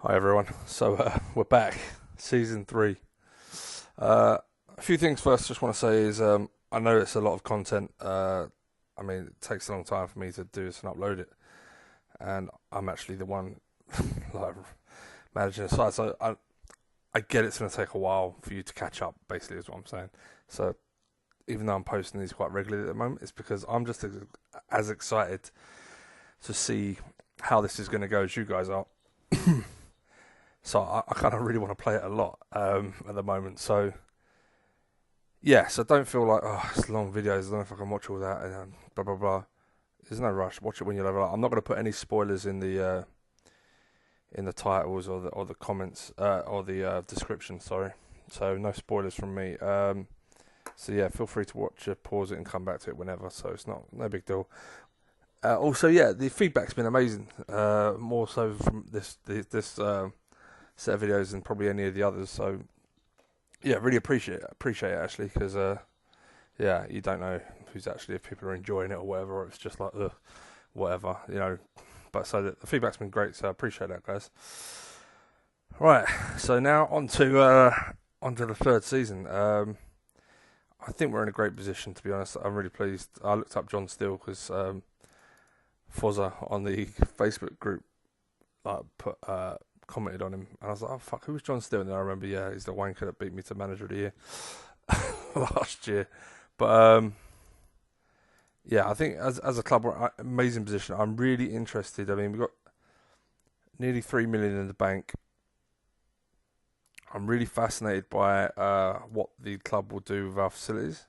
Hi everyone. We're back, season 3. A few things first. Just want to say is I know it's a lot of content. I mean, it takes a long time for me to do this and upload it, and I'm actually the one like managing the site. So I get it's going to take a while for you to catch up. Basically, is what I'm saying. So even though I'm posting these quite regularly at the moment, it's because I'm just as excited to see how this is going to go as you guys are. So I kind of really want to play it a lot at the moment. So yeah, so don't feel like it's long videos. I don't know if I can watch all that and blah blah blah. There's no rush. Watch it when you level up. I'm not going to put any spoilers in the titles or the comments or the description. Sorry, so no spoilers from me. So yeah, feel free to watch it, pause it, and come back to it whenever. So it's no big deal. Also, yeah, the feedback's been amazing. More so from this set of videos than probably any of the others. So yeah, really appreciate it actually, because yeah, you don't know who's actually, if people are enjoying it or whatever, or it's just like whatever, you know. But so the feedback's been great, so I appreciate that, guys. Right, so now onto the third season. I think we're in a great position, to be honest. I'm really pleased. I looked up John Steele because Fozza on the Facebook group put commented on him, and I was like, "Oh fuck, who was John Steele?" And then I remember, yeah, he's the wanker that beat me to Manager of the Year last year. But yeah, I think as a club, we're in an amazing position. I'm really interested. I mean, we've got nearly 3 million in the bank. I'm really fascinated by what the club will do with our facilities,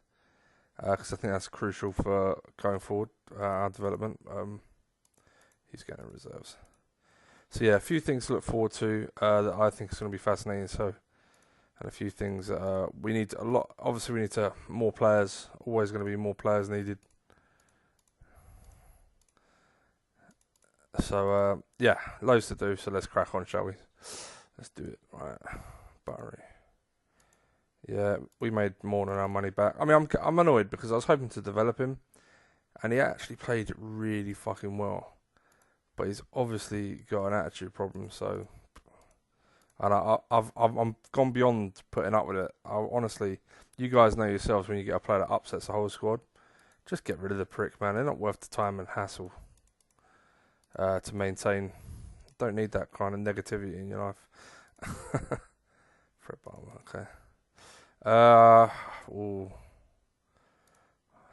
because I think that's crucial for going forward, our development. He's getting reserves. So yeah, a few things to look forward to that I think is going to be fascinating. So, and a few things we need a lot. Obviously, we need more players. Always going to be more players needed. So yeah, loads to do. So let's crack on, shall we? Let's do it. Right, Barry. Yeah, we made more than our money back. I mean, I'm annoyed because I was hoping to develop him, and he actually played really fucking well. But he's obviously got an attitude problem. So, and I'm gone beyond putting up with it. Honestly, you guys know yourselves, when you get a player that upsets the whole squad, just get rid of the prick, man. They're not worth the time and hassle to maintain. Don't need that kind of negativity in your life. Fred Palmer, okay. Ooh.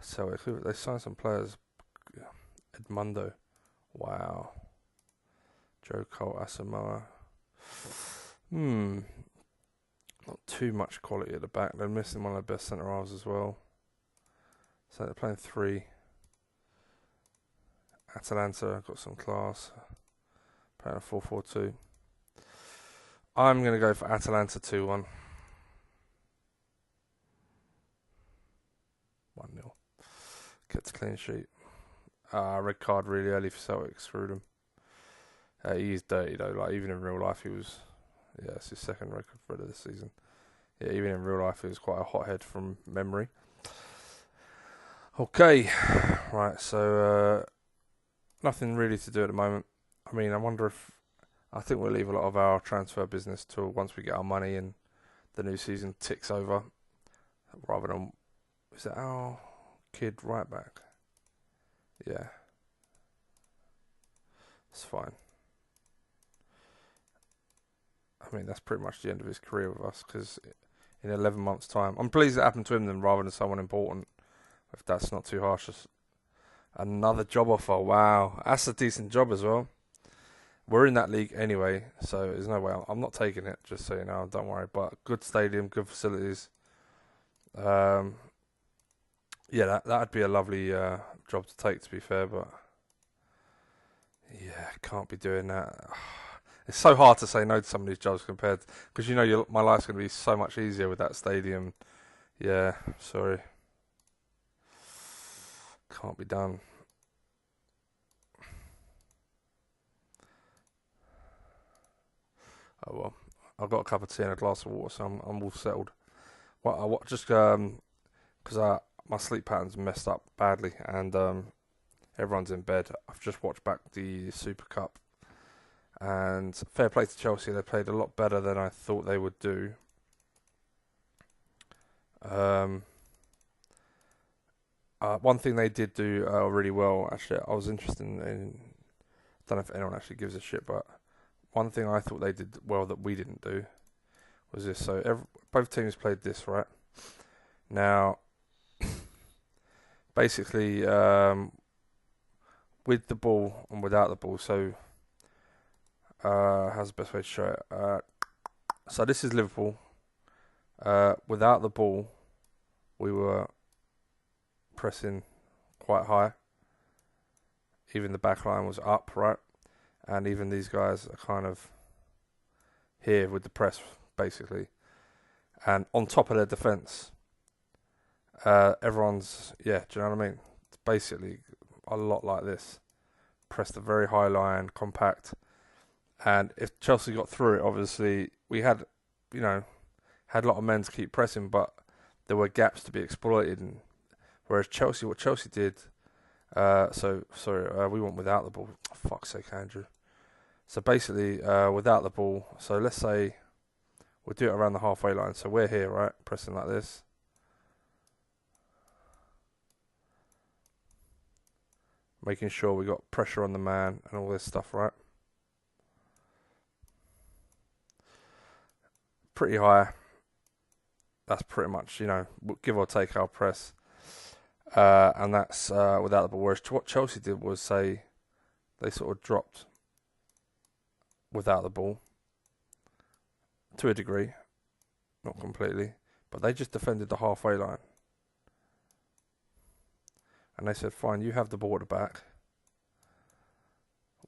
So they signed some players. Edmundo, wow. Joe Cole, Asamoah. Not too much quality at the back. They're missing one of the best centre halves as well. So they're playing 3. Atalanta got some class. Playing a 4-4-2. I'm going to go for Atalanta 2-1. 1-0. Gets a clean sheet. Red card really early for Celtic. Screwed him. He is dirty though. Like, even in real life, he was. Yeah, it's his second red card of the season. Yeah, even in real life, he was quite a hothead from memory. Okay, right. So nothing really to do at the moment. I mean, I think we'll leave a lot of our transfer business till once we get our money and the new season ticks over, rather than, is it our kid right back? Yeah, it's fine. I mean, that's pretty much the end of his career with us, because in 11 months' time, I'm pleased it happened to him then rather than someone important, if that's not too harsh. Another job offer, wow, that's a decent job as well. We're in that league anyway, so there's no way I'm not taking it, just so you know, don't worry. But good stadium, good facilities. Yeah, that'd be a lovely job to take, to be fair, but yeah, can't be doing that. It's so hard to say no to some of these jobs compared, because you know my life's going to be so much easier with that stadium. Yeah, sorry, can't be done. Oh well, I've got a cup of tea and a glass of water, so I'm all settled. Well, just because my sleep pattern's messed up badly, and everyone's in bed. I've just watched back the Super Cup, And fair play to Chelsea, they played a lot better than I thought they would do. One thing they did do really well, actually, I was interested in, I don't know if anyone actually gives a shit, but one thing I thought they did well that we didn't do was this. So both teams played this, right? Now, basically, with the ball and without the ball, so how's the best way to show it? So this is Liverpool. Without the ball, we were pressing quite high. Even the back line was up, right? And even these guys are kind of here with the press, basically. And on top of their defence, everyone's, do you know what I mean? It's basically a lot like this. Pressed a very high line, compact. And if Chelsea got through it, obviously, we had a lot of men to keep pressing, but there were gaps to be exploited. And whereas what Chelsea did, we went without the ball. Oh, fuck's sake, Andrew. So basically, without the ball, so let's say we'll do it around the halfway line. So we're here, right, pressing like this. Making sure we got pressure on the man and all this stuff, right? Pretty high. That's pretty much, give or take our press. And that's without the ball. Whereas what Chelsea did was say they sort of dropped without the ball to a degree, not completely, but they just defended the halfway line. And they said, fine, you have the ball at the back.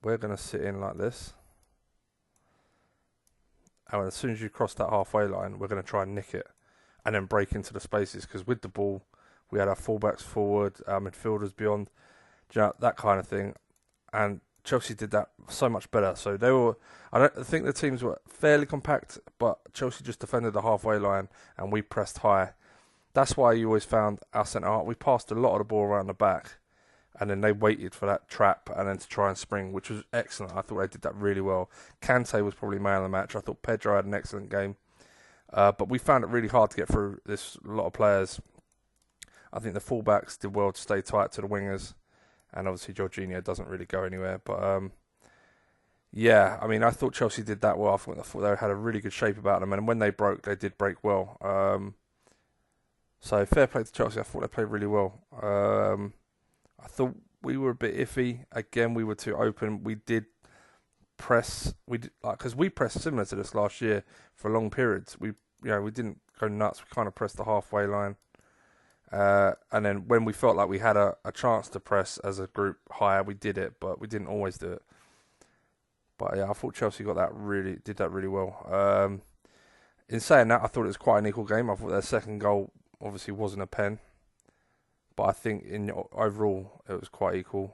We're going to sit in like this. And as soon as you cross that halfway line, we're going to try and nick it and then break into the spaces. Because with the ball, we had our fullbacks forward, our midfielders beyond, that kind of thing. And Chelsea did that so much better. So I think the teams were fairly compact, but Chelsea just defended the halfway line and we pressed high. That's why you always found our centre-half. We passed a lot of the ball around the back, and then they waited for that trap and then to try and spring, which was excellent. I thought they did that really well. Kante was probably man of the match. I thought Pedro had an excellent game. But we found it really hard to get through this lot of players. I think the fullbacks did well to stay tight to the wingers, and obviously Jorginho doesn't really go anywhere. But I thought Chelsea did that well. I thought they had a really good shape about them, and when they broke, they did break well. So fair play to Chelsea. I thought they played really well. I thought we were a bit iffy. Again, we were too open. We did press. Because we pressed similar to this last year for long periods. We didn't go nuts. We kind of pressed the halfway line. And then when we felt like we had a chance to press as a group higher, we did it, but we didn't always do it. But yeah, I thought Chelsea did that really well. In saying that, I thought it was quite an equal game. I thought their second goal obviously wasn't a pen, but I think overall it was quite equal.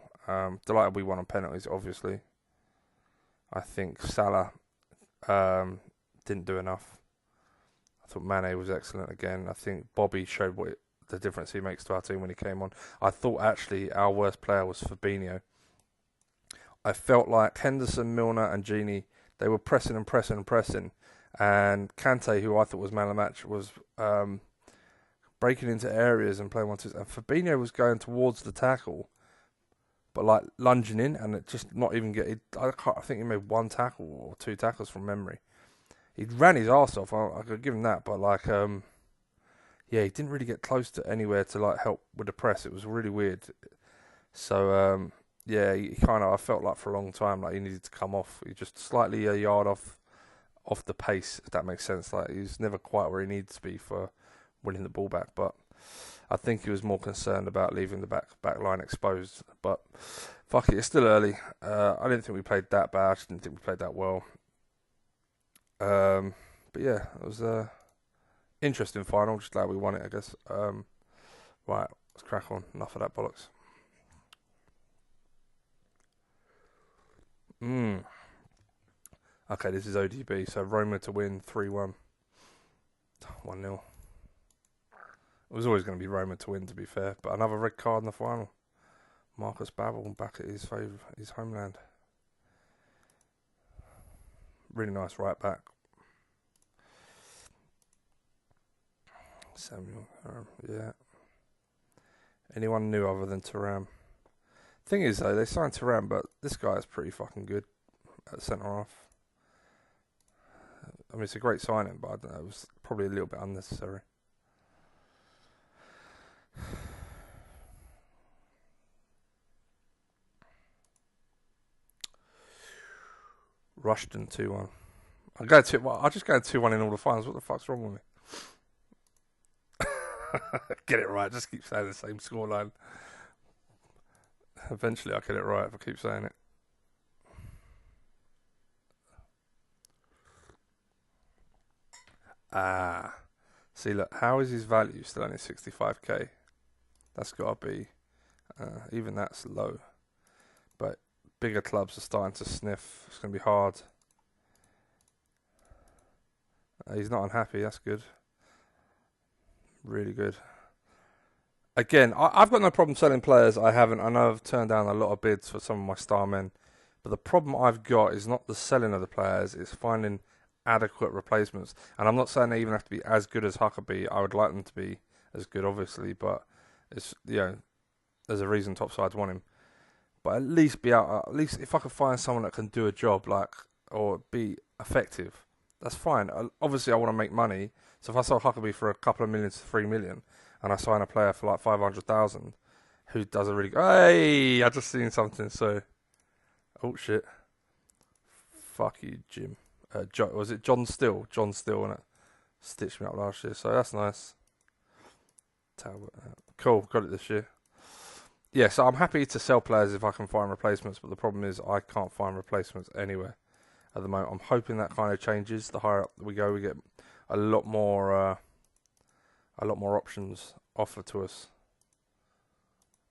Delighted we won on penalties, obviously. I think Salah didn't do enough. I thought Mane was excellent again. I think Bobby showed the difference he makes to our team when he came on. I thought actually our worst player was Fabinho. I felt like Henderson, Milner and Gini, they were pressing and pressing and pressing. And Kante, who I thought was man of the match, was breaking into areas and playing 1-2. And Fabinho was going towards the tackle, but like lunging in and it just not even get. I think he made one tackle or two tackles from memory. He ran his arse off. I could give him that, but he didn't really get close to anywhere to like help with the press. It was really weird. So he I felt like for a long time like he needed to come off. He just slightly a yard off the pace, if that makes sense. Like he's never quite where he needs to be for winning the ball back, but I think he was more concerned about leaving the back line exposed. But fuck it, it's still early. I didn't think we played that bad. I just didn't think we played that well. But yeah, it was a interesting final. Just glad we won it, I guess. Right, let's crack on. Enough of that bollocks. Okay, this is ODB. So Roma to win 3-1. 1-0. It was always going to be Roma to win, to be fair. But another red card in the final. Marcus Babel back at his homeland. really nice right back. Samuel, yeah. Anyone new other than Thuram? Thing is, though, they signed Thuram, but this guy is pretty fucking good at centre half. I mean, it's a great signing, but I don't know, it was probably a little bit unnecessary. Rushden 2-1. I'll just go 2-1 in all the finals. What the fuck's wrong with me? Get it right. Just keep saying the same scoreline. Eventually, I'll get it right if I keep saying it. See, look, how is his value still only 65k? That's got to be, even that's low. But bigger clubs are starting to sniff. It's going to be hard. He's not unhappy. That's good. Really good. Again, I've got no problem selling players. I know I've turned down a lot of bids for some of my star men. But the problem I've got is not the selling of the players. It's finding adequate replacements. And I'm not saying they even have to be as good as Huckabee. I would like them to be as good, obviously. But it's, there's a reason top sides want him. But at least if I could find someone that can do a job, or be effective, that's fine. Obviously, I want to make money. So if I sell Huckabee for a couple of million to 3 million, and I sign a player for like 500,000, who does a really good... Hey, I just seen something. So, oh shit, fuck you, Jim. Was it John Still? John Still, innit? Stitched me up last year, so that's nice. Talbot, cool, got it this year. Yeah, so I'm happy to sell players if I can find replacements, but the problem is I can't find replacements anywhere at the moment. I'm hoping that kind of changes. The higher up we go, we get a lot more options offered to us.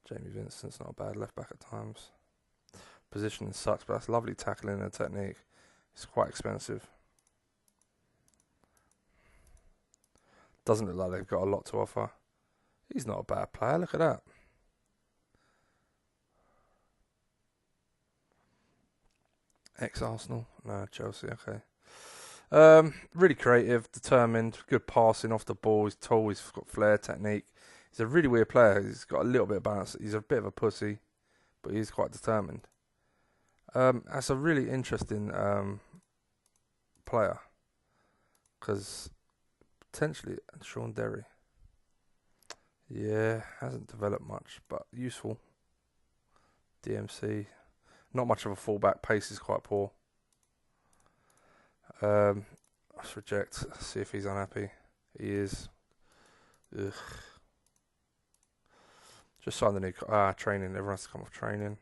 Jamie Vincent's not a bad left back at times. Positioning sucks, but that's lovely tackling and technique. It's quite expensive. Doesn't look like they've got a lot to offer. He's not a bad player. Look at that. Ex-Arsenal? No, Chelsea, okay. Really creative, determined, good passing off the ball. He's tall, he's got flair, technique. He's a really weird player. He's got a little bit of balance. He's a bit of a pussy, but he's quite determined. That's a really interesting player, because potentially Sean Derry. Yeah, hasn't developed much, but useful. DMC. Not much of a fullback. Pace is quite poor. Let's reject. See if he's unhappy. He is. Ugh. Just signed the new training. Everyone has to come off training.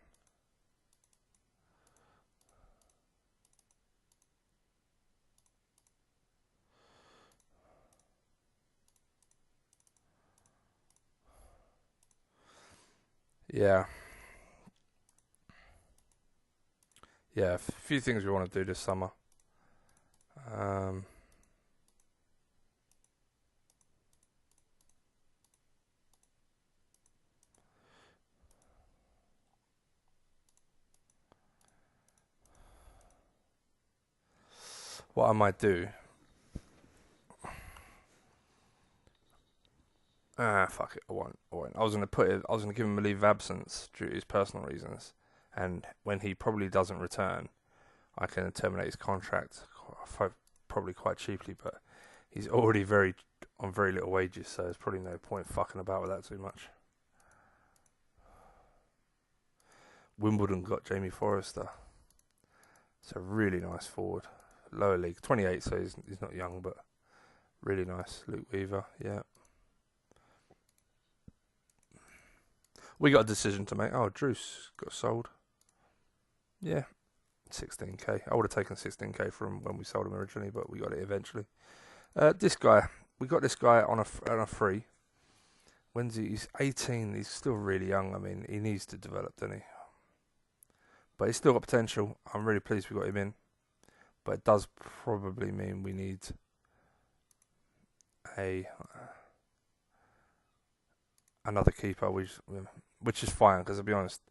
Yeah. Yeah, a few things we want to do this summer. What I might do. Fuck it. I won't. I was gonna give him a leave of absence due to his personal reasons, and when he probably doesn't return, I can terminate his contract probably quite cheaply. But he's already on very little wages, so there's probably no point fucking about with that too much. Wimbledon got Jamie Forrester. It's a really nice forward. Lower league, 28, so he's not young, but really nice. Luke Weaver, yeah. We got a decision to make. Oh, Druce got sold. Yeah, 16k. I would have taken 16k from when we sold him originally, but we got it eventually. This guy, we got this guy on a free. He's 18. He's still really young. I mean, he needs to develop, doesn't he? But he's still got potential. I'm really pleased we got him in. But it does probably mean we need another keeper, which is fine, because to be honest,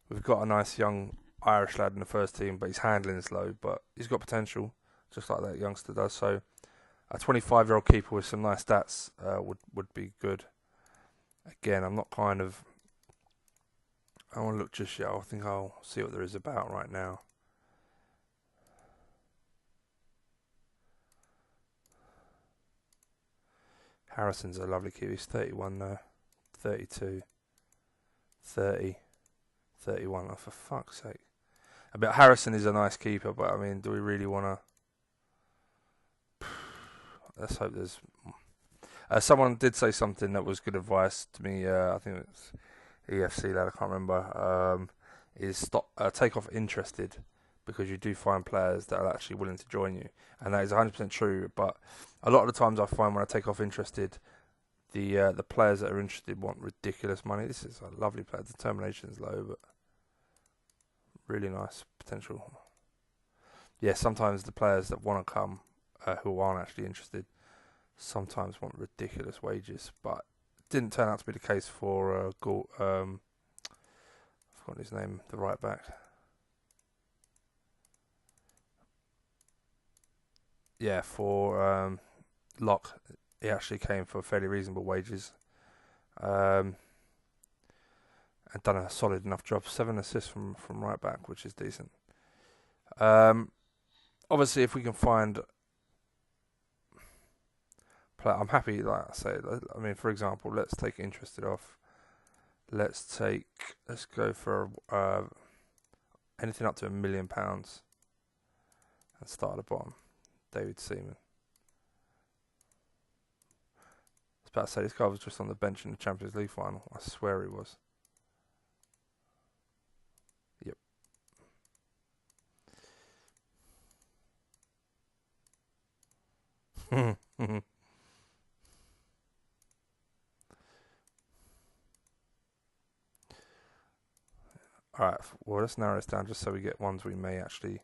we've got a nice young Irish lad in the first team, but his handling's low, but he's got potential, just like that youngster does. So a 25-year-old keeper with some nice stats would be good. Again, I'm not kind of... I want to look just yet. I think I'll see what there is about right now. Harrison's a lovely keeper. He's 31 now, 32, 30, 31. Oh, for fuck's sake. But Harrison is a nice keeper, but I mean, do we really want to... Let's hope there's... someone did say something that was good advice to me. I think it's EFC lad, I can't remember. Is stop, take off interested, because you do find players that are actually willing to join you, and that is 100% true. But a lot of the times, I find when I take off interested, the players that are interested want ridiculous money. This is a lovely player. Determination's low, but really nice potential. Yeah, sometimes the players that want to come, who aren't actually interested, sometimes want ridiculous wages, but it didn't turn out to be the case for I've forgotten his name, the right back. Yeah, for Locke, he actually came for fairly reasonable wages, and done a solid enough job. 7 assists from right back, which is decent. Obviously, if we can find... I'm happy, like I say. I mean, for example, let's take interested off. Let's go for anything up to £1 million and start at the bottom. David Seaman. I was about to say, this guy was just on the bench in the Champions League final. I swear he was. Yep. Alright, well, let's narrow this down just so we get ones we may actually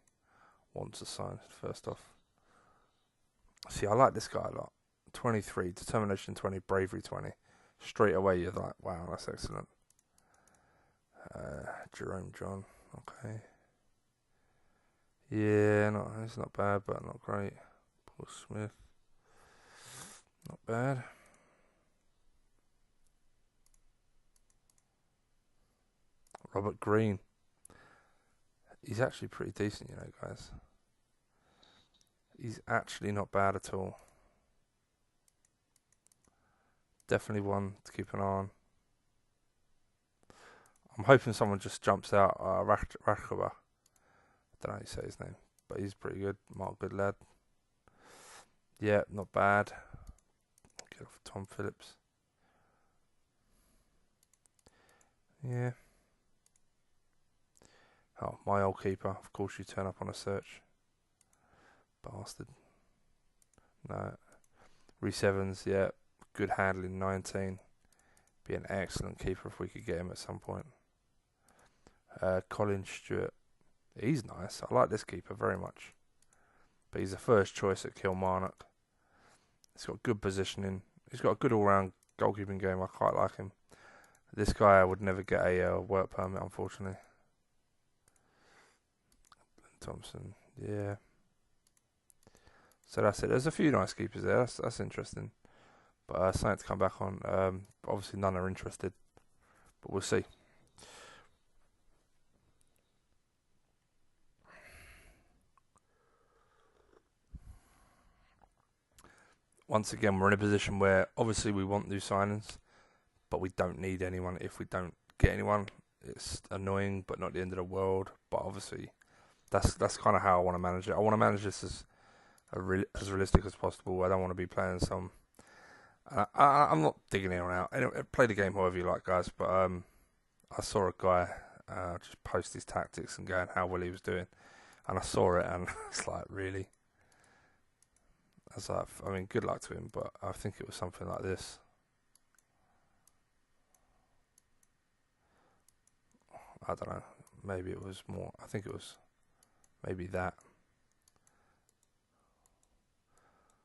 want to sign first off. See, I like this guy a lot. 23, determination 20, bravery 20. Straight away, you're like, wow, that's excellent. Jerome John, okay. Yeah, it's not bad, but not great. Paul Smith, not bad. Robert Green. He's actually pretty decent, you know, guys. He's actually not bad at all. Definitely one to keep an eye on. I'm hoping someone just jumps out. Rachaba. I don't know how you say his name, but he's pretty good. Mark, good lad. Yeah, not bad. Get off Tom Phillips. Yeah. Oh, my old keeper. Of course you turn up on a search. Bastard. No. Reece Evans, yeah. Good handling, 19. Be an excellent keeper if we could get him at some point. Colin Stewart. He's nice. I like this keeper very much. But he's the first choice at Kilmarnock. He's got good positioning. He's got a good all-round goalkeeping game. I quite like him. This guy would never get a work permit, unfortunately. Thompson, yeah. So that's it. There's a few nice keepers there. That's interesting. But something to come back on. Obviously, none are interested. But we'll see. Once again, we're in a position where obviously we want new signings, but we don't need anyone. If we don't get anyone, it's annoying, but not the end of the world. But obviously, that's kind of how I want to manage it. I want to manage this as realistic as possible. I don't want to be playing some... I'm not digging in or out. Anyway, play the game however you like, guys. But I saw a guy just post his tactics and going how well he was doing. And I saw it and it's like, really? I was like, I mean, good luck to him, but I think it was something like this. I don't know. Maybe it was more. I think it was maybe that.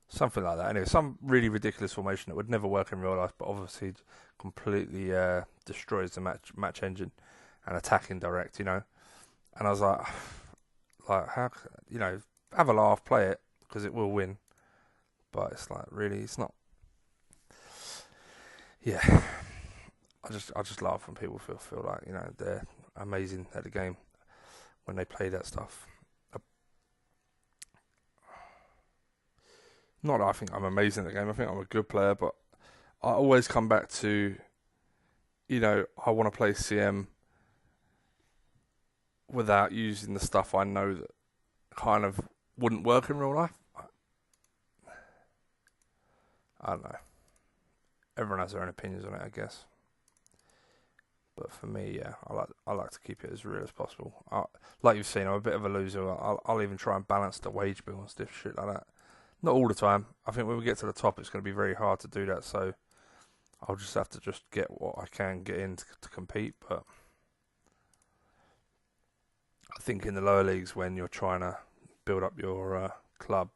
Something like that. Anyway, some really ridiculous formation that would never work in real life, but obviously completely destroys the match engine and attacking direct, you know. And I was like, how, have a laugh, play it, because it will win. But it's like, really, it's not. Yeah, I just laugh when people feel like they're amazing at the game when they play that stuff. Not that I think I'm amazing at the game. I think I'm a good player, but I always come back to, I want to play CM without using the stuff I know that kind of wouldn't work in real life. I don't know. Everyone has their own opinions on it, I guess. But for me, yeah, I like to keep it as real as possible. Like you've seen, I'm a bit of a loser. I'll even try and balance the wage bill and stuff, shit like that. Not all the time. I think when we get to the top, it's going to be very hard to do that. So I'll just have to just get what I can get in to compete. But I think in the lower leagues, when you're trying to build up your club,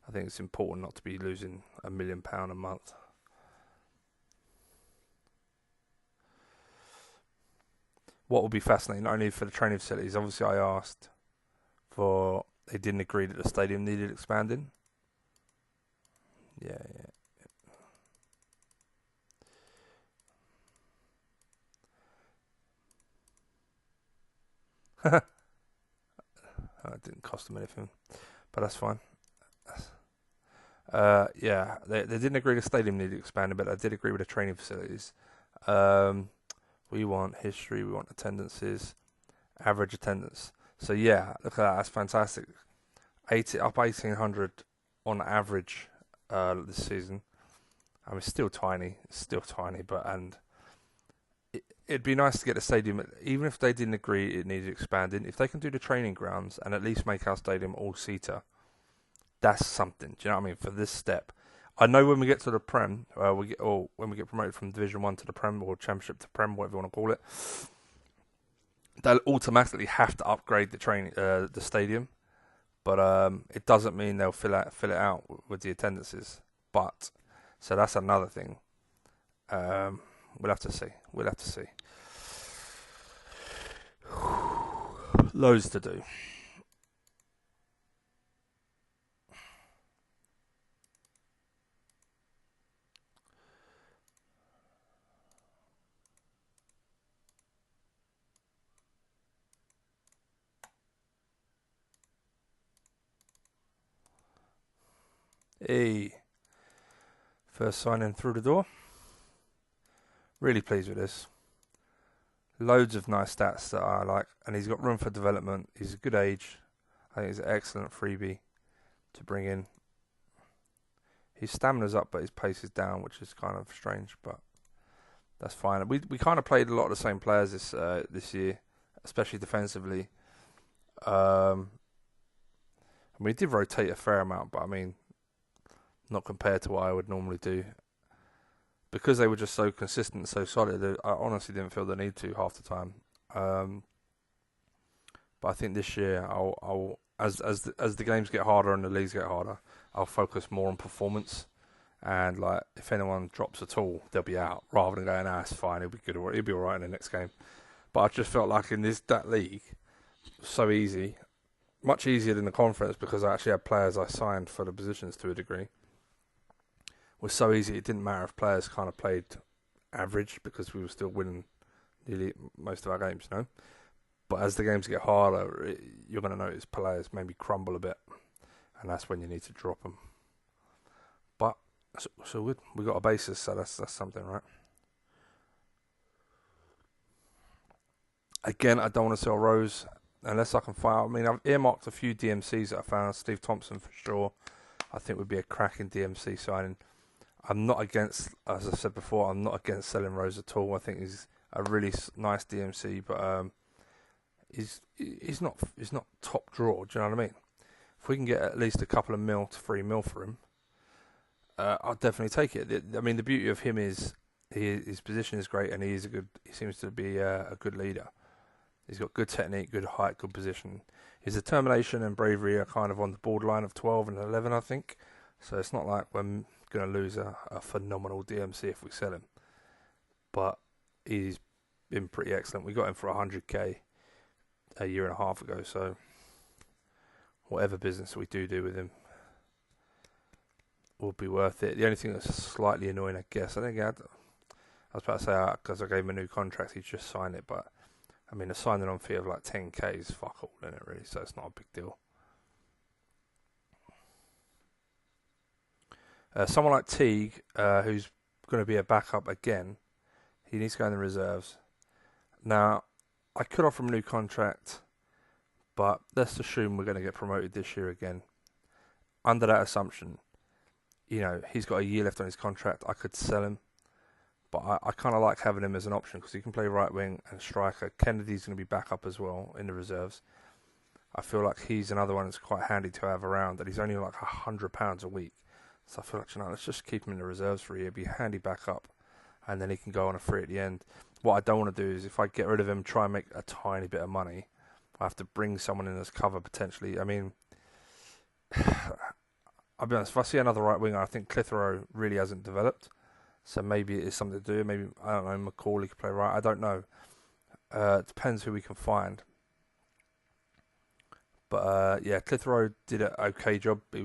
I think it's important not to be losing £1 million a month. What will be fascinating, not only for the training facilities, obviously I asked for, they didn't agree that the stadium needed expanding. Yeah. It didn't cost them anything, but that's fine. Yeah, they didn't agree the stadium needed expanding, but they did agree with the training facilities. We want history, we want attendances, average attendance. So yeah, look at that, that's fantastic. Up 1,800 on average this season. I mean, it's still tiny, but it'd be nice to get the stadium, even if they didn't agree it needed expanding. If they can do the training grounds and at least make our stadium all-seater, that's something. Do you know what I mean? For this step, I know when we get to the Prem, when we get promoted from Division 1 to the Prem or Championship to Prem, whatever you want to call it, they'll automatically have to upgrade the stadium. But it doesn't mean they'll fill it out with the attendances. But so that's another thing. We'll have to see. Loads to do. Hey, first signing through the door. Really pleased with this. Loads of nice stats that I like, and he's got room for development. He's a good age. I think he's an excellent freebie to bring in. His stamina's up, but his pace is down, which is kind of strange, but that's fine. We kind of played a lot of the same players this year, especially defensively. We did rotate a fair amount, but I mean, not compared to what I would normally do. Because they were just so consistent and so solid, I honestly didn't feel the need to half the time. But I think this year, I'll as the games get harder and the leagues get harder, I'll focus more on performance. And like, if anyone drops at all, they'll be out. Rather than going, it's fine, he'll be good, he'll be all right in the next game. But I just felt like in that league, so easy, much easier than the conference, because I actually had players I signed for the positions to a degree. Was so easy, it didn't matter if players kind of played average, because we were still winning nearly most of our games, But as the games get harder, you're going to notice players maybe crumble a bit, and that's when you need to drop them. But so good, we got a basis, so that's something, right? Again, I don't want to sell Rose unless I can find. I mean, I've earmarked a few DMCs that I found. Steve Thompson for sure. I think would be a cracking DMC signing. I'm not against, as I said before, I'm not against selling Rose at all. I think he's a really nice DMC, but he's not top draw. Do you know what I mean? If we can get at least a couple of mil to $3 million for him, I'll definitely take it. I mean, the beauty of him is his position is great, and he seems to be a good leader. He's got good technique, good height, good position. His determination and bravery are kind of on the borderline of 12 and 11, I think. So it's not like we're going to lose a phenomenal DMC if we sell him. But he's been pretty excellent. We got him for 100k. a year and a half ago. So whatever business we do with him will be worth it. The only thing that's slightly annoying, I guess, I was about to say because I gave him a new contract, he'd just sign it, but I mean, a signing on fee of like 10k is fuck all, isn't it, really? So it's not a big deal. Someone like Teague, who's going to be a backup again, he needs to go in the reserves. Now, I could offer him a new contract, but let's assume we're going to get promoted this year again. Under that assumption, you know, he's got a year left on his contract. I could sell him, but I kind of like having him as an option because he can play right wing and striker. Kennedy's going to be back up as well in the reserves. I feel like he's another one that's quite handy to have around, and he's only like £100 a week. So I feel like, you know, let's just keep him in the reserves for a year, be a handy backup, and then he can go on a free at the end. What I don't want to do is, if I get rid of him, try and make a tiny bit of money, I have to bring someone in as cover potentially. I mean, I'll be honest, if I see another right winger, I think Clitheroe really hasn't developed. So maybe it is something to do. Maybe, I don't know, McCauley could play right. I don't know. It depends who we can find. But yeah, Clitheroe did an okay job. It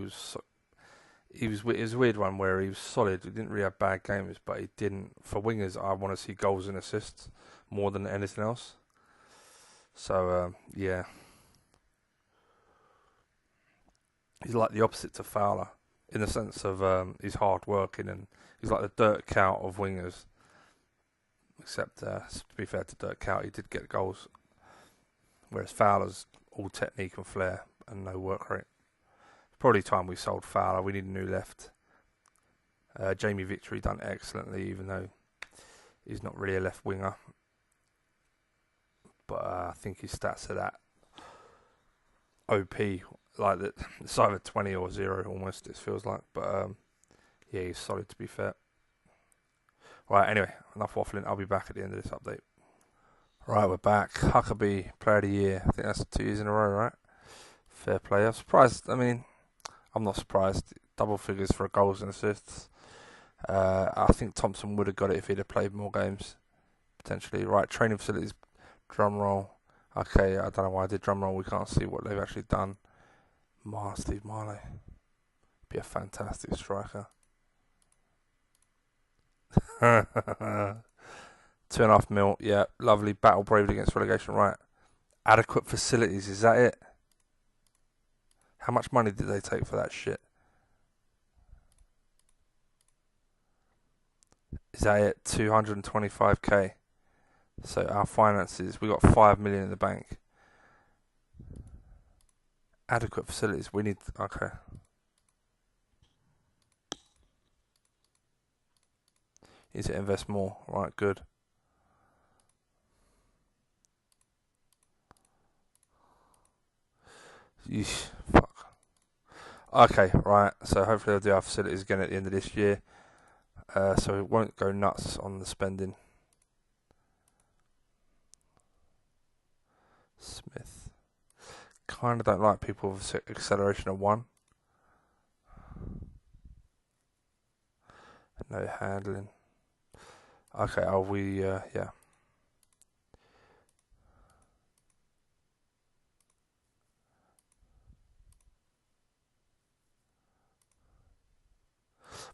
was a weird one where he was solid. He didn't really have bad games, but he didn't. For wingers, I want to see goals and assists more than anything else. So yeah, he's like the opposite to Fowler in the sense of he's hard working and he's like the Dirk Kuyt of wingers. Except to be fair to Dirk Kuyt, he did get goals, whereas Fowler's all technique and flair and no work rate. Probably time we sold Fowler. We need a new left. Jamie Victory done excellently, even though he's not really a left winger. But I think his stats are that OP, like that. It's either 20 or 0 almost. It feels like, but yeah, he's solid to be fair. Right, anyway, enough waffling. I'll be back at the end of this update. Right, we're back. Huckabee, Player of the Year. I think that's 2 years in a row, right? Fair play. I'm surprised. I mean, I'm not surprised. Double figures for goals and assists. I think Thompson would have got it if he'd have played more games, potentially. Right, training facilities, drum roll. Okay, I don't know why I did drum roll. We can't see what they've actually done. Steve Marley. Be a fantastic striker. 2.5 mil. Yeah, lovely. Battle bravely against relegation. Right. Adequate facilities. Is that it? How much money did they take for that shit? Is that it? 225k. So our finances, we got 5 million in the bank. Adequate facilities. We need. Okay. Need to invest more. Right. Good. Yeesh, fuck. Okay, right. So hopefully they'll do our facilities again at the end of this year. So it won't go nuts on the spending. Smith. Kind of don't like people with acceleration of 1. No handling. Okay, yeah.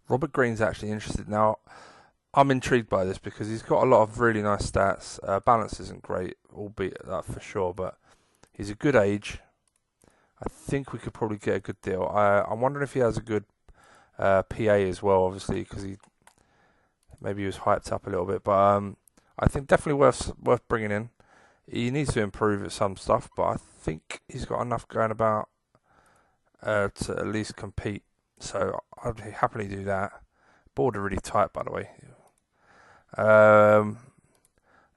Robert Green's actually interested. Now, I'm intrigued by this because he's got a lot of really nice stats. Balance isn't great, albeit that for sure, but he's a good age. I think we could probably get a good deal. I'm wondering if he has a good PA as well, obviously, because maybe he was hyped up a little bit. But I think definitely worth bringing in. He needs to improve at some stuff, but I think he's got enough going about to at least compete. So I'd happily do that. Board are really tight, by the way.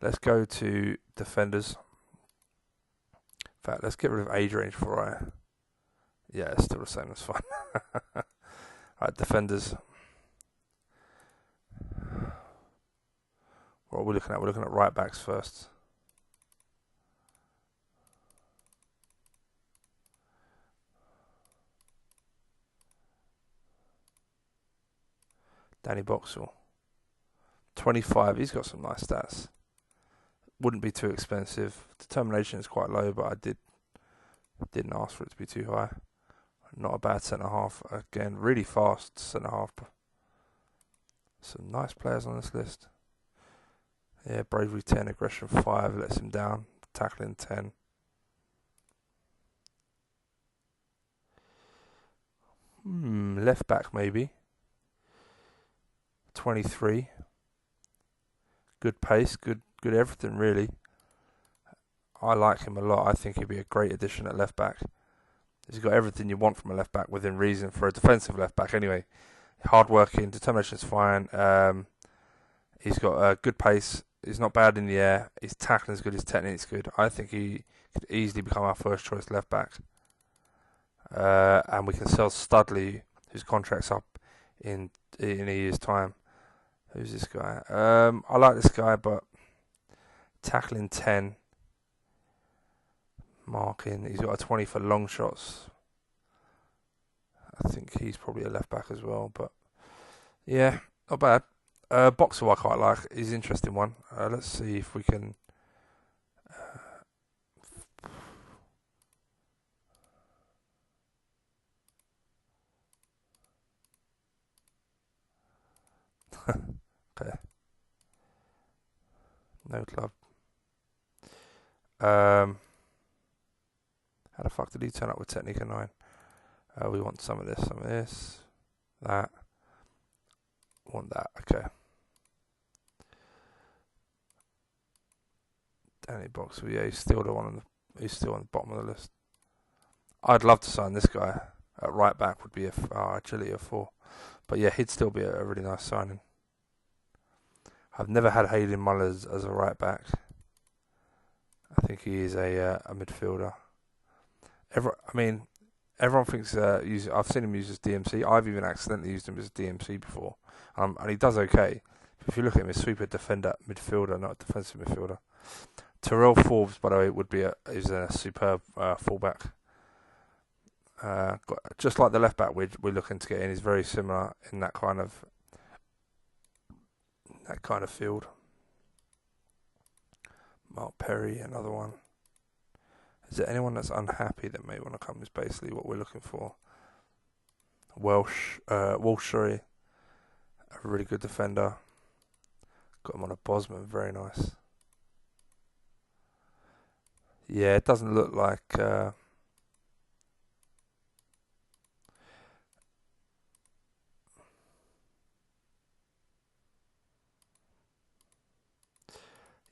Let's go to defenders. In fact, let's get rid of age range before I... Yeah, it's still the same, that's fine. Alright, defenders. What are we looking at? We're looking at right backs first. Danny Boxall. 25, he's got some nice stats. Wouldn't be too expensive. Determination is quite low, but I didn't ask for it to be too high. Not a bad centre half. Again, really fast centre half. Some nice players on this list. Yeah, bravery 10, aggression 5, lets him down. Tackling 10. Left back maybe. 23. Good pace, good everything really. I like him a lot. I think he'd be a great addition at left back. He's got everything you want from a left back within reason for a defensive left back anyway. Hard working, determination's fine. He's got good pace. He's not bad in the air. His tackling's good. His technique's good. I think he could easily become our first choice left back. And we can sell Studley, whose contract's up in a year's time. Who's this guy? I like this guy, but tackling 10, marking. He's got a 20 for long shots. I think he's probably a left back as well, but yeah, not bad. Boxer I quite like. He's an interesting one. Let's see if we can. Okay. No club. How the fuck did he turn up with Technica 9? We want some of this, that. Want that, okay. Danny Boxer, yeah, he's still he's still on the bottom of the list. I'd love to sign this guy at right back. Would be actually a 4, but yeah, he'd still be a really nice signing. I've never had Hayden Mullers as a right back. I think he is a midfielder. Everyone thinks I've seen him use as DMC. I've even accidentally used him as DMC before, and he does okay. If you look at him, he's sweeper defender, midfielder, not a defensive midfielder. Terrell Forbes, by the way, is a superb fullback. Just like the left back we're looking to get in, is very similar in that kind of field. Mark Perry, another one. Is there anyone that's unhappy that may want to come? Is basically what we're looking for. Walsh, sorry, a really good defender. Got him on a Bosman, very nice. Yeah, it doesn't look like.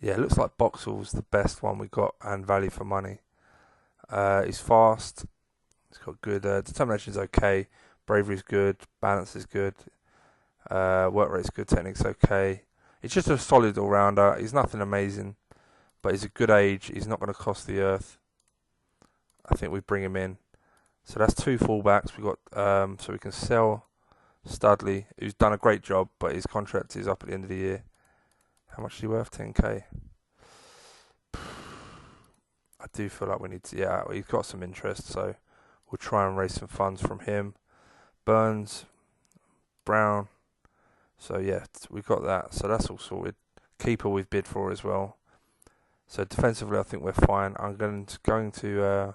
Yeah, it looks like Boxall's the best one we got and value for money. He's fast. He's got good determination's okay. Bravery's good. Balance is good. Work rate's good. Technique's okay. He's just a solid all rounder. He's nothing amazing, but he's a good age. He's not going to cost the earth. I think we bring him in. So that's 2 fullbacks. We got so we can sell Studley, who's done a great job, but his contract is up at the end of the year. How much is he worth? 10k. I do feel like we need to. Yeah, he's got some interest, so we'll try and raise some funds from him. Burns, Brown. So yeah, we've got that. So that's all sorted. Keeper we've bid for as well. So defensively, I think we're fine. I'm going to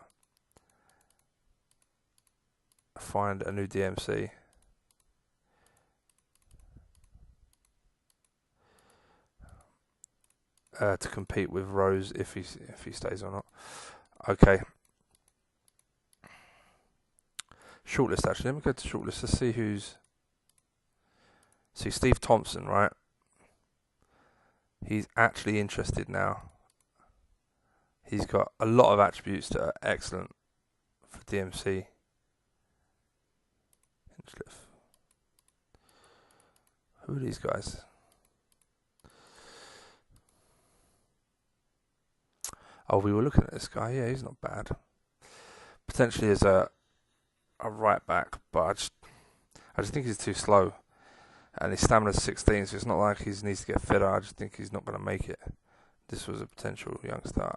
find a new DMC. To compete with Rose if he stays or not. Okay. Shortlist actually. Let me go to shortlist to see who's. See Steve Thompson, right? He's actually interested now. He's got a lot of attributes that are excellent for DMC. Who are these guys? Oh, we were looking at this guy. Yeah, he's not bad. Potentially as a right back, but I just think he's too slow. And his stamina's 16, so it's not like he needs to get fitter. I just think he's not going to make it. This was a potential youngster.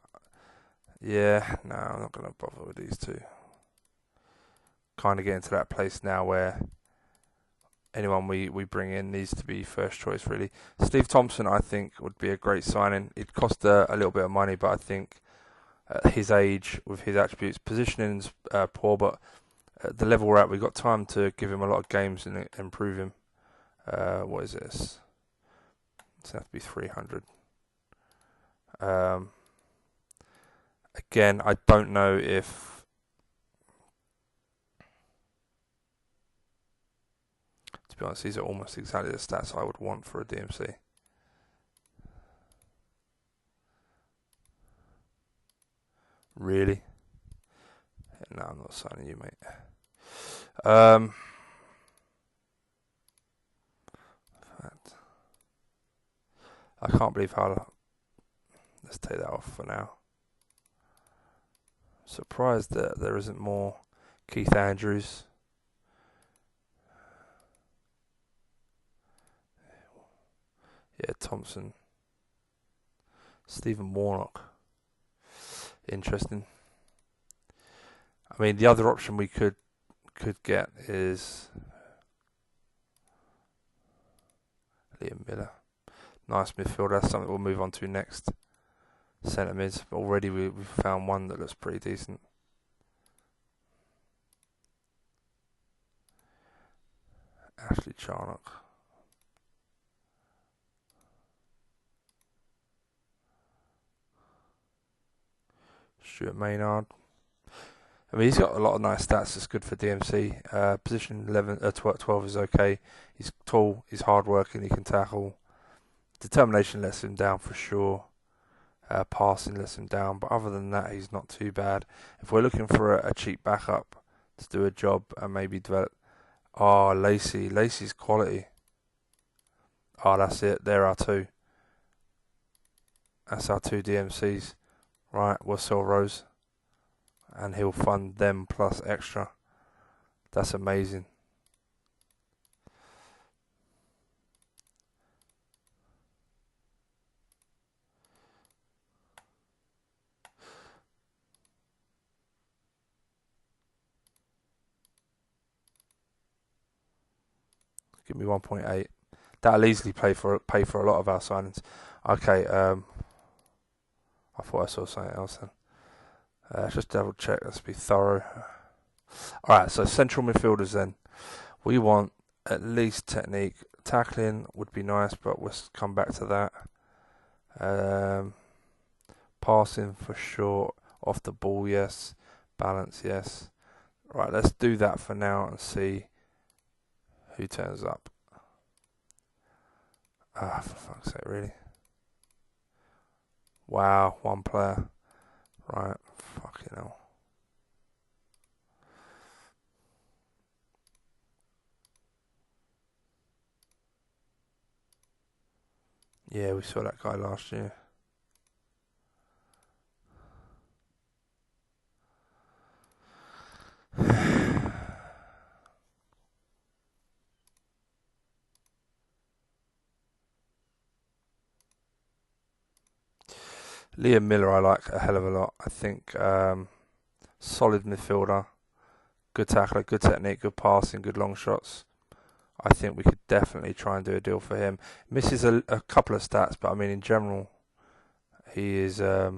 Yeah, no, I'm not going to bother with these two. Kind of getting to that place now where anyone we bring in needs to be first choice, really. Steve Thompson, I think, would be a great signing. It cost a little bit of money, but I think at his age, with his attributes, positioning's poor, but at the level we're at, we've got time to give him a lot of games and improve him. What is this? It's going to have to be 300. Again, I don't know if... To be honest, these are almost exactly the stats I would want for a DMC. Really? No, I'm not signing you, mate. I can't believe how... Let's take that off for now. Surprised that there isn't more Keith Andrews. Yeah, Thompson. Stephen Warnock. Interesting. I mean, the other option we could get is Liam Miller. Nice midfielder. That's something we'll move on to next. Centre mids. Already we've found one that looks pretty decent. Ashley Charnock. Stuart Maynard. I mean, he's got a lot of nice stats. It's good for DMC. Position 12 is okay. He's tall. He's hard-working. He can tackle. Determination lets him down for sure. Passing lets him down. But other than that, he's not too bad. If we're looking for a cheap backup to do a job and maybe develop... Oh, Lacey. Lacey's quality. Oh, that's it. There are two. That's our two DMCs. Right, we'll sell Rose. And he'll fund them plus extra. That's amazing. Give me 1.8. That'll easily pay for a lot of our signings. Okay, I thought I saw something else then. Just double check. Let's be thorough. Alright, so central midfielders then. We want at least technique. Tackling would be nice, but we'll come back to that. Passing for sure. Off the ball, yes. Balance, yes. Right, let's do that for now and see who turns up. Ah, for fuck's sake, really? Wow, one player. Right, fucking hell. Yeah, we saw that guy last year. Liam Miller I like a hell of a lot. I think solid midfielder, good tackler, good technique, good passing, good long shots. I think we could definitely try and do a deal for him. Misses a couple of stats, but I mean in general, he is I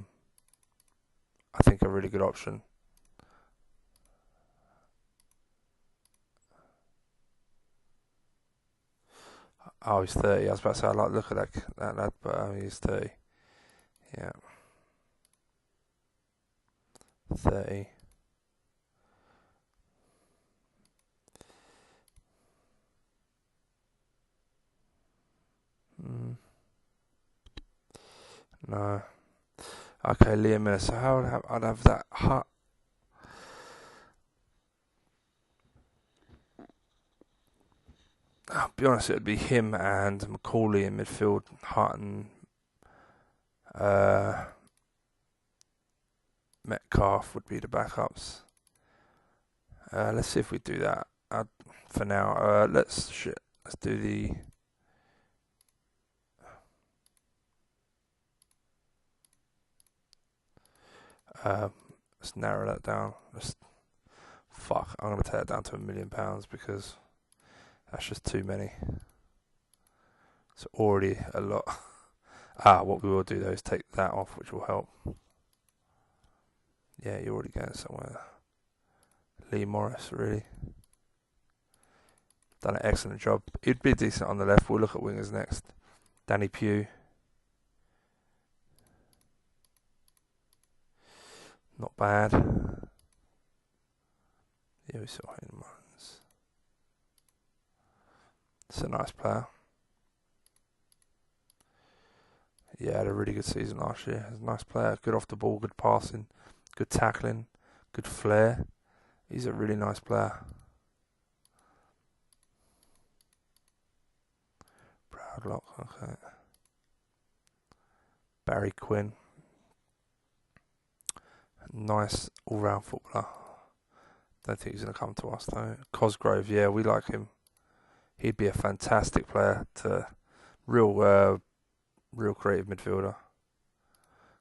think a really good option. Oh, he's 30. I was about to say I like the look at that lad, but he's 30. Yeah. 30. No. Okay, Liam Miller. So how I'd have that Hut. I'll be honest, it would be him and McCauley in midfield. Hut and Metcalf would be the backups. Let's see if we do that. For now, let's do the. Let's narrow that down. Fuck, I'm gonna take it down to £1 million because That's just too many. It's already a lot. What we will do though is take that off, which will help. Yeah, you're already going somewhere. Lee Morris, really. Done an excellent job. He'd be decent on the left. We'll look at wingers next. Danny Pugh. Not bad. Yeah, we saw him. It's a nice player. Yeah, had a really good season last year. He's a nice player. Good off the ball, good passing, good tackling, good flair. He's a really nice player. Proudlock, okay. Barry Quinn. Nice all-round footballer. Don't think he's going to come to us though. Cosgrove, yeah, we like him. He'd be a fantastic player to real creative midfielder.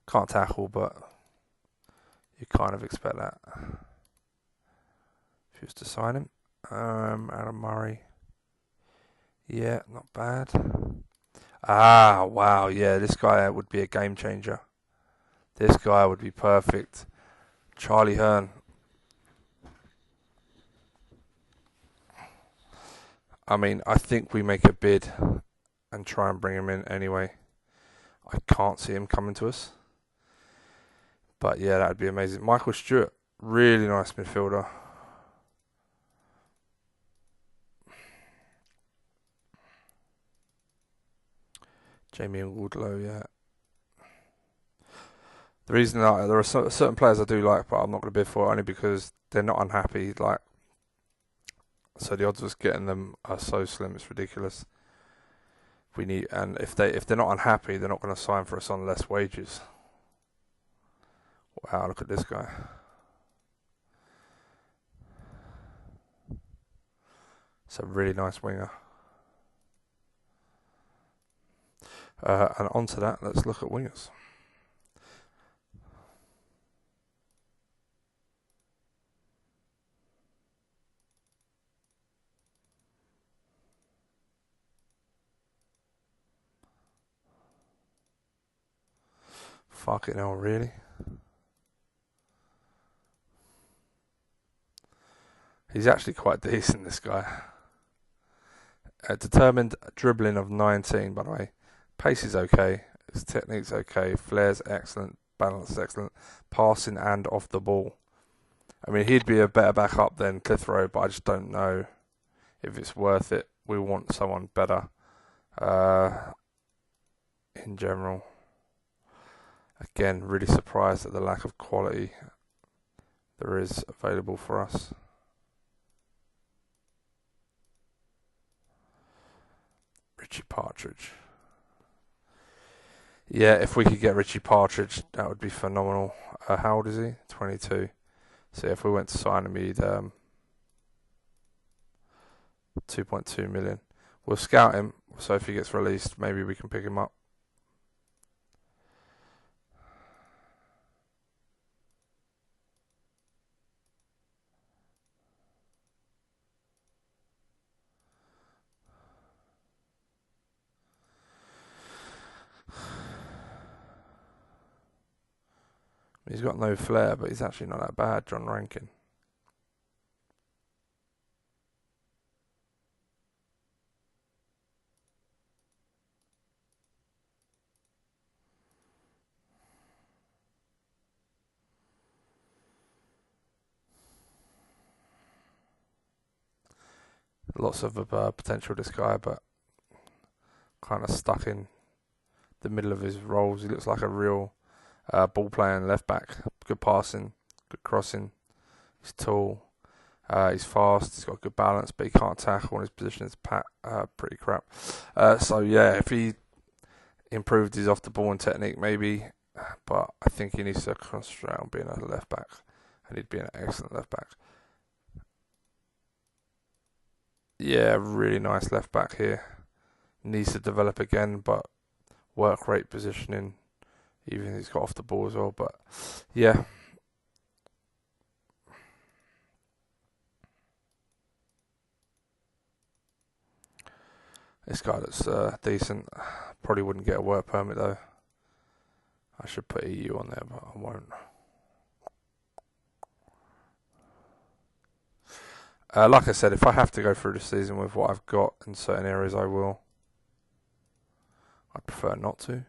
Can't tackle, but you kind of expect that. If you was to sign him. Adam Murray. Yeah, not bad. Wow, yeah, this guy would be a game changer. This guy would be perfect. Charlie Hearn. I mean, I think we make a bid and try and bring him in anyway. I can't see him coming to us. But yeah, that would be amazing. Michael Stewart, really nice midfielder. Jamie Woodlow, yeah. The reason that there are certain players I do like, but I'm not going to bid for only because they're not unhappy. Like, so the odds of us getting them are so slim, it's ridiculous. And if they're not unhappy, they're not going to sign for us on less wages. Wow, look at this guy. It's a really nice winger. And onto that, let's look at wingers. Fucking hell, really? He's actually quite decent, this guy. Determined dribbling of 19, by the way. Pace is okay. His technique's okay. Flair's excellent. Balance is excellent. Passing and off the ball. I mean, he'd be a better backup than Clitheroe, but I just don't know if it's worth it. We want someone better in general. Again, really surprised at the lack of quality there is available for us. Richie Partridge. Yeah, if we could get Richie Partridge, that would be phenomenal. How old is he? 22. So if we went to sign him, he'd 2.2 million. We'll scout him, so if he gets released, maybe we can pick him up. He's got no flair, but he's actually not that bad, John Rankin. Lots of potential, this guy, but kind of stuck in the middle of his roles. He looks like a real ball playing left back. Good passing, good crossing. He's tall. He's fast. He's got good balance, but he can't tackle. And his position is pretty crap. So yeah, if he improved his off the ball and technique, maybe. But I think he needs to concentrate on being a left back, and he'd be an excellent left back. Yeah, really nice left back here. Needs to develop again, but work rate, positioning, even he's got off the ball as well. But yeah. This guy looks decent. Probably wouldn't get a work permit though. I should put EU on there, but I won't. Like I said, if I have to go through the season with what I've got in certain areas, I will. I'd prefer not to.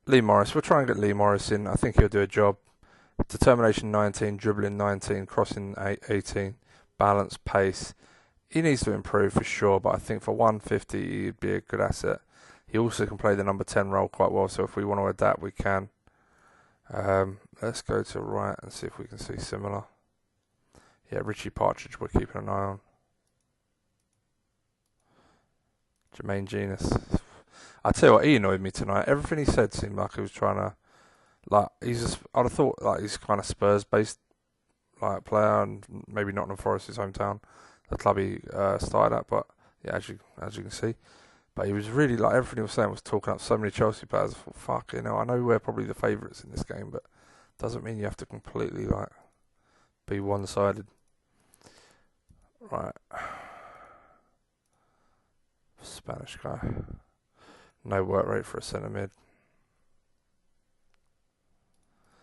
Lee Morris. We'll try and get Lee Morris in. I think he'll do a job. Determination 19, dribbling 19, crossing 18, balance, pace. He needs to improve for sure, but I think for 150 he'd be a good asset. He also can play the number 10 role quite well, so if we want to adapt, we can. Let's go to right and see if we can see similar. Yeah, Richie Partridge we're keeping an eye on. Jermaine Genius. I tell you what, he annoyed me tonight. Everything he said seemed like he was trying to, like, he's just, I'd have thought like he's kind of Spurs-based like player, and maybe Nottingham Forest, his hometown, the club he started at. But yeah, as you can see, but he was really like everything he was saying was talking up so many Chelsea players. I thought, fuck, you know, I know we're probably the favourites in this game, but doesn't mean you have to completely like be one-sided. Right, Spanish guy. No work rate for a centre mid.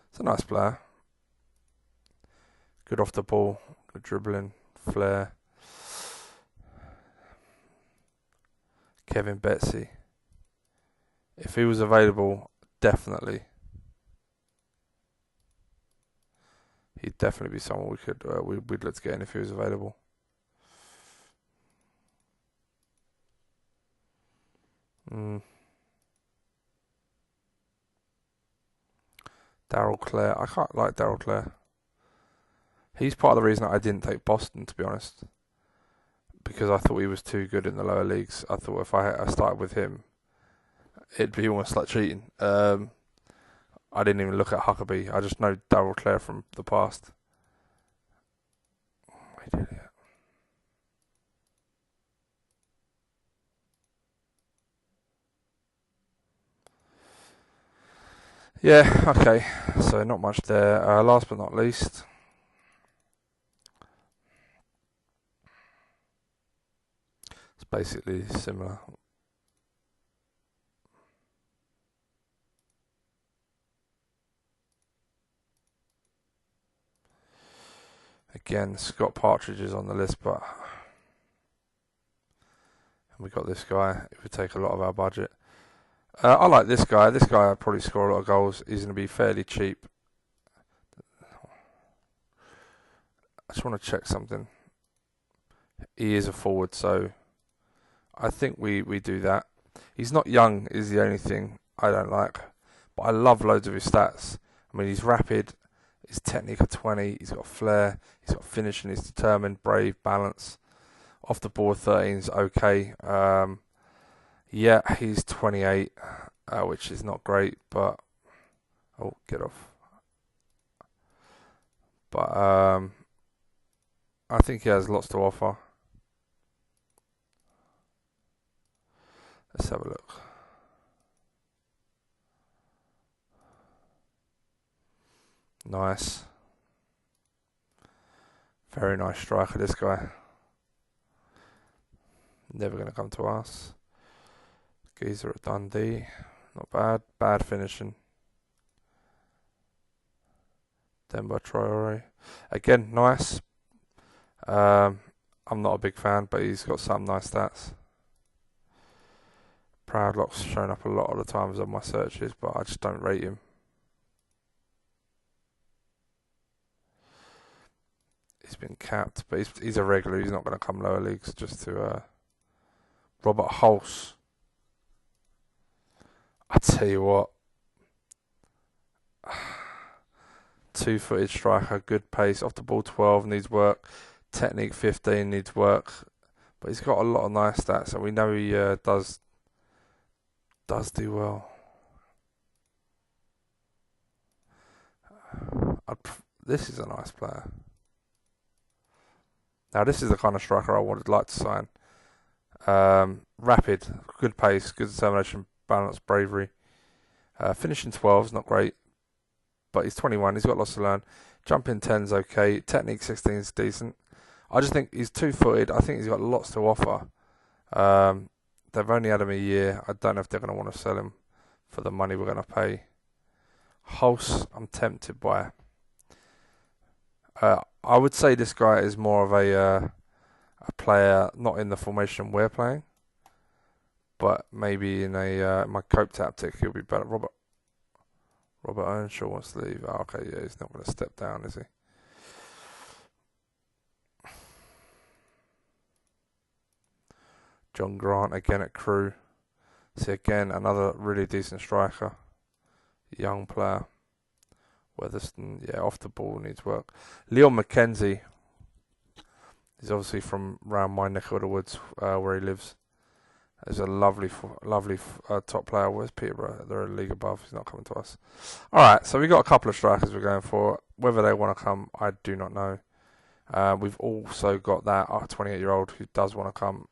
It's a nice player. Good off the ball, good dribbling, flair. Kevin Betsy. If he was available, definitely. He'd definitely be someone we could we'd look to get in if he was available. Daryl Clare. I can't like Daryl Clare. He's part of the reason that I didn't take Boston, to be honest, because I thought he was too good in the lower leagues. I thought if I started with him, it'd be almost like cheating. I didn't even look at Huckabee. I just know Daryl Clare from the past. We did it. Yeah, okay. So not much there. Last but not least, it's basically similar. Again, Scott Partridge is on the list, but we got this guy. It would take a lot of our budget. I like this guy. This guy would probably score a lot of goals. He's going to be fairly cheap. I just want to check something. He is a forward, so I think we do that. He's not young is the only thing I don't like, but I love loads of his stats. I mean, he's rapid, his technique at 20, he's got flair, he's got finishing, he's determined, brave, balance. Off the board 13 is okay. Yeah, he's 28, which is not great, but oh, get off. But I think he has lots to offer. Let's have a look. Nice. Very nice striker, this guy. Never going to come to us. Geezer at Dundee. Not bad. Bad finishing. Demba Traore. Again, nice. I'm not a big fan, but he's got some nice stats. Proudlock's shown up a lot of the times on my searches, but I just don't rate him. He's been capped, but he's a regular. He's not going to come lower leagues just to... Robert Hulse. I tell you what. 2-footed striker, good pace, off the ball 12, needs work. Technique 15, needs work. But he's got a lot of nice stats, and we know he does do well. This is a nice player. Now this is the kind of striker I would like to sign. Rapid, good pace, good determination, balance, bravery. Finishing 12's not great, but he's 21. He's got lots to learn. Jumping 10's okay. Technique 16's decent. I just think he's two-footed. I think he's got lots to offer. They've only had him a year. I don't know if they're going to want to sell him for the money we're going to pay. Hulse, I'm tempted by. I would say this guy is more of a player not in the formation we're playing, but maybe in a my cope tactic he'll be better. Robert Earnshaw wants to leave. Oh, okay, yeah, he's not going to step down, is he? John Grant again at Crewe. See, again, another really decent striker. Young player. Weatherston, yeah, off the ball needs work. Leon McKenzie. He's obviously from around my neck of the woods where he lives. He's a lovely top player. Where's Peterborough? They're a league above. He's not coming to us. All right, so we've got a couple of strikers we're going for. Whether they want to come, I do not know. We've also got that 28-year-old who does want to come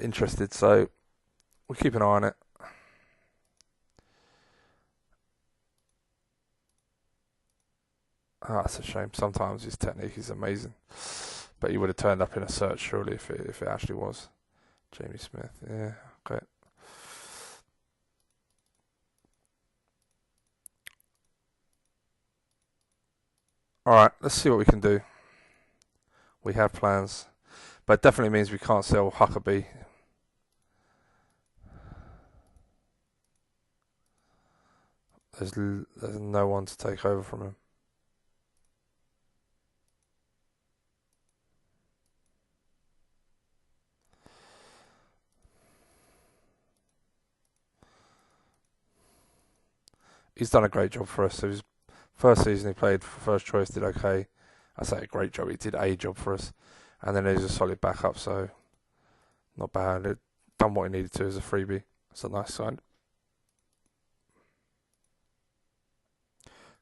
interested, so we'll keep an eye on it. Oh, that's a shame. Sometimes his technique is amazing, but he would have turned up in a search surely if it actually was. Jamie Smith, yeah, okay. All right, let's see what we can do. We have plans, but it definitely means we can't sell Huckabee. There's no one to take over from him. He's done a great job for us. So his first season he played for first choice, did okay. I say a great job. He did a job for us, and then he's a solid backup. So not bad. It done what he needed to as a freebie. It's a nice sign.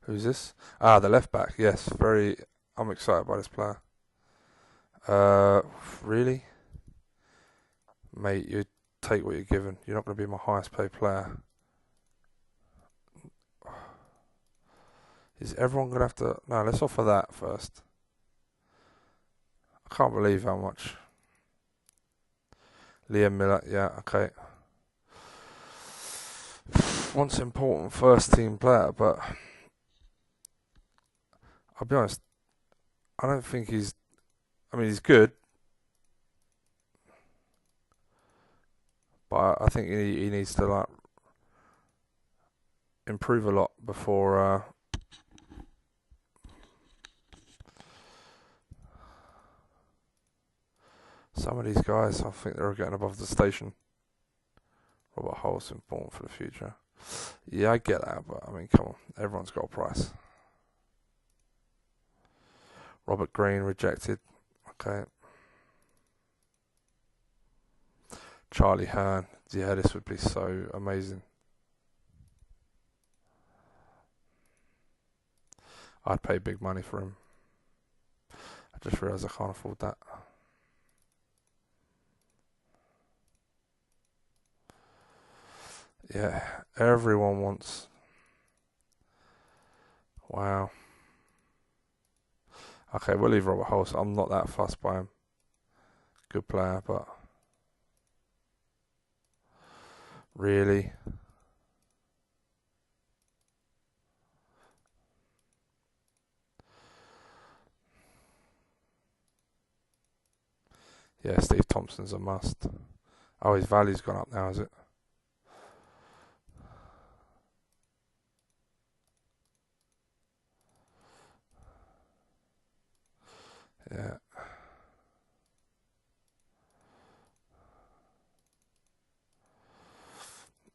Who's this? Ah, the left back. Yes, very. I'm excited by this player. Really, mate, you take what you're given. You're not going to be my highest paid player. Is everyone going to have to... No, let's offer that first. I can't believe how much. Liam Miller, yeah, okay. Once important first team player, but... I'll be honest, I don't think he's... I mean, he's good. But I think he needs to, like, improve a lot before... Some of these guys, I think they're getting above the station. Robert Hulse important for the future. Yeah, I get that, but I mean, come on, everyone's got a price. Robert Green rejected. Okay. Charlie Hearn. Yeah, this would be so amazing. I'd pay big money for him. I just realised I can't afford that. Yeah, everyone wants. Wow. Okay, we'll leave Robert Hulse. I'm not that fussed by him. Good player, but really. Yeah, Steve Thompson's a must. Oh, his value's gone up now, is it? Yeah.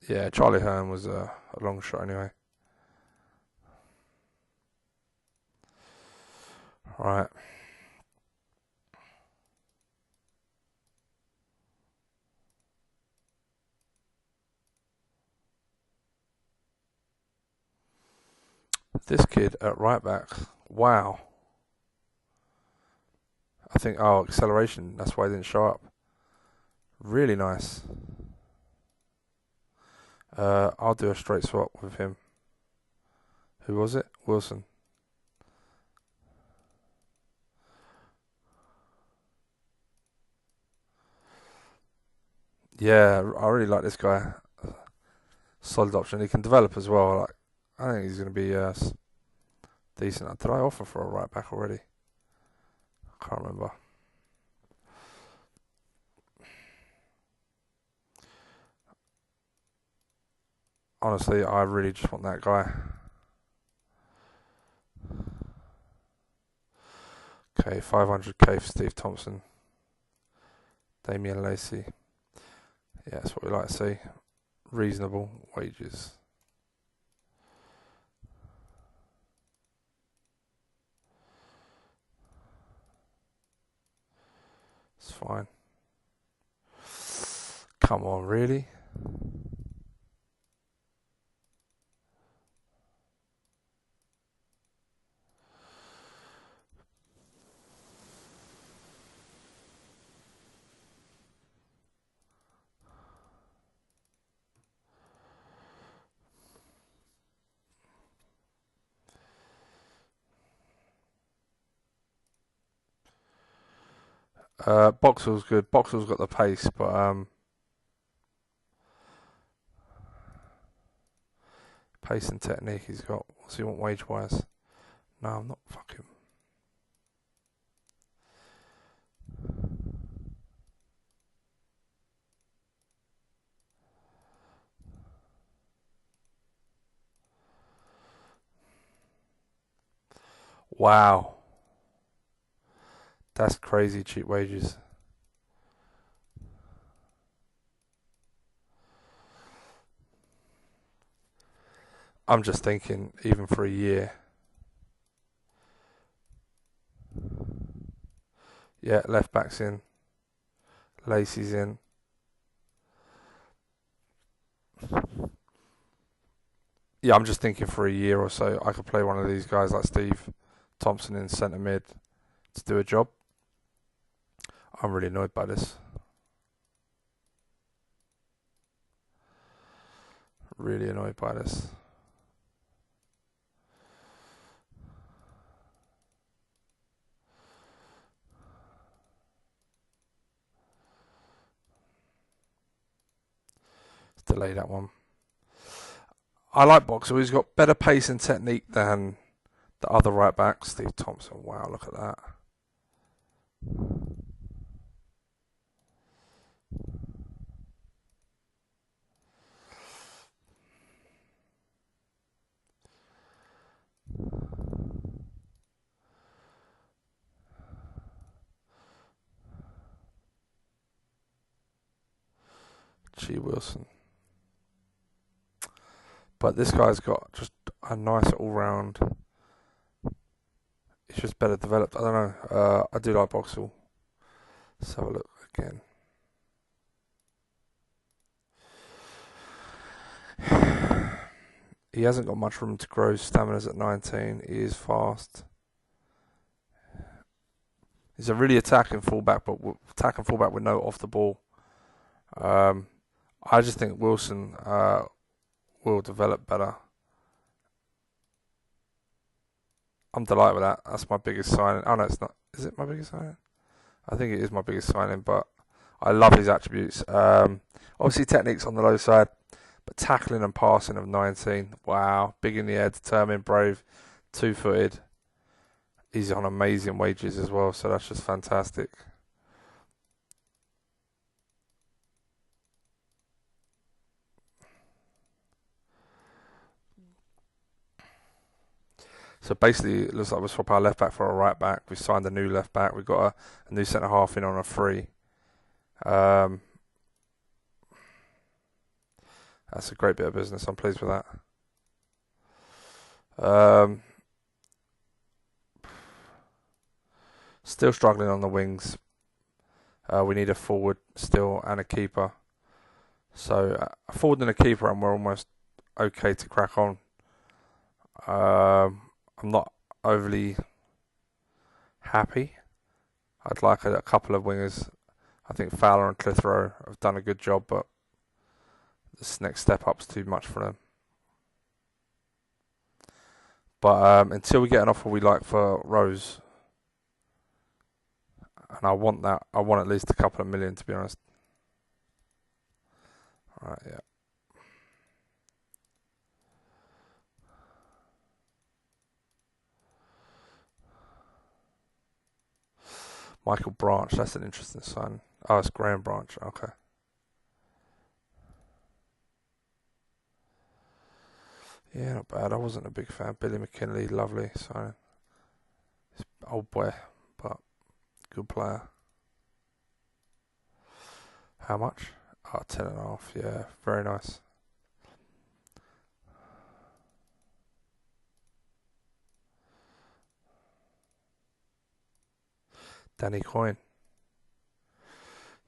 Yeah, Charlie Hearn was a long shot anyway. Right. This kid at right back. Wow. I think, acceleration. That's why he didn't show up. Really nice. I'll do a straight swap with him. Who was it? Wilson. Yeah, I really like this guy. Solid option. He can develop as well. Like, I think he's going to be decent. Did I offer for a right back already? I can't remember. Honestly, I really just want that guy. Okay, 500k for Steve Thompson. Damian Lacey. Yeah, that's what we like to see. Reasonable wages. It's fine. Come on, really? Boxall's good. Boxall's got the pace, but pace and technique he's got. What's he want wage wise? No, I'm not fucking. Wow, that's crazy cheap wages. I'm just thinking, even for a year. Yeah, left back's in. Lacey's in. Yeah, I'm just thinking for a year or so, I could play one of these guys like Steve Thompson in centre mid to do a job. I'm really annoyed by this. Really annoyed by this. Let's delay that one. I like Boxall. He's got better pace and technique than the other right back, Steve Thompson. Wow, look at that. G. Wilson. But this guy's got just a nice all-round. He's just better developed. I don't know. I do like Boxall. Let's have a look again. He hasn't got much room to grow. Stamina's at 19. He is fast. He's a really attacking fullback, but with no off the ball. I just think Wilson will develop better. I'm delighted with that. That's my biggest signing. Oh no, it's not. Is it my biggest signing? I think it is my biggest signing, but I love his attributes. Obviously, technique's on the low side, but tackling and passing of 19. Wow, big in the air, determined, brave, 2-footed. He's on amazing wages as well, so that's just fantastic. So basically, it looks like we'll swap our left back for a right back. We signed a new left back. We've got a new centre half in on a free. That's a great bit of business. I'm pleased with that. Still struggling on the wings. We need a forward still and a keeper. So a forward and a keeper, and we're almost okay to crack on. I'm not overly happy. I'd like a couple of wingers. I think Fowler and Clitheroe have done a good job, but This next step up's too much for them. But until we get an offer we like for Rose, and I want that. I want at least a couple of million, to be honest. Alright, yeah. Michael Branch, that's an interesting sign. Oh, it's Graham Branch, okay. Yeah, not bad. I wasn't a big fan. Billy McKinley, lovely signing. Old boy, but good player. How much? Oh, 10.5. Yeah, very nice. Danny Coyne.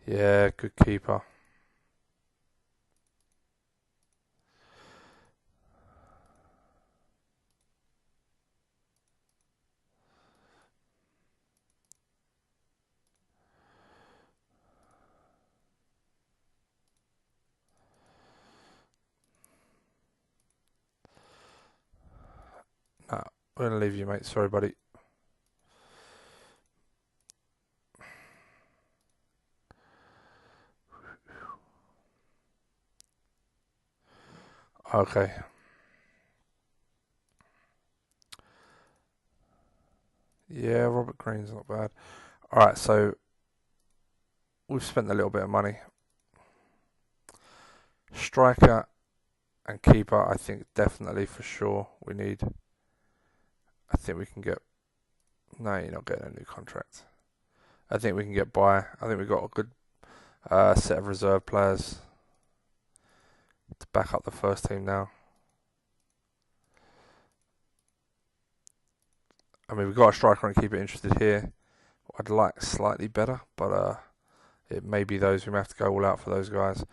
Yeah, good keeper. Nah, we're going to leave you, mate. Sorry, buddy. Okay. Yeah, Robert Green's not bad. Alright, so we've spent a little bit of money. Striker and keeper, I think definitely for sure we need. I think we can get. No, you're not getting a new contract. I think we can get by. I think we've got a good set of reserve players to back up the first team now. I mean, we've got a striker and keeper interested here. I'd like slightly better, but it may be those. We may have to go all out for those guys.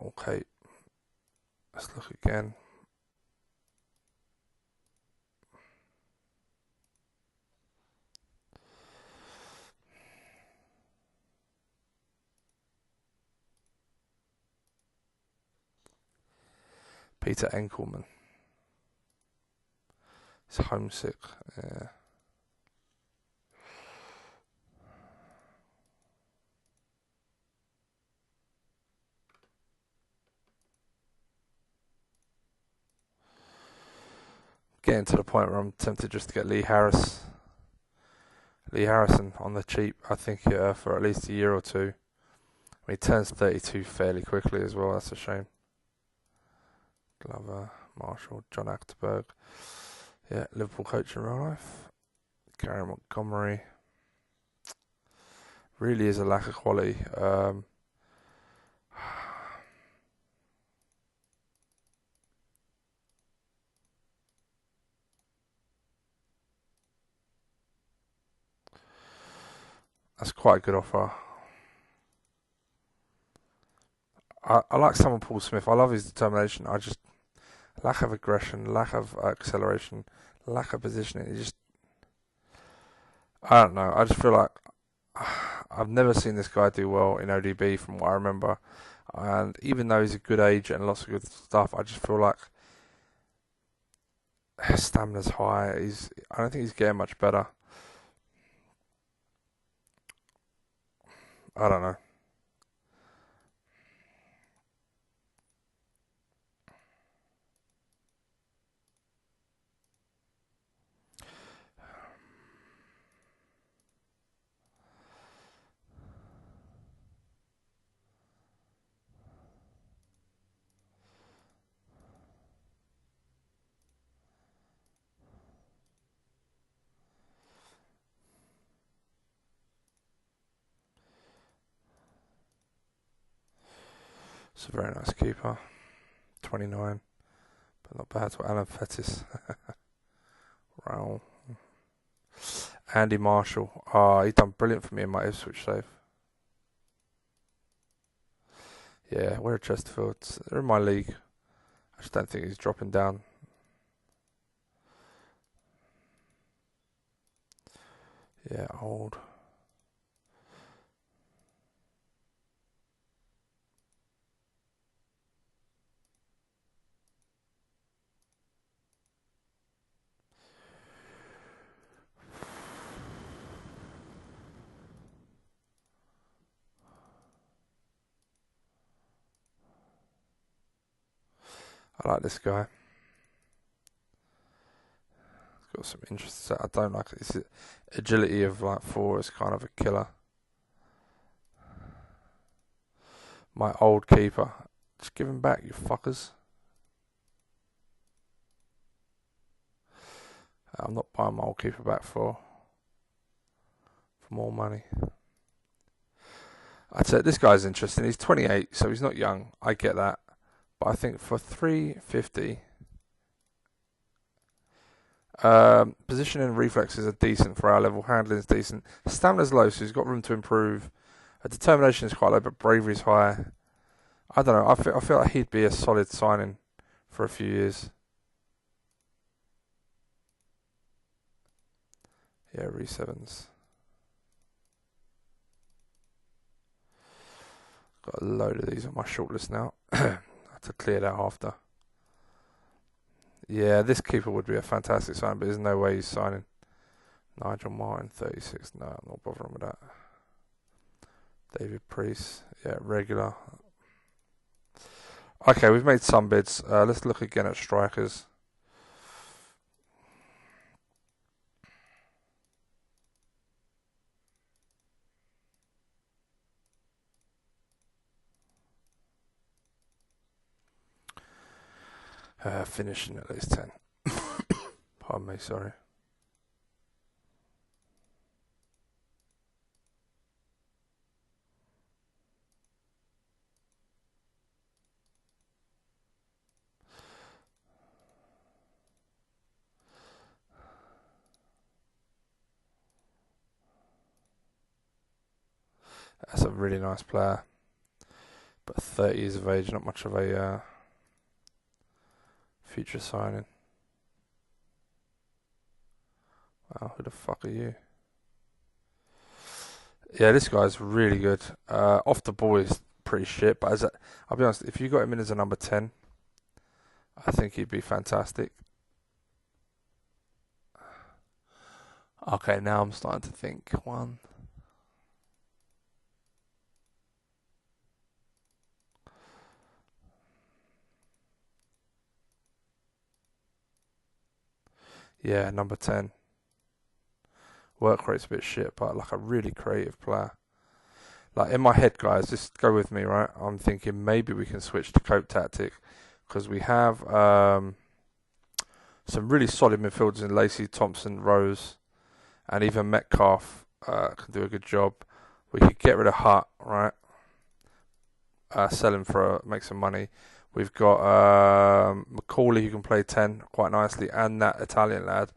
Okay, let's look again. Peter Enkelman. He's homesick. Yeah. Getting to the point where I'm tempted just to get Lee Harrison on the cheap. I think for at least a year or two. I mean, he turns 32 fairly quickly as well. That's a shame. Glover, Marshall, John Achterberg. Yeah, Liverpool coach in real life. Gary Montgomery. Really is a lack of quality. That's quite a good offer. I like someone Paul Smith. I love his determination. I just lack of aggression, lack of acceleration, lack of positioning. I don't know. I just feel like I've never seen this guy do well in ODB from what I remember. And even though he's a good age and lots of good stuff, I just feel like his stamina's high. I don't think he's getting much better. I don't know. It's a very nice keeper. 29. But not bad to Alan Fettis. Wow. Andy Marshall. He done brilliant for me in my Ipswich save. Yeah, we're at Chesterfield. They're in my league. I just don't think he's dropping down. Yeah, old. I like this guy. He's got some interesting. I don't like his agility of like 4 is kind of a killer. My old keeper. Just give him back, you fuckers. I'm not buying my old keeper back for more money. I'd say this guy's interesting. He's 28, so he's not young. I get that. But I think for 350, positioning and reflexes are decent for our level. Handling is decent. Stamina's low, so he's got room to improve. Determination is quite low, but bravery is high. I don't know. I feel like he'd be a solid signing for a few years. Yeah, re-sevens. Got a load of these on my shortlist now. I have to clear that after. Yeah, this keeper would be a fantastic sign, but there's no way he's signing. Nigel Martin, 36. No, I'm not bothering with that. David Priest. Yeah, regular. Okay, we've made some bids. Let's look again at strikers. Finishing at least 10. Pardon me, sorry. That's a really nice player. But 30 years of age, not much of a future signing. Wow, who the fuck are you? Yeah, this guy's really good. Off the ball is pretty shit, but I'll be honest, if you got him in as a number 10, I think he'd be fantastic. Okay, now I'm starting to think. One. Yeah, number 10. Work rate's a bit shit, but like a really creative player. Like in my head, guys, just go with me, right? I'm thinking maybe we can switch to cope tactic because we have some really solid midfielders in Lacey, Thompson, Rose, and even Metcalf can do a good job. We could get rid of Hutt, right? Sell him make some money. We've got Macaulay who can play 10 quite nicely, and that Italian lad.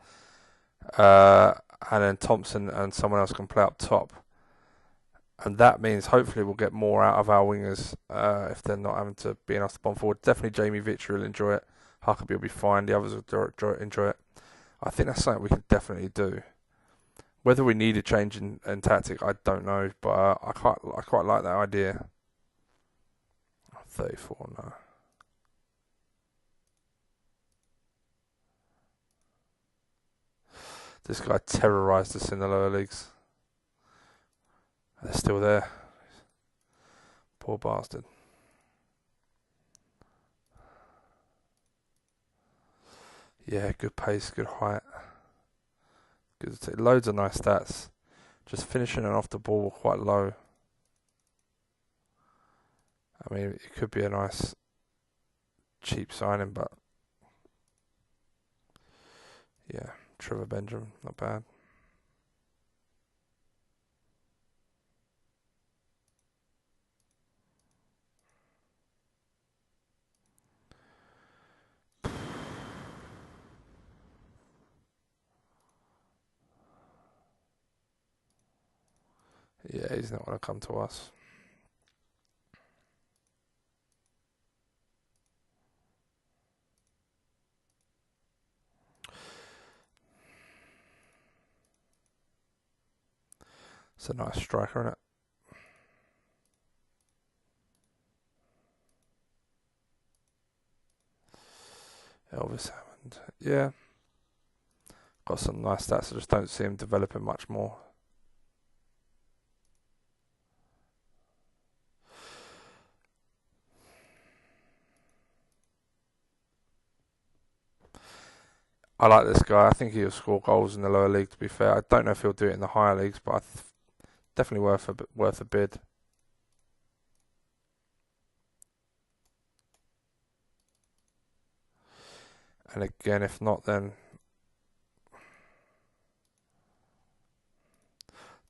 And then Thompson and someone else can play up top. And that means hopefully we'll get more out of our wingers if they're not having to be enough to bomb forward. Definitely Jamie Victory will enjoy it. Huckabee will be fine. The others will enjoy it. I think that's something we can definitely do. Whether we need a change in tactic, I don't know, but I quite like that idea. 34 no. This guy terrorised us in the lower leagues. They're still there. Poor bastard. Yeah, good pace, good height. Good, loads of nice stats. Just finishing and off the ball quite low. I mean, it could be a nice cheap signing, but yeah, Trevor Benjamin, not bad. Yeah, he's not going to come to us. It's a nice striker, isn't it? Elvis Hammond. Yeah. Got some nice stats. I just don't see him developing much more. I like this guy. I think he'll score goals in the lower league. To be fair, I don't know if he'll do it in the higher leagues, but definitely worth a bid. And again, if not, then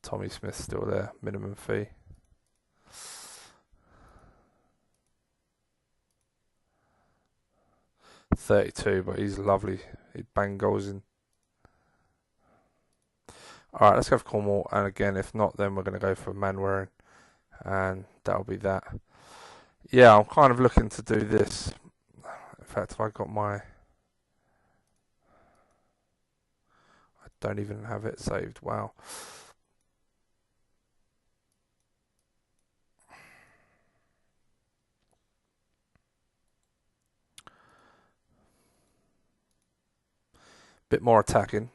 Tommy Smith's still there, minimum fee. $32, but he's lovely. He'd bang goals in. Alright, let's go for Cornwall, and again, if not, then we're going to go for Manwaring, and that'll be that. Yeah, I'm kind of looking to do this. In fact, if I got my... I don't even have it saved, wow. Bit more attacking.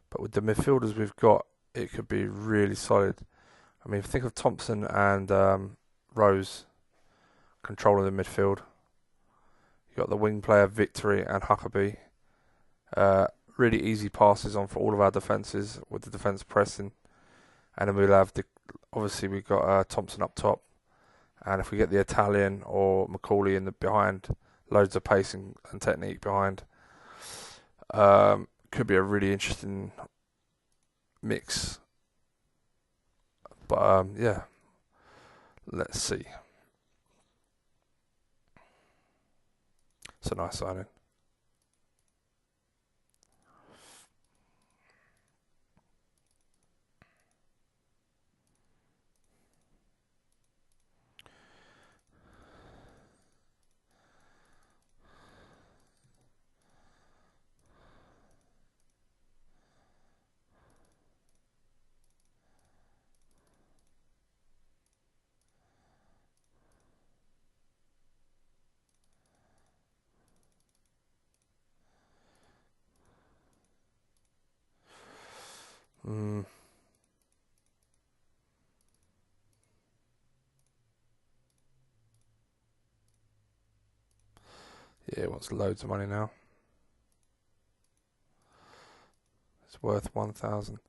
But with the midfielders we've got, it could be really solid. I mean, think of Thompson and Rose controlling the midfield. You've got the wing player Victory and Huckabee. Really easy passes on for all of our defences with the defence pressing. And then we'll have, obviously we've got Thompson up top. And if we get the Italian or Macaulay in the behind, loads of pace and technique behind. Could be a really interesting mix. But yeah, let's see. It's a nice signing. Mm. Yeah, it wants loads of money now. It's worth 1,000.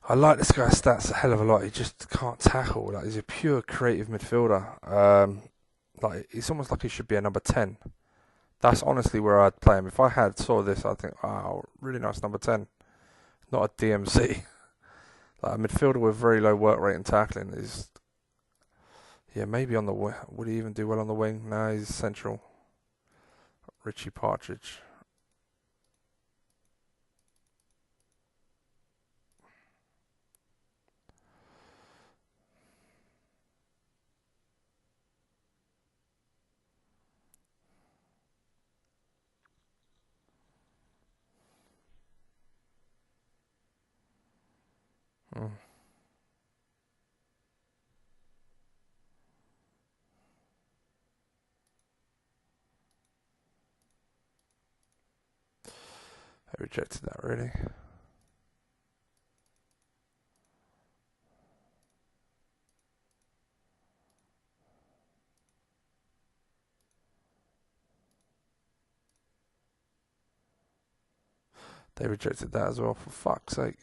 I like this guy's stats a hell of a lot. He just can't tackle. Like, he's a pure creative midfielder. Like, it's almost like he should be a number 10. That's honestly where I'd play him. If I had saw this, I'd think, wow, really nice number 10. Not a DMC. Like a midfielder with very low work rate and tackling is, yeah, maybe on the wing. Would he even do well on the wing? No, he's central. Richie Partridge. Mm. I rejected that, really. They rejected that as well, for fuck's sake.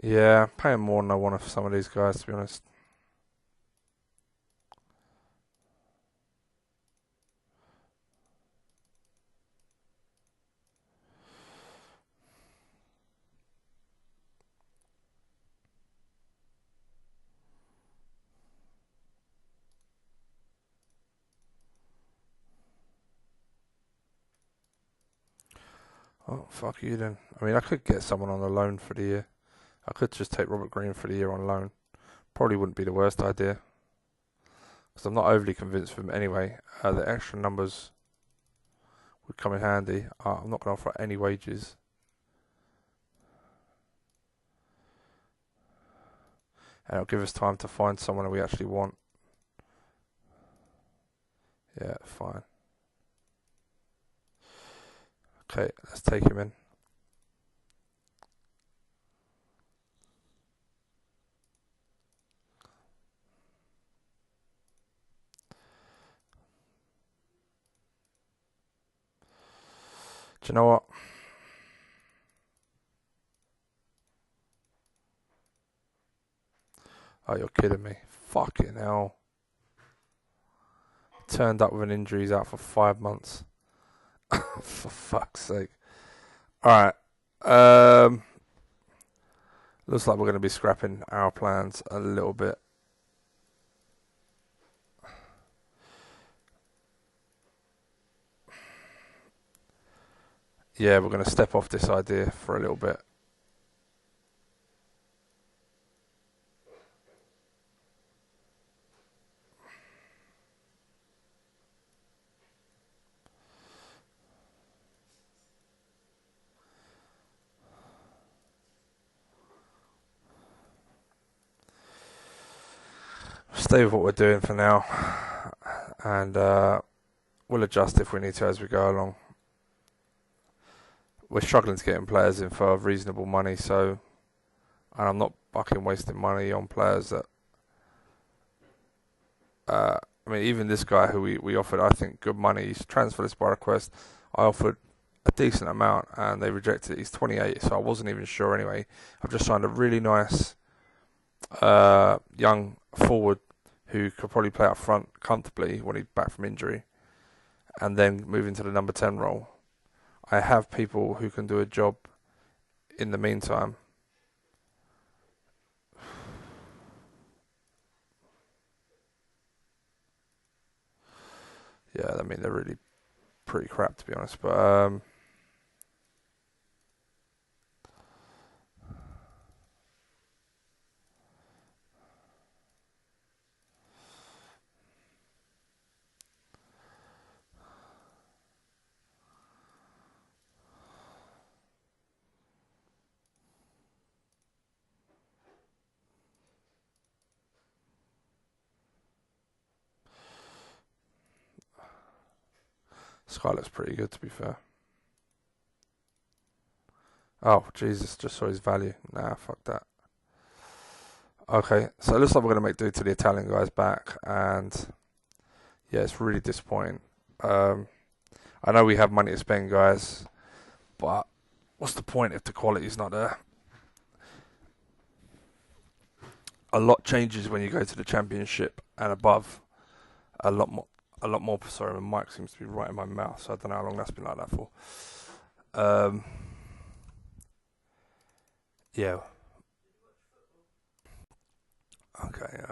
Yeah, paying more than I want for some of these guys, to be honest. Oh, fuck you then. I mean, I could get someone on a loan for the year. I could just take Robert Green for the year on loan. Probably wouldn't be the worst idea. Because I'm not overly convinced of him anyway. The extra numbers would come in handy. I'm not going to offer any wages. And it'll give us time to find someone that we actually want. Yeah, fine. Okay, let's take him in. Do you know what? Oh, you're kidding me. Fucking hell. Turned up with an injury, he's out for 5 months. For fuck's sake. Alright. Looks like we're going to be scrapping our plans a little bit. Yeah, we're going to step off this idea for a little bit. Stay with what we're doing for now. And we'll adjust if we need to as we go along. We're struggling to get in players in for reasonable money, so... And I'm not fucking wasting money on players that... I mean, even this guy who we offered, I think, good money. He's transfer list by request. I offered a decent amount, and they rejected it. He's 28, so I wasn't even sure anyway. I've just signed a really nice young forward who could probably play up front comfortably when he's back from injury, and then move into the number 10 role. I have people who can do a job in the meantime. Yeah, I mean, they're really pretty crap, to be honest, but... Sky looks pretty good, to be fair. Oh, Jesus, just saw his value. Nah, fuck that. Okay, so it looks like we're going to make do to the Italian guys back, and yeah, it's really disappointing. I know we have money to spend, guys, but what's the point if the quality's not there? A lot changes when you go to the Championship and above. A lot more. Sorry, my mic seems to be right in my mouth, so I don't know how long that's been like that for. Yeah. Okay.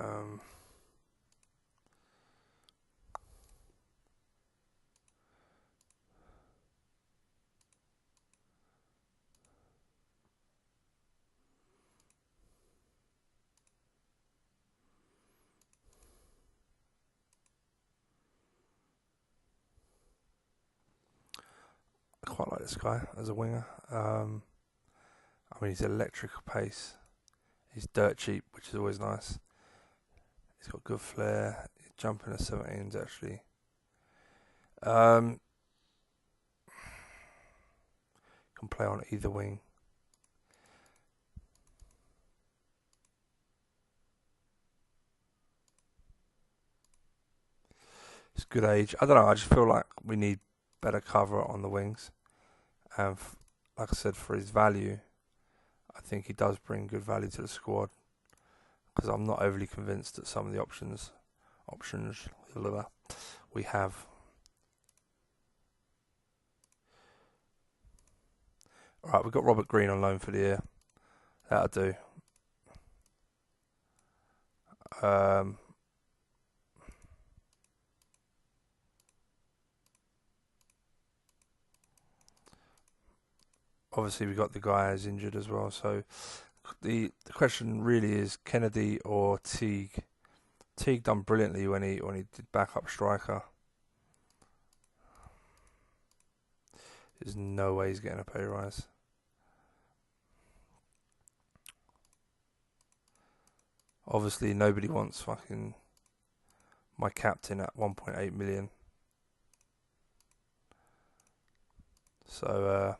I quite like this guy as a winger. I mean, he's electrical pace. He's dirt cheap, which is always nice. He's got good flair. He's jumping at 17s, actually. Can play on either wing. It's good age. I don't know. I just feel like we need better cover on the wings. And like I said, for his value, I think he does bring good value to the squad. Because I'm not overly convinced that some of the options we have. Alright, we've got Robert Green on loan for the year. That'll do. obviously we got the guy who's injured as well. So the question really is Kennedy or Teague. Teague done brilliantly when he did backup striker. There's no way he's getting a pay rise. Obviously, nobody wants fucking my captain at 1.8 million. So,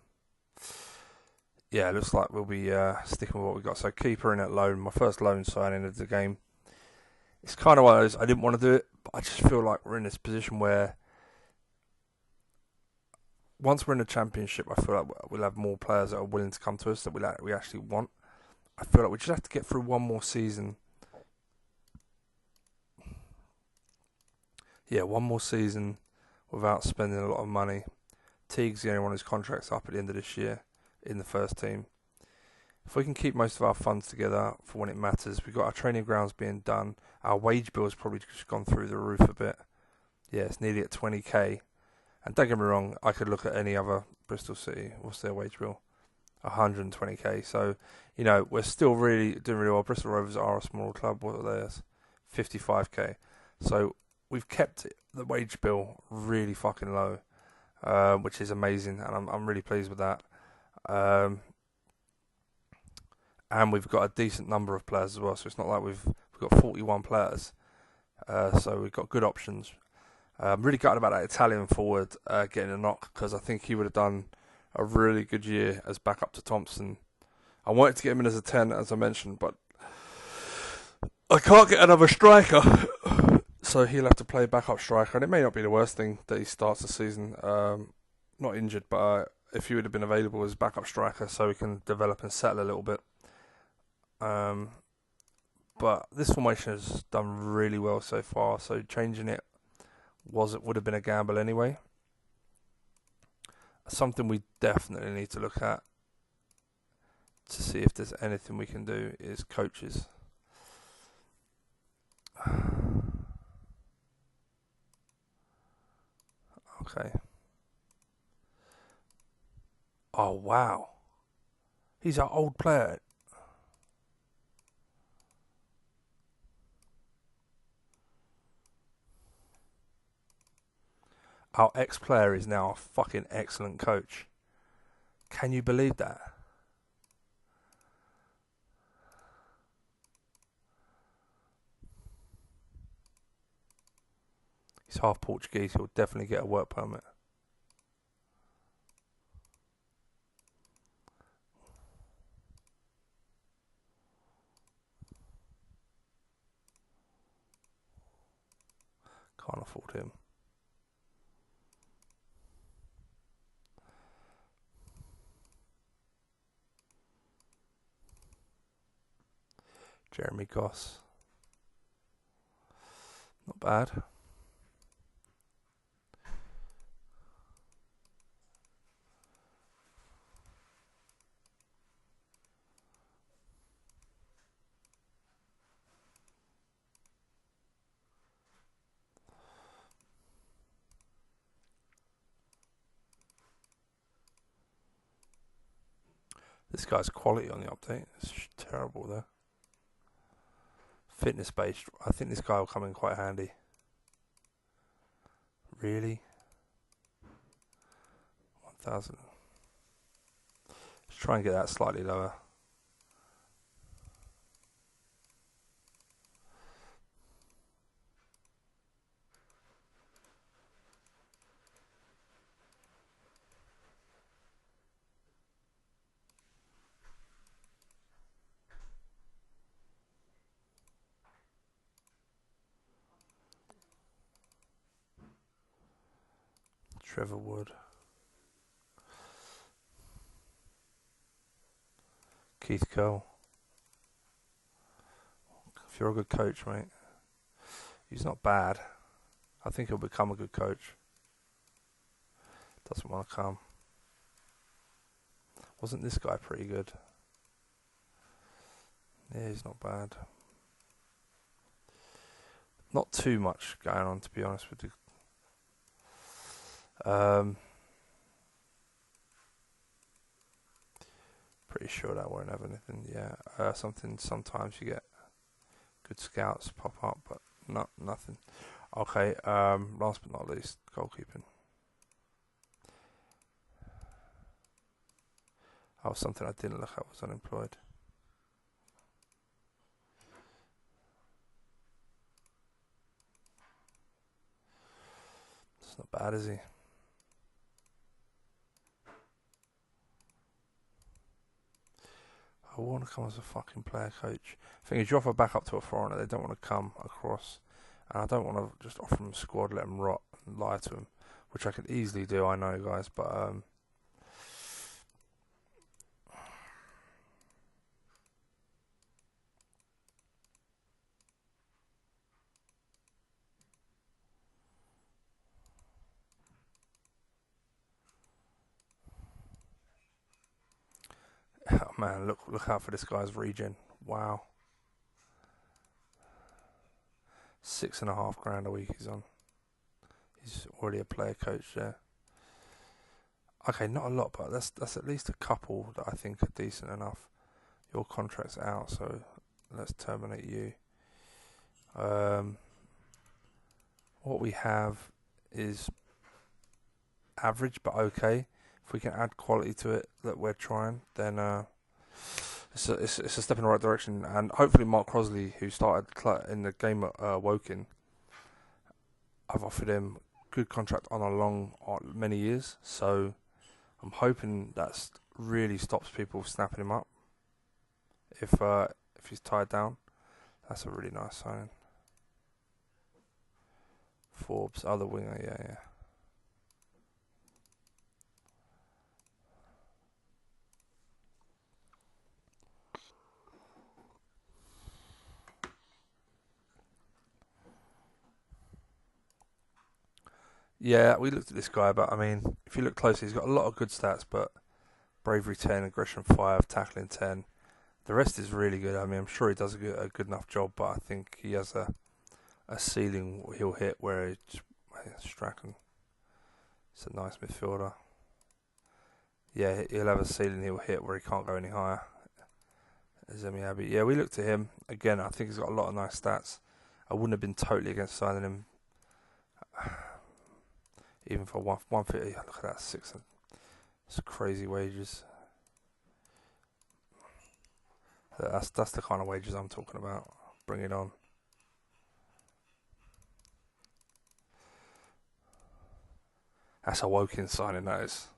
yeah, it looks like we'll be sticking with what we got. So, keeper in at loan. My first loan signing of the game. It's kind of one of those, I didn't want to do it, but I just feel like we're in this position where once we're in the championship, I feel like we'll have more players that are willing to come to us that we actually want. I feel like we just have to get through one more season. Yeah, one more season without spending a lot of money. Teague's the only one whose contract's up at the end of this year in the first team. If we can keep most of our funds together for when it matters, we've got our training grounds being done. Our wage bill's probably just gone through the roof a bit. Yeah, it's nearly at 20k. And don't get me wrong, I could look at any other Bristol City. What's their wage bill? 120k. So, you know, we're still really doing really well. Bristol Rovers are a small club. What are they? 55k. So we've kept the wage bill really fucking low, which is amazing, and I'm really pleased with that. And we've got a decent number of players as well, so it's not like we've got 41 players. So we've got good options. I'm really gutted about that Italian forward getting a knock, because I think he would have done a really good year as backup to Thompson. I wanted to get him in as a 10, as I mentioned, but I can't get another striker. So he'll have to play backup striker, and it may not be the worst thing that he starts the season not injured, but if he would have been available as backup striker so he can develop and settle a little bit. But this formation has done really well so far, so changing it would have been a gamble anyway. Something we definitely need to look at to see if there's anything we can do is coaches. Okay. Oh, wow. He's our old player. Our ex-player is now a fucking excellent coach. Can you believe that? He's half Portuguese. He'll definitely get a work permit. Can't afford him. Jeremy Goss. Not bad. This guy's quality on the update. It's terrible there. Fitness based. I think this guy will come in quite handy. Really? 1,000. Let's try and get that slightly lower. Trevor Wood. Keith Cole. If you're a good coach, mate. He's not bad. I think he'll become a good coach. Doesn't want to come. Wasn't this guy pretty good? Yeah, he's not bad. Not too much going on, to be honest with you. Pretty sure that won't have anything. Yeah, sometimes you get good scouts pop up, but nothing. Okay, last but not least, goalkeeping. Oh, something I didn't look at was unemployed. It's not bad, is he? I want to come as a fucking player coach. Thing is, you offer back up to a foreigner, they don't want to come across. And I don't want to just offer them a squad, let them rot, and lie to them, which I could easily do, I know, guys, but oh man, look out for this guy's regen. Wow. 6.5 grand a week he's on. He's already a player coach there. Okay, not a lot, but that's at least a couple that I think are decent enough. Your contract's out, so let's terminate you. What we have is average, but okay. If we can add quality to it that we're trying, then it's a step in the right direction. And hopefully Mark Crosley, who started in the game at Woking, I've offered him good contract on many years, so I'm hoping that really stops people snapping him up if he's tied down. That's a really nice signing. Forbes, other winger, yeah. Yeah, we looked at this guy, but I mean, if you look closely, he's got a lot of good stats, but bravery 10, aggression 5, tackling 10. The rest is really good. I mean, I'm sure he does a good enough job, but I think he has a ceiling he'll hit where Strachan. It's a nice midfielder. Yeah, he'll have a ceiling he'll hit where he can't go any higher. Zemi Abbey. Yeah, we looked at him. Again, I think he's got a lot of nice stats. I wouldn't have been totally against signing him. Even for 150, look at that, it's crazy wages. That's the kind of wages I'm talking about. Bring it on. That's a Woking signing, that is.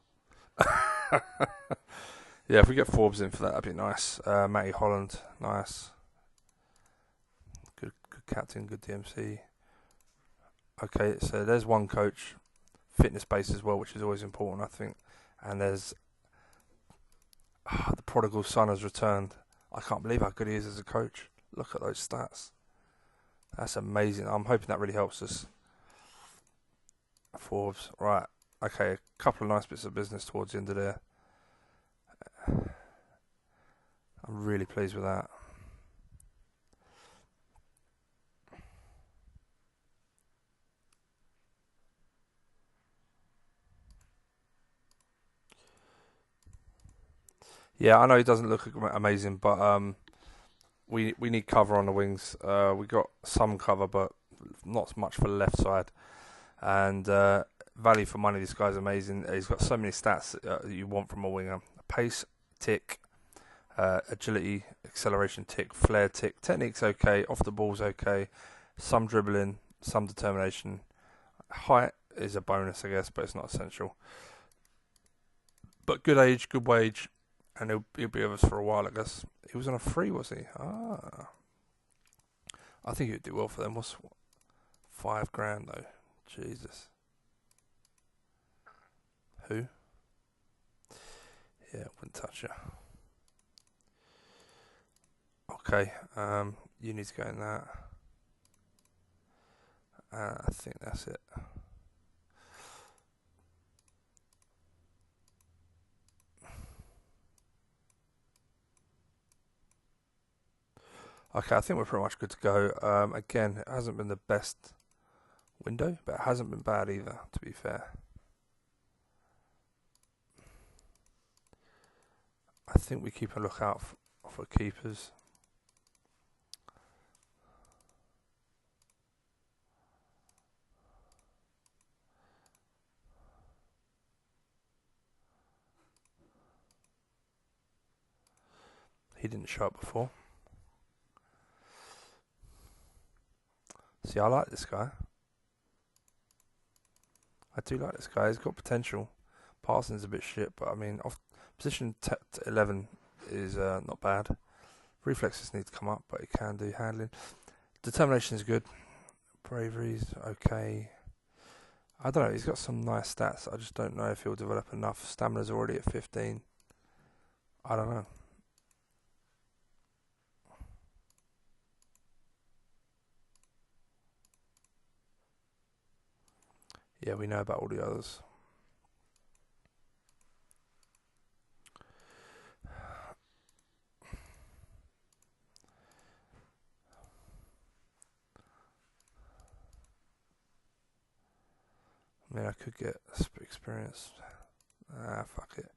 Yeah, if we get Forbes in for that, that'd be nice. Matty Holland, nice. Good captain, good DMC. Okay, so there's one coach. Fitness base as well, which is always important, I think. And there's the prodigal son has returned. I can't believe how good he is as a coach. Look at those stats. That's amazing. I'm hoping that really helps us. Forbes, right. Okay, a couple of nice bits of business towards the end of there. I'm really pleased with that. Yeah, I know he doesn't look amazing, but we need cover on the wings. We got some cover, but not much for the left side. And value for money, this guy's amazing. He's got so many stats that you want from a winger: pace, tick, agility, acceleration, tick, flair, tick. Technique's okay, off the ball's okay. Some dribbling, some determination. Height is a bonus, I guess, but it's not essential. But good age, good wage. And he'll be with us for a while, I guess. He was on a free, was he? Ah. I think he'd do well for them. What's $5,000 though? Jesus. Who? Yeah, wouldn't touch you. Okay, you need to go in that. I think that's it. Okay, I think we're pretty much good to go. Again, it hasn't been the best window, but it hasn't been bad either, to be fair. I think we keep a lookout for keepers. He didn't show up before. See, I like this guy. I do like this guy. He's got potential. Passing's a bit shit, but I mean, off position 11 is not bad. Reflexes need to come up, but he can do handling. Determination is good. Bravery's okay. I don't know. He's got some nice stats. I just don't know if he'll develop enough. Stamina's already at 15. I don't know. Yeah, we know about all the others. I mean, I could get experience. Fuck it.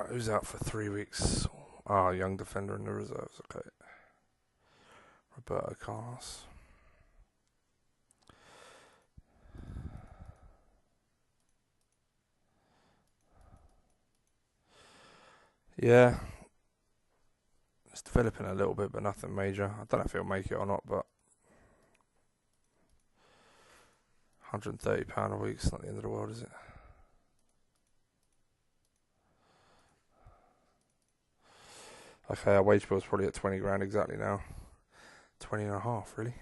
Who's out for 3 weeks? Young defender in the reserves. Okay. Roberto Carlos. Yeah. It's developing a little bit, but nothing major. I don't know if he'll make it or not, but £130 a week's not the end of the world, is it? Okay, our wage bill's probably at 20 grand exactly now. 20 and a half, really.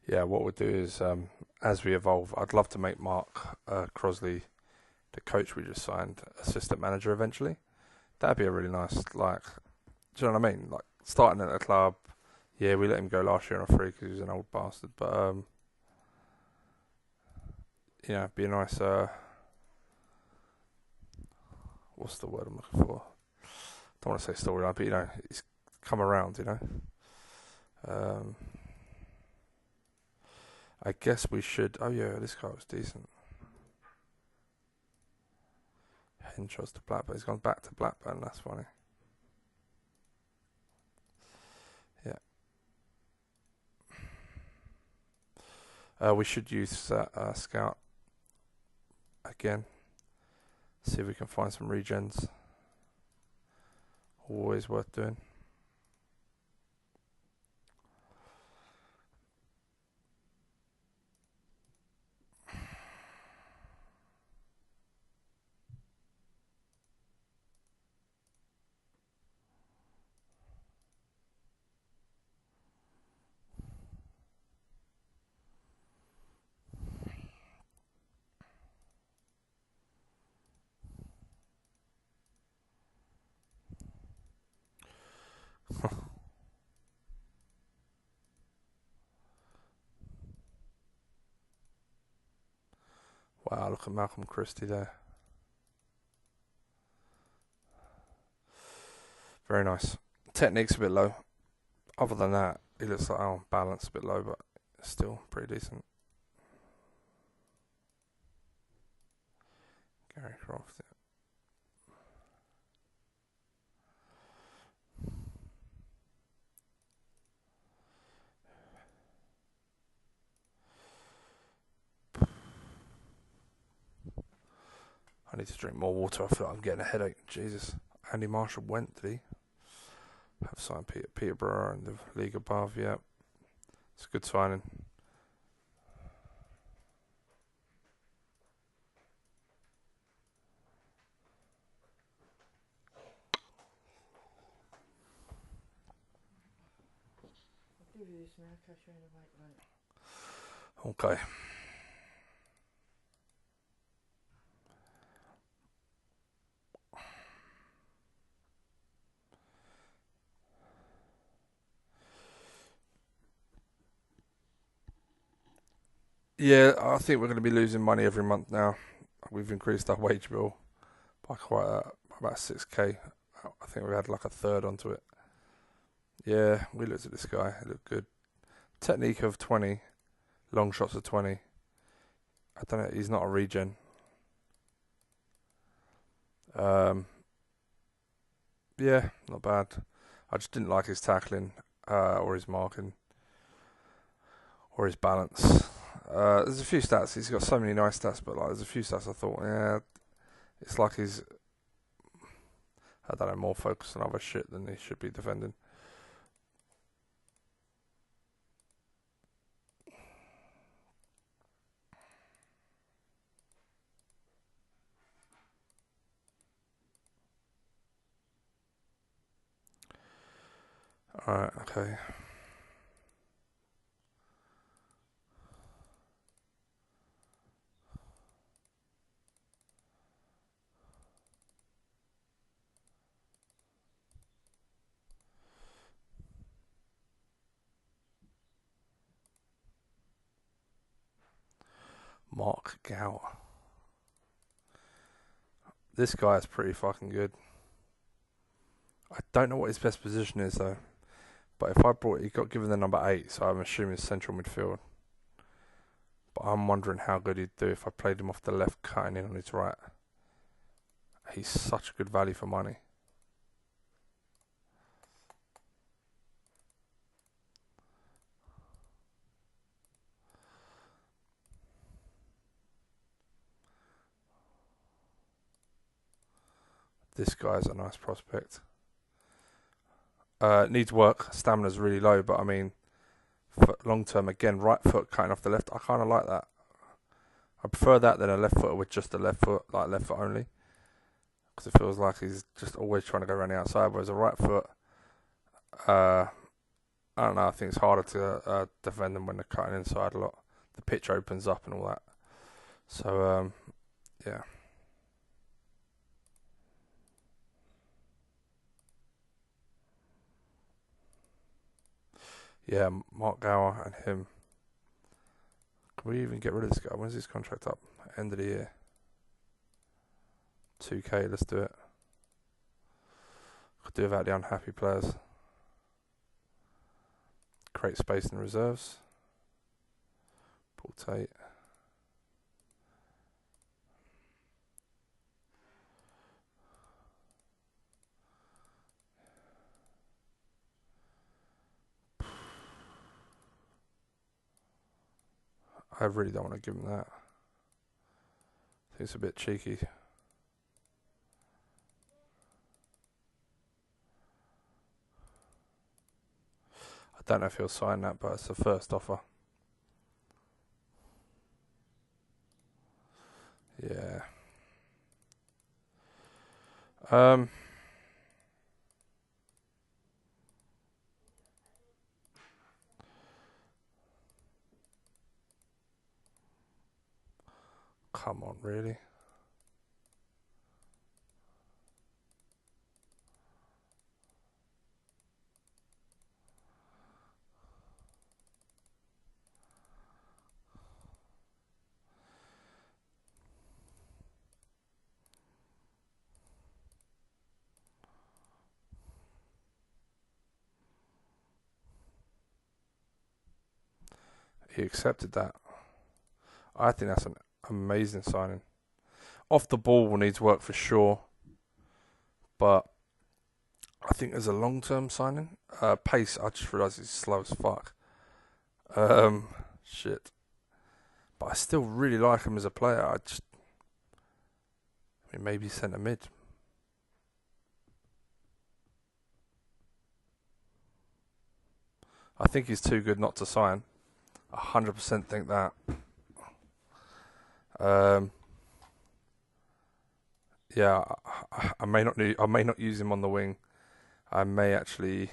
Yeah, what we'll do is, as we evolve, I'd love to make Mark Crosley, the coach we just signed, assistant manager eventually. That'd be a really nice, like, do you know what I mean? Like, starting at a club, yeah, we let him go last year on a free because he was an old bastard, but, yeah, it'd be a nice, what's the word I'm looking for? Don't want to say storyline, but, you know, he's come around, you know. I guess we should. Oh yeah, this guy was decent. Henshaws to Blackburn. He's gone back to Blackburn. That's funny. Yeah. We should use that scout again. See if we can find some regens. Always worth doing. Wow, look at Malcolm Christie there. Very nice. Technique's a bit low. Other than that, he looks like balance a bit low, but still pretty decent. Gary Croft. Yeah. I need to drink more water. I feel like I'm getting a headache. Jesus. Andy Marshall went, did he? Have signed Peterborough in the league above, yeah. It's a good signing. give you this, man. I'll catch you in a bite, right? Okay. Yeah, I think we're going to be losing money every month now. We've increased our wage bill by by about 6k. I think we had like a third onto it. Yeah, we looked at this guy. It looked good. Technique of 20, long shots of 20. I don't know. He's not a regen. Yeah, not bad. I just didn't like his tackling, or his marking, or his balance. There's a few stats. He's got so many nice stats, but like there's a few stats I thought, yeah, it's like he's, I don't know, more focused on other shit than he should be defending. Alright, okay. Mark Gow. This guy is pretty fucking good. I don't know what his best position is though. But if I brought, he got given the number 8, so I'm assuming central midfield. But I'm wondering how good he'd do if I played him off the left, cutting in on his right. He's such good value for money. This guy's a nice prospect. Needs work. Stamina's really low, but I mean, for long term, again, right foot cutting off the left. I kind of like that. I prefer that than a left footer with just a left foot, like left foot only. Because it feels like he's just always trying to go around the outside. Whereas a right foot, I don't know, I think it's harder to defend them when they're cutting inside a lot. The pitch opens up and all that. So, yeah. Yeah, Mark Gower and him. Can we even get rid of this guy? When's his contract up? End of the year. 2k, let's do it. Could do without the unhappy players. Create space in reserves. Paul Tate. I really don't want to give him that. I think it's a bit cheeky. I don't know if he'll sign that, but it's the first offer. Yeah. Come on, really? He accepted that. I think that's an amazing signing. Off the ball needs work for sure, but I think as a long-term signing, pace, I just realised he's slow as fuck. Shit. But I still really like him as a player. I mean, maybe centre mid. I think he's too good not to sign. 100% think that. Yeah, I may not use him on the wing. I may actually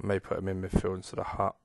May put him in midfield instead of Hut.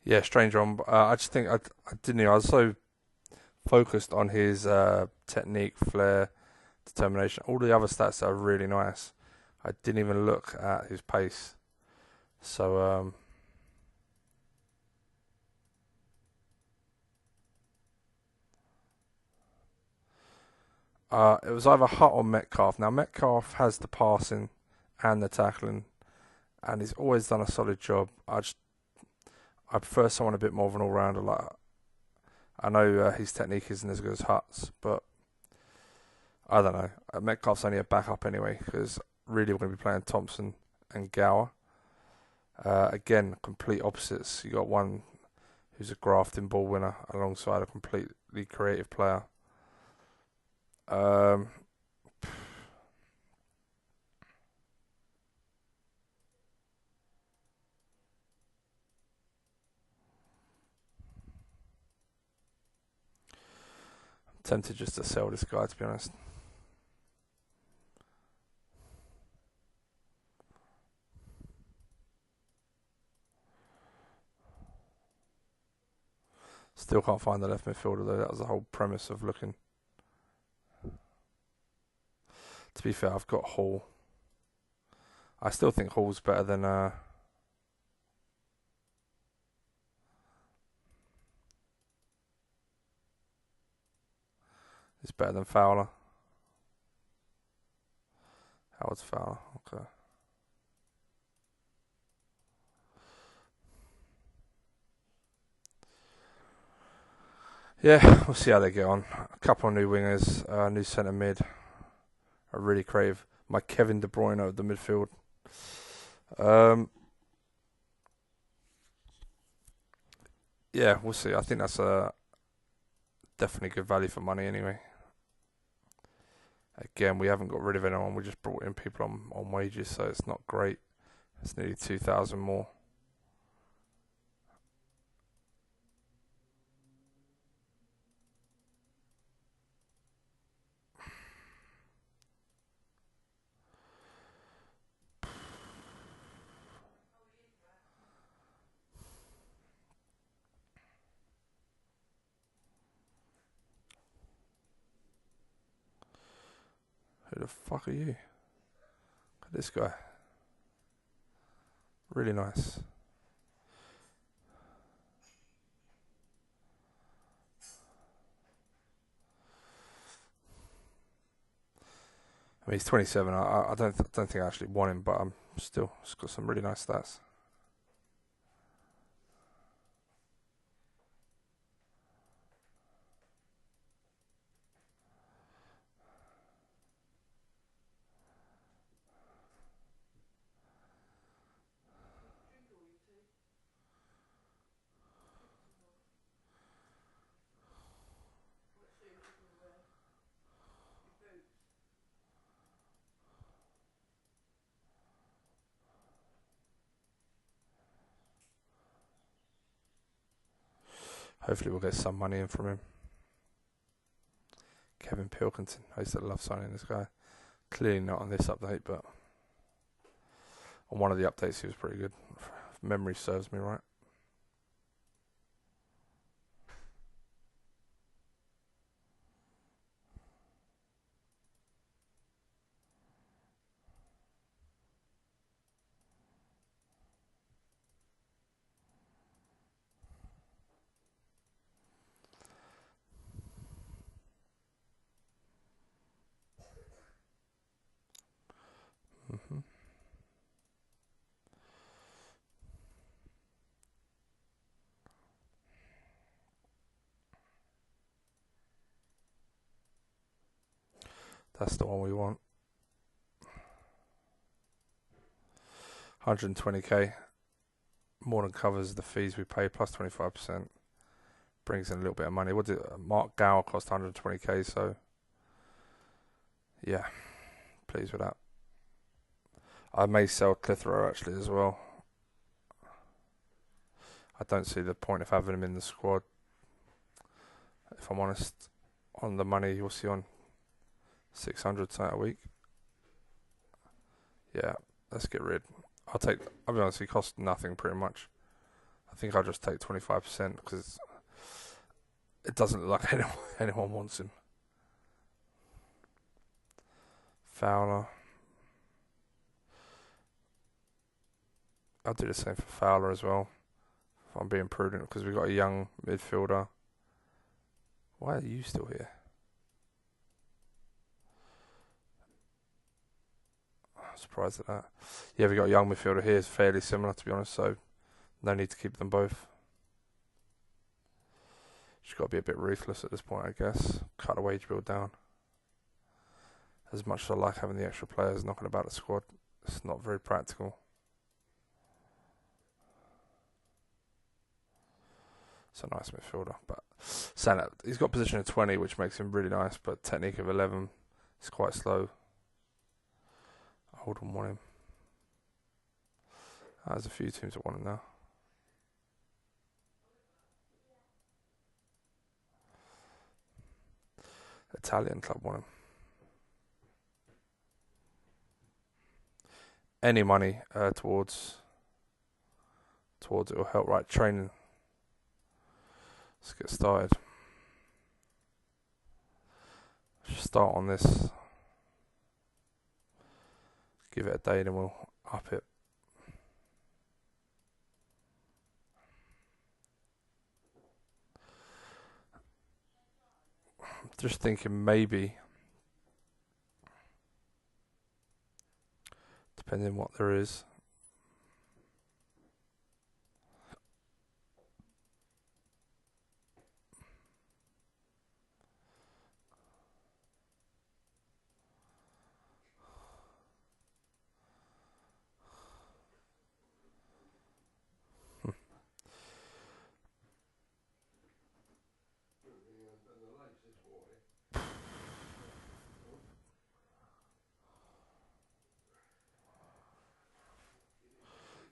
Yeah, Stranger on. I just think I didn't. I was so focused on his technique, flair, determination. All the other stats are really nice. I didn't even look at his pace. So it was either Hutt or Metcalf. Now Metcalf has the passing and the tackling, and he's always done a solid job. I prefer someone a bit more of an all-rounder. Like, I know his technique isn't as good as Hutt's, but I don't know. Metcalf's only a backup anyway, because really we're going to be playing Thompson and Gower. Again, complete opposites. You got one who's a grafting ball winner alongside a completely creative player. Tempted just to sell this guy, to be honest. Still can't find the left midfielder though. That was the whole premise of looking. To be fair, I've got Hall. I still think Hall's better than it's better than Fowler. Howard's Fowler. Okay. Yeah, we'll see how they get on. A couple of new wingers, new centre mid. I really crave my Kevin De Bruyne of the midfield. Yeah, we'll see. I think that's definitely good value for money anyway. Again, we haven't got rid of anyone. We just brought in people on wages, so it's not great. It's nearly 2,000 more. Who the fuck are you? Look at this guy. Really nice. I mean, he's 27. I don't think I actually want him, but I'm still. He's got some really nice stats. Hopefully, we'll get some money in from him. Kevin Pilkington. I used to love signing this guy. Clearly not on this update, but on one of the updates, he was pretty good. If memory serves me right. That's the one we want. 120k. More than covers the fees we pay, plus 25%. Brings in a little bit of money. What did Mark Gower cost 120k, so yeah, pleased with that. I may sell Clitheroe actually as well. I don't see the point of having him in the squad, if I'm honest. On the money you'll see on 600 something a week. Yeah, let's get rid. I'll be honest, he costs nothing pretty much. I think I'll just take 25% because it doesn't look like anyone wants him. Fowler. I'll do the same for Fowler as well. If I'm being prudent, because we've got a young midfielder. Why are you still here? I'm surprised at that. Yeah, we've got a young midfielder here. It's fairly similar, to be honest, so no need to keep them both. Just got to be a bit ruthless at this point, I guess. Cut the wage bill down. As much as I like having the extra players knocking about the squad, it's not very practical. It's a nice midfielder, but he's got position of 20, which makes him really nice, but technique of 11 is quite slow. I wouldn't want him. There's a few teams that want him now. Italian club want him. Any money towards it will help. Right, training. Let's get started. Start on this. Give it a day, then we'll up it. Just thinking maybe, depending on what there is.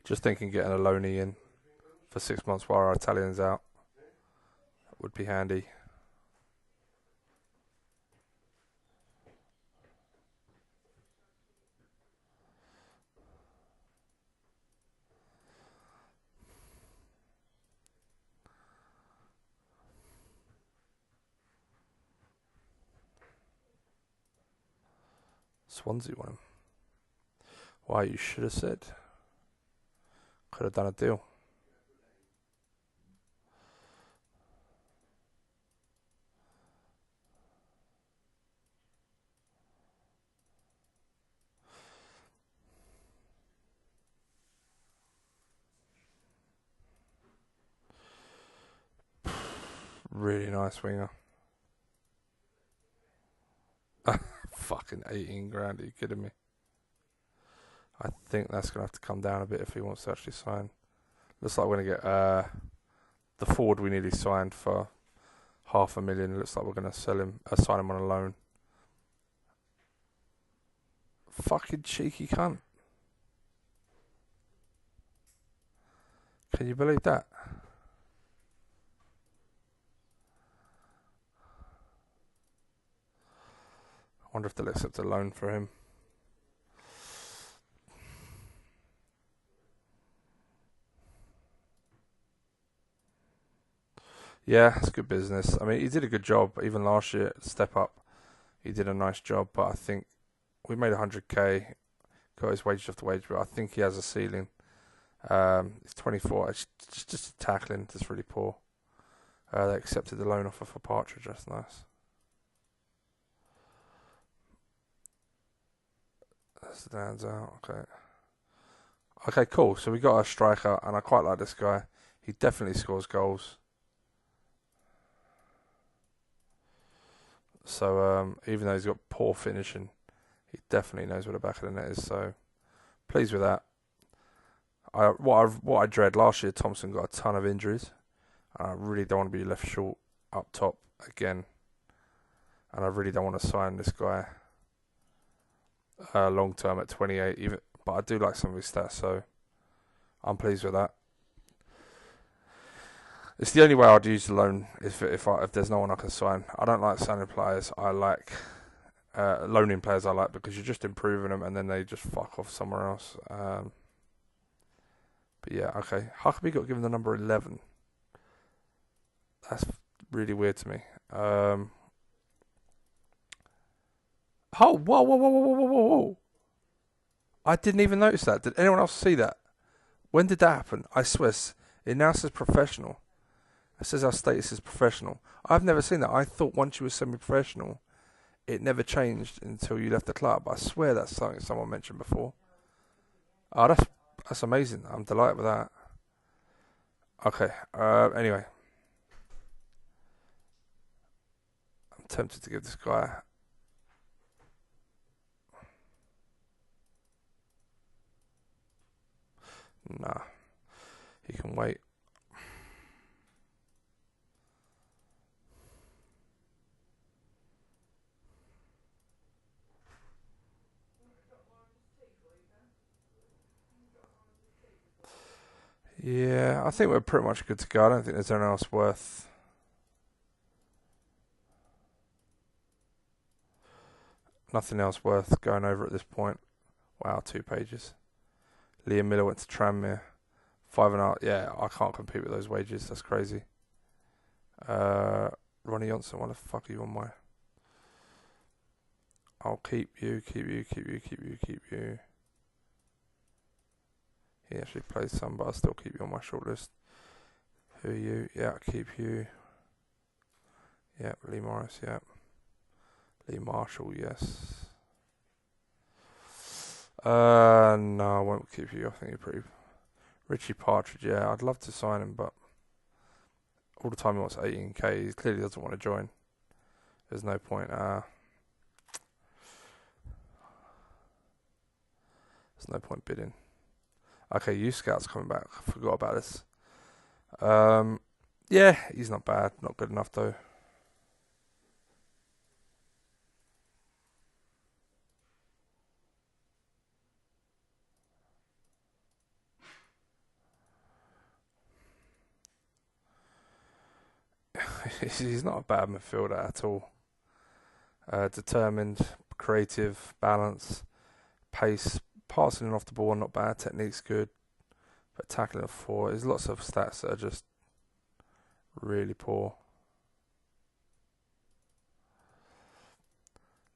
Just thinking getting a loanee in for 6 months while our Italian's out would be handy. Swansea won him. Why, you should have said. Could have done a deal. Really nice winger. Fucking 18 grand, are you kidding me? I think that's going to have to come down a bit if he wants to actually sign. Looks like we're going to get the forward we nearly signed for $500,000. Looks like we're going to sign him on a loan. Fucking cheeky cunt. Can you believe that? I wonder if they'll accept a loan for him. Yeah, it's good business. I mean, he did a good job. Even last year, step up, he did a nice job. But I think we made 100k, got his wages off the wage bill. I think he has a ceiling. He's 24. It's just tackling that's really poor. They accepted the loan offer for Partridge. That's nice. Stands out. Okay, cool. So we got a striker, and I quite like this guy. He definitely scores goals. So even though he's got poor finishing, he definitely knows where the back of the net is. So pleased with that. What I dread last year, Thompson got a ton of injuries. I really don't want to be left short up top again, and I really don't want to sign this guy long term at 28. Even, but I do like some of his stats, so I'm pleased with that. It's the only way I'd use the loan if there's no one I can sign. I don't like signing players. I like loaning players. I like because you're just improving them, and then they just fuck off somewhere else. But yeah, okay. How come he got given the number 11? That's really weird to me. Oh, whoa. I didn't even notice that. Did anyone else see that? When did that happen? I swear, it now says professional. It says our status is professional. I've never seen that. I thought once you were semi-professional, it never changed until you left the club. I swear that's something someone mentioned before. Oh, that's amazing. I'm delighted with that. Okay. Anyway, I'm tempted to give this guy. Nah, he can wait. Yeah, I think we're pretty much good to go. I don't think there's anything else worth. Nothing else worth going over at this point. Wow, 2 pages. Liam Miller went to Tranmere. 5.5. Yeah, I can't compete with those wages. That's crazy. Ronnie Johnson, what the fuck are you on my? I'll keep you. He actually plays some, but I'll still keep you on my shortlist. Who are you? Yeah, I'll keep you. Yeah, Lee Morris, yeah. Lee Marshall, yes. No, I won't keep you. I think you're pretty... Richie Partridge, yeah, I'd love to sign him, but all the time he wants 18k. He clearly doesn't want to join. There's no point. There's no point bidding. Okay, youth scout's coming back. I forgot about this. Yeah, he's not bad. Not good enough though. He's not a bad midfielder at all. Determined, creative, balance, pace, passing off the ball, not bad. Technique's good, but tackling a 4. There's lots of stats that are just really poor.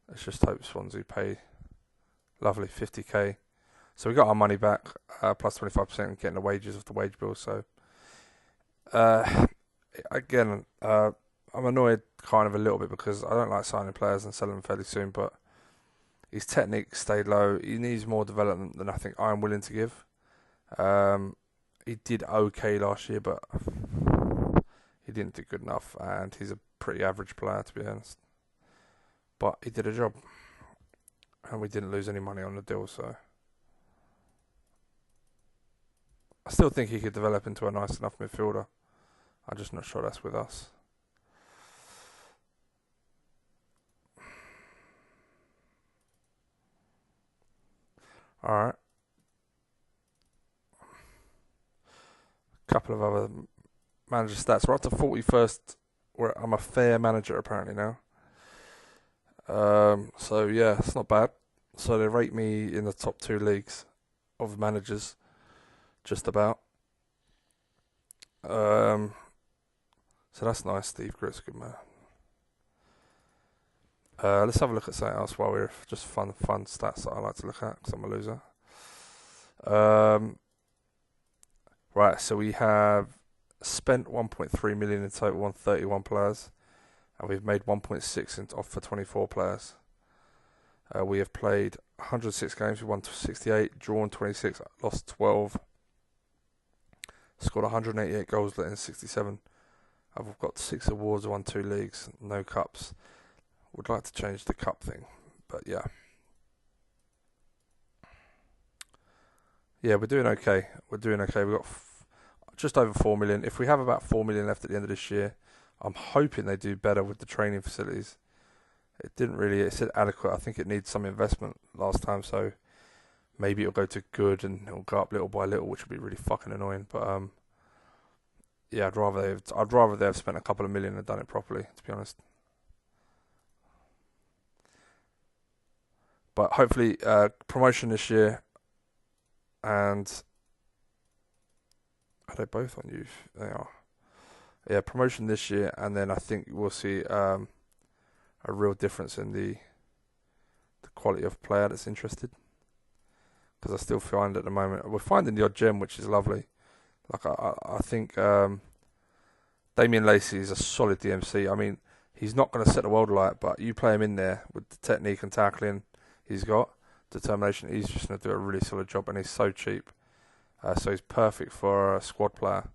Let's just hope Swansea pay. Lovely, 50k. So we got our money back, plus 25% and getting the wages of the wage bill. So, again, I'm annoyed kind of a little bit because I don't like signing players and selling them fairly soon, but his technique stayed low. He needs more development than I think I'm willing to give. He did okay last year, but he didn't do good enough, and he's a pretty average player, to be honest. But he did a job, and we didn't lose any money on the deal, so I still think he could develop into a nice enough midfielder. I'm just not sure that's with us. Alright. Couple of other manager stats. We're up to 41st. I'm a fair manager apparently now. So yeah, it's not bad. So they rate me in the top 2 leagues of managers, just about. So that's nice. Steve Gritt's a good man. Let's have a look at something else while we're just fun stats that I like to look at because I'm a loser. Right, so we have spent 1.3 million in total on 31 players, and we've made 1.6 off for 24 players. We have played 106 games, we won 68, drawn 26, lost 12, scored 188 goals, let in 67. I've got 6 awards, won 2 leagues, no cups. Would like to change the cup thing, but yeah. Yeah, we're doing okay. We're doing okay. We've got just over 4 million. If we have about 4 million left at the end of this year, I'm hoping they do better with the training facilities. It didn't really, it said adequate. I think it needs some investment last time, so maybe it'll go to good and it'll go up little by little, which would be really fucking annoying. But yeah, I'd rather they have spent a couple of million and done it properly, to be honest. But hopefully, promotion this year, and are they both on youth? They are. Yeah, promotion this year, and then I think we'll see a real difference in the quality of player that's interested. Because I still find at the moment we're finding the odd gem, which is lovely. Like I think Damien Lacey is a solid DMC. I mean, he's not going to set the world alight, but you play him in there with the technique and tackling he's got, determination. He's just going to do a really solid job, and he's so cheap. So he's perfect for a squad player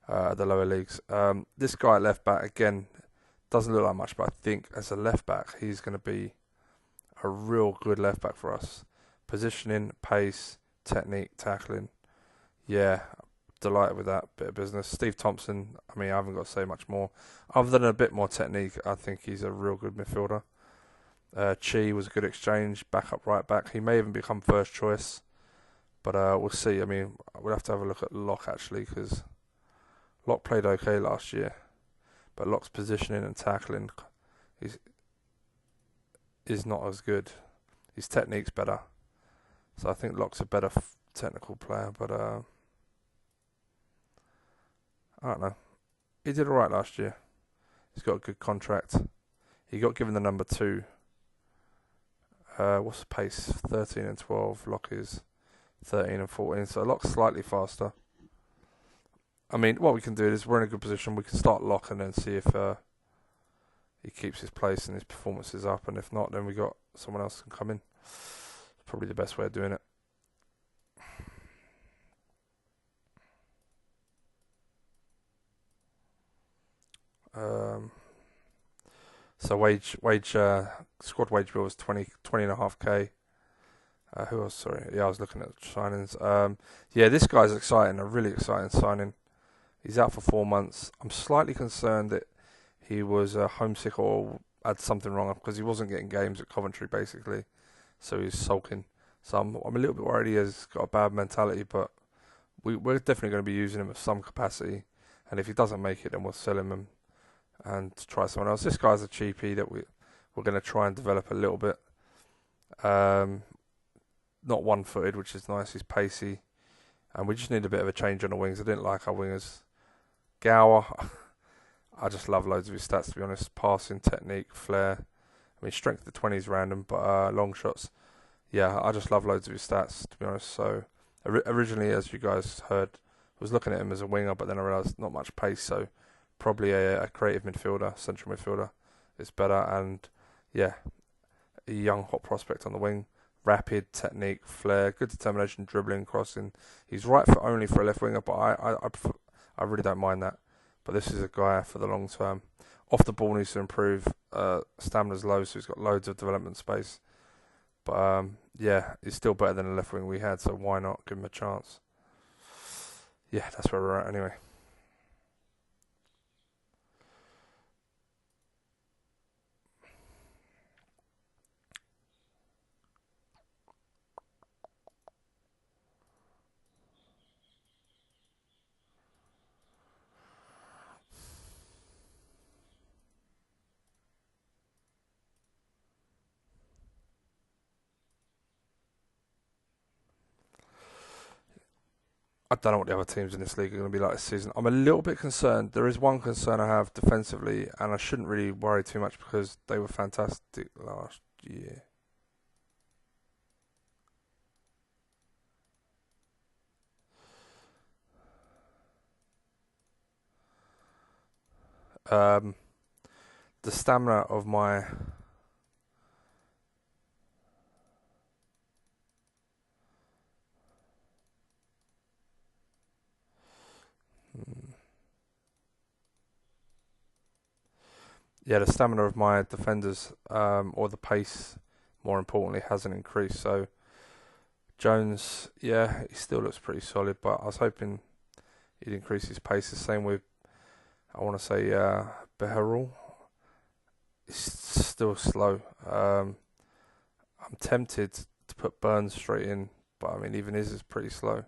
at the lower leagues. This guy at left back, again, doesn't look like much, but I think as a left back, he's going to be a real good left back for us. Positioning, pace, technique, tackling. Yeah, delighted with that bit of business. Steve Thompson, I mean, I haven't got to say much more. Other than a bit more technique, I think he's a real good midfielder. Chi was a good exchange, backup right back. He may even become first choice, but we'll see. I mean, we'll have to have a look at Locke actually, because Locke played okay last year, but Locke's positioning and tackling is not as good. His technique's better, so I think Locke's a better technical player, but I don't know. He did alright last year. He's got a good contract. He got given the number 2. What's the pace? 13 and 12. Locke is 13 and 14. So Locke's slightly faster. I mean, what we can do is we're in a good position. We can start Locke and then see if he keeps his place and his performances up. And if not, then we got someone else can come in. Probably the best way of doing it. So squad wage bill was 20.5k. Who else? Sorry, yeah, I was looking at signings. Yeah, this guy's exciting, a really exciting signing. He's out for 4 months. I'm slightly concerned that he was homesick or had something wrong because he wasn't getting games at Coventry basically, so he's sulking. So I'm a little bit worried he has got a bad mentality, but we're definitely going to be using him at some capacity, and if he doesn't make it, then we'll sell him and try someone else. This guy's a cheapie that we're going to try and develop a little bit. Not one-footed, which is nice. He's pacey, and we just need a bit of a change on the wings. I didn't like our wingers. Gower, I just love loads of his stats, to be honest. Passing, technique, flair. I mean, strength of the 20s random, but long shots. Yeah, I just love loads of his stats, to be honest. So originally, as you guys heard, I was looking at him as a winger, but then I realised not much pace, so probably a creative midfielder, central midfielder is better. And yeah, a young hot prospect on the wing. Rapid, technique, flair, good determination, dribbling, crossing. He's right only for a left winger, but I really don't mind that. But this is a guy for the long term. Off the ball needs to improve. Stamina's low, so he's got loads of development space. But yeah, he's still better than the left wing we had, so why not give him a chance? Yeah, that's where we're at anyway. I don't know what the other teams in this league are going to be like this season. I'm a little bit concerned. There is one concern I have defensively, and I shouldn't really worry too much because they were fantastic last year. The stamina of my yeah, the stamina of my defenders, or the pace, more importantly, hasn't increased. So Jones, yeah, he still looks pretty solid, but I was hoping he'd increase his pace. The same with, I want to say, Beharul. He's still slow. I'm tempted to put Burns straight in, but I mean, even his is pretty slow.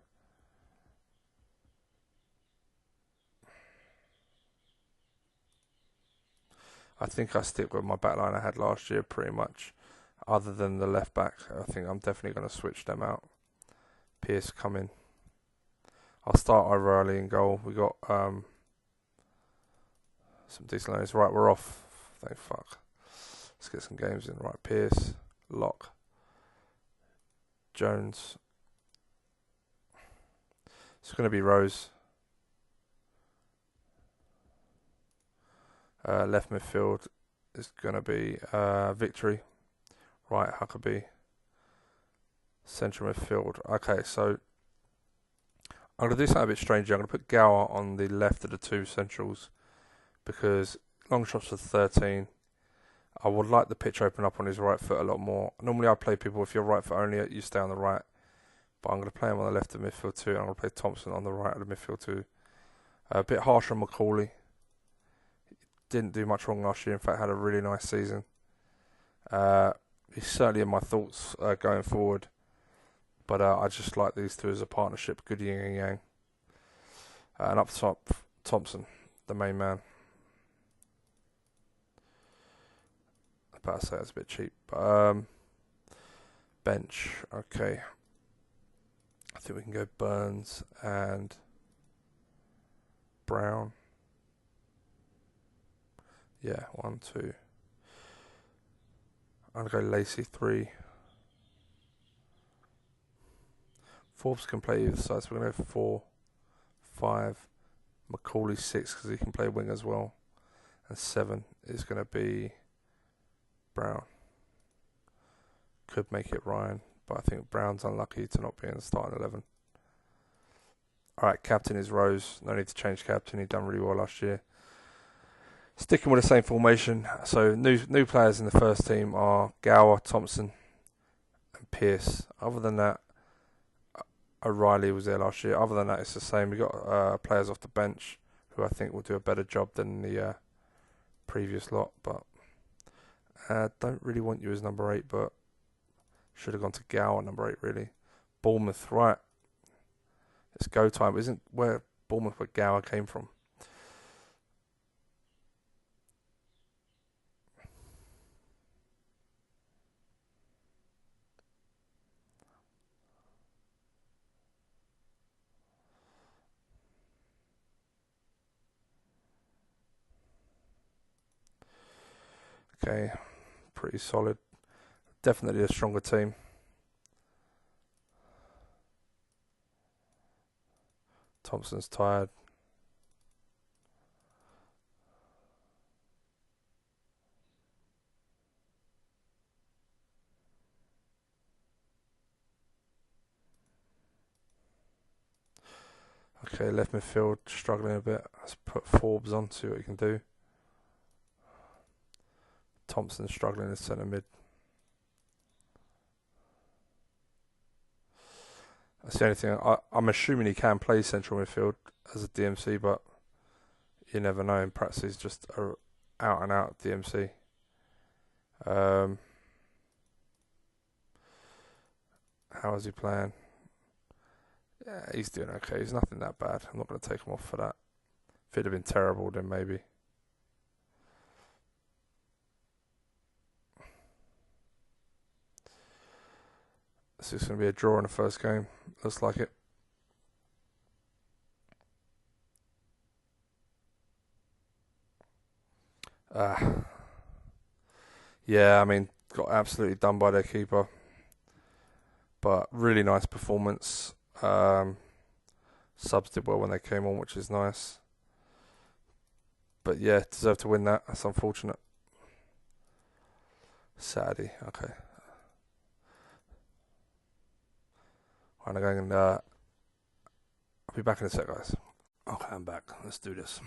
I think I stick with my backline I had last year pretty much. Other than the left back, I think I'm definitely going to switch them out. Pierce coming. I'll start O'Reilly in goal. We got some decent lines. Right, we're off. Thank fuck. Let's get some games in. Right, Pierce, Lock, Jones. It's going to be Rose. Left midfield is going to be Victory. Right, Huckabee. Central midfield. Okay, so I'm going to do something a bit strange. I'm going to put Gower on the left of the two centrals because long shots for 13. I would like the pitch open up on his right foot a lot more. Normally I play people, if you're right foot only, you stay on the right. But I'm going to play him on the left of midfield too. And I'm going to play Thompson on the right of the midfield too. A bit harsh on Macaulay. Didn't do much wrong last year. In fact, had a really nice season. He's certainly in my thoughts going forward. But I just like these two as a partnership. Good yin and yang. And up top, Thompson, the main man. I was about to say that's a bit cheap. Bench, okay. I think we can go Burns and Brown. Yeah, 1, 2. I'm going to go Lacey 3. Forbes can play either side, so we're going to go 4, 5. Macaulay 6 because he can play wing as well. And 7 is going to be Brown. Could make it Ryan, but I think Brown's unlucky to not be in the starting 11. Alright, captain is Rose. No need to change captain. He done really well last year. Sticking with the same formation. So new players in the first team are Gower, Thompson, and Pierce. Other than that, O'Reilly was there last year. Other than that, it's the same. We got players off the bench who I think will do a better job than the previous lot. But don't really want you as number 8, but should have gone to Gower number 8 really. Bournemouth, right? It's go time. Isn't where Bournemouth where Gower came from? Okay, pretty solid. Definitely a stronger team. Thompson's tired. Okay, left midfield struggling a bit. Let's put Forbes on, see what he can do. Thompson struggling in centre mid. That's the only thing. I'm assuming he can play central midfield as a DMC, but you never know. In practice, he's just a out and out DMC. How is he playing? Yeah, he's doing okay. He's nothing that bad. I'm not going to take him off for that. If it'd have been terrible, then maybe. This is going to be a draw in the first game. Looks like it. Yeah, I mean, got absolutely done by their keeper. But really nice performance. Subs did well when they came on, which is nice. But yeah, deserve to win that. That's unfortunate. Saturday, okay. I'm going and I'll be back in a sec, guys. Okay, I'm back. Let's do this.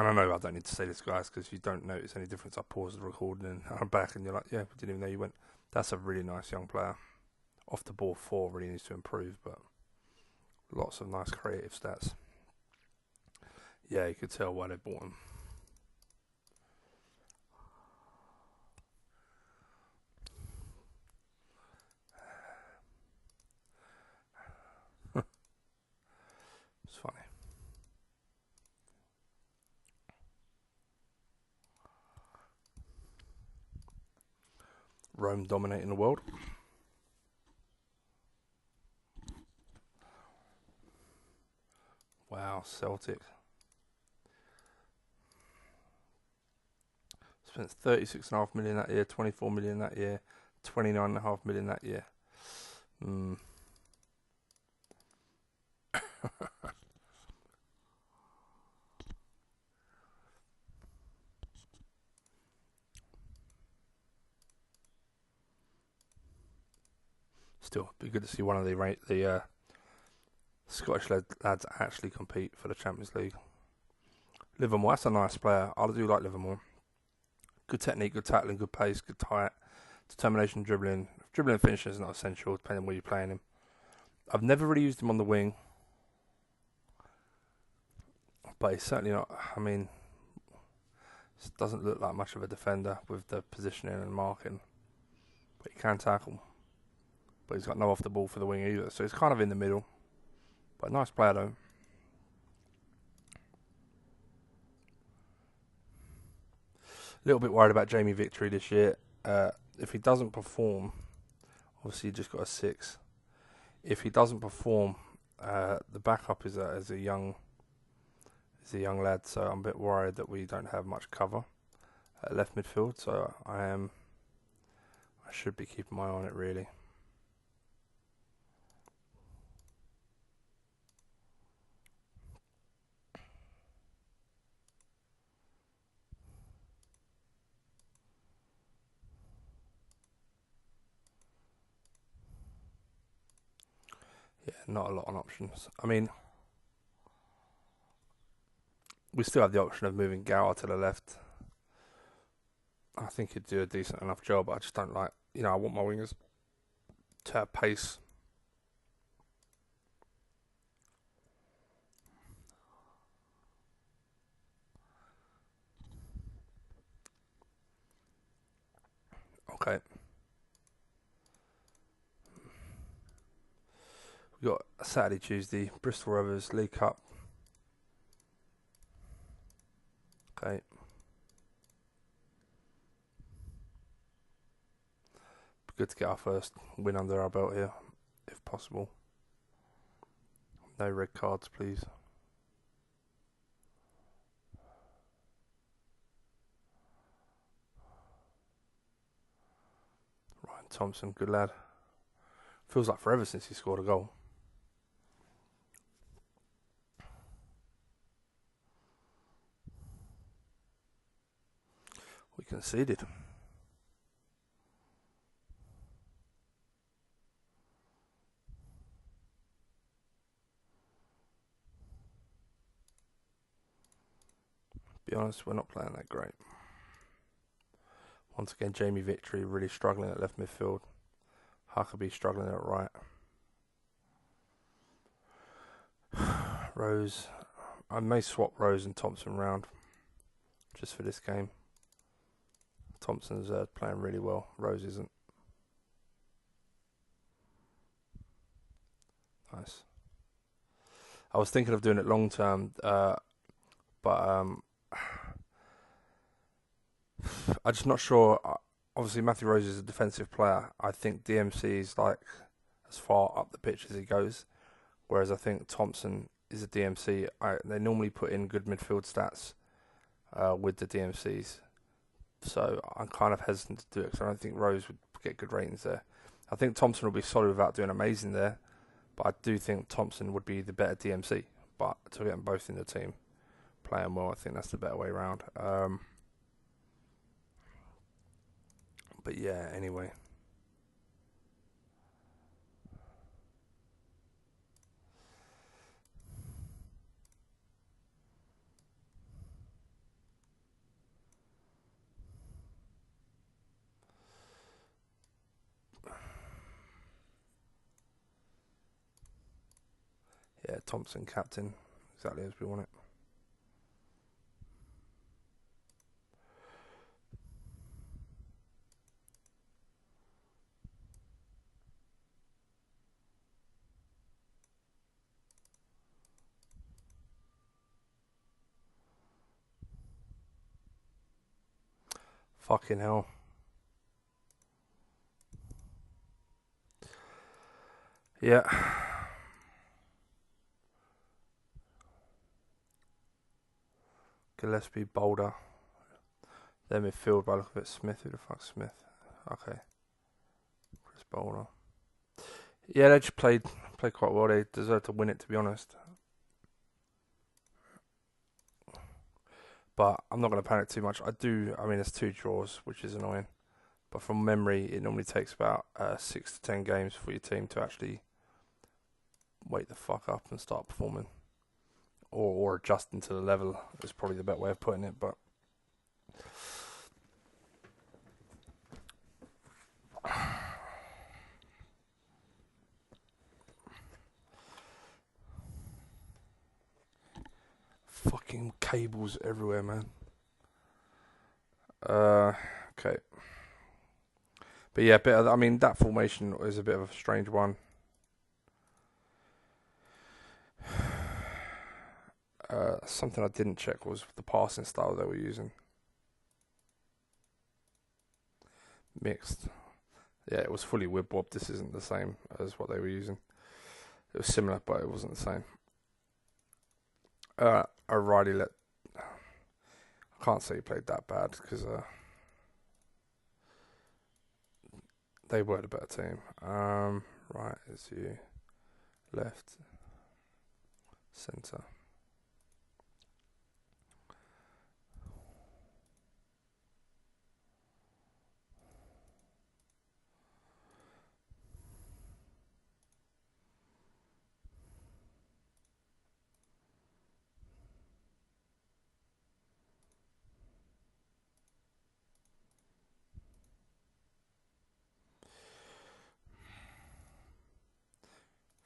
And I know I don't need to say this, guys, because if you don't notice any difference, I pause the recording and I'm back, and you're like, yeah, we didn't even know you went. That's a really nice young player. Off the ball 4 really needs to improve, but lots of nice creative stats. Yeah, you could tell why they bought him. It's funny. Rome dominating the world. Wow, Celtic. Spent 36.5 million that year, 24 million that year, 29.5 million that year. Still, be good to see one of the Scottish lads actually compete for the Champions League. Livermore, that's a nice player. I do like Livermore. Good technique, good tackling, good pace, good height, determination, dribbling. Dribbling and finishing is not essential, depending on where you're playing him. I've never really used him on the wing, but he's certainly not. I mean, doesn't look like much of a defender with the positioning and marking, but he can tackle. But he's got no off the ball for the wing either, so he's kind of in the middle. But nice player though. A little bit worried about Jamie Victory this year. If he doesn't perform, obviously he just got a 6. If he doesn't perform, the backup is a young lad, so I'm a bit worried that we don't have much cover at left midfield. So I should be keeping my eye on it really. Yeah, not a lot on options. I mean, we still have the option of moving Gower to the left. I think he'd do a decent enough job, but I just don't like, I want my wingers to have pace. Okay. We've got Saturday, Tuesday, Bristol Rovers League Cup. Okay. Good to get our first win under our belt here, if possible. No red cards, please. Ryan Thompson, good lad. Feels like forever since he scored a goal. We conceded. Be honest, we're not playing that great. Once again, Jamie Victory really struggling at left midfield. Huckabee struggling at right. Rose. I may swap Rose and Thompson round just for this game. Thompson's playing really well. Rose isn't. Nice. I was thinking of doing it long term, but I'm just not sure. Obviously, Matthew Rose is a defensive player. I think DMC is like as far up the pitch as he goes, whereas I think Thompson is a DMC. They normally put in good midfield stats with the DMCs, so I'm kind of hesitant to do it because I don't think Rose would get good ratings there. I think Thompson will be solid without doing amazing there, but I do think Thompson would be the better DMC. But to get them both in the team playing well, I think that's the better way around. But yeah, anyway. Yeah, Thompson captain, exactly as we want it. Fucking hell. Yeah. Gillespie, Boulder. Their midfield, by the look of it, Smith. Who the fuck's Smith? Okay. Chris Boulder. Yeah, they just played quite well. They deserved to win it, to be honest. But I'm not going to panic too much. I mean, there's 2 draws, which is annoying. But from memory, it normally takes about 6 to 10 games for your team to actually wake the fuck up and start performing. Or adjusting to the level is probably the better way of putting it. But fucking cables everywhere, man. Okay. But yeah, I mean, that formation is a bit of a strange one. Something I didn't check was the passing style they were using. Mixed. Yeah, it was fully whip bob. This isn't the same as what they were using. It was similar, but it wasn't the same. O'Reilly I can't say he played that bad because they were the better team. Right, it's you. Left. Centre.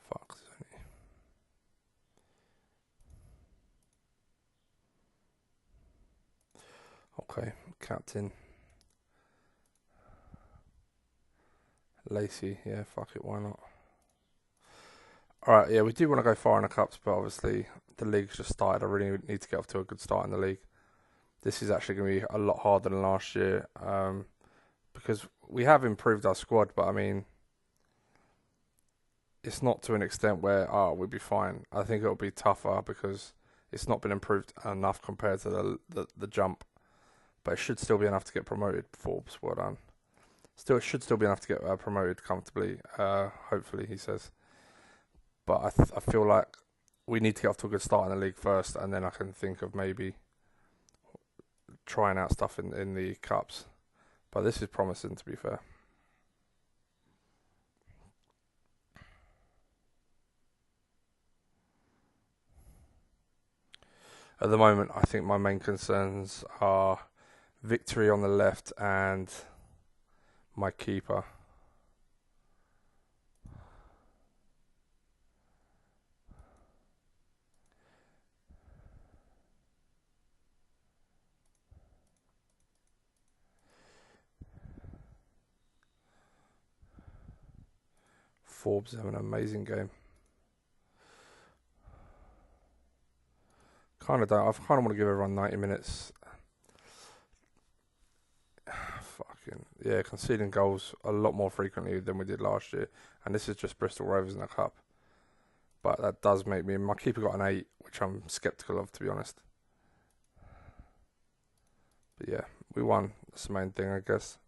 Fuck. Okay, captain. Lacey, yeah, fuck it, why not? Alright, yeah, we do want to go far in the cups, but obviously the league's just started. I really need to get off to a good start in the league. This is actually going to be a lot harder than last year because we have improved our squad, but I mean, it's not to an extent where we'll be fine. I think it'll be tougher because it's not been improved enough compared to the jump, but it should still be enough to get promoted. Forbes, well done. It should still be enough to get promoted comfortably. Hopefully, he says. But I feel like we need to get off to a good start in the league first, and then I can think of maybe trying out stuff in the cups. But this is promising, to be fair. At the moment, I think my main concerns are victory on the left and my keeper. Forbes having an amazing game. I kind of want to give everyone 90 minutes. Fucking yeah, conceding goals a lot more frequently than we did last year, and this is just Bristol Rovers in the cup. But that does make me. My keeper got an 8, which I'm sceptical of, to be honest. But yeah, we won. That's the main thing, I guess.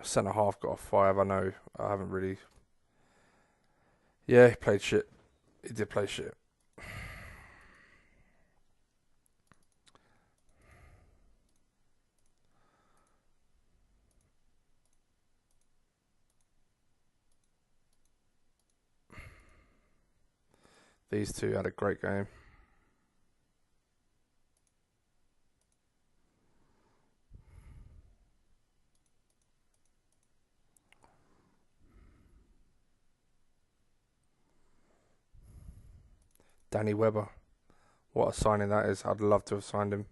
Centre half got a 5. I know I haven't really. Yeah, he played shit. He did play shit. These two had a great game. Danny Webber. What a signing that is. I'd love to have signed him.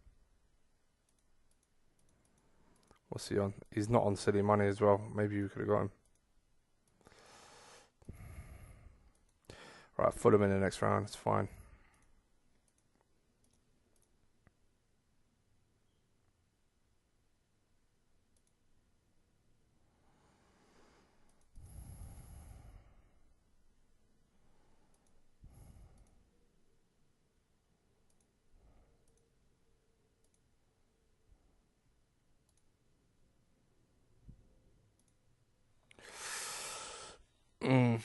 What's he on? He's not on silly money as well. Maybe you could have got him. Right, Fulham in the next round. It's fine. Mm.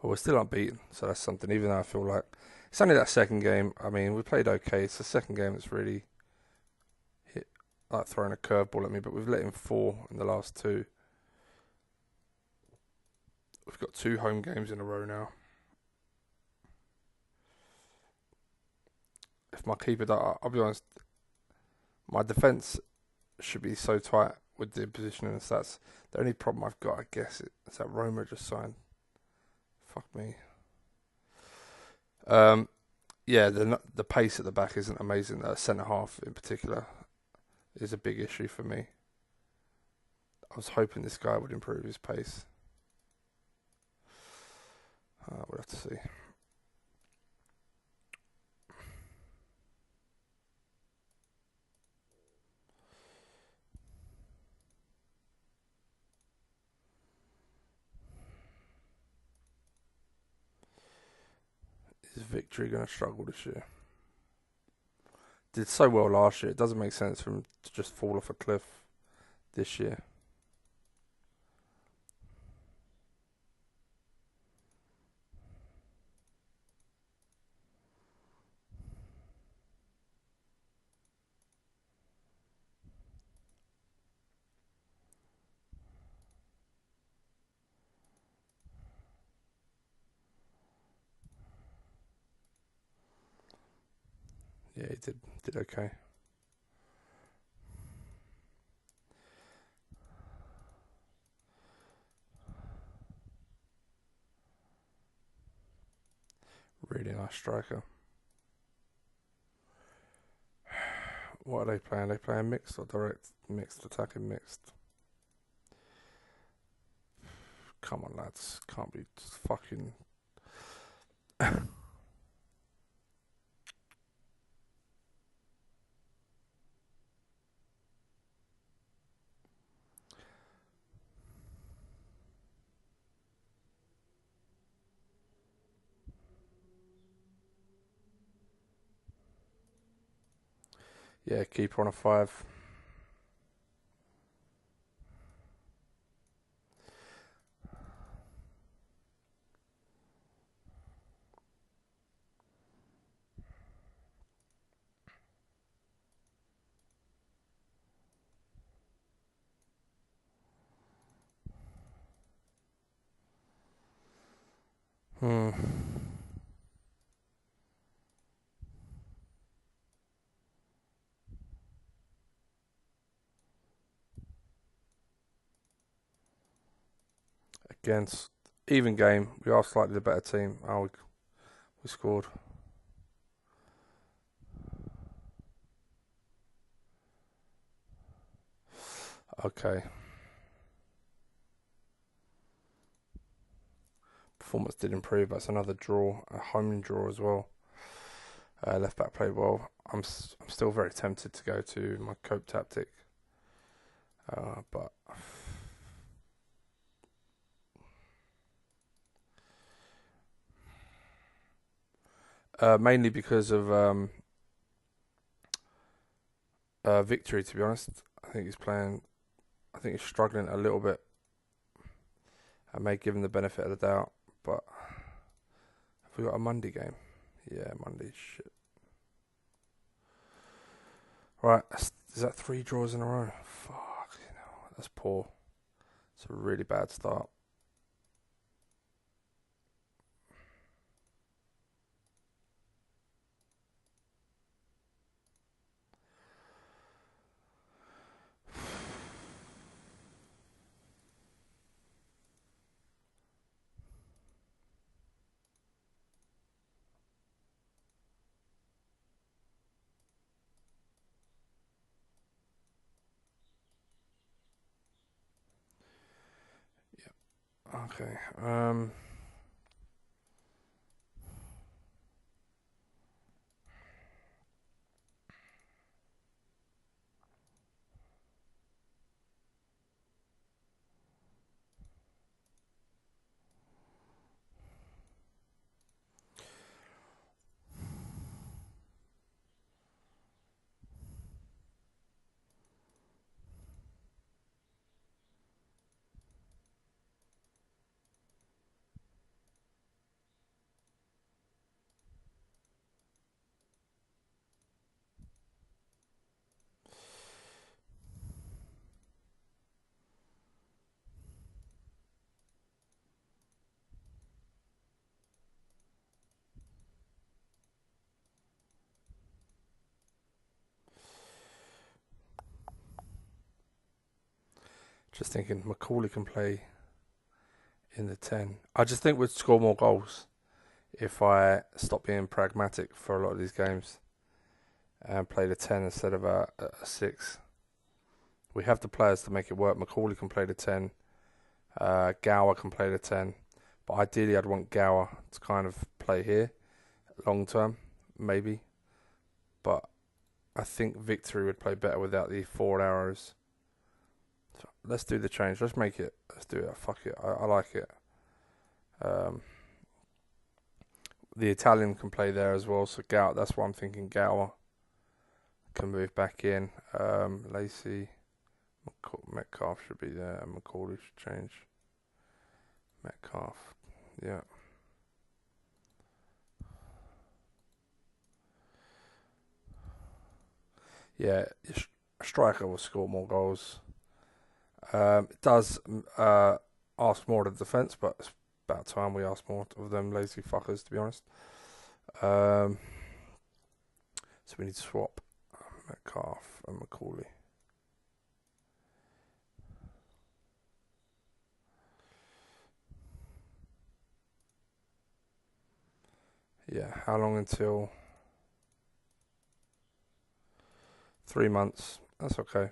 Well, we're still unbeaten, so that's something. Even though I feel like it's only that second game. I mean, we played okay. It's the second game that's really hit, like throwing a curveball at me. But we've let in 4 in the last 2. We've got 2 home games in a row now. If my keeper, I'll be honest, my defence should be so tight with the positioning and stats. The only problem I've got, I guess, is that Roma just signed. Fuck me. Yeah, the pace at the back isn't amazing. Centre half in particular is a big issue for me. I was hoping this guy would improve his pace. We'll have to see. Is Victory going to struggle this year? Did so well last year. It doesn't make sense for him to just fall off a cliff this year. Yeah, he did okay. Really nice striker. What are they playing? Are they playing mixed or direct? Mixed, attacking mixed. Come on, lads. Can't be just fucking... Yeah, keeper on a 5. Hmm. Against even game, we are slightly the better team. Oh, we scored. Okay. Performance did improve. That's another draw, a home draw as well. Left back played well. I'm still very tempted to go to my cope tactic, but mainly because of Victory. To be honest, I think he's playing. I think he's struggling a little bit. I may give him the benefit of the doubt, but have we got a Monday game? Yeah, Monday. Shit. Right, Is that 3 draws in a row? Fuck, that's poor. It's a really bad start. Okay. Just thinking Macaulay can play in the 10. I just think we'd score more goals if I stop being pragmatic for a lot of these games and play the 10 instead of a 6. We have the players to make it work. Macaulay can play the 10. Gower can play the 10. But ideally, I'd want Gower to kind of play here long term, maybe. But I think Victory would play better without the forward arrows. So let's do the change. Let's make it. Let's do it. Fuck it. I like it. The Italian can play there as well. So Gower, that's what I'm thinking. Gower can move back in. Lacey, Metcalf should be there. And Macaulay should change. Metcalf. Yeah. Yeah, a striker will score more goals. It does ask more of the defence, but it's about time we ask more of them lazy fuckers, to be honest. So we need to swap Metcalf and Macaulay. Yeah, how long until 3 months? That's okay.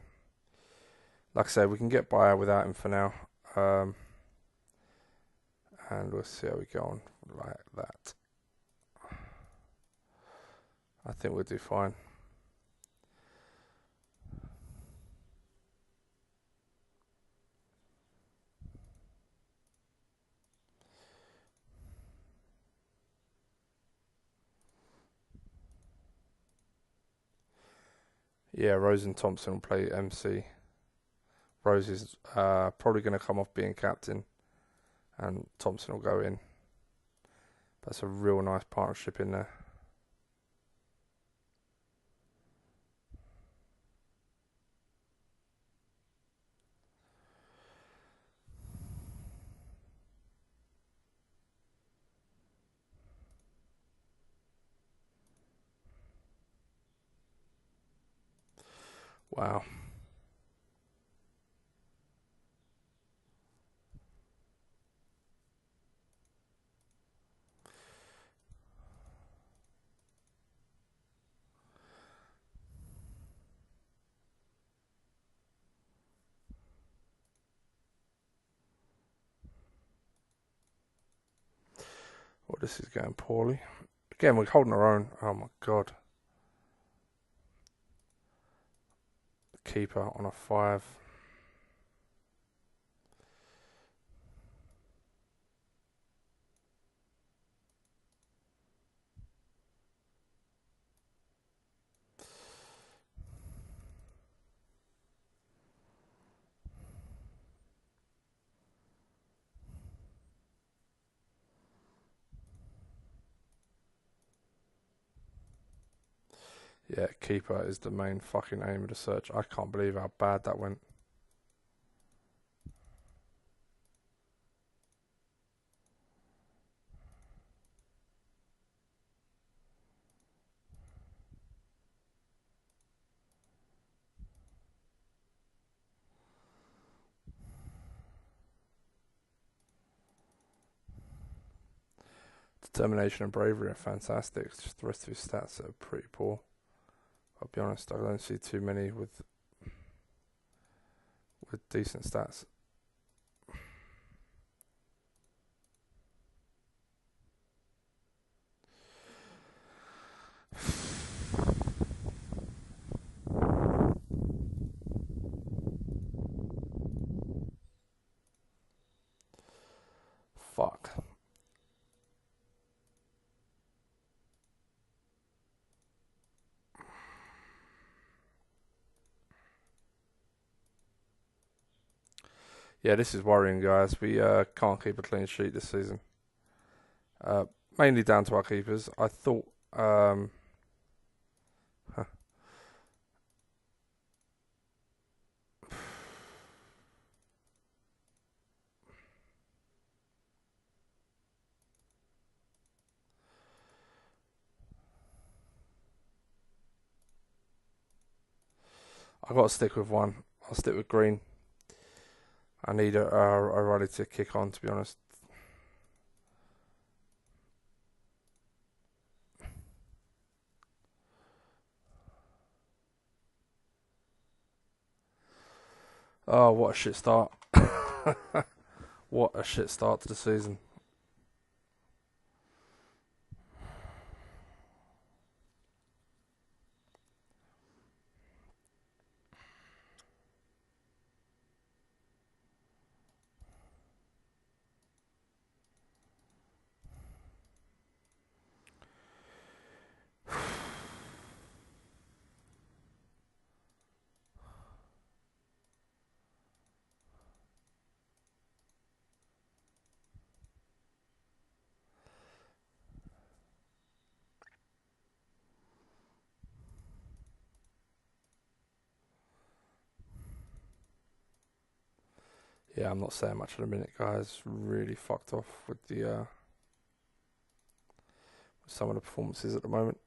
Like I said, we can get by without him for now. And we'll see how we go on like that. I think we'll do fine. Yeah, Rose and Thompson will play MC. Rose is probably going to come off being captain, and Thompson will go in. That's a real nice partnership in there. Wow. Well, this is going poorly. Again, we're holding our own. Oh my god. The keeper on a 5. Yeah, keeper is the main fucking aim of the search. I can't believe how bad that went. Determination and bravery are fantastic. It's just the rest of his stats are pretty poor. I'll be honest, I don't see too many with decent stats. Fuck. Yeah, this is worrying, guys. We can't keep a clean sheet this season. Mainly down to our keepers. I thought. Huh. I got to stick with one. I'll stick with Green. I need O'Reilly to kick on, to be honest. Oh, what a shit start. What a shit start to the season. Yeah, I'm not saying much in a minute, guys. Really fucked off with the with some of the performances at the moment.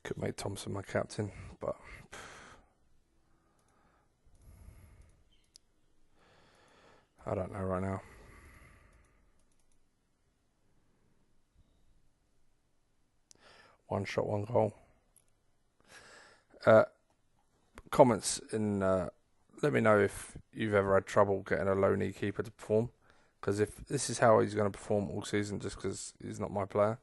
Could make Thompson my captain, but I don't know right now. One shot, one goal. Comments in. Let me know if you've ever had trouble getting a low knee keeper to perform. Because if this is how he's going to perform all season, just because he's not my player,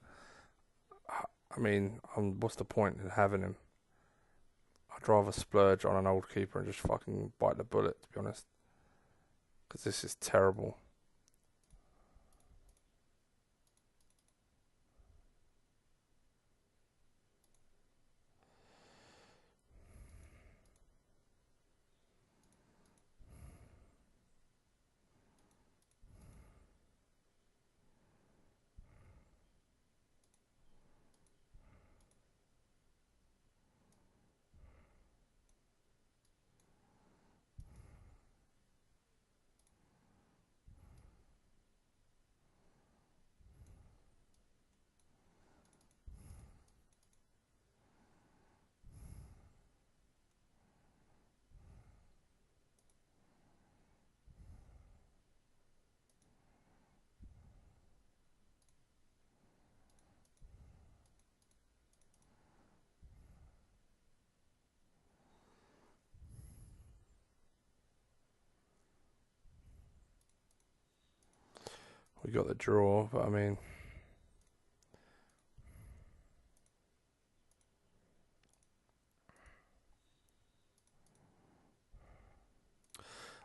I mean, what's the point in having him? I'd rather splurge on an old keeper and just fucking bite the bullet, to be honest. Because this is terrible. We got the draw, but I mean,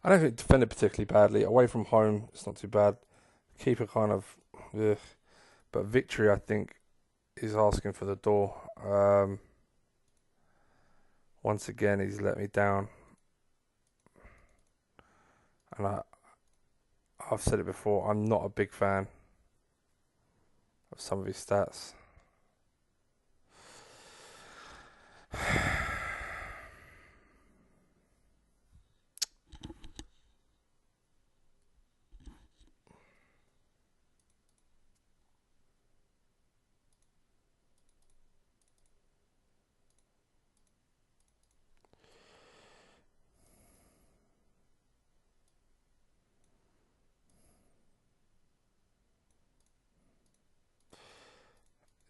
I don't think it defended particularly badly. Away from home, it's not too bad. Keeper kind of, ugh. But victory, I think, is asking for the door. Once again, he's let me down, and I've said it before. I'm not a big fan of some of his stats.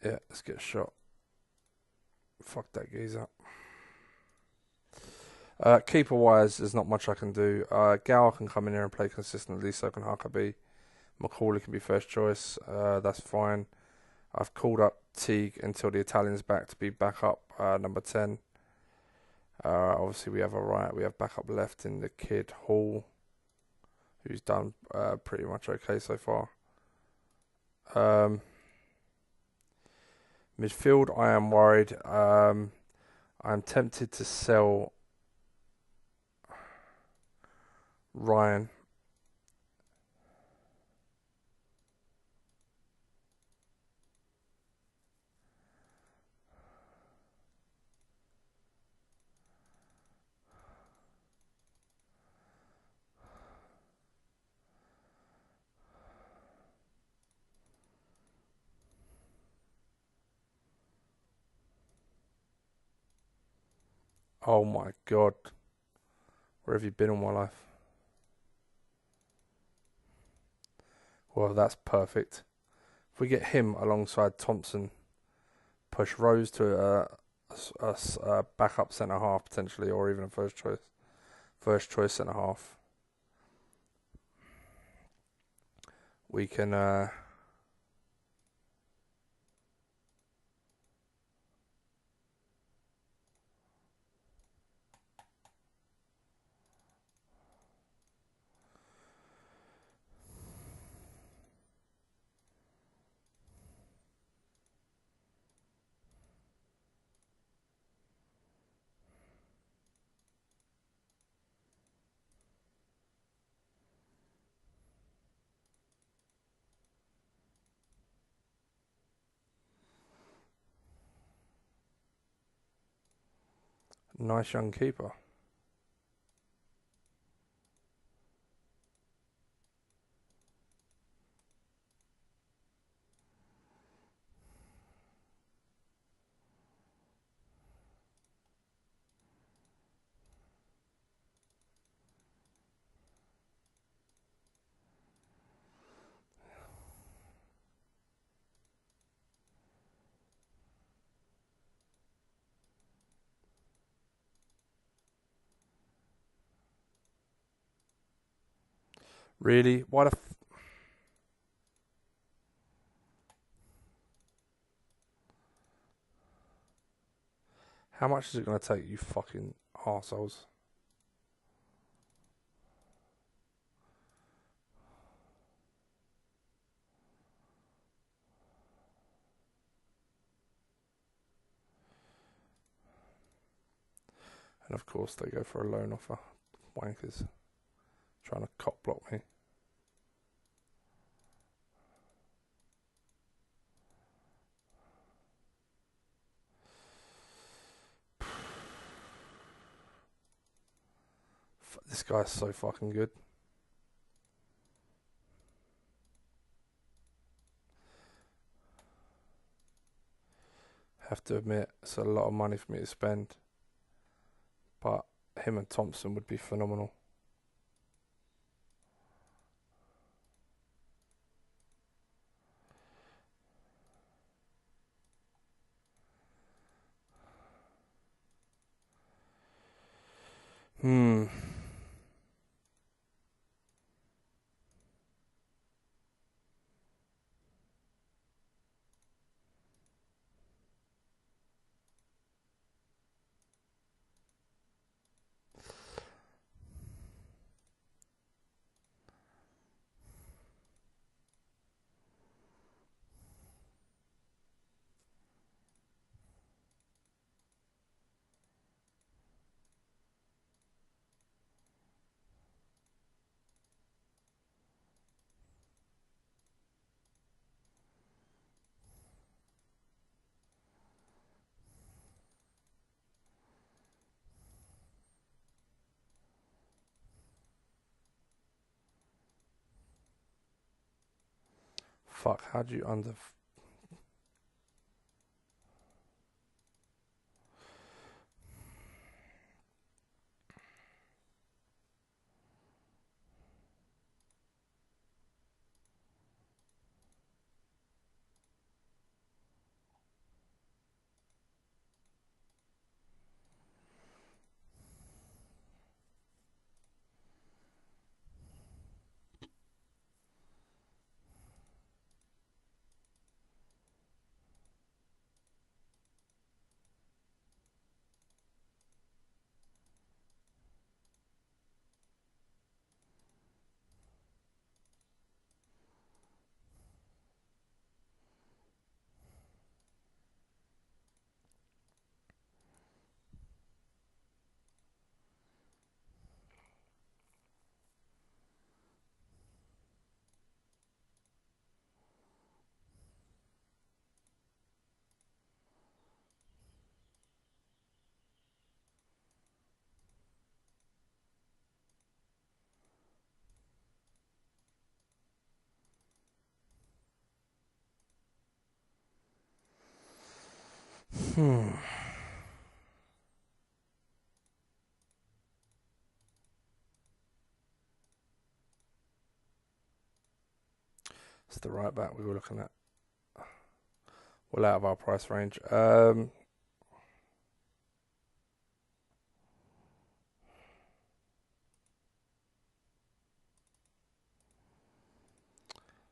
Yeah, let's get a shot. Fuck that geezer. Keeper wise, there's not much I can do. Gower can come in here and play consistently, so can Huckabee. McCauley can be first choice. That's fine. I've called up Teague until the Italian's back to be backup number 10. Obviously, we have backup left in the kid Hall, who's done pretty much okay so far. Midfield, I am worried. I'm tempted to sell Ryan. Oh my god. Where have you been all my life? Well, that's perfect. If we get him alongside Thompson, push Rose to a backup centre half potentially, or even a first choice centre half. We can. Nice young keeper. Really? Why the? How much is it going to take, you fucking arseholes? And of course they go for a loan offer. Wankers. Trying to cock block me. This guy's so fucking good. Have to admit, it's a lot of money for me to spend. But him and Thompson would be phenomenal. Hmm. Fuck, how do you under... It's the right back we were looking at. Well out of our price range.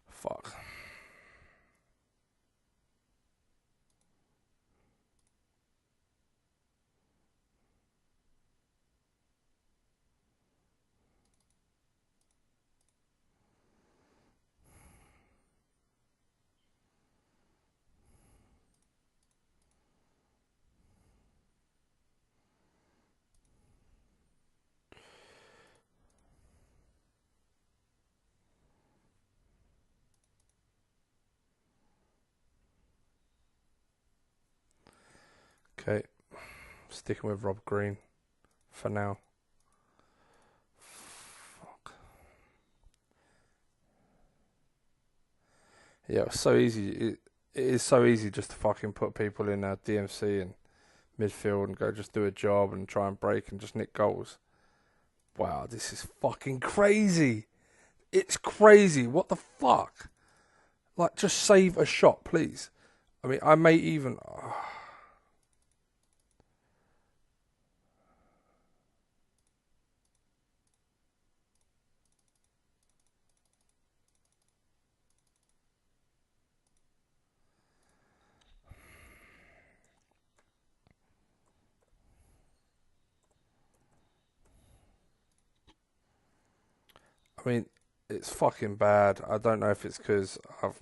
Fuck. Okay. Sticking with Rob Green for now. Fuck. Yeah, it was so easy. It is so easy just to fucking put people in DMC and midfield and go just do a job and try and break and just nick goals. Wow, this is fucking crazy. It's crazy. What the fuck? Like, just save a shot, please. I mean, I may even... I mean, it's fucking bad. I don't know if it's because I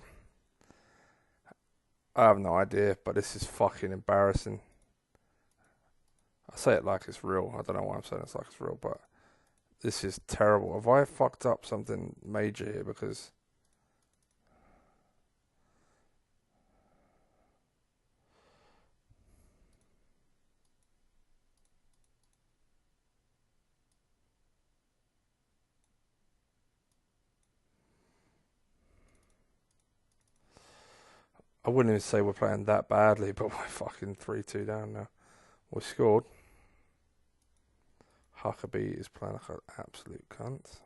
have no idea, but this is fucking embarrassing. I say it like it's real. I don't know why I'm saying it's like it's real, but this is terrible. Have I fucked up something major here? Because I wouldn't even say we're playing that badly, but we're fucking 3-2 down now. We scored. Huckabee is playing like an absolute cunt.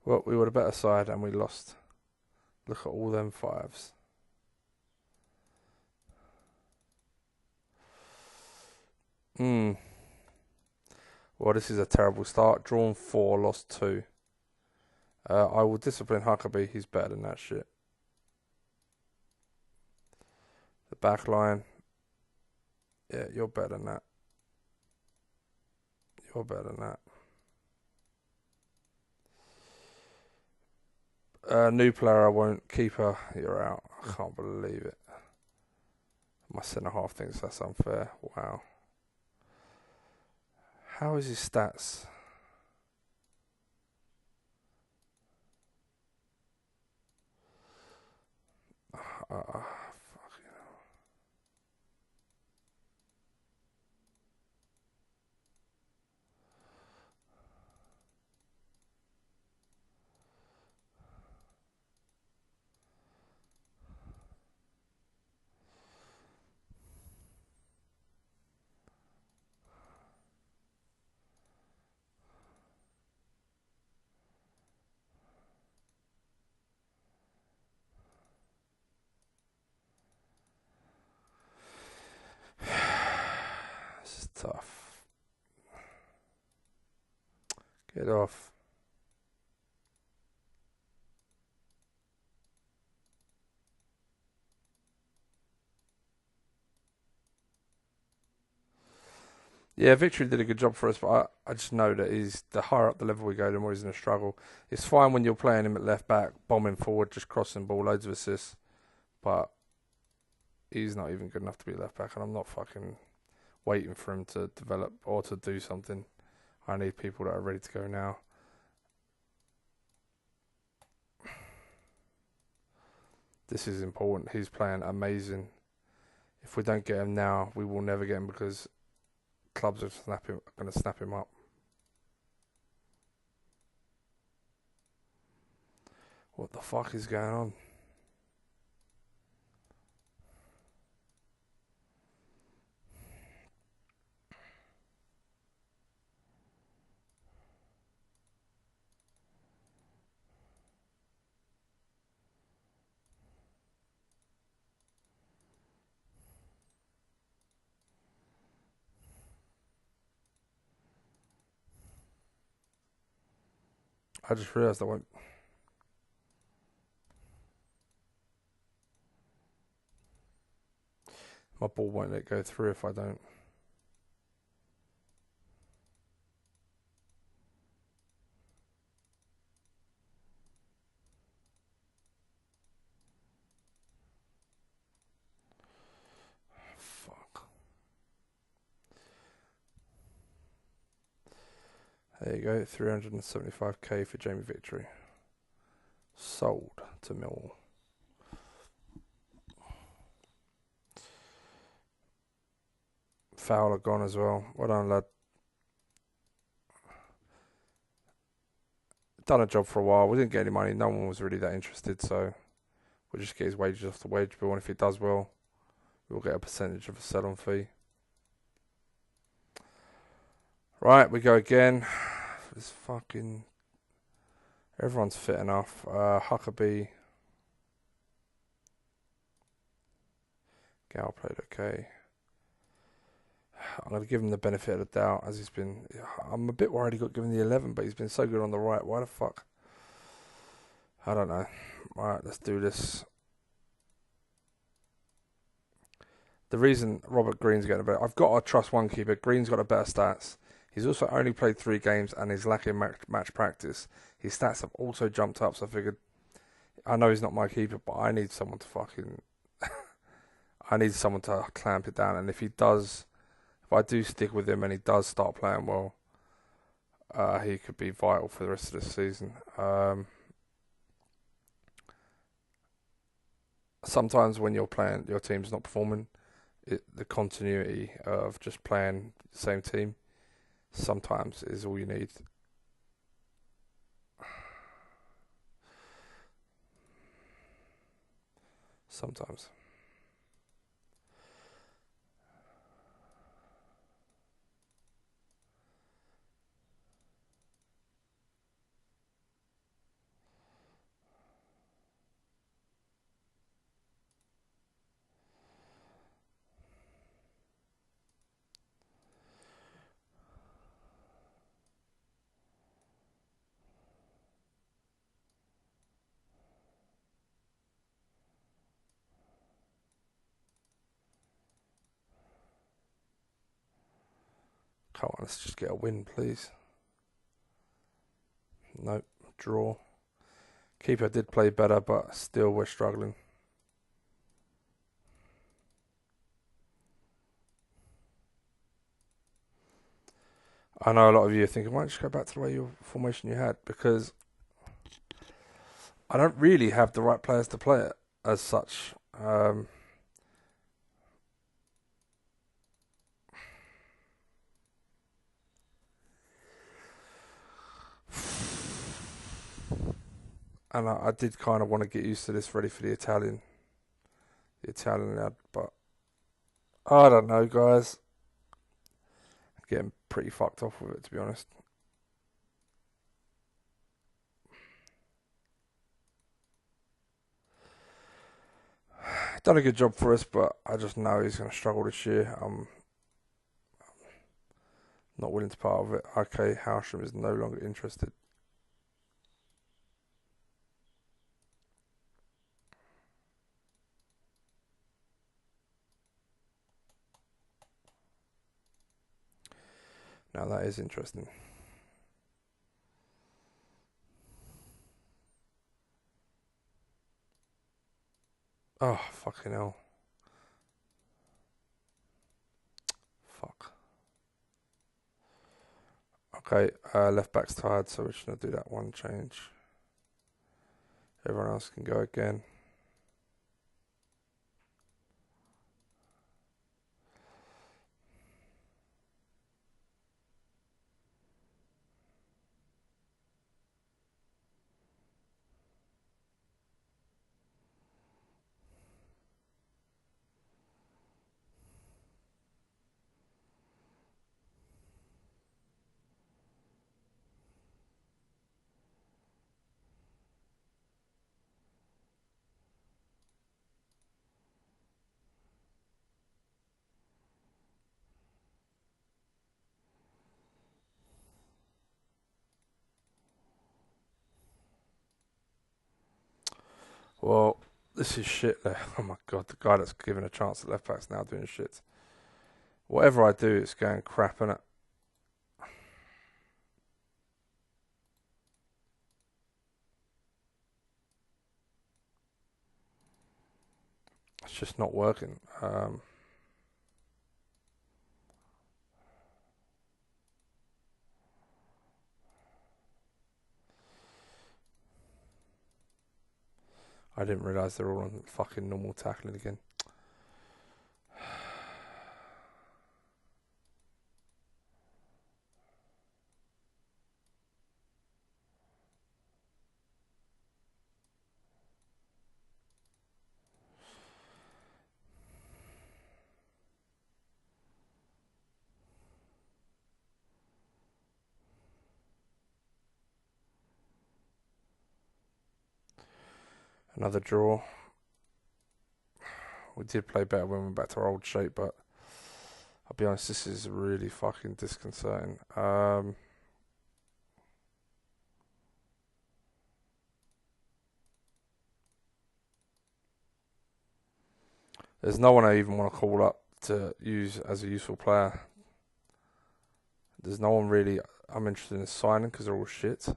Well, we were the better side and we lost. Look at all them fives. Well, this is a terrible start. Drawn 4, lost 2. I will discipline Huckabee. He's better than that shit. The back line. Yeah, you're better than that. You're better than that. New player, I won't. Keeper, you're out. I can't believe it. My centre half thinks that's unfair. Wow. How is his stats? Tough. Get off. Yeah, Victory did a good job for us, but I just know that the higher up the level we go, the more he's going to struggle. It's fine when you're playing him at left back, bombing forward, just crossing ball, loads of assists, but he's not even good enough to be left back, and I'm not fucking waiting for him to develop or to do something. I need people that are ready to go now. This is important. He's playing amazing. If we don't get him now, we will never get him because clubs are going to snap him up. What the fuck is going on? I just realised I won't. My ball won't let go through if I don't. Fuck. There you go, 375k for Jamie Victory. Sold to Millwall. Fowler gone as well. Well done, lad. Done a job for a while. We didn't get any money. No one was really that interested, so we'll just get his wages off the wage bill, and if he does well, we'll get a percentage of a sell-on fee. Right, we go again. This fucking... Everyone's fit enough. Huckabee. Gal played okay. I'm going to give him the benefit of the doubt as he's been... I'm a bit worried he got given the 11, but he's been so good on the right. Why the fuck? I don't know. Alright, let's do this. The reason Robert Green's getting a better... I've got to trust one keeper. Green's got a better stats. He's also only played 3 games and he's lacking match practice. His stats have also jumped up, so I figured... I know he's not my keeper, but I need someone to fucking... I need someone to clamp it down, and if he does... If I do stick with him and he does start playing well, he could be vital for the rest of the season. Sometimes when you're playing, your team's not performing, the continuity of just playing the same team sometimes is all you need. Sometimes. Come on, let's just get a win, please. Nope, draw. Keeper did play better, but still we're struggling. I know a lot of you are thinking, why don't you just go back to the way your formation you had? Because I don't really have the right players to play it as such. And I did kind of want to get used to this, ready for the Italian lad, but I don't know, guys. I'm getting pretty fucked off with it, to be honest. Done a good job for us, but I just know he's going to struggle this year. Not willing to part of it. Okay, Howsham is no longer interested. Now that is interesting. Oh, fucking hell. Fuck. Okay, left back's tired, so we're just going to do that one change. Everyone else can go again. Well, this is shit there. Oh my god, the guy that's given a chance at left back's now doing shit. Whatever I do, it's going crap, innit? It's just not working. I didn't realise they're all on fucking normal tackling again. Another draw. We did play better when we went back to our old shape, but I'll be honest, this is really fucking disconcerting. There's no one I even want to call up to use as a useful player. There's no one really I'm interested in signing because they're all shit.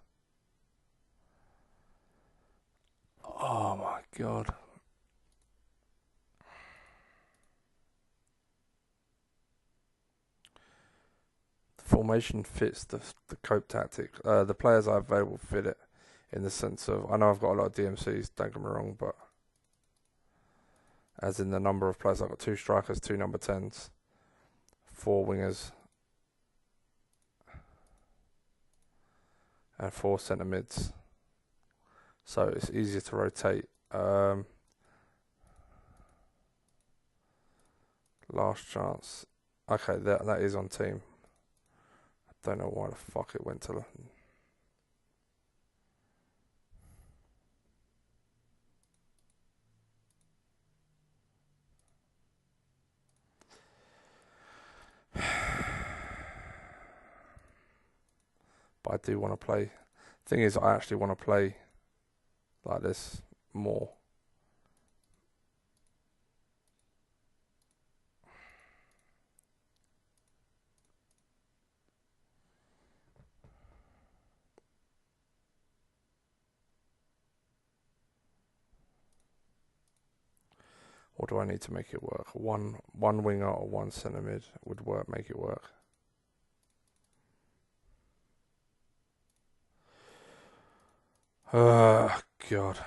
Oh my god. The formation fits the cope tactic. The players I have available fit it in the sense of, I know I've got a lot of DMCs, don't get me wrong, but as in the number of players, I've got 2 strikers, 2 number 10s, 4 wingers, and 4 centre mids. So it's easier to rotate. Last chance. Okay, that is on team. I don't know why the fuck it went to. But I do want to play. Thing is, I actually want to play like this more. Or do I need to make it work? One winger or 1 centre mid would work. Make it work. God.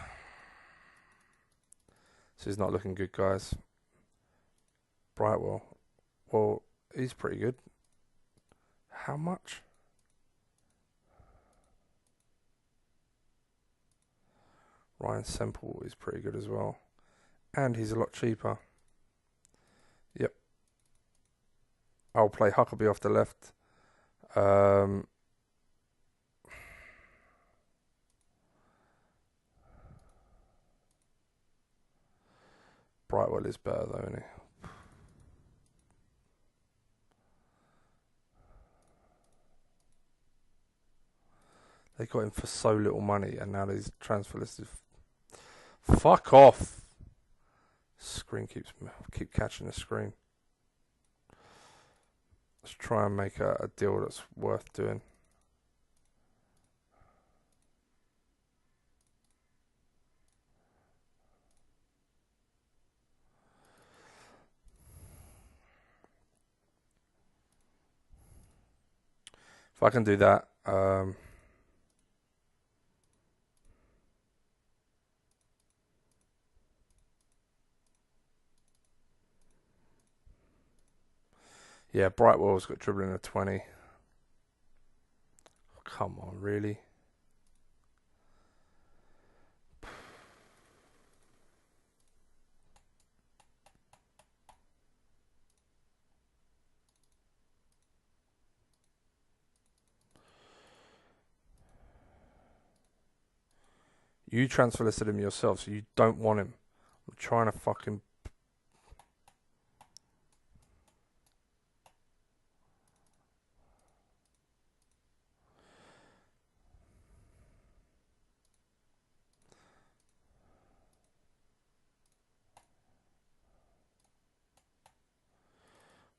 This is not looking good, guys. Brightwell. Well, he's pretty good. How much? Ryan Semple is pretty good as well. And he's a lot cheaper. Yep. I'll play Huckabee off the left. Brightwell is better though, isn't he? They got him for so little money, and now his transfer list is fuck off. Screen keep catching the screen. Let's try and make a deal that's worth doing. If I can do that, yeah, Brightwell's got dribbling at 20. Oh, come on, really? You transfer listed him yourself, so you don't want him. I'm trying to fucking...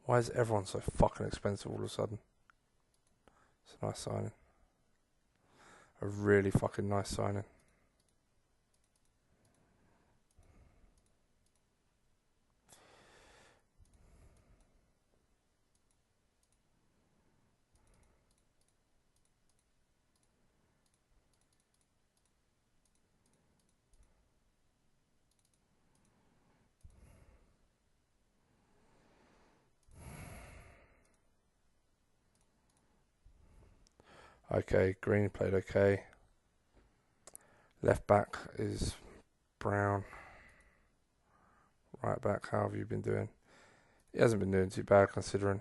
Why is everyone so fucking expensive all of a sudden? It's a nice signing. A really fucking nice signing. Okay, Green played okay. Left back is Brown. Right back, how have you been doing? He hasn't been doing too bad considering.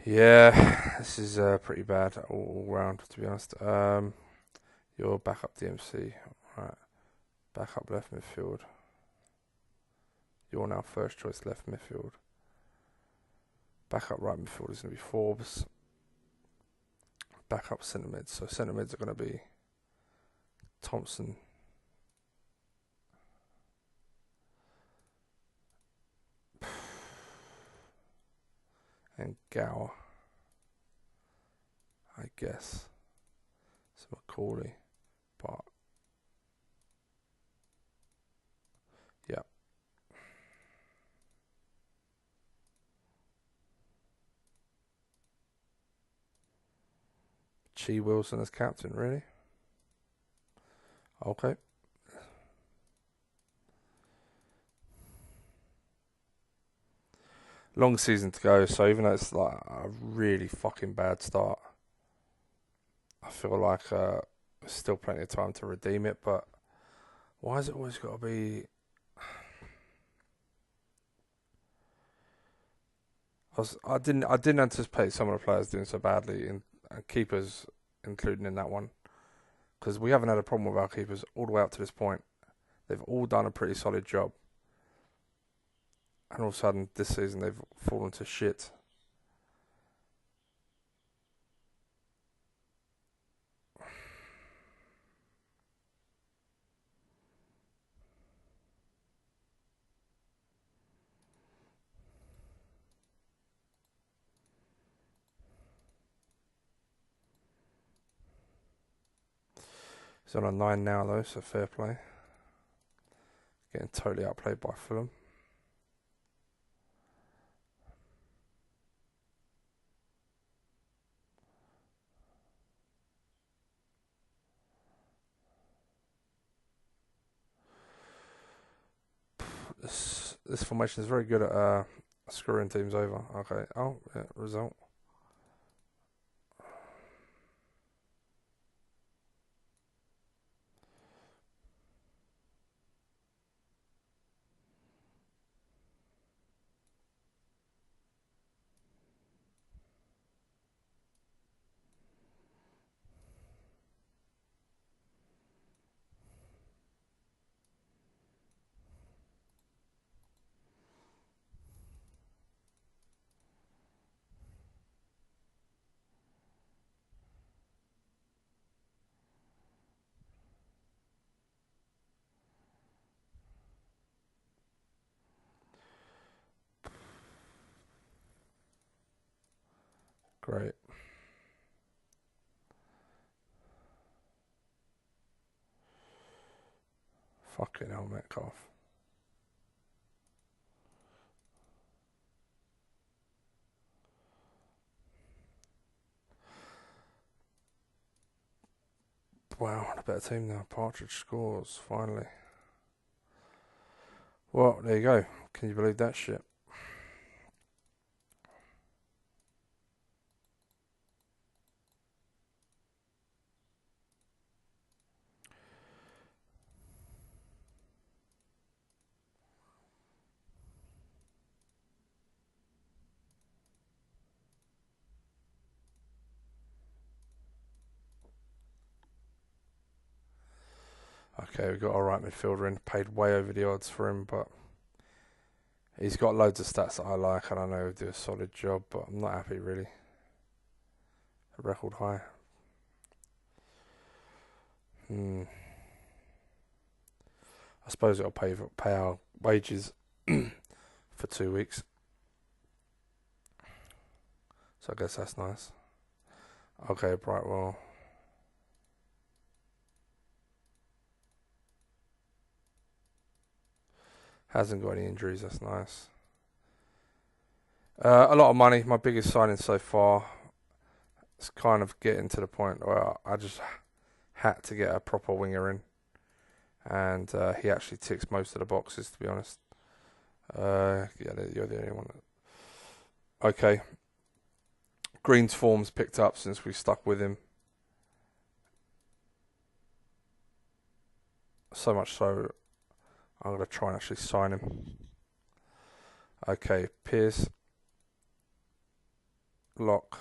Yeah, this is pretty bad all round, to be honest. Your backup DMC, right? Backup left midfield. You're now first choice left midfield. Backup right midfield is going to be Forbes. Backup centre mid. So centre mids are going to be Thompson. And Gower. I guess. It's Macaulay. But yeah. Chi Wilson as captain, really? Okay. Long season to go, so even though it's like a really fucking bad start, I feel like there's still plenty of time to redeem it. But why has it always got to be? I didn't anticipate some of the players doing so badly, and keepers including in that one, because we haven't had a problem with our keepers all the way up to this point. They've all done a pretty solid job, and all of a sudden this season they've fallen to shit. He's on a 9 now though, so fair play. Getting totally outplayed by Fulham. This formation is very good at screwing teams over. Okay. Oh, yeah, result. Great. Fucking hell, Metcalf. Wow, a better team now. Partridge scores, finally. Well, there you go. Can you believe that shit? Okay, we've got our right midfielder in. Paid way over the odds for him, but he's got loads of stats that I like, and I know he'll do a solid job, but I'm not happy, really. A record high. I suppose it'll pay our wages for 2 weeks. So I guess that's nice. Okay, Brightwell. Hasn't got any injuries, that's nice. A lot of money, my biggest signing so far. It's kind of getting to the point where I just had to get a proper winger in. And he actually ticks most of the boxes, to be honest. Yeah, you're the only one. Okay. Green's form's picked up since we stuck with him. So much so, I'm going to try and actually sign him. Okay, Pierce. Lock.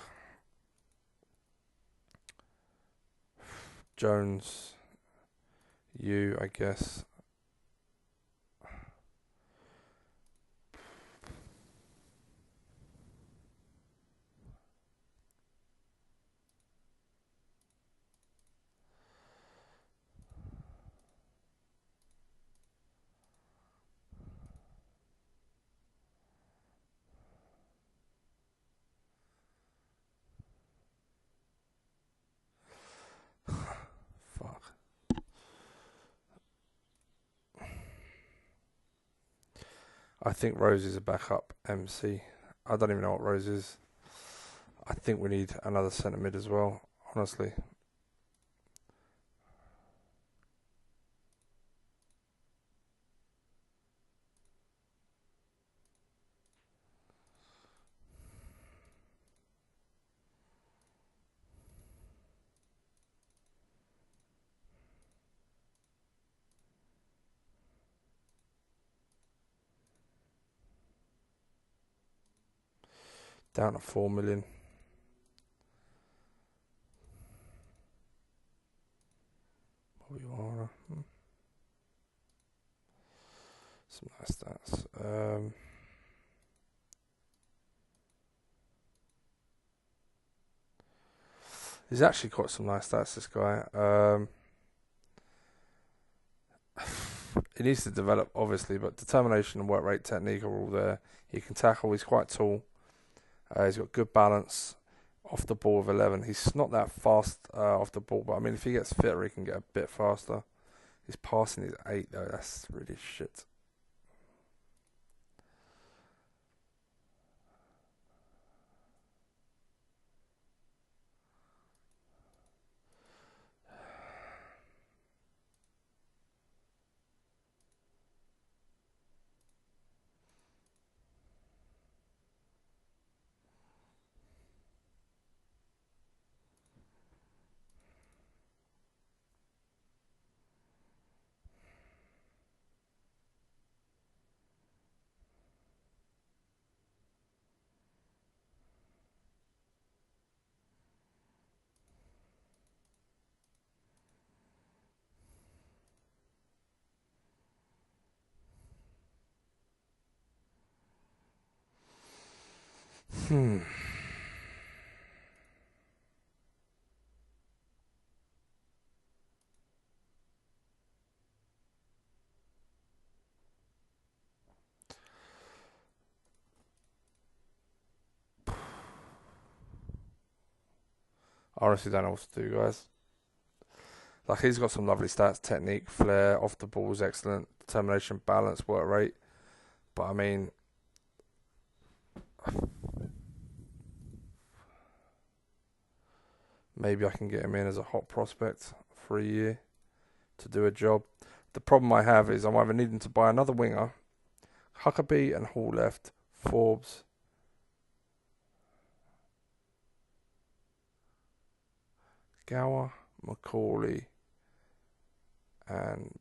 Jones. You, I guess. Fuck. I think Rose is a backup MC. I don't even know what Rose is. I think we need another centre mid as well, honestly. Down to 4 million. Bobby Warner. Some nice stats. He's actually got some nice stats, this guy. He needs to develop, obviously, but determination and work rate, technique are all there. He can tackle. He's quite tall. He's got good balance off the ball with 11. He's not that fast off the ball, but I mean, if he gets fitter, he can get a bit faster. His passing is 8, though. That's really shit. Hmm. I honestly don't know what to do, guys. Like, he's got some lovely stats: technique, flair, off the ball is excellent, determination, balance, work rate. But I mean, maybe I can get him in as a hot prospect for a year to do a job. The problem I have is I'm either needing to buy another winger, Huckabee and Hall left, Forbes, Gower, Macaulay, and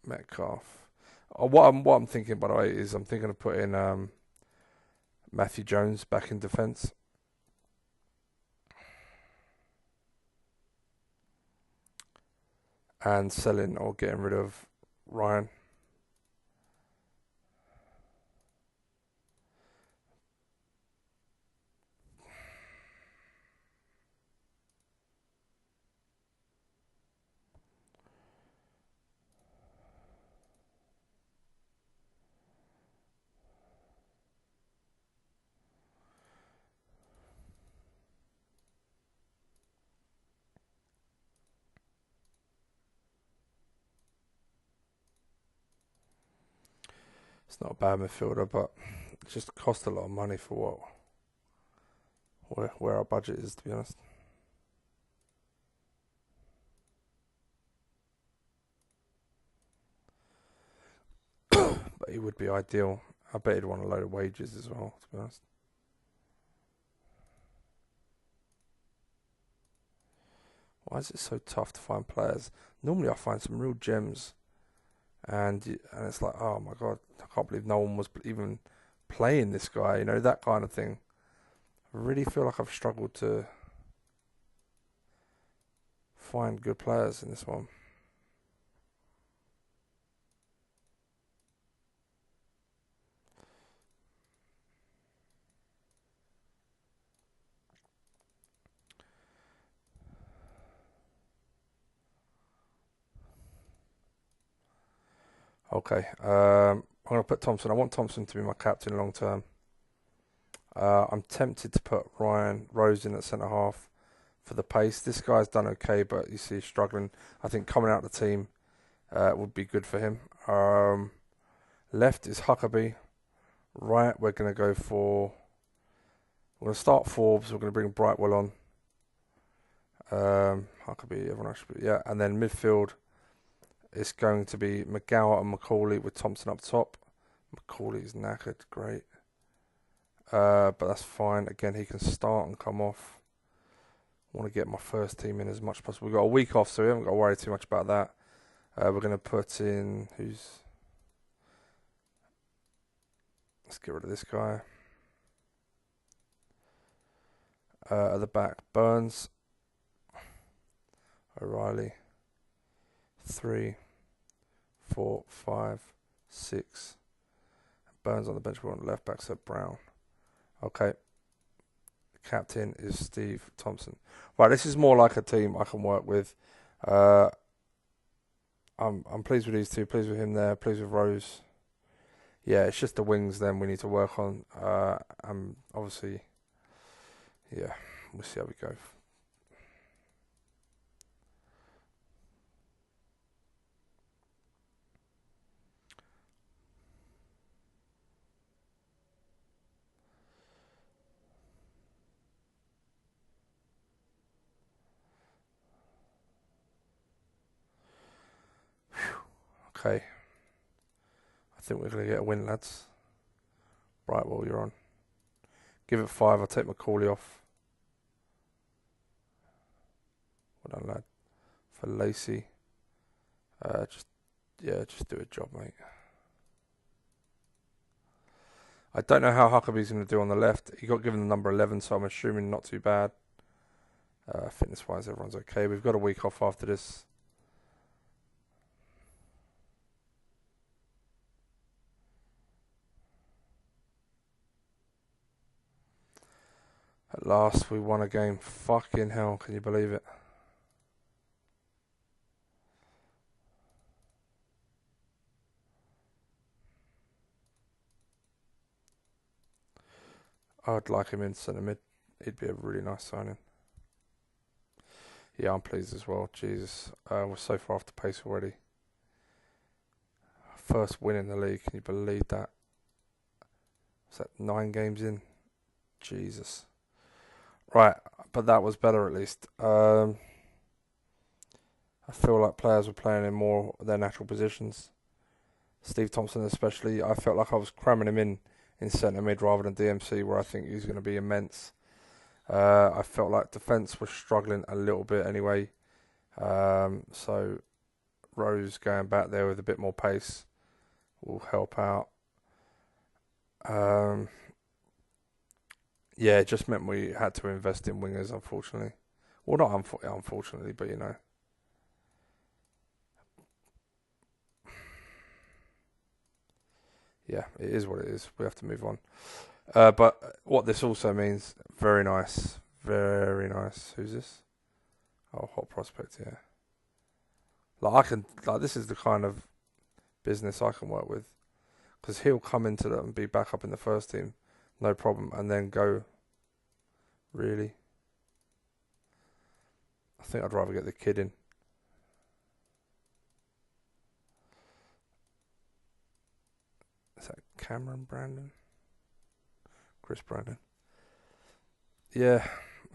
Metcalf. What I'm thinking, by the way, is I'm thinking of putting Matthew Jones back in defence. And selling or getting rid of Ryan. It's not a bad midfielder, but it just cost a lot of money for where our budget is, to be honest. But he would be ideal. I bet he'd want a load of wages as well, to be honest. Why is it so tough to find players? Normally I find some real gems, and it's like, oh my god, I can't believe no one was even playing this guy, that kind of thing. I really feel like I've struggled to find good players in this one. Okay, I'm going to put Thompson. I want Thompson to be my captain long term. I'm tempted to put Ryan Rose in at centre half for the pace. This guy's done okay, but you see he's struggling. I think coming out of the team would be good for him. Left is Huckabee. Right, we're going to start Forbes. We're going to bring Brightwell on. Huckabee, everyone else should be, yeah. And then midfield, it's going to be McGower and Macaulay with Thompson up top. Macaulay's knackered, great. But that's fine. Again, he can start and come off. I want to get my first team in as much as possible. We've got a week off, so we haven't got to worry too much about that. We're going to put in... Let's get rid of this guy. At the back, Burns, O'Reilly, 3, 4, 5, 6. Burns on the bench. We want left back, so Brown. Okay. Captain is Steve Thompson. Right, this is more like a team I can work with. I'm pleased with these two. Pleased with him there. Pleased with Rose. Yeah, it's just the wings then we need to work on. Obviously, yeah, we'll see how we go. Okay. I think we're going to get a win, lads. Right, well, you're on. Give it 5. I'll take Macaulay off. Well done, lad. For Lacey. Just do a job, mate. I don't know how Huckabee's going to do on the left. He got given the number 11, so I'm assuming not too bad. Fitness-wise, everyone's okay. We've got a week off after this. At last, we won a game. Fucking hell, can you believe it? I'd like him in centre mid. He'd be a really nice signing. Yeah, I'm pleased as well. Jesus, we're so far off the pace already. First win in the league. Can you believe that? Is that 9 games in? Jesus. Right, but that was better at least. I feel like players were playing in more of their natural positions. Steve Thompson especially. I felt like I was cramming him in centre mid rather than DMC, where I think he's going to be immense. I felt like defence was struggling a little bit anyway. So Rose going back there with a bit more pace will help out. Yeah, it just meant we had to invest in wingers, unfortunately. Well, not unfortunately, but you know. Yeah, it is what it is. We have to move on. But what this also means, very nice. Very nice. Who's this? Oh, hot prospect, yeah. This is the kind of business I can work with. Because he'll come into them and be back up in the first team, no problem, and then go, really? I think I'd rather get the kid in. Is that Cameron Brandon? Chris Brandon. Yeah.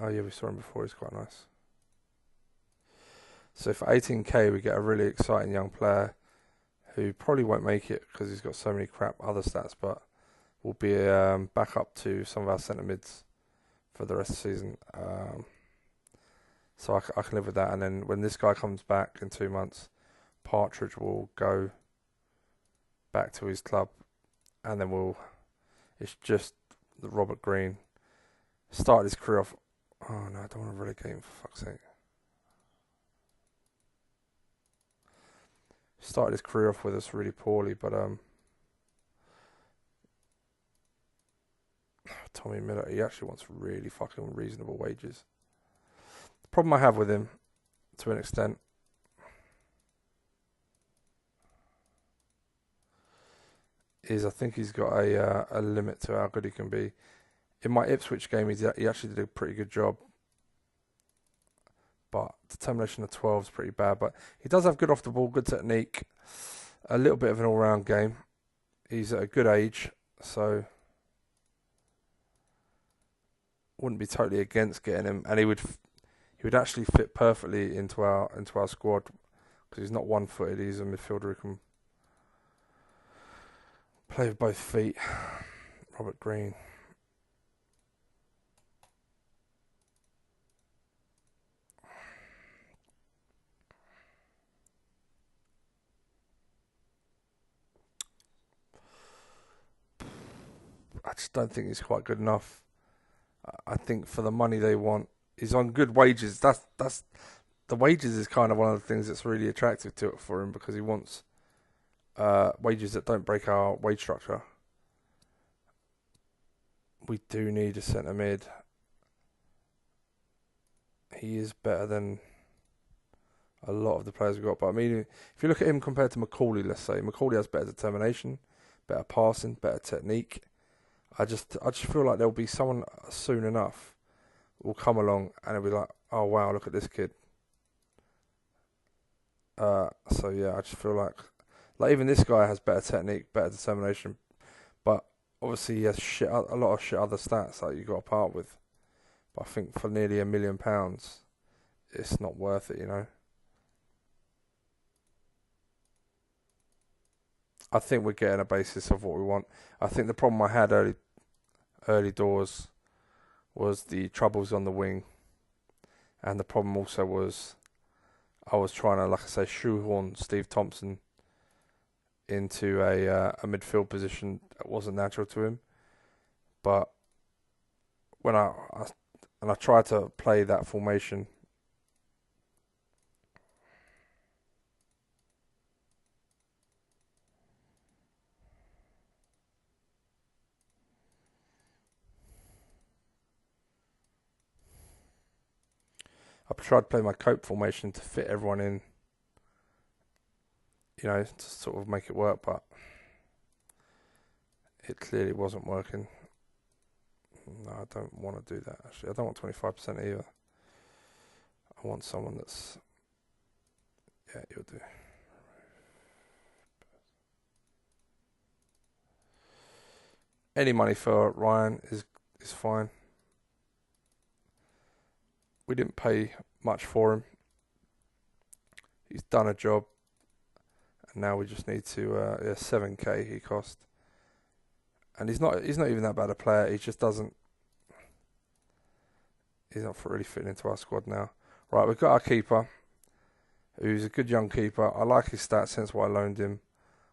Oh, yeah, we saw him before. He's quite nice. So for 18k, we get a really exciting young player who probably won't make it because he's got so many crap other stats, but will be back up to some of our centre mids for the rest of the season. So I can live with that. And then when this guy comes back in 2 months, Partridge will go back to his club, and then it's just the Robert Green started his career off. Oh no, I don't want to relegate him, for fuck's sake. Started his career off with us really poorly, but Tommy Miller, he actually wants really fucking reasonable wages. The problem I have with him, to an extent, is I think he's got a limit to how good he can be. In my Ipswich game, he actually did a pretty good job, but determination of 12 is pretty bad. But he does have good off the ball, good technique, a little bit of an all-round game. He's at a good age, so wouldn't be totally against getting him, and he would actually fit perfectly into our squad because he's not one-footed. He's a midfielder who can play with both feet. Robert Green. I just don't think he's quite good enough. I think for the money they want, he's on good wages. That's the wages is kind of one of the things that's really attractive to it for him because he wants wages that don't break our wage structure. We do need a centre mid. He is better than a lot of the players we've got. But I mean, if you look at him compared to Macaulay, let's say, Macaulay has better determination, better passing, better technique. I just feel like there'll be someone soon enough will come along and it'll be like, oh wow, look at this kid. So yeah, I just feel like even this guy has better technique, better determination, but obviously he has a lot of shit other stats that you got to part with. But I think for nearly £1 million, it's not worth it, you know. I think we're getting a basis of what we want. I think the problem I had early doors was the troubles on the wing, and the problem also was I was trying to, like I say, shoehorn Steve Thompson into a midfield position that wasn't natural to him. But when I tried to play that formation, I tried to play my cope formation to fit everyone in, you know, to sort of make it work, but it clearly wasn't working. No, I don't want to do that, actually. I don't want 25% either. I want someone that's... Yeah, you'll do. Any money for Ryan is fine. We didn't pay much for him. He's done a job. And now we just need to... 7k he cost. And he's not even that bad a player. He just doesn't... He's not really fitting into our squad now. Right, we've got our keeper, who's a good young keeper. I like his stats, hence why I loaned him.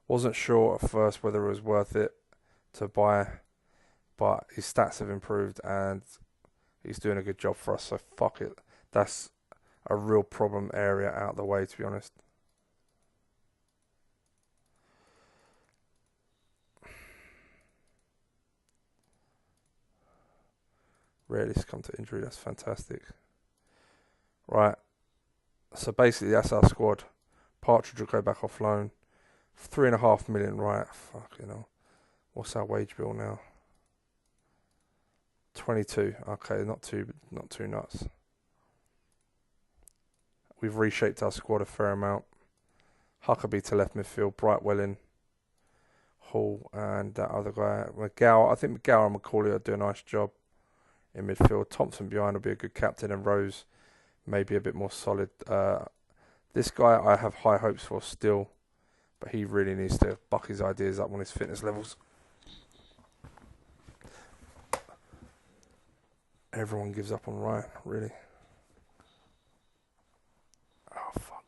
Wasn't sure at first whether it was worth it to buy, but his stats have improved and he's doing a good job for us, so fuck it. That's a real problem area out of the way, to be honest. Rarely succumb to injury, that's fantastic. Right, so basically that's our squad. Partridge will go back off loan. 3.5 million, right? Fucking hell. What's our wage bill now? 22. Okay, not too nuts. We've reshaped our squad a fair amount. Huckabee to left midfield, Brightwell in, Hall, and that other guy, McGowan. I think McGowan and McCauley will do a nice job in midfield. Thompson behind will be a good captain, and Rose maybe a bit more solid. This guy I have high hopes for still, but he really needs to buck his ideas up on his fitness levels. Everyone gives up on Ryan, really. Oh, fuck.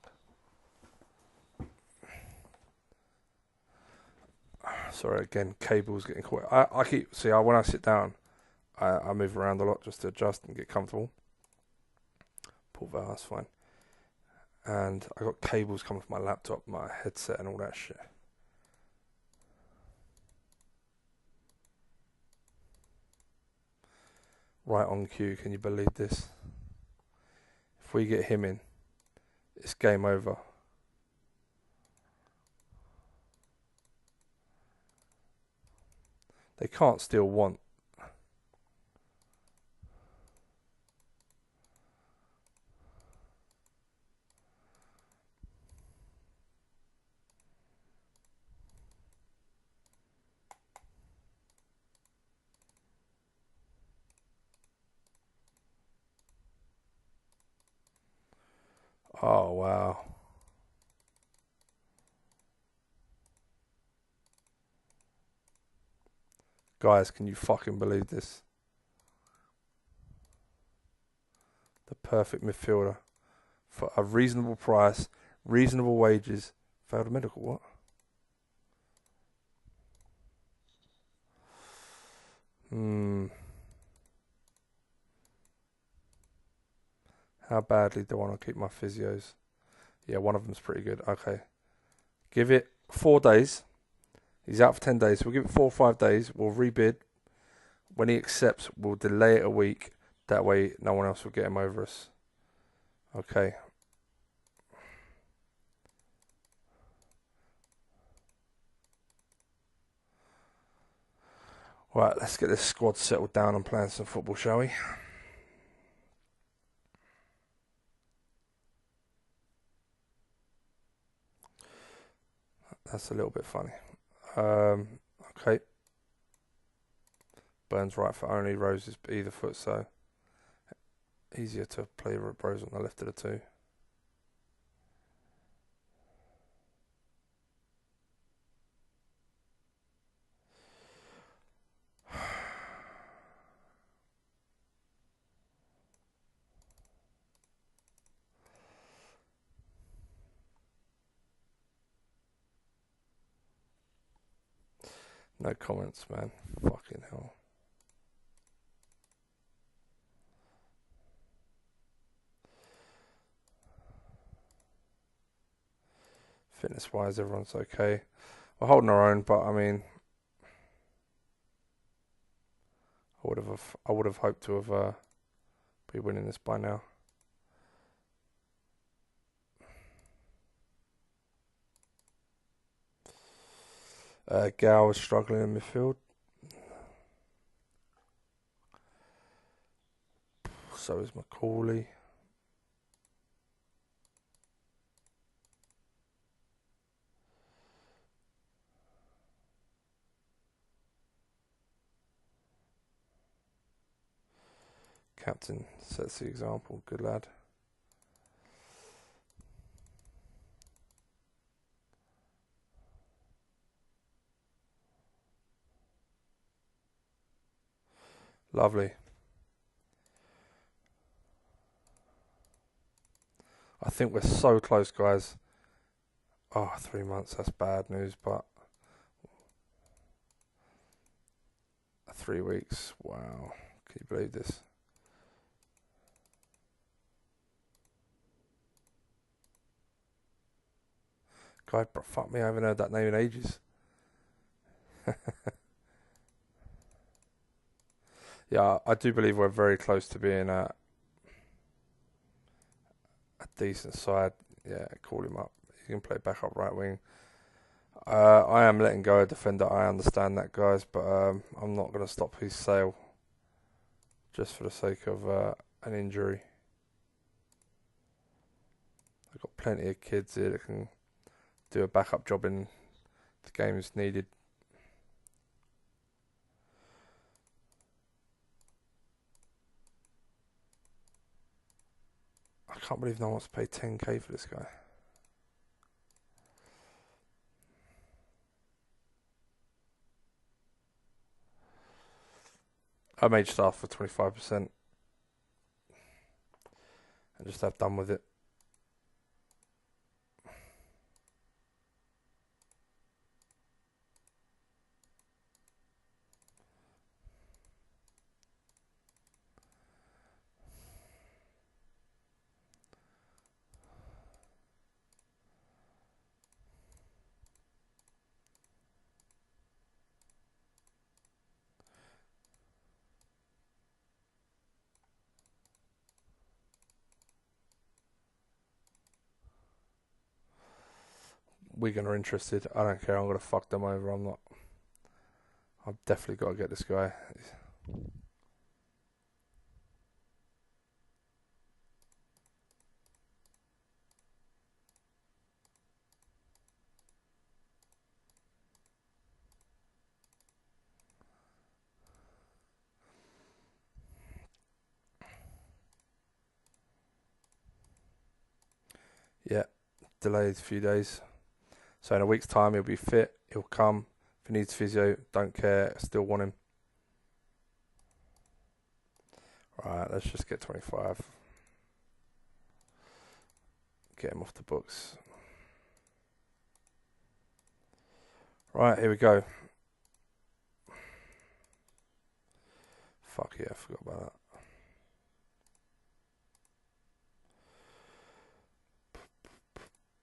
Sorry, again, cable's getting caught. When I sit down, I move around a lot just to adjust and get comfortable. Pull that, that's fine. And I got cables coming from my laptop, my headset and all that shit. Right on cue, can you believe this? If we get him in, it's game over. They can't still want. Oh, wow. Guys, can you fucking believe this? The perfect midfielder for a reasonable price, reasonable wages. Failed a medical, what? How badly do I want to keep my physios? Yeah, one of them's pretty good. Okay. Give it 4 days. He's out for 10 days. We'll give it 4 or 5 days. We'll rebid. When he accepts, we'll delay it a week. That way, no one else will get him over us. Okay. Right, let's get this squad settled down and playing some football, shall we? That's a little bit funny. Okay. Burns right foot only, Rose is either foot, so easier to play Rose on the left of the two. No comments, man. Fucking hell. Fitness wise, everyone's okay. We're holding our own, but I mean, I would have hoped to have be winning this by now. Gow was struggling in midfield. So is Macaulay. Captain sets the example. Good lad. Lovely. I think we're so close, guys. Oh, 3 months, that's bad news, but 3 weeks, wow. Can you believe this? God, fuck me, I haven't heard that name in ages. Yeah, I do believe we're very close to being a decent side. Yeah, call him up. He can play backup right wing. I am letting go a defender. I understand that, guys, but I'm not going to stop his sale just for the sake of an injury. I've got plenty of kids here that can do a backup job in the games needed. I can't believe no one wants to pay 10k for this guy. I made staff for 25% and just have done with it. Wigan are interested. I don't care. I'm going to fuck them over. I've definitely got to get this guy. Yeah, delayed a few days. So in a week's time, he'll be fit. He'll come. If he needs physio, don't care. Still want him. Right, let's just get 25. Get him off the books. Right, here we go. Fuck yeah, I forgot about that.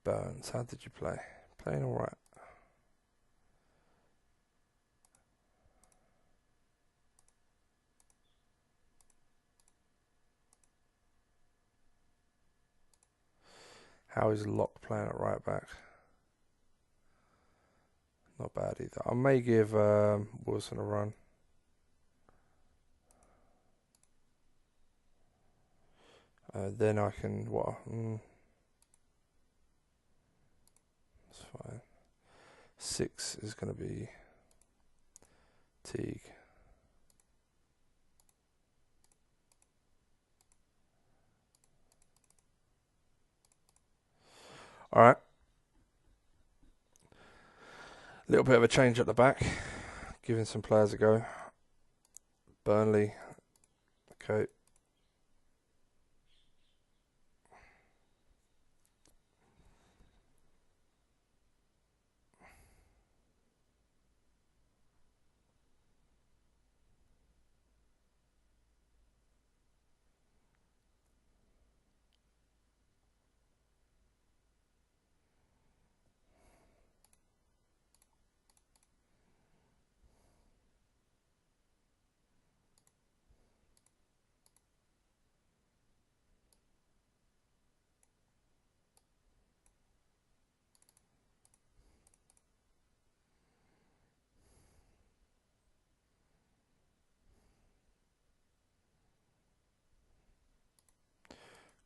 Burns, how did you play? Playing alright. How is Locke playing at right back? Not bad either. I may give Wilson a run. Then I can, that's fine. 6 is going to be Teague. Alright. Little bit of a change at the back. Giving some players a go. Burnley. Okay.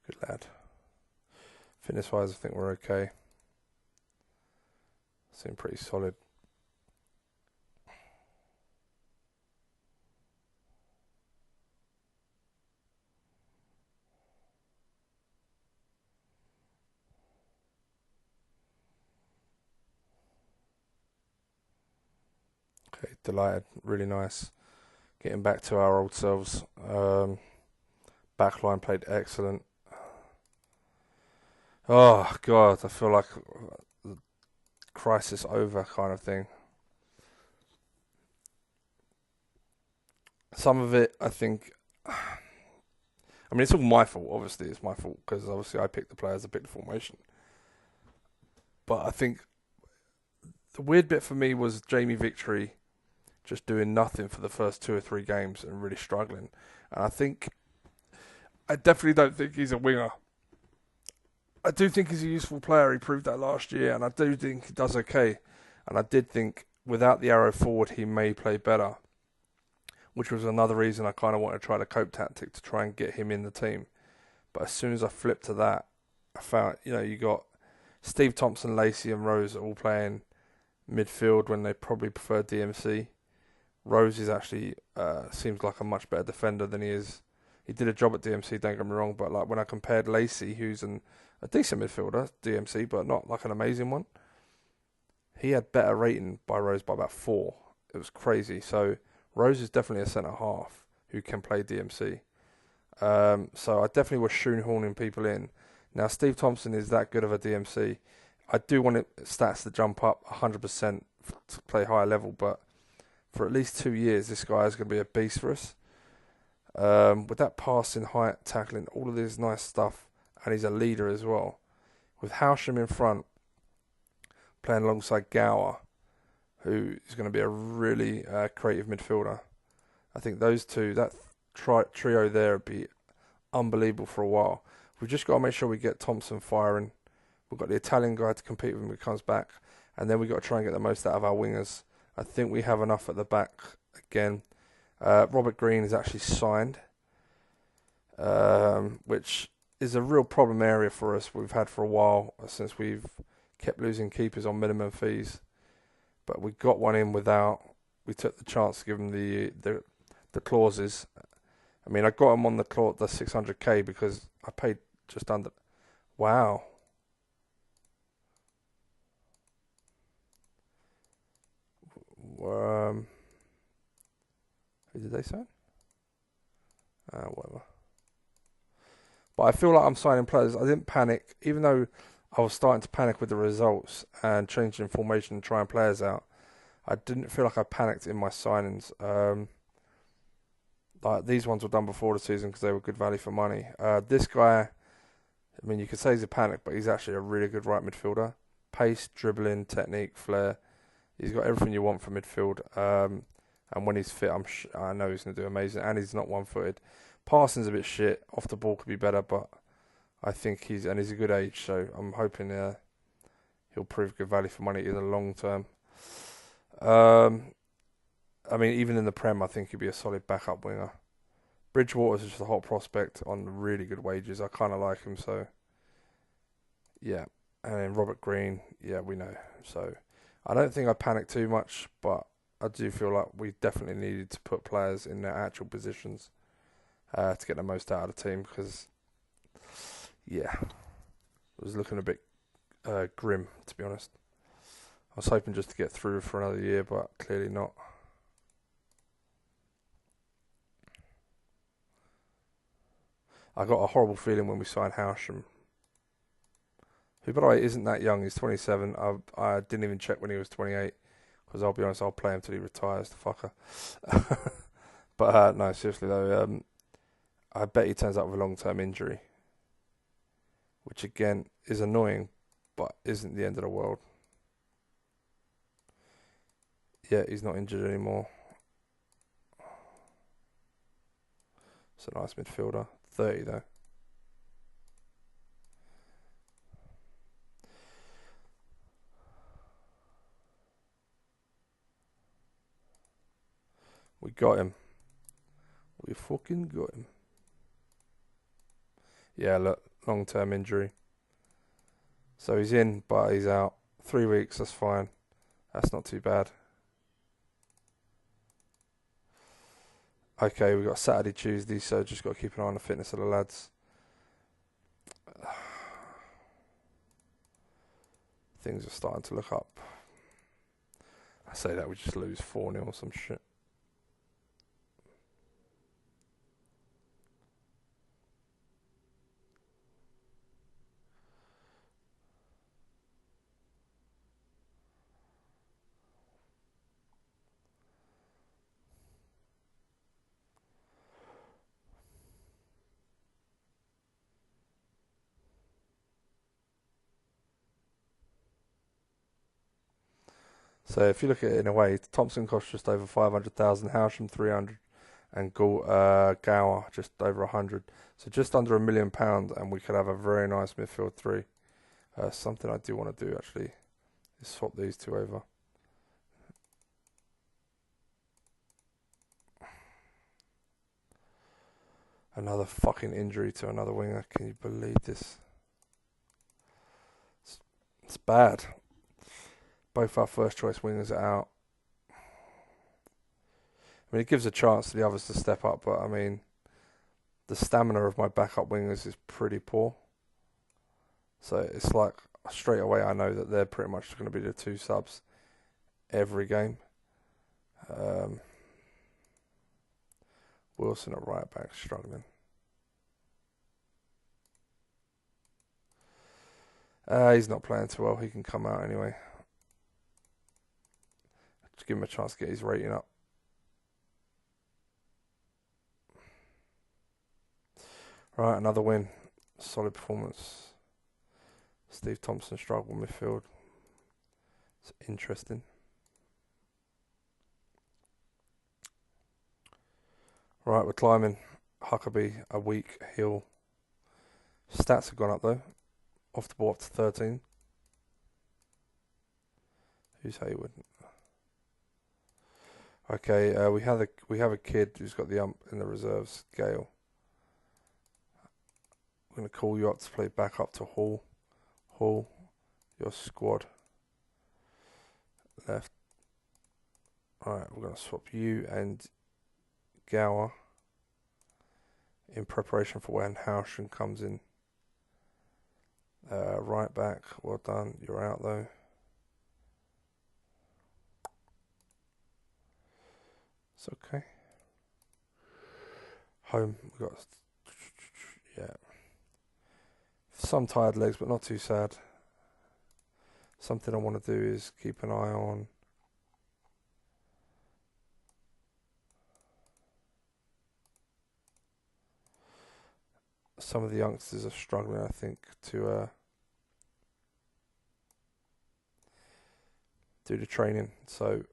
Good lad. Fitness wise, I think we're okay. Seem pretty solid. delighted. Really nice. Getting back to our old selves. Backline played excellent. Oh, God, I feel like crisis over kind of thing. Some of it, I think... I mean, it's all my fault, obviously. It's my fault, because obviously I picked the players, I picked the formation. But I think the weird bit for me was Jamie Victory just doing nothing for the first 2 or 3 games and really struggling. And I definitely don't think he's a winger. I do think he's a useful player. He proved that last year, and I do think he does okay. And I did think without the arrow forward, he may play better, which was another reason I kind of wanted to try the cope tactic to try and get him in the team. But as soon as I flipped to that, I found, you got Steve Thompson, Lacey, and Rose all playing midfield when they probably prefer DMC. Rose is actually seems like a much better defender than he is. He did a job at DMC, don't get me wrong, but like when I compared Lacey, who's a decent midfielder, DMC, but not like an amazing one, he had better rating by Rose by about 4. It was crazy. So Rose is definitely a centre half who can play DMC. So I definitely was shoehorning people in. Now Steve Thompson is that good of a DMC. I do want stats to jump up 100% to play higher level, but for at least 2 years, this guy is going to be a beast for us. With that passing, height, tackling, all of this nice stuff, and he's a leader as well. With Howsham in front, playing alongside Gower, who is going to be a really creative midfielder. I think those two, that trio there, would be unbelievable for a while. We've just got to make sure we get Thompson firing. We've got the Italian guy to compete with him when he comes back, and then we've got to try and get the most out of our wingers. I think we have enough at the back again. Robert Green is actually signed, which is a real problem area for us. We've had for a while since we've kept losing keepers on minimum fees, but we got one in without. We took the chance to give him the clauses. I mean, I got him on the 600k because I paid just under. Wow. Who did they sign? Whatever. But I feel like I'm signing players. I didn't panic, even though I was starting to panic with the results and changing formation and trying players out. I didn't feel like I panicked in my signings. Like these ones were done before the season because they were good value for money. This guy, I mean, you could say he's a panic, but he's actually a really good right midfielder. Pace, dribbling, technique, flair. He's got everything you want from midfield. And when he's fit, I know he's going to do amazing. And he's not one-footed. Passing's a bit shit. Off the ball could be better, but I think he's a good age, so I'm hoping he'll prove good value for money in the long term. I mean, even in the Prem, I think he'd be a solid backup winger. Bridgewater's just a hot prospect on really good wages. I kind of like him, so yeah. And then Robert Green, yeah, we know. So I don't think I panicked too much, but I do feel like we definitely needed to put players in their actual positions to get the most out of the team because, yeah, it was looking a bit grim, to be honest. I was hoping just to get through for another year, but clearly not. I got a horrible feeling when we signed Howsham, who, by the way, isn't that young. He's 27. I didn't even check when he was 28, because I'll be honest, I'll play him till he retires, the fucker. But no, seriously though, I bet he turns up with a long-term injury, which again is annoying, but isn't the end of the world. Yeah, he's not injured anymore. It's a nice midfielder. 30 though. We got him. We fucking got him. Yeah, look, long-term injury. So he's in, but he's out. 3 weeks, that's fine. That's not too bad. Okay, we've got Saturday, Tuesday, so just got to keep an eye on the fitness of the lads. Things are starting to look up. say that we just lose 4-0 or some shit. So if you look at it in a way, Thompson cost just over 500,000, Howsham 300, and Gower just over 100. So just under £1 million, and we could have a very nice midfield three. Something I do want to do actually is swap these two over. Another fucking injury to another winger. Can you believe this? It's bad. Both our first choice wingers are out. I mean, it gives a chance to the others to step up, but I mean, the stamina of my backup wingers is pretty poor. So it's like straight away I know that they're pretty much going to be the two subs every game. Wilson at right back struggling. He's not playing too well. He can come out anyway. Just give him a chance to get his rating up. Right, another win. Solid performance. Steve Thompson struggled midfield. It's interesting. Right, we're climbing. Huckabee, a weak Hill. Stats have gone up though. Off the ball up to 13. Who's Hayward? Okay, we have a kid who's got the ump in the reserves, Gale. I'm going to call you up to play back up to Hall. Hall, your squad. Left. Alright, we're going to swap you and Gower in preparation for when Howsham comes in. Right back, well done. You're out though. It's okay. Home, we got, yeah. Some tired legs, but not too sad. Something I want to do is keep an eye on some of the youngsters are struggling, I think, to do the training. So,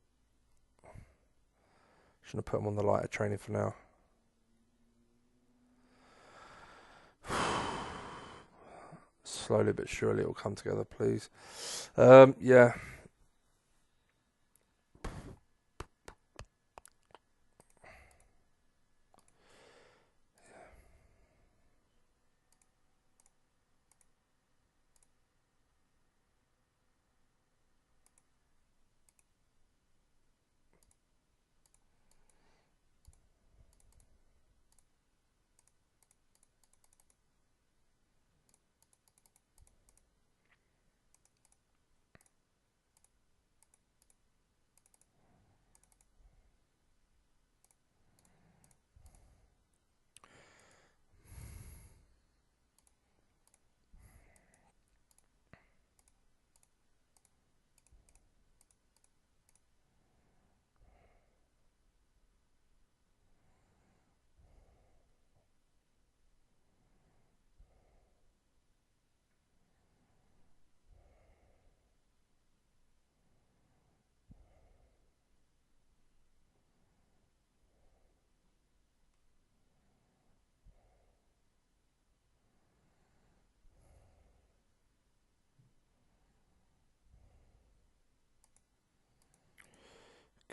shouldn't have put them on the lighter training for now. Slowly but surely it will come together, please. Yeah.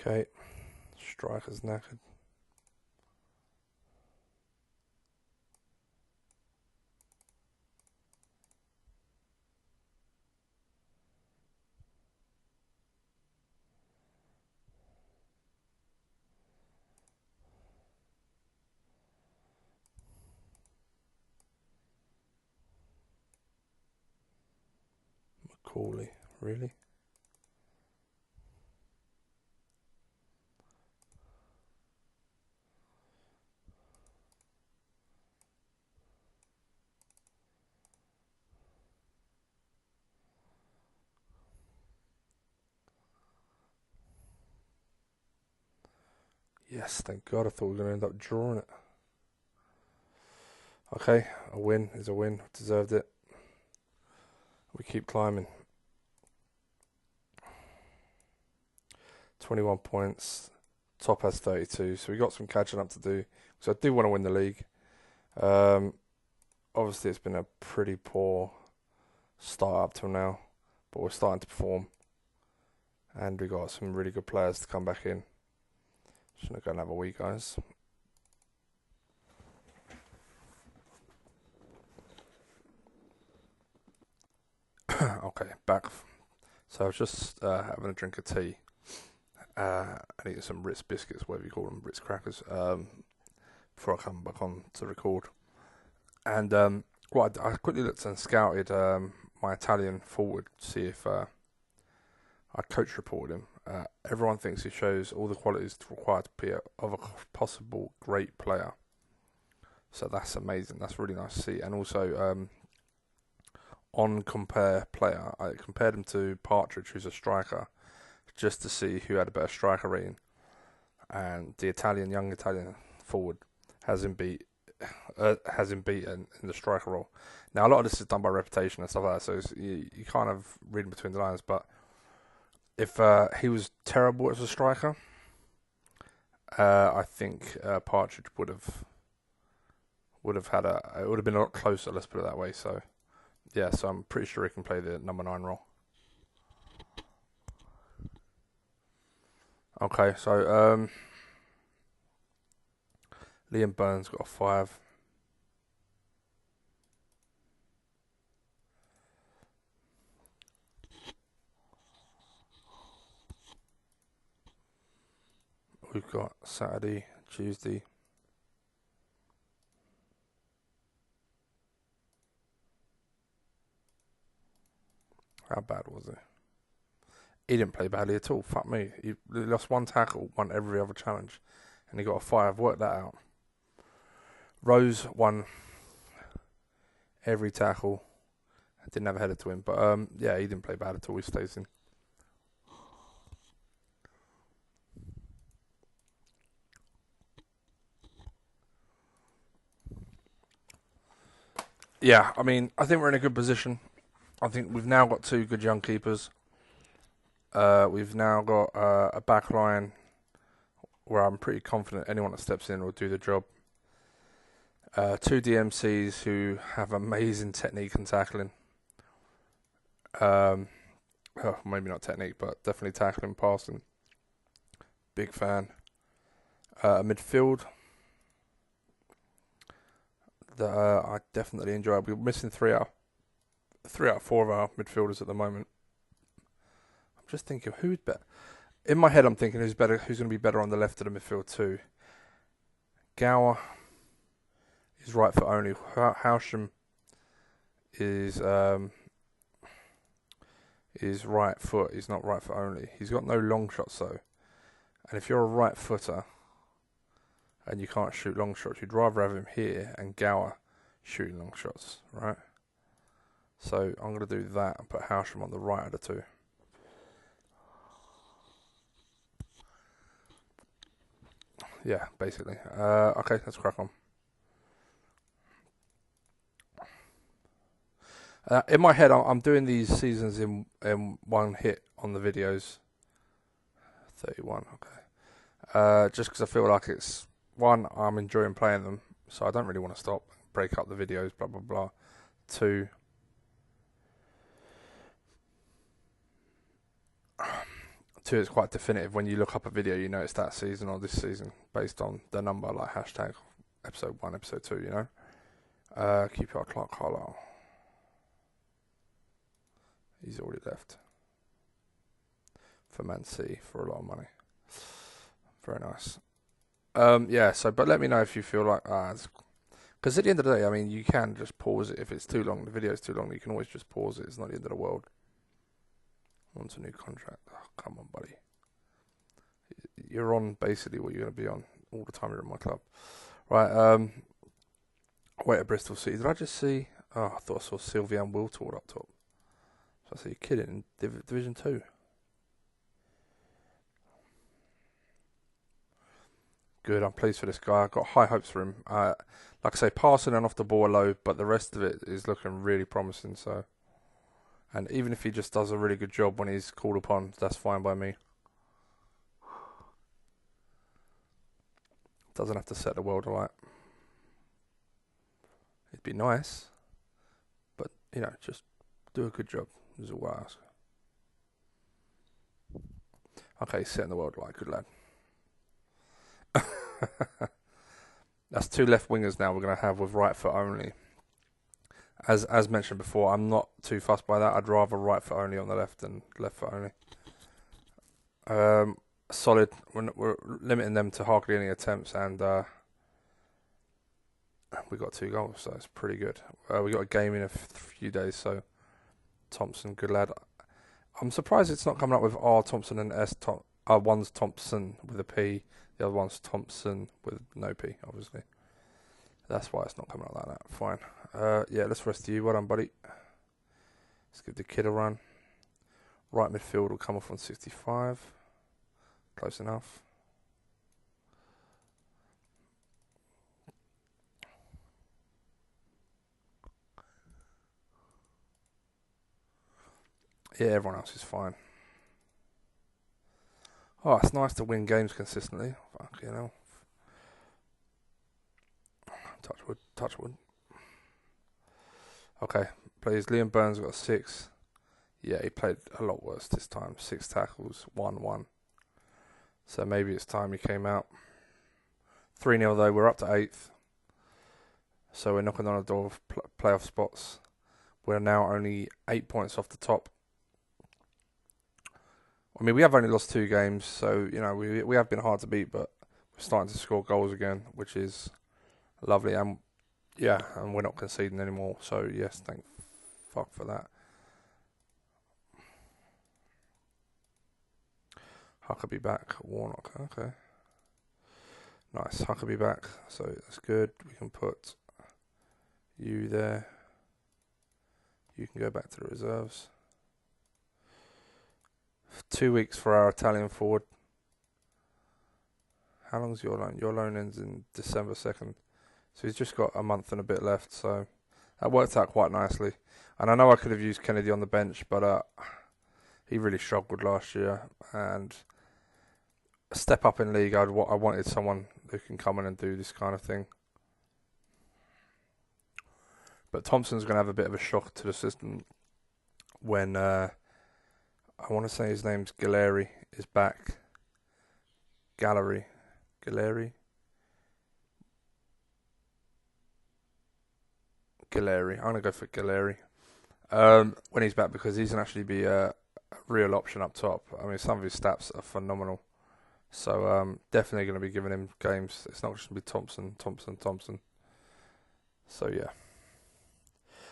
Okay. Striker's knackered. Macaulay, really? Yes, thank God. I thought we were going to end up drawing it. Okay, a win is a win. Deserved it. We keep climbing. 21 points. Top has 32, so we got some catching up to do. So I do want to win the league. Obviously, it's been a pretty poor start up till now, but we're starting to perform. And we got some really good players to come back in. Just going to go and have a week, guys. Okay, back. So I was just having a drink of tea and eating some Ritz biscuits, whatever you call them, Ritz crackers, before I come back on to record. And I quickly looked and scouted my Italian forward to see if I coach reported him. Everyone thinks he shows all the qualities required to be of a possible great player. So that's amazing. That's really nice to see. And also, on compare player, I compared him to Partridge, who's a striker, just to see who had a better striker rating. And the young Italian forward has him beaten in the striker role. Now, a lot of this is done by reputation and stuff like that, so you kind of read between the lines. But if he was terrible as a striker, I think Partridge would have had it would have been a lot closer. Let's put it that way. So yeah, so I'm pretty sure he can play the number 9 role. Okay, so Liam Burns got a 5. We've got Saturday, Tuesday. How bad was it? He didn't play badly at all. Fuck me. He lost 1 tackle, won every other challenge, and he got a 5. Worked that out. Rose won every tackle. Didn't have a header to him, but yeah, he didn't play bad at all. He stays in. Yeah, I mean, I think we're in a good position. I think we've now got 2 good young keepers. We've now got a back line where I'm pretty confident anyone that steps in will do the job. 2 DMCs who have amazing technique and tackling. Maybe not technique, but definitely tackling, passing. Big fan. Midfield that I definitely enjoy. We're missing 3 out of 4 of our midfielders at the moment. I'm just thinking who's better. In my head, I'm thinking who's going to be better on the left of the midfield too. Gower is right foot only. Howsham is right foot. He's not right foot only. He's got no long shots though. And if you're a right footer and you can't shoot long shots, you'd rather have him here and Gower shooting long shots, right? So I'm going to do that and put Howsham on the right of the 2. Yeah, basically. Okay, let's crack on. In my head, I'm doing these seasons in one hit on the videos. 31, okay. Just because I feel like it's, one, I'm enjoying playing them, so I don't really want to stop, break up the videos, blah, blah, blah. 2, it's quite definitive. When you look up a video, you know it's that season or this season based on the number, like hashtag episode 1, episode 2, you know. QPR Clark Carlisle. He's already left for Man City for a lot of money. Very nice. Yeah, so, but let me know if you feel like, because at the end of the day, I mean, you can just pause it. If it's too long, the video's too long, you can always just pause it. It's not the end of the world. On to a new contract. Oh, come on, buddy. You're on basically what you're going to be on all the time you're in my club. Right, wait at Bristol City. Did I just see? Oh, I thought I saw Sylvian Wiltord up top. So I see, you're kidding, in Division 2. Good. I'm pleased for this guy. I've got high hopes for him. Like I say, passing and off the ball are low, but the rest of it is looking really promising. So, and even if he just does a really good job when he's called upon, that's fine by me. Doesn't have to set the world alight. It'd be nice, but just do a good job. Is all I ask. Okay, setting the world alight. Good lad. That's 2 left wingers now we're going to have with right foot only. As mentioned before, I'm not too fussed by that. I'd rather right foot only on the left than left foot only. Solid. We're limiting them to hardly any attempts, and we got 2 goals, so it's pretty good. We got a game in a few days, so Thompson, good lad. I'm surprised it's not coming up with R Thompson and S. One's Thompson with a P, the other one's Thompson with no P, obviously. That's why it's not coming up like that. Fine. Yeah, let's rest you. Well done, buddy. Let's give the kid a run. Right midfield will come off on 65. Close enough. Yeah, everyone else is fine. Oh, it's nice to win games consistently. Fuck, Touch wood, touch wood. Okay, please. Liam Burns got a 6. Yeah, he played a lot worse this time. 6 tackles, 1-1. So maybe it's time he came out. 3-0 though, we're up to 8th. So we're knocking on the door of playoff spots. We're now only 8 points off the top. I mean, we have only lost 2 games, so we have been hard to beat, but we're starting to score goals again, which is lovely. And and we're not conceding anymore. So yes, thank fuck for that. Huckabee back, Warnock. Okay, nice. Huckabee back, so that's good. We can put you there. You can go back to the reserves. 2 weeks for our Italian forward. How long's your loan? Your loan ends in December 2nd. So he's just got a month and a bit left. So that worked out quite nicely. And I know I could have used Kennedy on the bench, but he really struggled last year. And a step up in league, I wanted someone who can come in and do this kind of thing. But Thompson's going to have a bit of a shock to the system when I want to say his name's Galleri is back. Gallery. I'm going to go for Galleri. When he's back, because he's going to actually be a real option up top. I mean, some of his stats are phenomenal. So definitely going to be giving him games. It's not just going to be Thompson. So yeah.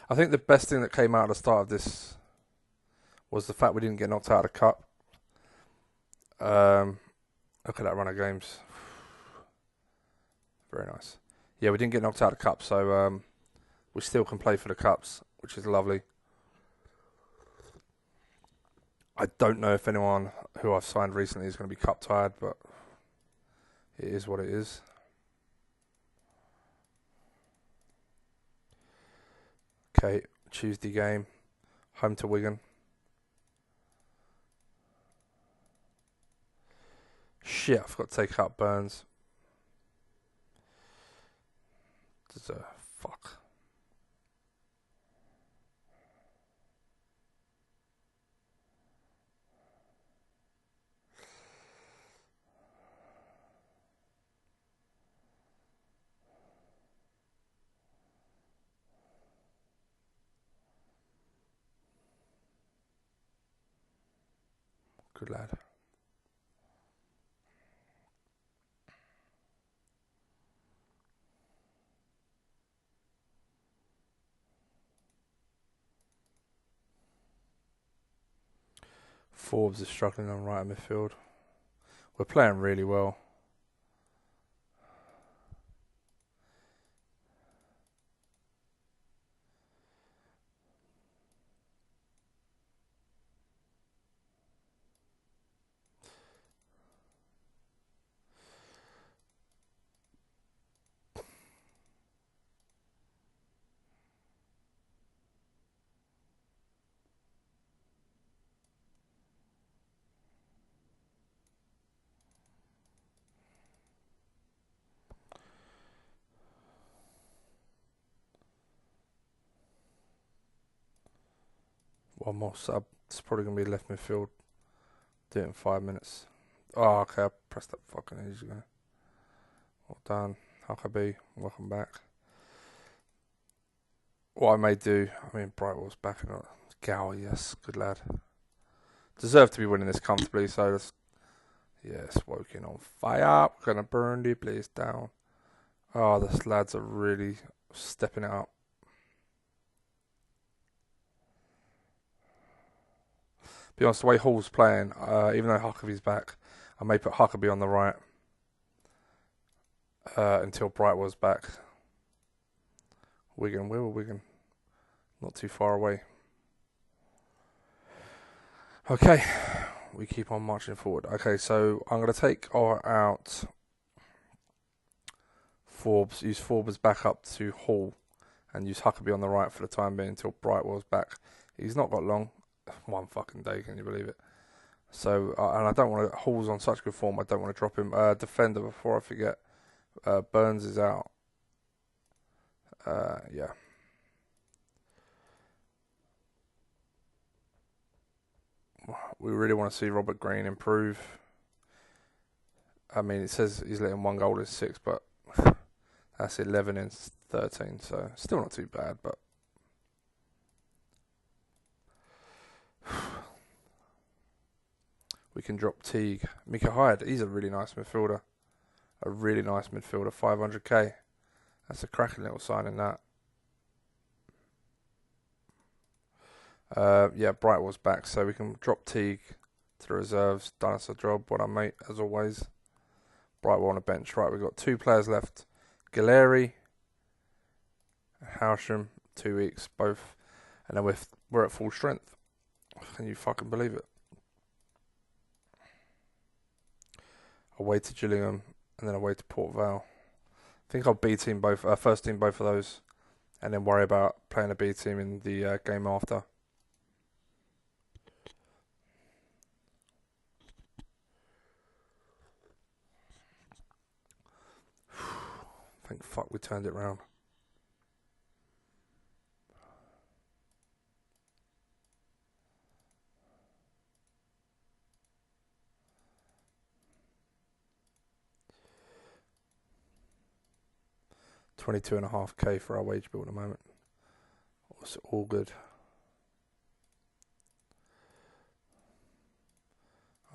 I think the best thing that came out at the start of this was the fact we didn't get knocked out of the cup. Look at that run of games. Very nice. Yeah, we didn't get knocked out of the cup, so we still can play for the cups, which is lovely. I don't know if anyone who I've signed recently is going to be cup tired, but it is what it is. Okay, Tuesday game, home to Wigan. Shit, I forgot to take out Burns. Fuck. Good lad. Forbes is struggling on right midfield. We're playing really well. One more sub. It's probably going to be left midfield. Do it in 5 minutes. Oh, okay. I pressed that fucking ages ago. Well done. Huckabee, welcome back. What I may do, I mean, Brightwell's back in it. Gow, yes, good lad. Deserve to be winning this comfortably, so let's. Yes, Woking on fire. We're going to burn the place down. Oh, the lads are really stepping it up. Be honest, the way Hall's playing, even though Huckabee's back, I may put Huckabee on the right until Brightwell's back. Wigan, where were Wigan? Not too far away. Okay, we keep on marching forward. Okay, so I'm going to take out Forbes, use Forbes back up to Hall, and use Huckabee on the right for the time being until Brightwell's back. He's not got long. One fucking day, can you believe it? So, and I don't want to. Hall's on such good form, I don't want to drop him. Defender, before I forget, Burns is out. Yeah. We really want to see Robert Green improve. I mean, it says he's letting 1 goal in 6, but that's 11 in 13, so still not too bad, but we can drop Teague. Mika Hyde, he's a really nice midfielder. 500k. That's a cracking little signing, that. Yeah, Brightwell's back, so we can drop Teague to the reserves. Done us a job, what I mate, as always. Brightwell on the bench. Right, we've got 2 players left. Galeri, Howsham, 2 weeks, both. And then we're at full strength. Can you fucking believe it? Away to Gillingham, and then away to Port Vale. I think I'll B-team both, first team both of those, and then worry about playing a B-team in the game after. Thank fuck we turned it round. £22.5k for our wage bill at the moment. It's all good.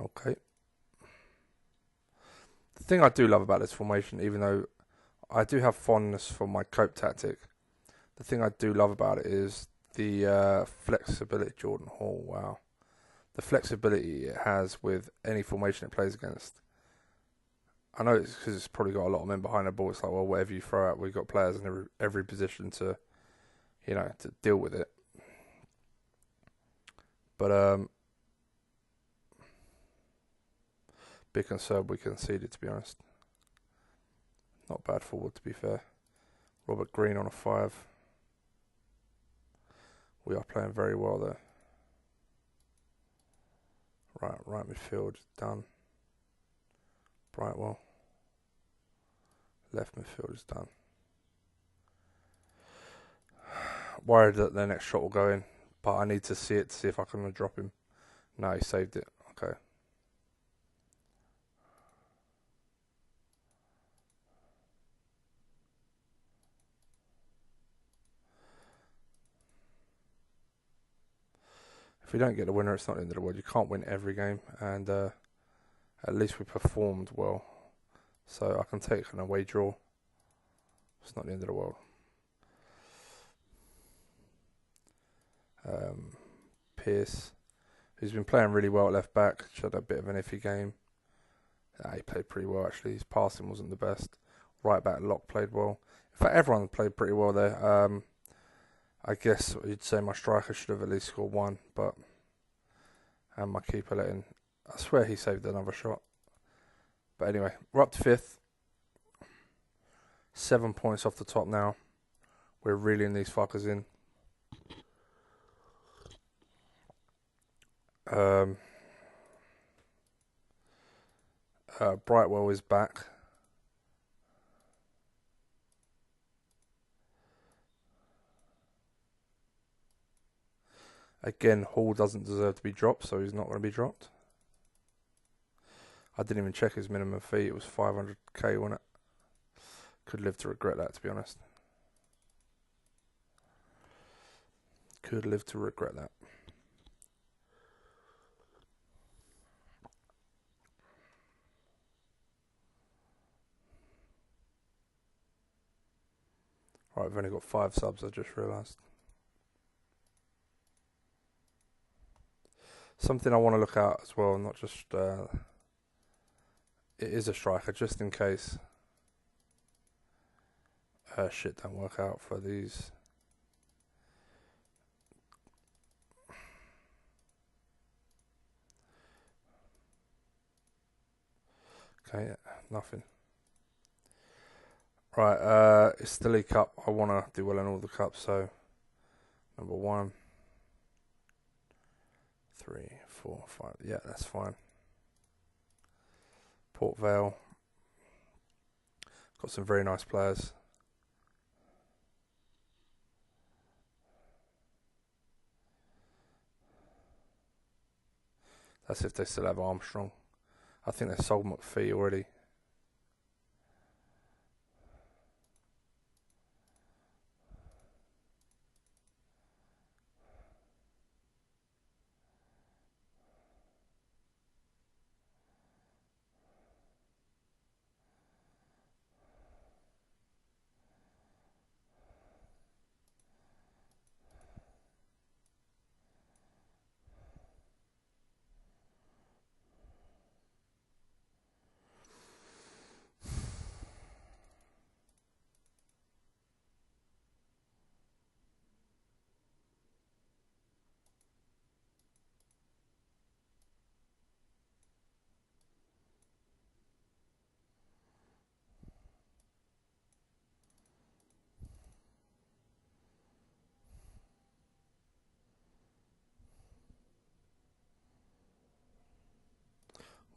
Okay. The thing I do love about this formation, even though I do have fondness for my cope tactic, the thing I do love about it is the flexibility. Jordan Hall, wow. The flexibility it has with any formation it plays against. I know it's because it's probably got a lot of men behind the ball. It's like, well, whatever you throw out, we've got players in every position to, to deal with it. But big concern we conceded, to be honest. Not bad forward, to be fair. Robert Green on a 5. We are playing very well there. Right midfield done. Brightwell. Left midfield is done. Worried that the next shot will go in, but I need to see it to see if I can drop him. No, he saved it. Okay. If we don't get the winner, it's not the end of the world. You can't win every game, and at least we performed well. So I can take an away draw. It's not the end of the world. Pearce, who's been playing really well at left back, had a bit of an iffy game. He played pretty well actually. His passing wasn't the best. Right back Locke played well. In fact, everyone played pretty well there. I guess you'd say my striker should have at least scored 1, and my keeper let in. I swear he saved another shot. But anyway, we're up to 5th. 7 points off the top now. We're reeling these fuckers in. Brightwell is back. Again, Hall doesn't deserve to be dropped, so he's not going to be dropped. I didn't even check his minimum fee. It was 500k, wasn't it? Could live to regret that, to be honest. Could live to regret that. Right, we've only got 5 subs, I just realised. Something I want to look at as well, not just... it is a striker, just in case shit don't work out for these. Okay, yeah, nothing. Right, it's the League Cup. I want to do well in all the cups, so number 1, 3, 4, 5. Yeah, that's fine. Port Vale. Got some very nice players. That's if they still have Armstrong. I think they sold McPhee already.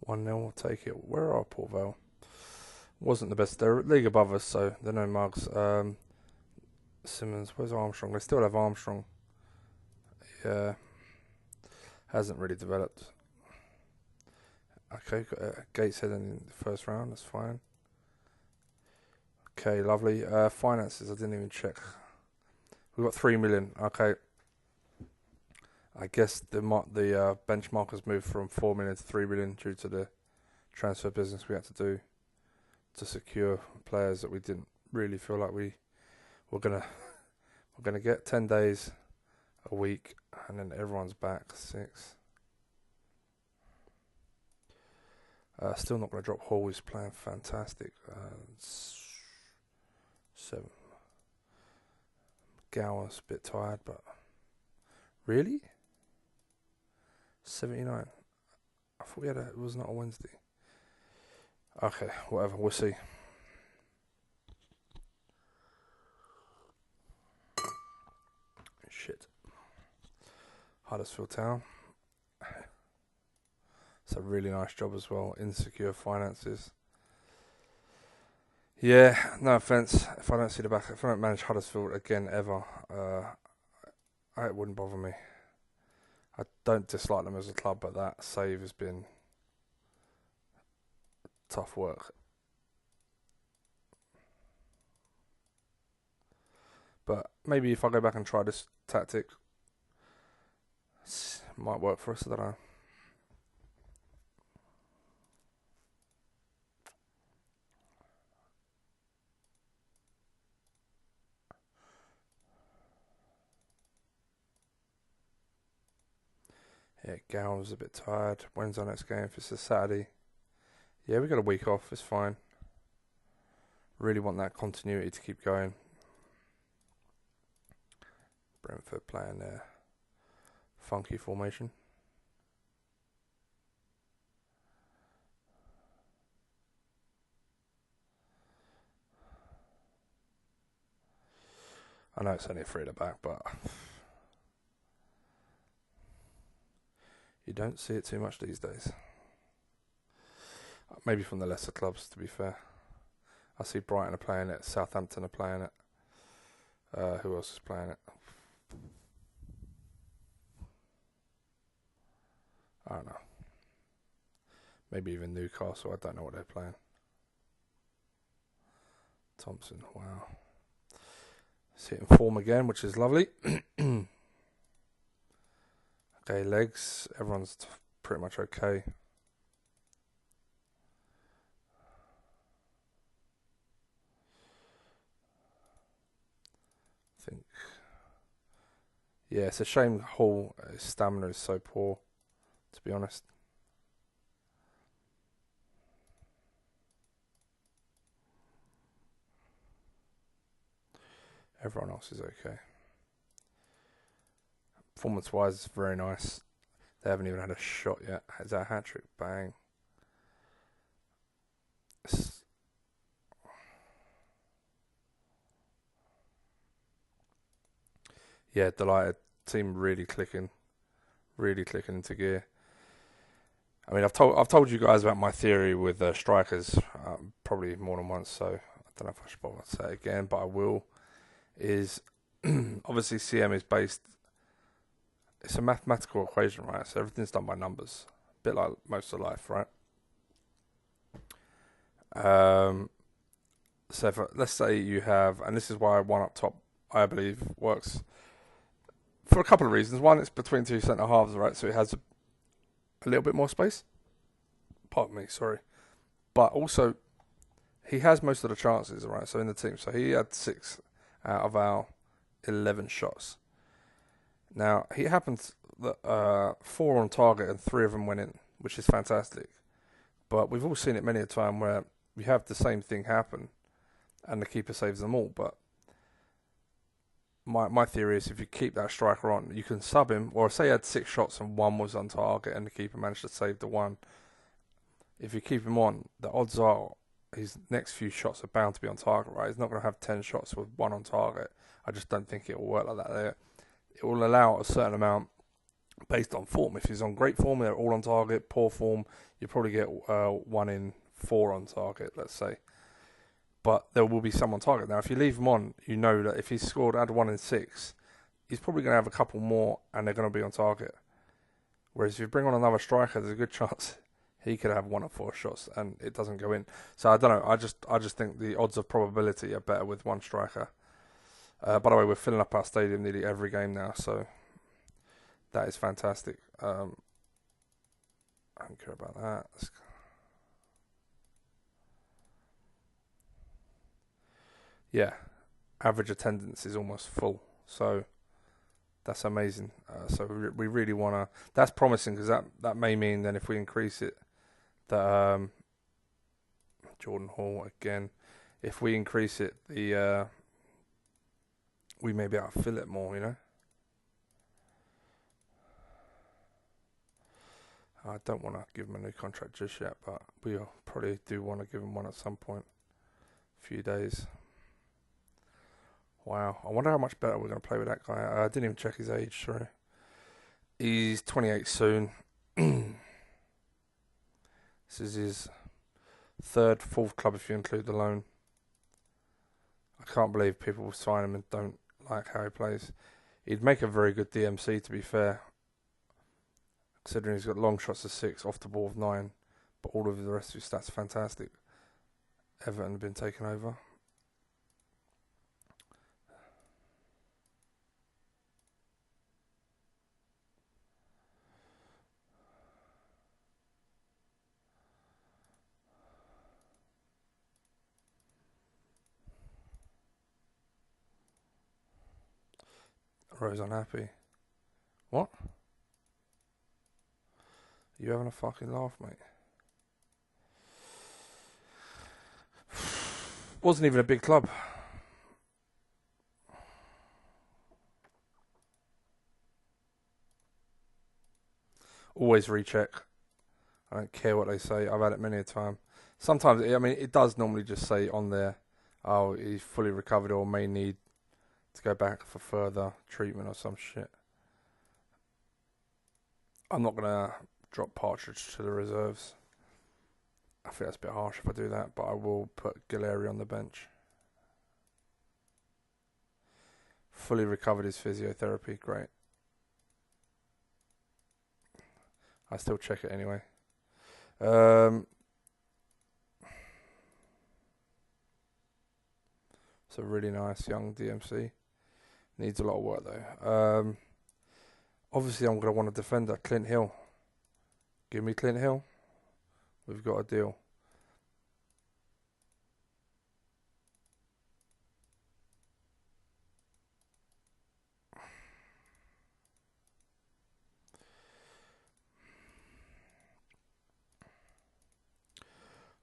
One 0, we'll take it. Where are Port Vale? Wasn't the best. They're a league above us, so they're no mugs. Simmons, where's Armstrong? They still have Armstrong. Yeah, hasn't really developed. Okay, got Gateshead in the first round. That's fine. Okay, lovely. Finances, I didn't even check. We've got 3 million. Okay. I guess the benchmark has moved from 4 million to 3 million due to the transfer business we had to do to secure players that we didn't really feel like we were gonna get 10 days, a week, and then everyone's back 6. Still not gonna drop Hall. He's playing fantastic. 7. Gower's a bit tired, but really. 79. I thought it was not a Wednesday. Okay, whatever, we'll see. Shit. Huddersfield Town. It's a really nice job as well. Insecure finances. Yeah, no offence. If I don't manage Huddersfield again ever, it wouldn't bother me. I don't dislike them as a club, but that save has been tough work. But maybe if I go back and try this tactic, it might work for us, I don't know. Yeah, Gowan's a bit tired. When's our next game? If it's a Saturday. Yeah, we got a week off. It's fine. Really want that continuity to keep going. Brentford playing their funky formation. I know it's only 3 at the back, but you don't see it too much these days. Maybe from the lesser clubs, to be fair. I see Brighton are playing it, Southampton are playing it. Who else is playing it? I don't know. Maybe even Newcastle. I don't know what they're playing. Thompson, wow. He's hitting form again, which is lovely. Okay, legs. Everyone's pretty much okay. I think. Yeah, it's a shame Hall, his stamina is so poor, to be honest. Everyone else is okay. Performance-wise, it's very nice. They haven't even had a shot yet. Is that a hat-trick? Bang. Yeah, delighted. Team really clicking into gear. I mean, I've told you guys about my theory with strikers probably more than once, so I don't know if I should bother to say it again, but I will. Is obviously CM is based. It's a mathematical equation, right? So everything's done by numbers, a bit like most of life, right? So let's say you have, and this is why one up top, I believe, works for a couple of reasons. One, it's between two centre halves, right? So it has a little bit more space. Pardon me, sorry. But also, he has most of the chances, right? So in the team, so he had 6 out of our 11 shots. Now, it happens that 4 on target and 3 of them went in, which is fantastic. But we've all seen it many a time where we have the same thing happen and the keeper saves them all. But my theory is if you keep that striker on, you can sub him, or say he had 6 shots and 1 was on target and the keeper managed to save the 1. If you keep him on, the odds are his next few shots are bound to be on target, right? He's not going to have 10 shots with 1 on target. I just don't think it will work like that there. It will allow a certain amount based on form. If he's on great form, they're all on target. Poor form, you probably get 1 in 4 on target, let's say. But there will be some on target. Now, if you leave him on, you know that if he's scored at 1 in 6, he's probably going to have a couple more and they're going to be on target. Whereas if you bring on another striker, there's a good chance he could have 1 or 4 shots and it doesn't go in. So I don't know. I just think the odds of probability are better with 1 striker. By the way, we're filling up our stadium nearly every game now, so that is fantastic. I don't care about that. Yeah, average attendance is almost full, so that's amazing. So we really want to. That's promising because that may mean then if we increase it, that Jordan Hall again, if we increase it, the we may be able to fill it more, you know. I don't want to give him a new contract just yet, but we probably do want to give him one at some point. A few days. Wow, I wonder how much better we're going to play with that guy. I didn't even check his age, sorry. He's 28 soon. This is his 3rd, 4th club if you include the loan. I can't believe people will sign him and don't like how he plays. He'd make a very good DMC, to be fair, considering he's got long shots of 6, off the ball of 9, but all of the rest of his stats are fantastic. Everton have been taken over. Rose unhappy. What? You having a fucking laugh, mate? Wasn't even a big club. Always recheck. I don't care what they say. I've had it many a time. Sometimes, I mean, it does normally just say on there, oh, he's fully recovered or may need to go back for further treatment or some shit. I'm not going to drop Partridge to the reserves. I think that's a bit harsh if I do that, but I will put Galleri on the bench. Fully recovered his physiotherapy, great. I still check it anyway. It's a really nice young DMC. Needs a lot of work though. Obviously, I'm going to want a defender. Clint Hill. Give me Clint Hill. We've got a deal.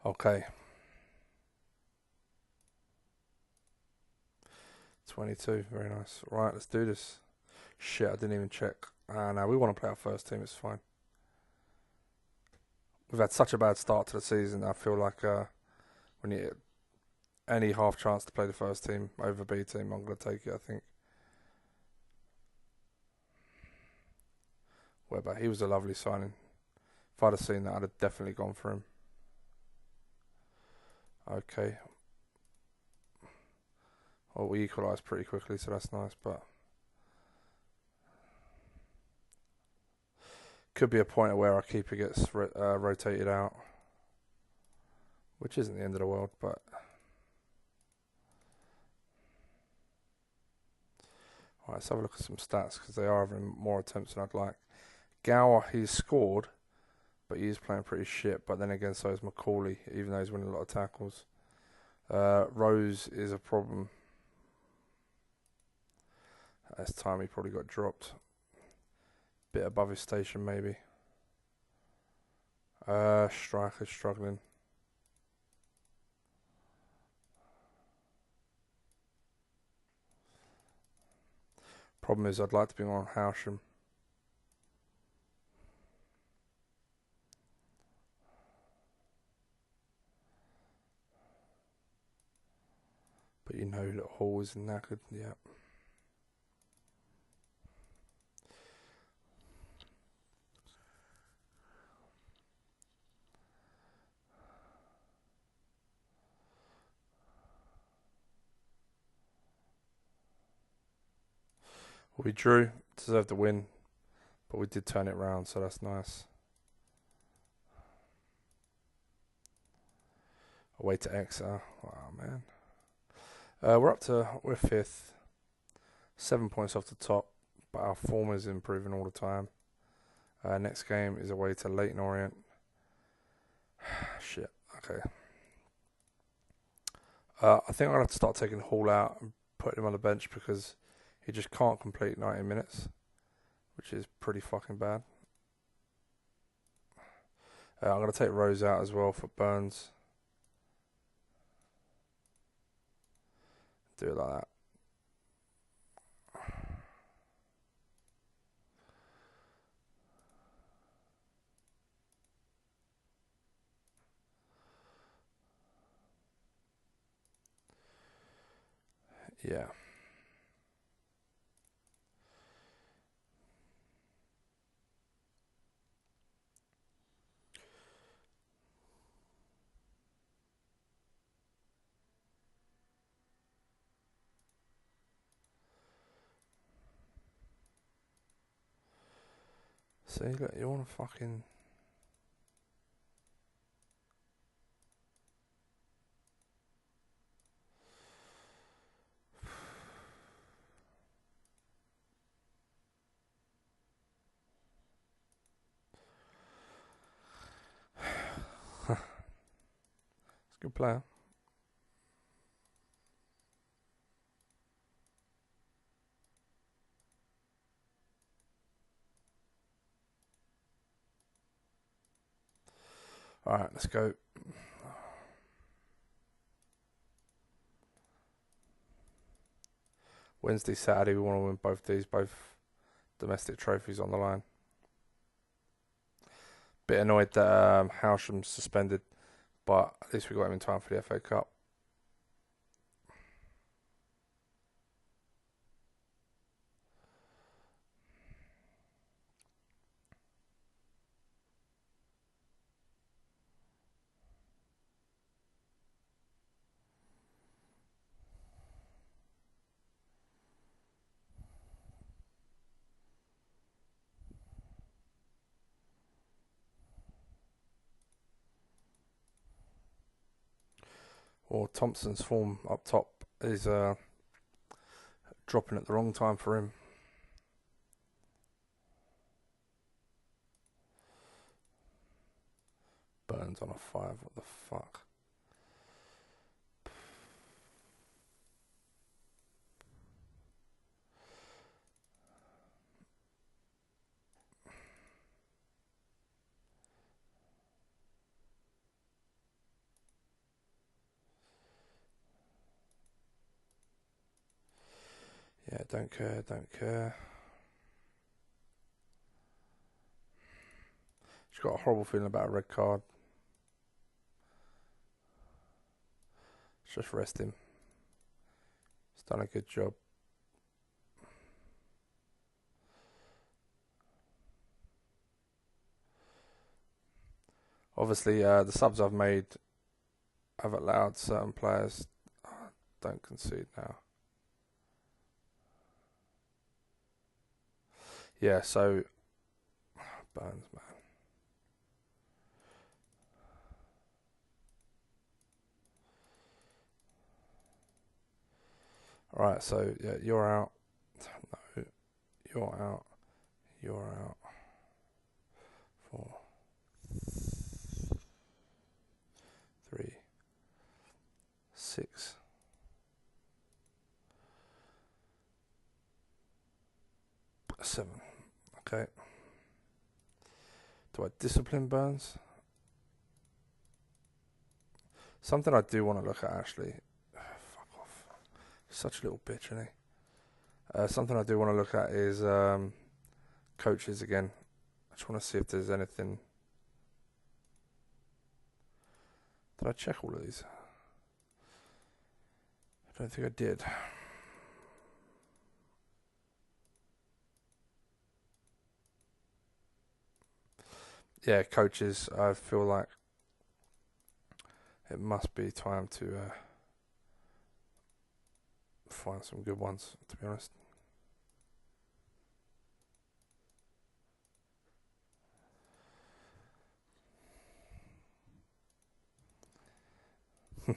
Okay. 22. Very nice. Right, let's do this. Shit, I didn't even check. No, we want to play our first team. It's fine. We've had such a bad start to the season. I feel like when you get any half chance to play the first team over B team, I'm going to take it, I think. Webber, he was a lovely signing. If I'd have seen that, I'd have definitely gone for him. Okay. Well, we equalised pretty quickly, so that's nice, but could be a point where our keeper gets rotated out, which isn't the end of the world, but alright, let's have a look at some stats, because they are having more attempts than I'd like. Gower, he's scored, but he's playing pretty shit, but then again, so is Macaulay, even though he's winning a lot of tackles. Rose is a problem. This time he probably got dropped. Bit above his station, maybe. Striker's struggling. Problem is, I'd like to be on Howsham. But you know that Hall is knackered, yeah. We drew, deserved the win, but we did turn it round, so that's nice. Away to Exeter. Wow, man. We're fifth. 7 points off the top, but our form is improving all the time. Next game is away to Leyton Orient. Shit, okay. I think I'm going to have to start taking Hall out and putting him on the bench because he just can't complete 90 minutes, which is pretty fucking bad. I'm going to take Rose out as well for Burns. Do it like that. Yeah. See, look, you want to fucking... It's a good player. Alright, let's go. Wednesday, Saturday, we want to win both these, both domestic trophies on the line. Bit annoyed that Howsham's suspended, but at least we got him in time for the FA Cup. Or Thompson's form up top is dropping at the wrong time for him. Burns on a 5. What the fuck? Yeah, don't care, don't care. She's got a horrible feeling about a red card. Let's just rest him. He's done a good job. Obviously, the subs I've made have allowed certain players. Don't concede now. Yeah, so Burns, man. Alright, so yeah, you're out. No, you're out. You're out. 4, 3, 6. Seven. Okay. Do I discipline Burns? Something I do want to look at, actually. Fuck off. He's such a little bitch, isn't he? Something I do want to look at is coaches again. I just want to see if there's anything. Did I check all of these? I don't think I did. Yeah, coaches, I feel like it must be time to find some good ones, to be honest. It's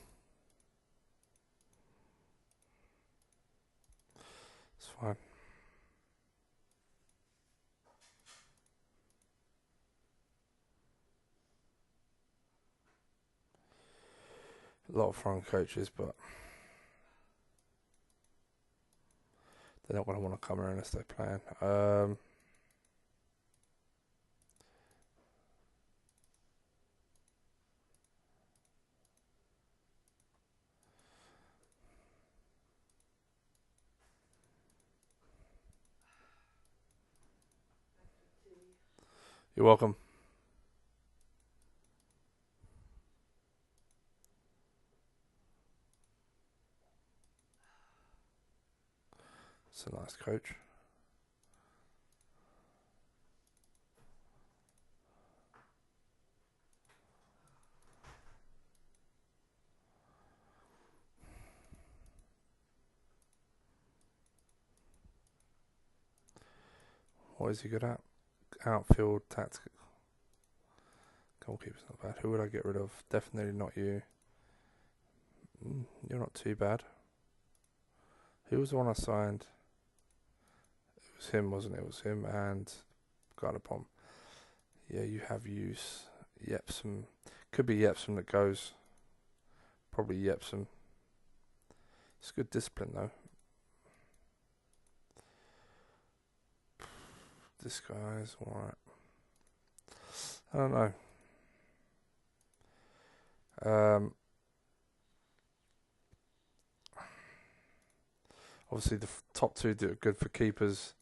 fine. A lot of foreign coaches, but they're not going to want to come here unless they're playing. You're welcome. It's a nice coach. What is he good at? Outfield, tactical. Goalkeeper's not bad. Who would I get rid of? Definitely not you. You're not too bad. Who was the one I signed? It was him, wasn't it? It was him and Garnapom. Yeah, you have use. Yepsom. Could be Yepsom that goes. Probably Yepsom. It's good discipline, though. This guy's alright. I don't know. Obviously, the top two do good for keepers,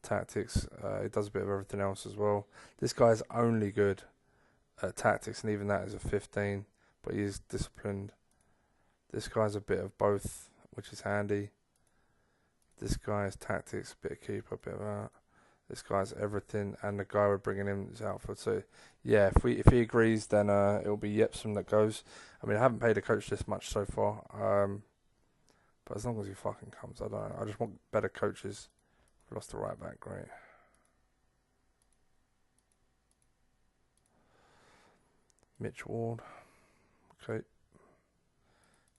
tactics. He does a bit of everything else as well. This guy's only good at tactics, and even that is a 15, but he's disciplined. This guy's a bit of both, which is handy. This guy's tactics, bit of keeper, bit of that. This guy's everything, and the guy we're bringing in is Alfred. So, yeah, if he agrees, then it'll be Yepsom that goes. I mean, I haven't paid a coach this much so far, but as long as he fucking comes, I don't know. I just want better coaches. We lost the right back, great. Mitch Ward, okay.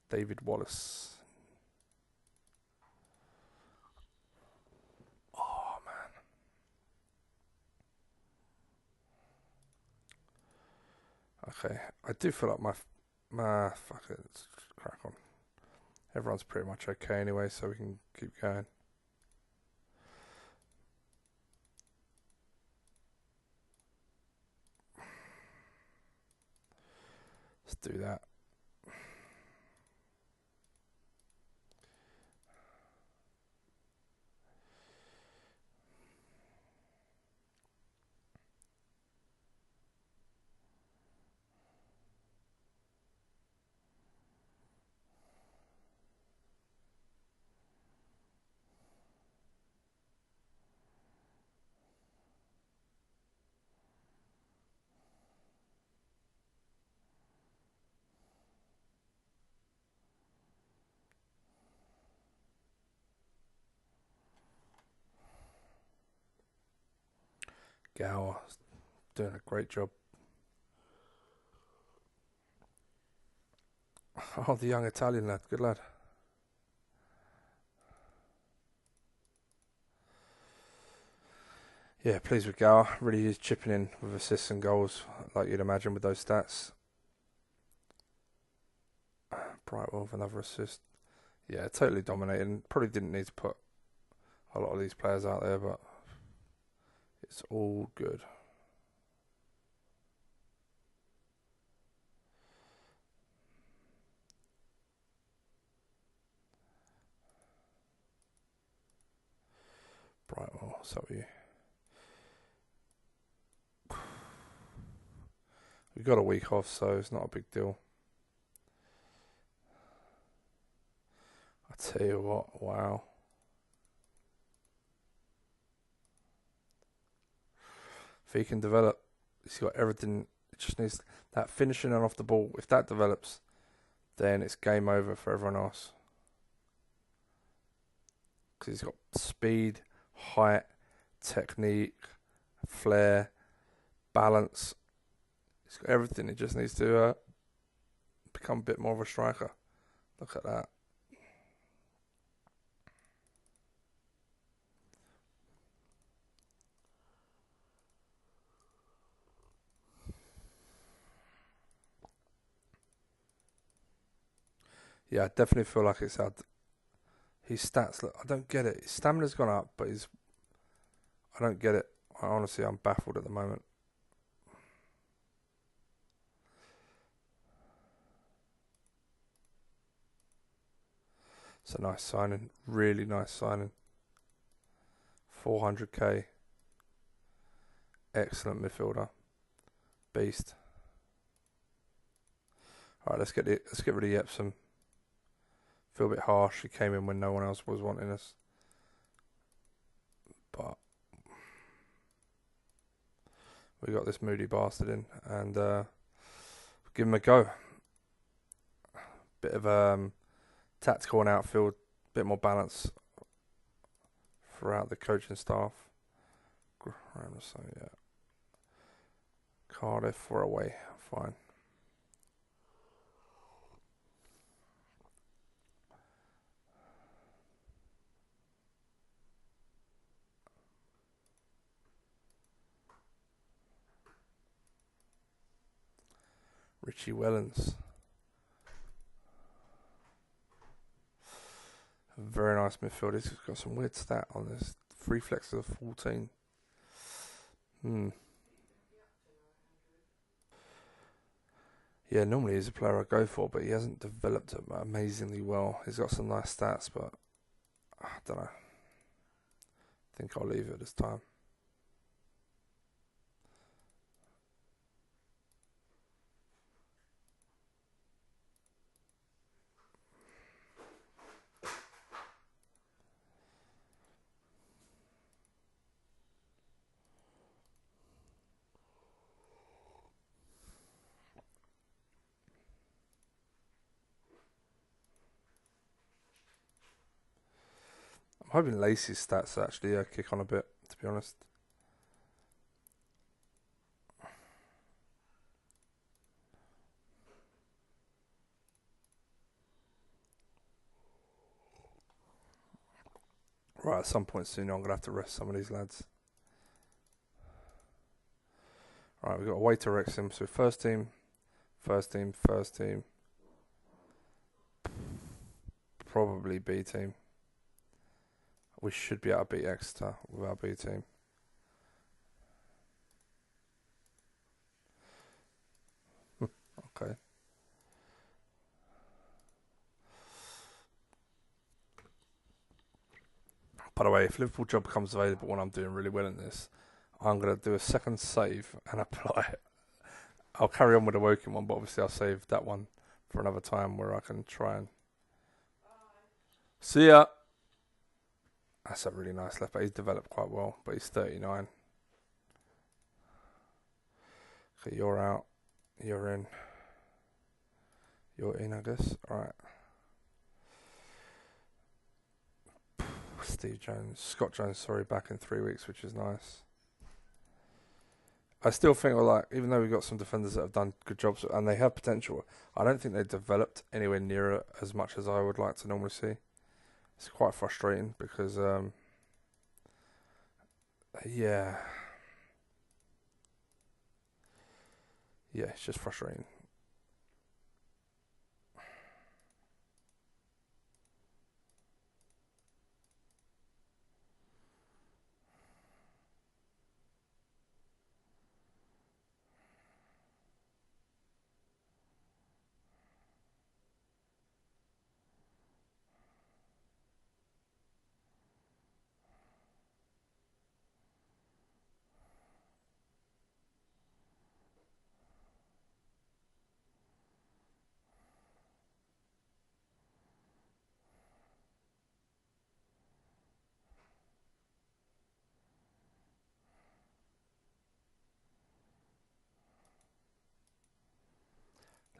David Wallace. Oh man. Okay, I do feel like my fuck it, let's crack on. Everyone's pretty much okay anyway, so we can keep going. Let's do that. Gower doing a great job. Oh, the young Italian lad, good lad. Yeah, pleased with Gower. Really is chipping in with assists and goals, like you'd imagine with those stats. Brightwell with another assist. Yeah, totally dominating. Probably didn't need to put a lot of these players out there, but it's all good. Brightwell, so we got a week off, so it's not a big deal. I tell you what, wow. If he can develop, he's got everything. It just needs that finishing and off the ball. If that develops, then it's game over for everyone else. Because he's got speed, height, technique, flair, balance. He's got everything. He just needs to become a bit more of a striker. Look at that. Yeah, I definitely feel like it's had his stats. Look, I don't get it. His stamina's gone up, but I don't get it. Honestly, I'm baffled at the moment. It's a nice signing. Really nice signing. 400k. Excellent midfielder. Beast. Alright, let's get rid of Yepsum. Feel a bit harsh. He came in when no one else was wanting us. But we got this moody bastard in and give him a go. Bit of tactical and outfield, bit more balance throughout the coaching staff. So yeah, Cardiff, we're away, fine. Richie Wellens. Very nice midfielder. He's got some weird stat on this. Free flex of 14. Yeah, normally he's a player I go for, but he hasn't developed it amazingly well. He's got some nice stats, but I don't know. I think I'll leave it this time. I'm hoping Lacey's stats actually kick on a bit, to be honest. Right, at some point soon I'm going to have to rest some of these lads. Right, we've got away to Wrexham. So first team. Probably B team. We should be able to beat Exeter with our B team. Okay. By the way, if Liverpool job becomes available when I'm doing really well in this, I'm going to do a second save and apply it. I'll carry on with the Woking one, but obviously I'll save that one for another time where I can try and... See ya! That's a really nice left back. He's developed quite well, but he's 39. Okay, you're out. You're in. You're in, I guess. Alright. Scott Jones, sorry, back in 3 weeks, which is nice. I still think, even though we've got some defenders that have done good jobs and they have potential, I don't think they've developed anywhere near as much as I would like to normally see. It's quite frustrating because, yeah, it's just frustrating.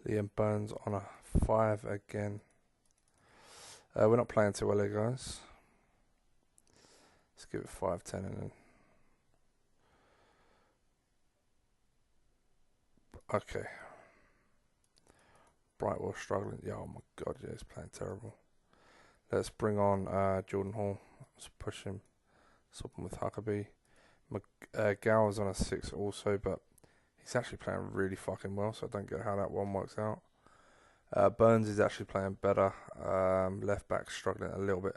Liam Burns on a 5 again. We're not playing too well here, guys. Let's give it 5-10 and then... Okay. Brightwell struggling. Yeah, oh my god, yeah, he's playing terrible. Let's bring on Jordan Hall. Let's push him. Swap him with Huckabee. Gower's on a 6 also, but he's actually playing really fucking well, so I don't get how that one works out. Burns is actually playing better. Left back struggling a little bit,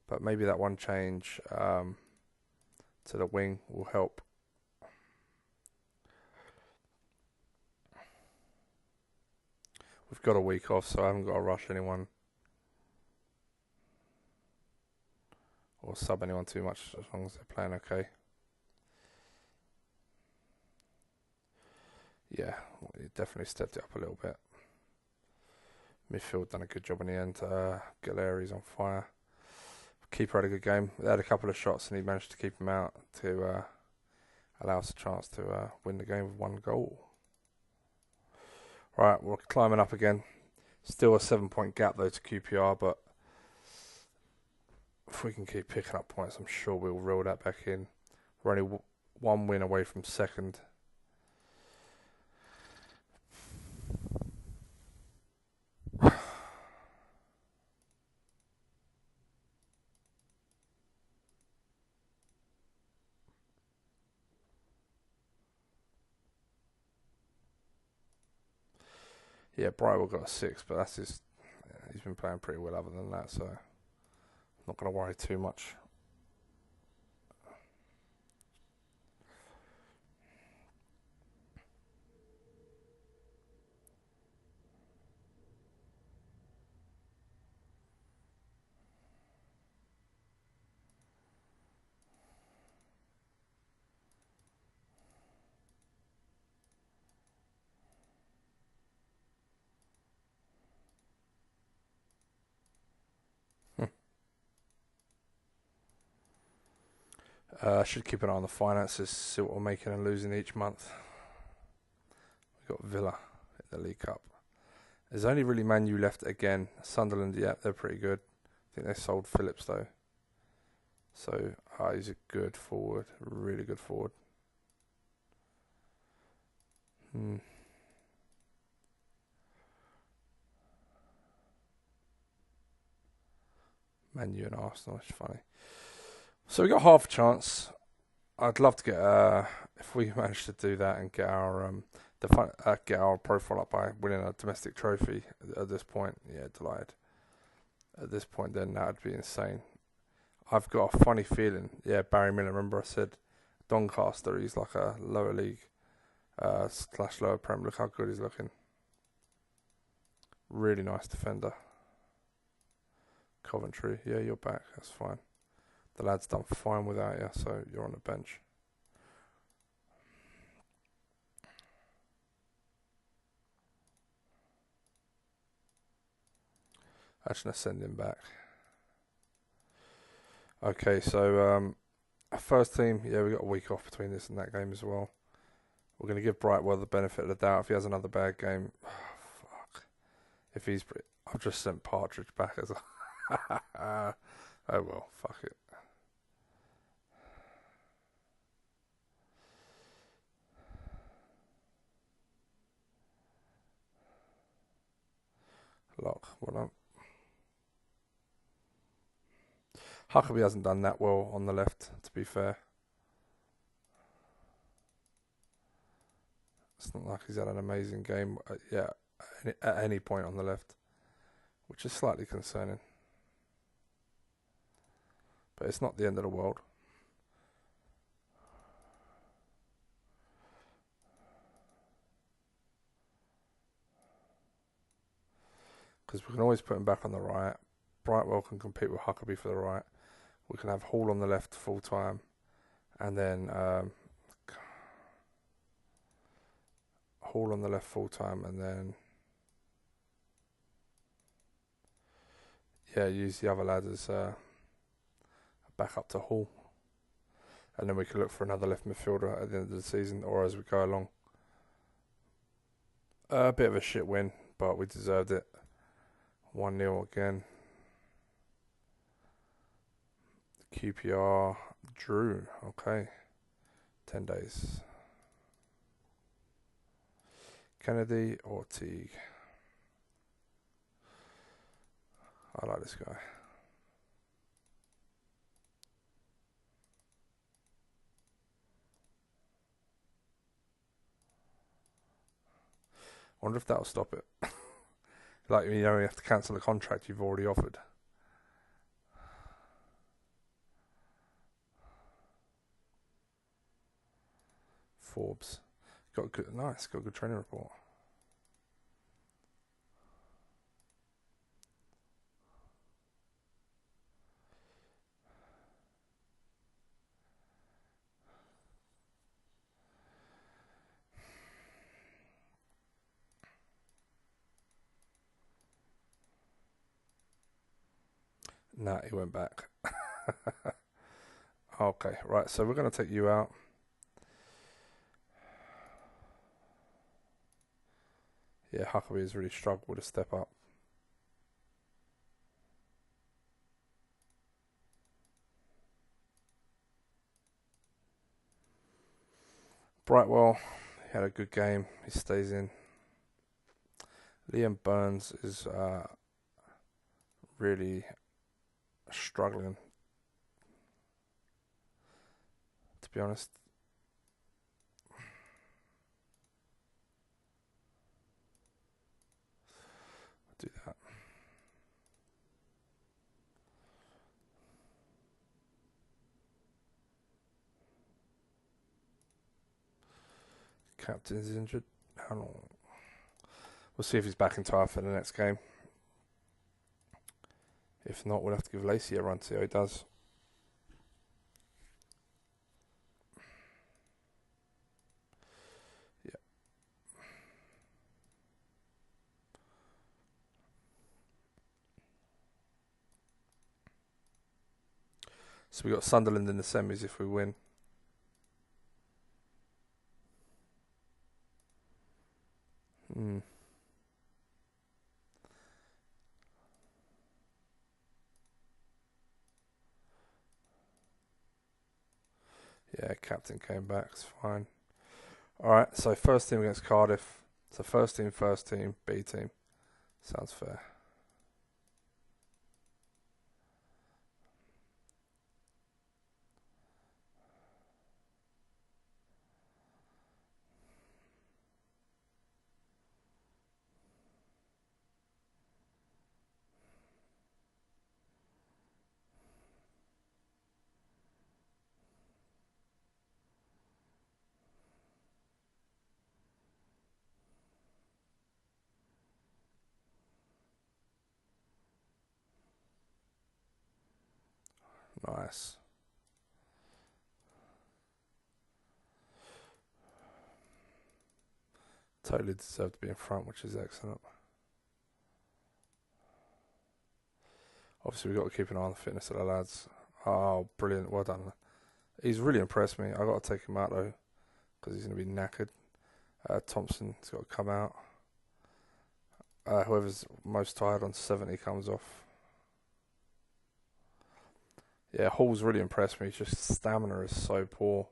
but maybe that one change to the wing will help. We've got a week off, so I haven't got to rush anyone or sub anyone too much as long as they're playing okay. Yeah, he definitely stepped it up a little bit. Midfield done a good job in the end. Galeri's on fire. Keeper had a good game. They had a couple of shots and he managed to keep them out to allow us a chance to win the game with 1 goal. Right, we're climbing up again. Still a 7-point gap though to QPR, but if we can keep picking up points, I'm sure we'll reel that back in. We're only 1 win away from second. Yeah, Brightwell got a 6, but that's his. He's been playing pretty well other than that, so I'm not going to worry too much. I should keep an eye on the finances, see what we're making and losing each month. We've got Villa in the League Cup. There's only really Man U left again. Sunderland, yeah, they're pretty good. I think they sold Phillips though. So he's a good forward, really good forward. Man U and Arsenal, it's funny. So we got half a chance. I'd love to get if we manage to do that and get our get our profile up by winning a domestic trophy at this point. Yeah, delighted. At this point, then that'd be insane. I've got a funny feeling. Yeah, Barry Miller. Remember I said Doncaster. He's like a lower league / lower prem. Look how good he's looking. Really nice defender. Coventry. Yeah, you're back. That's fine. The lad's done fine without you, so you're on the bench. Actually, let's send him back. Okay, so our first team, yeah, we got a week off between this and that game as well. We're going to give Brightwell the benefit of the doubt. If he has another bad game, fuck. If he's, I've just sent Partridge back as a. Oh well, fuck it. Lock, well done. Huckabee hasn't done that well on the left, to be fair. It's not like he's had an amazing game, at any point on the left, which is slightly concerning. But it's not the end of the world. Because we can always put him back on the right. Brightwell can compete with Huckabee for the right. We can have Hall on the left full time. And then Hall on the left full time. And then, yeah, use the other lad as back up to Hall. And then we can look for another left midfielder at the end of the season or as we go along. A bit of a shit win, but we deserved it. 1-0 again. QPR drew. Okay. 10 days. Kennedy or Teague? I like this guy. I wonder if that'll stop it. Like, you know, you have to cancel a contract you've already offered. Forbes. Got a good training report. Nah, he went back. Okay, right, so we're going to take you out. Yeah, Huckabee has really struggled to step up. Brightwell, he had a good game. He stays in. Liam Burns is really struggling, to be honest. Do that. Captain's injured. How long? We'll see if he's back in time for the next game. If not, we'll have to give Lacey a run to see how he does. Yeah. So we got Sunderland in the semis if we win. Yeah, captain came back. It's fine. Alright, so first team against Cardiff. So first team, B team. Sounds fair. Nice. Totally deserved to be in front, which is excellent. Obviously, we've got to keep an eye on the fitness of the lads. Oh, brilliant. Well done. He's really impressed me. I've got to take him out, though, because he's going to be knackered. Thompson's got to come out. Whoever's most tired on 70 comes off. Yeah, Hall's really impressed me. Just stamina is so poor.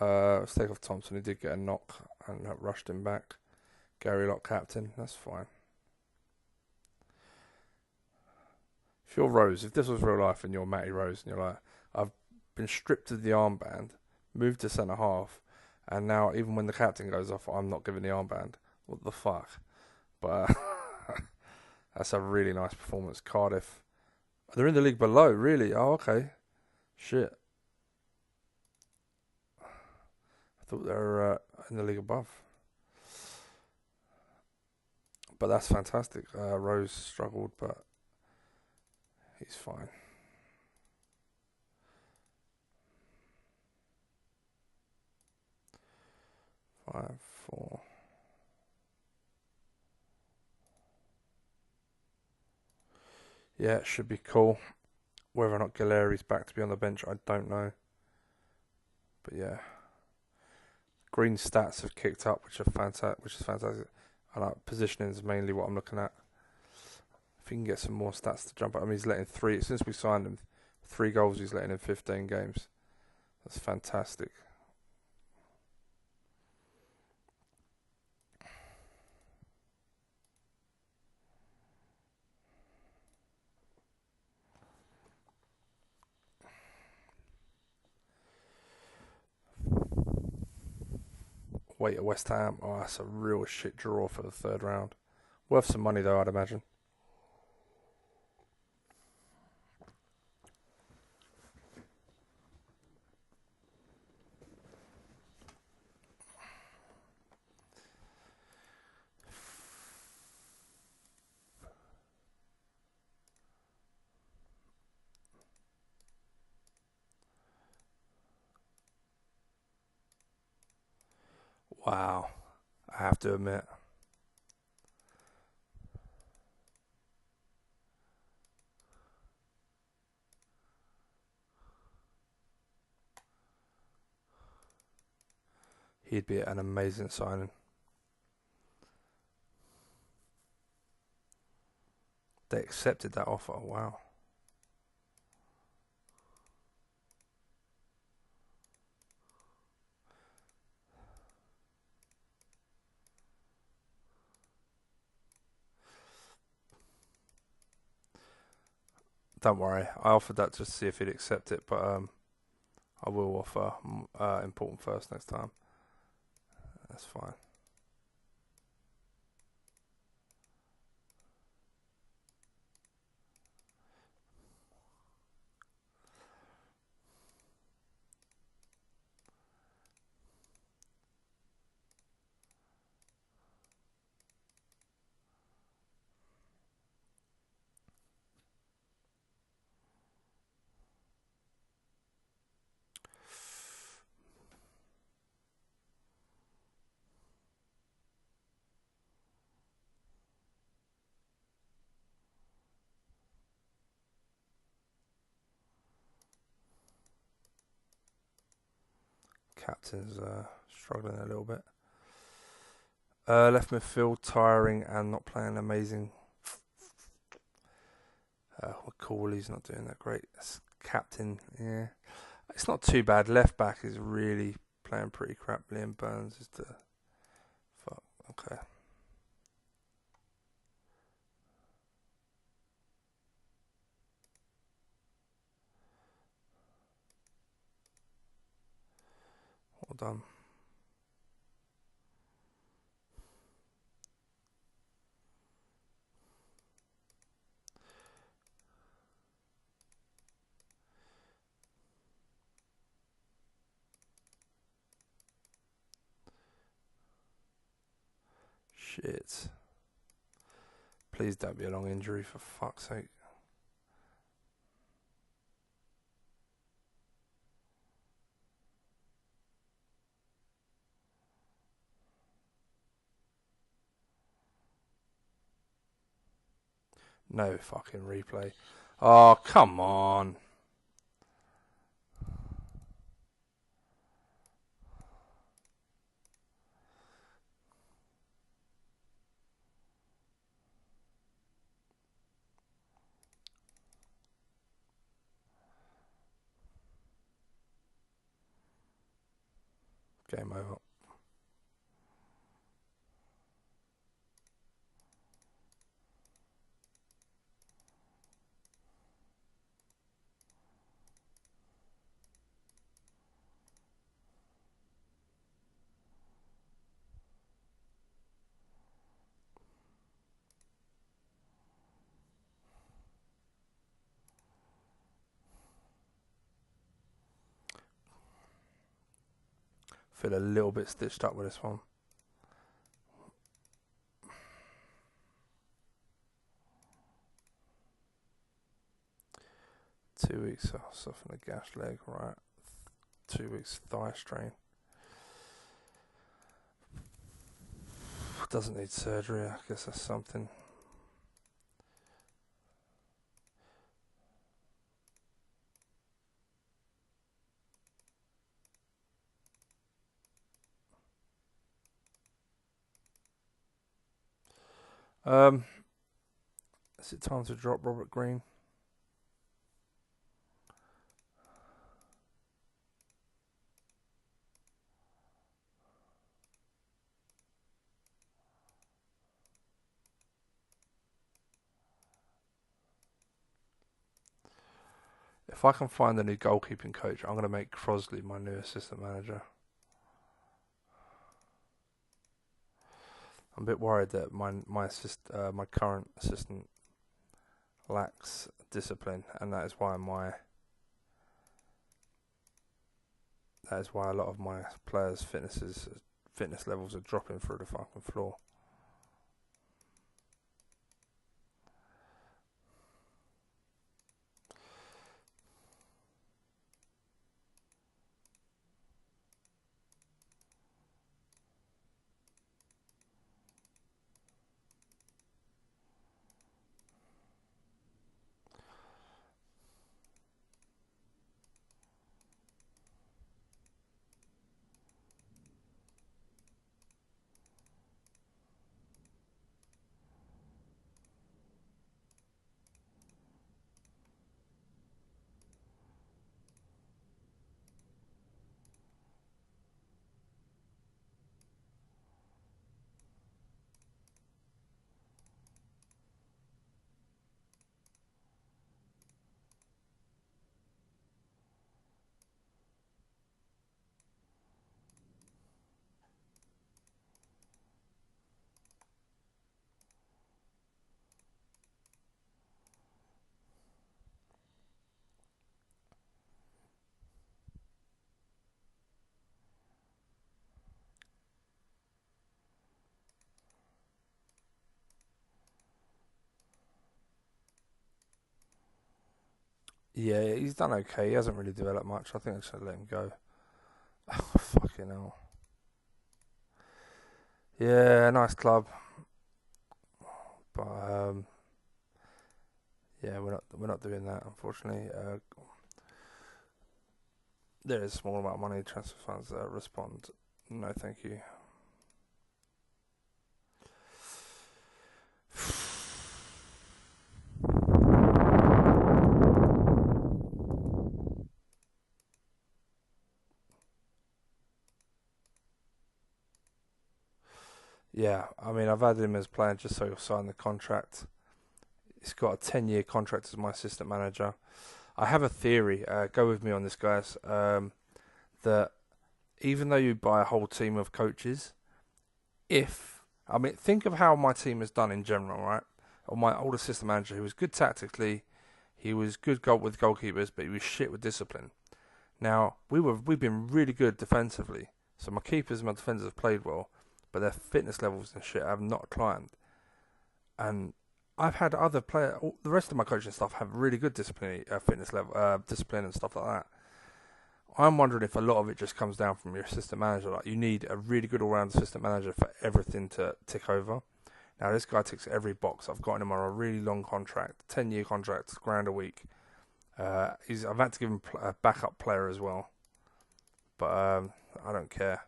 Let's take off Thompson. He did get a knock and that rushed him back. Gary Locke captain. That's fine. If you're Rose, if this was real life and you're Matty Rose and you're like, I've been stripped of the armband, moved to centre half, and now even when the captain goes off, I'm not giving the armband. What the fuck? But that's a really nice performance. Cardiff. They're in the league below, really? Oh, okay. Shit. I thought they were in the league above. But that's fantastic. Rose struggled, but he's fine. Five, 4. Yeah, it should be cool. Whether or not Galeri's back to be on the bench, I don't know. But yeah. Green stats have kicked up, which is fantastic. And positioning is mainly what I'm looking at. If he can get some more stats to jump up. I mean, he's letting 3, since we signed him, 3 goals he's letting in 15 games. That's fantastic. Wait at West Ham. Oh, that's a real shit draw for the third round. Worth some money though, I'd imagine. Wow. I have to admit. He'd be an amazing signing. They accepted that offer. Wow. Don't worry. I offered that just to see if he'd accept it, but I will offer important first next time. That's fine. Captain's struggling a little bit. Left midfield, tiring and not playing amazing. Corley's not doing that great. Captain, yeah. It's not too bad. Left back is really playing pretty crap. Liam Burns is the... Fuck, okay. Well done. Shit. Please don't be a long injury, for fuck's sake. No fucking replay. Oh, come on. Game over. Feel a little bit stitched up with this one. Two weeks soften a gash leg, right? 2 weeks thigh strain. Doesn't need surgery, I guess that's something. Is it time to drop Robert Green? If I can find a new goalkeeping coach, I'm going to make Crosley my new assistant manager. I'm a bit worried that my current assistant lacks discipline, and that is why a lot of my players' fitness levels are dropping through the fucking floor. Yeah, he's done okay. He hasn't really developed much. I think I should let him go. Oh, fucking hell. Yeah, nice club, but yeah, we're not doing that, unfortunately. There is a small amount of money transfer funds that respond. No, thank you. Yeah, I mean, I've added him as player just so he'll sign the contract. He's got a 10-year contract as my assistant manager. I have a theory. Go with me on this, guys. That even though you buy a whole team of coaches, think of how my team has done in general, right? Or my old assistant manager, who was good tactically, he was good with goalkeepers, but he was shit with discipline. Now we've been really good defensively, so my keepers and my defenders have played well, but their fitness levels and shit have not climbed. And I've had other players, the rest of my coaching staff have really good discipline and stuff like that. I'm wondering if a lot of it just comes down from your assistant manager. Like, you need a really good all-round assistant manager for everything to tick over. Now this guy ticks every box. I've got him on a really long contract, 10-year contract, grand a week. I've had to give him a backup player as well, but I don't care.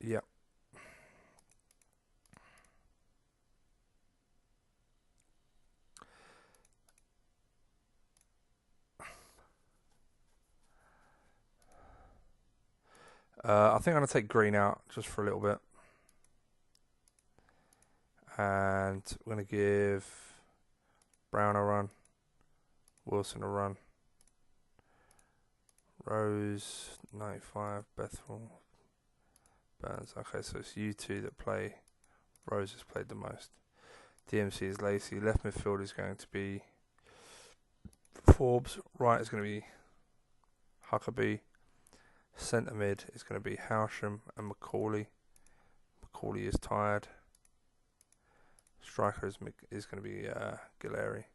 Yep. I think I'm going to take Green out just for a little bit. And we're going to give Brown a run. Wilson a run. Rose, 95. Bethel. Burns. Okay, so it's you two that play. Rose has played the most. DMC is Lacey. Left midfield is going to be Forbes. Right is going to be Huckabee. Centre mid is going to be Howsham and Macaulay. Macaulay is tired. Striker is going to be Gileri.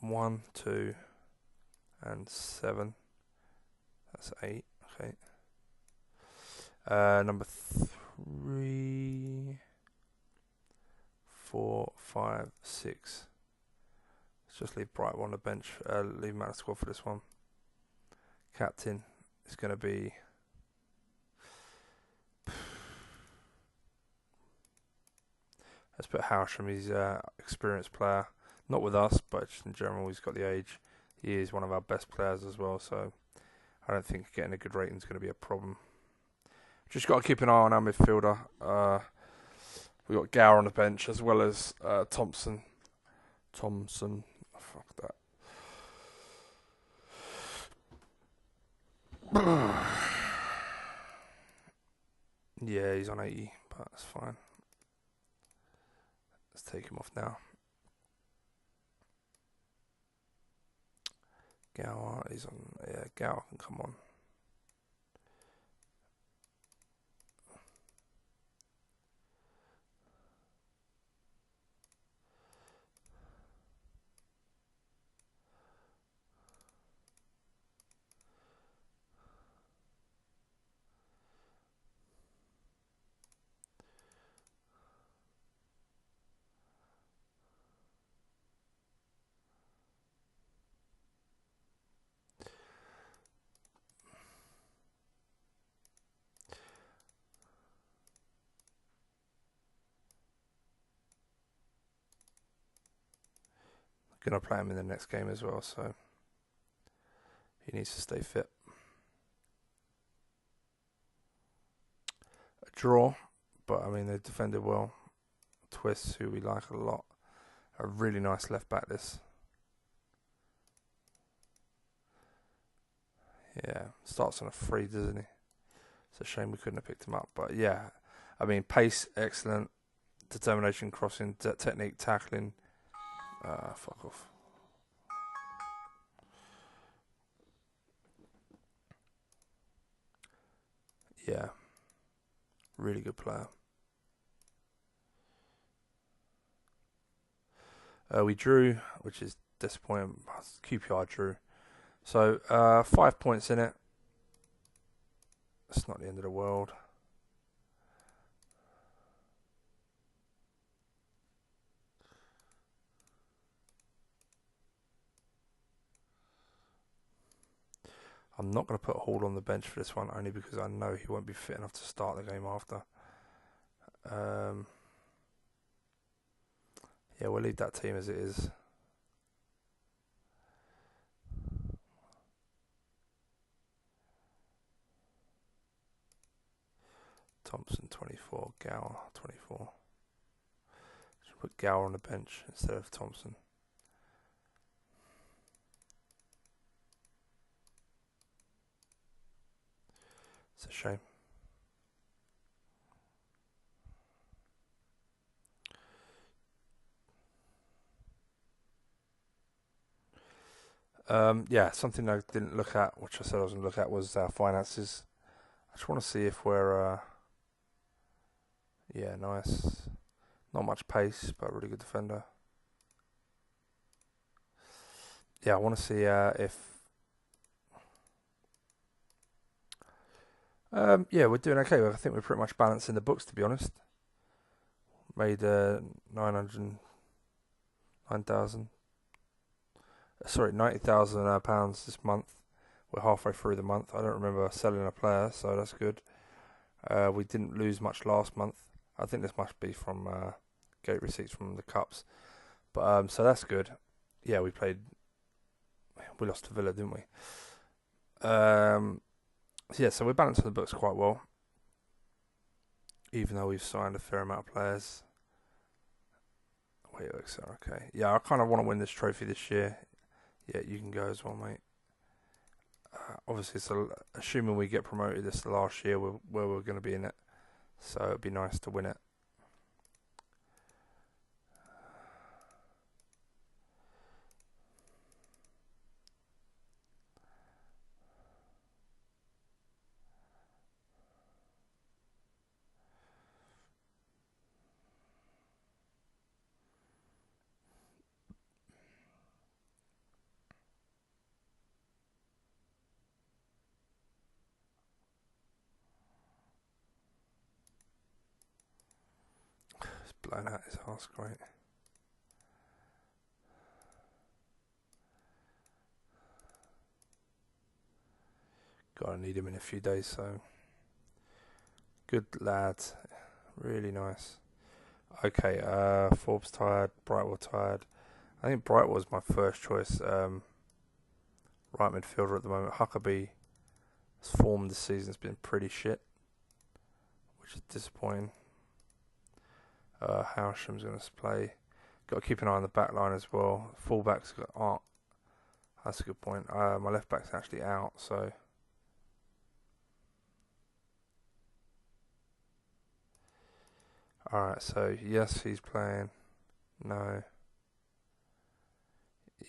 1, 2, and 7. That's 8. Okay. Number 3, 4, 5, 6. Let's just leave Bright on the bench. Leave him out of squad for this one. Captain is going to be let's put Howsham. He's an experienced player, not with us, but just in general, he's got the age. He is one of our best players as well, so I don't think getting a good rating is going to be a problem. Just got to keep an eye on our midfielder. We've got Gower on the bench as well as Thompson. Fuck that. Yeah, he's on 80, but that's fine. Let's take him off now. Gower is on. Yeah, Gower can come on. Going to play him in the next game as well, so he needs to stay fit. A draw, but I mean they defended well. Twists, who we like a lot, a really nice left back. This, yeah, starts on a 3, doesn't he? It's a shame we couldn't have picked him up, but yeah, I mean pace excellent, determination, crossing, technique, tackling. Fuck off. Yeah. Really good player. We drew, which is disappointing. QPR drew. So, 5 points in it. It's not the end of the world. I'm not going to put Hall on the bench for this one, only because I know he won't be fit enough to start the game after. Yeah, we'll leave that team as it is. Thompson 24, Gower 24. Should put Gower on the bench instead of Thompson. It's a shame. Yeah, something I didn't look at, which I said I was going to look at, was our finances. I just want to see if we're, yeah, nice. Not much pace, but a really good defender. Yeah, I want to see if Yeah, we're doing okay. I think we're pretty much balancing the books, to be honest. Made 909,000. Sorry, £90,000 pounds this month. We're halfway through the month. I don't remember selling a player, so that's good. We didn't lose much last month. I think this must be from gate receipts from the cups. But so that's good. Yeah, we lost to Villa, didn't we? So yeah, so we're balancing the books quite well, even though we've signed a fair amount of players. Wait, okay. Yeah, I kind of want to win this trophy this year. Yeah, you can go as well, mate. Obviously, assuming we get promoted, this is the last year where we're going to be in it. So it'd be nice to win it. It's blown out his arse, great. Gotta need him in a few days, so good lad, really nice. Okay, Forbes tired, Brightwell tired. I think Brightwell was my first choice right midfielder at the moment. Huckabee's form this season's been pretty shit, which is disappointing. Hausham's going to play. Got to keep an eye on the back line as well. Fullback's got Art. That's a good point. My left back's actually out, so. Alright, so yes, he's playing. No.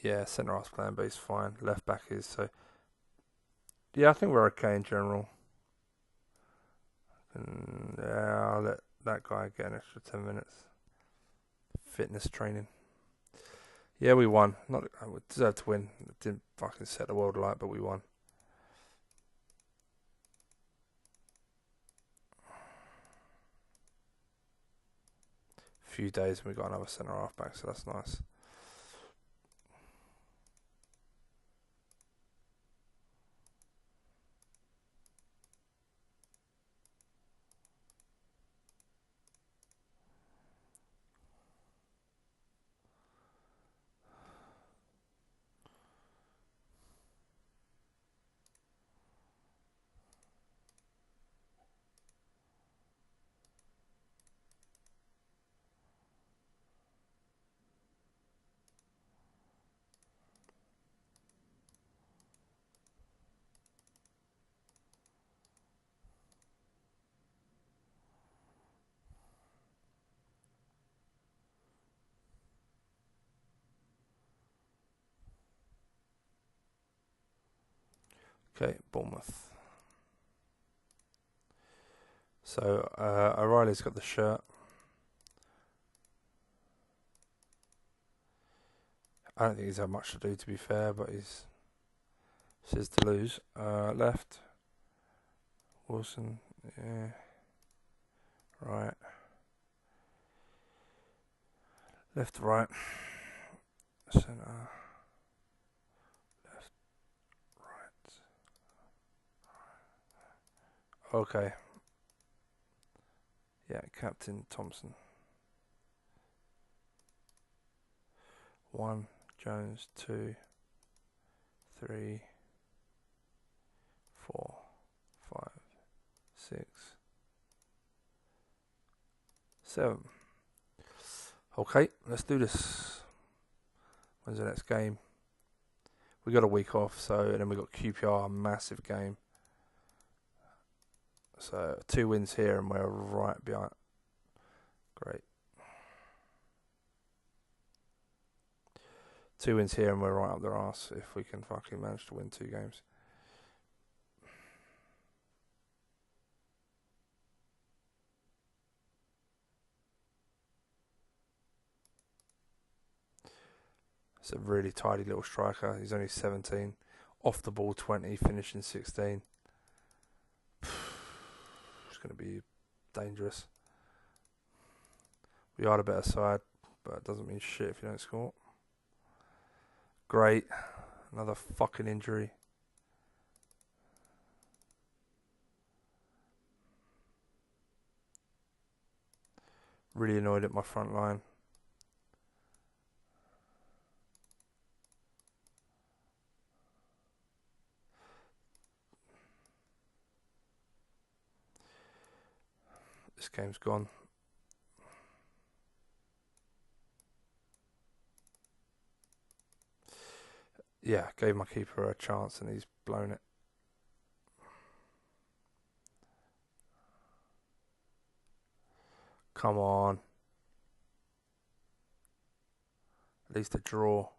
Yeah, centre half's playing, but he's fine. Left back is, so. Yeah, I think we're okay in general. And yeah, I'll let that guy get an extra 10 minutes. Fitness training. Yeah, we won. Not we deserved to win. Didn't fucking set the world alight, but we won. Few days and we got another centre half back, so that's nice. Okay, Bournemouth. So O'Reilly's got the shirt. I don't think he's had much to do, to be fair, but he's says to lose. Left. Wilson. Yeah. Right. Left, right. Centre. Left, right. Okay. Yeah, Captain Thompson. 1, Jones, 2, 3, 4, 5, 6, 7. Okay, let's do this. When's the next game? We got a week off, so and then we got QPR, a massive game. So 2 wins here, and we're right behind. Great. 2 wins here, and we're right up their arse if we can fucking manage to win 2 games. It's a really tidy little striker. He's only 17. Off the ball 20, finishing 16. going to be dangerous. We are the better side, but it doesn't mean shit if you don't score. Great. Another fucking injury. Really annoyed at my front line. This game's gone. Yeah, gave my keeper a chance and he's blown it. Come on. At least a draw.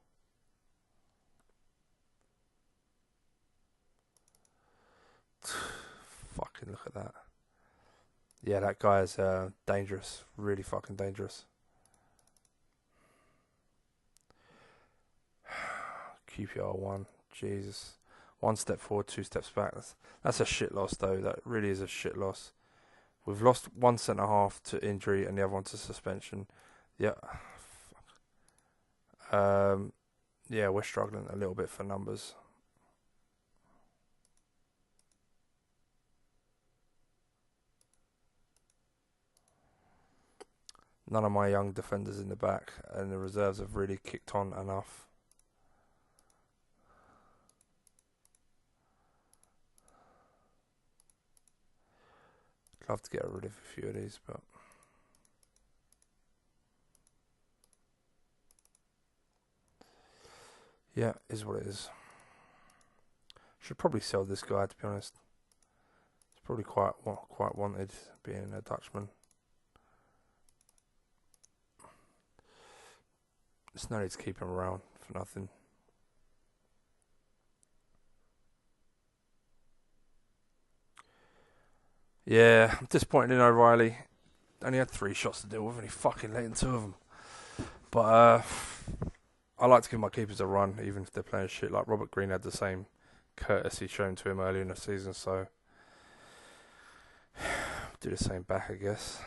Fucking look at that. Yeah, that guy is dangerous. Really fucking dangerous. QPR 1. Jesus. 1 step forward, 2 steps back. That's a shit loss, though. That really is a shit loss. We've lost one centre half to injury and the other one to suspension. Yeah. Yeah, we're struggling a little bit for numbers. None of my young defenders in the back, and the reserves have really kicked on enough. Love to get rid of a few of these, but yeah, is what it is. Should probably sell this guy, to be honest. It's probably quite wanted, being a Dutchman. There's no need to keep him around for nothing. Yeah, I'm disappointed in O'Reilly. Only had 3 shots to deal with and he fucking let in 2 of them. But I like to give my keepers a run, even if they're playing shit. Like Robert Green had the same courtesy shown to him earlier in the season, so do the same back, I guess.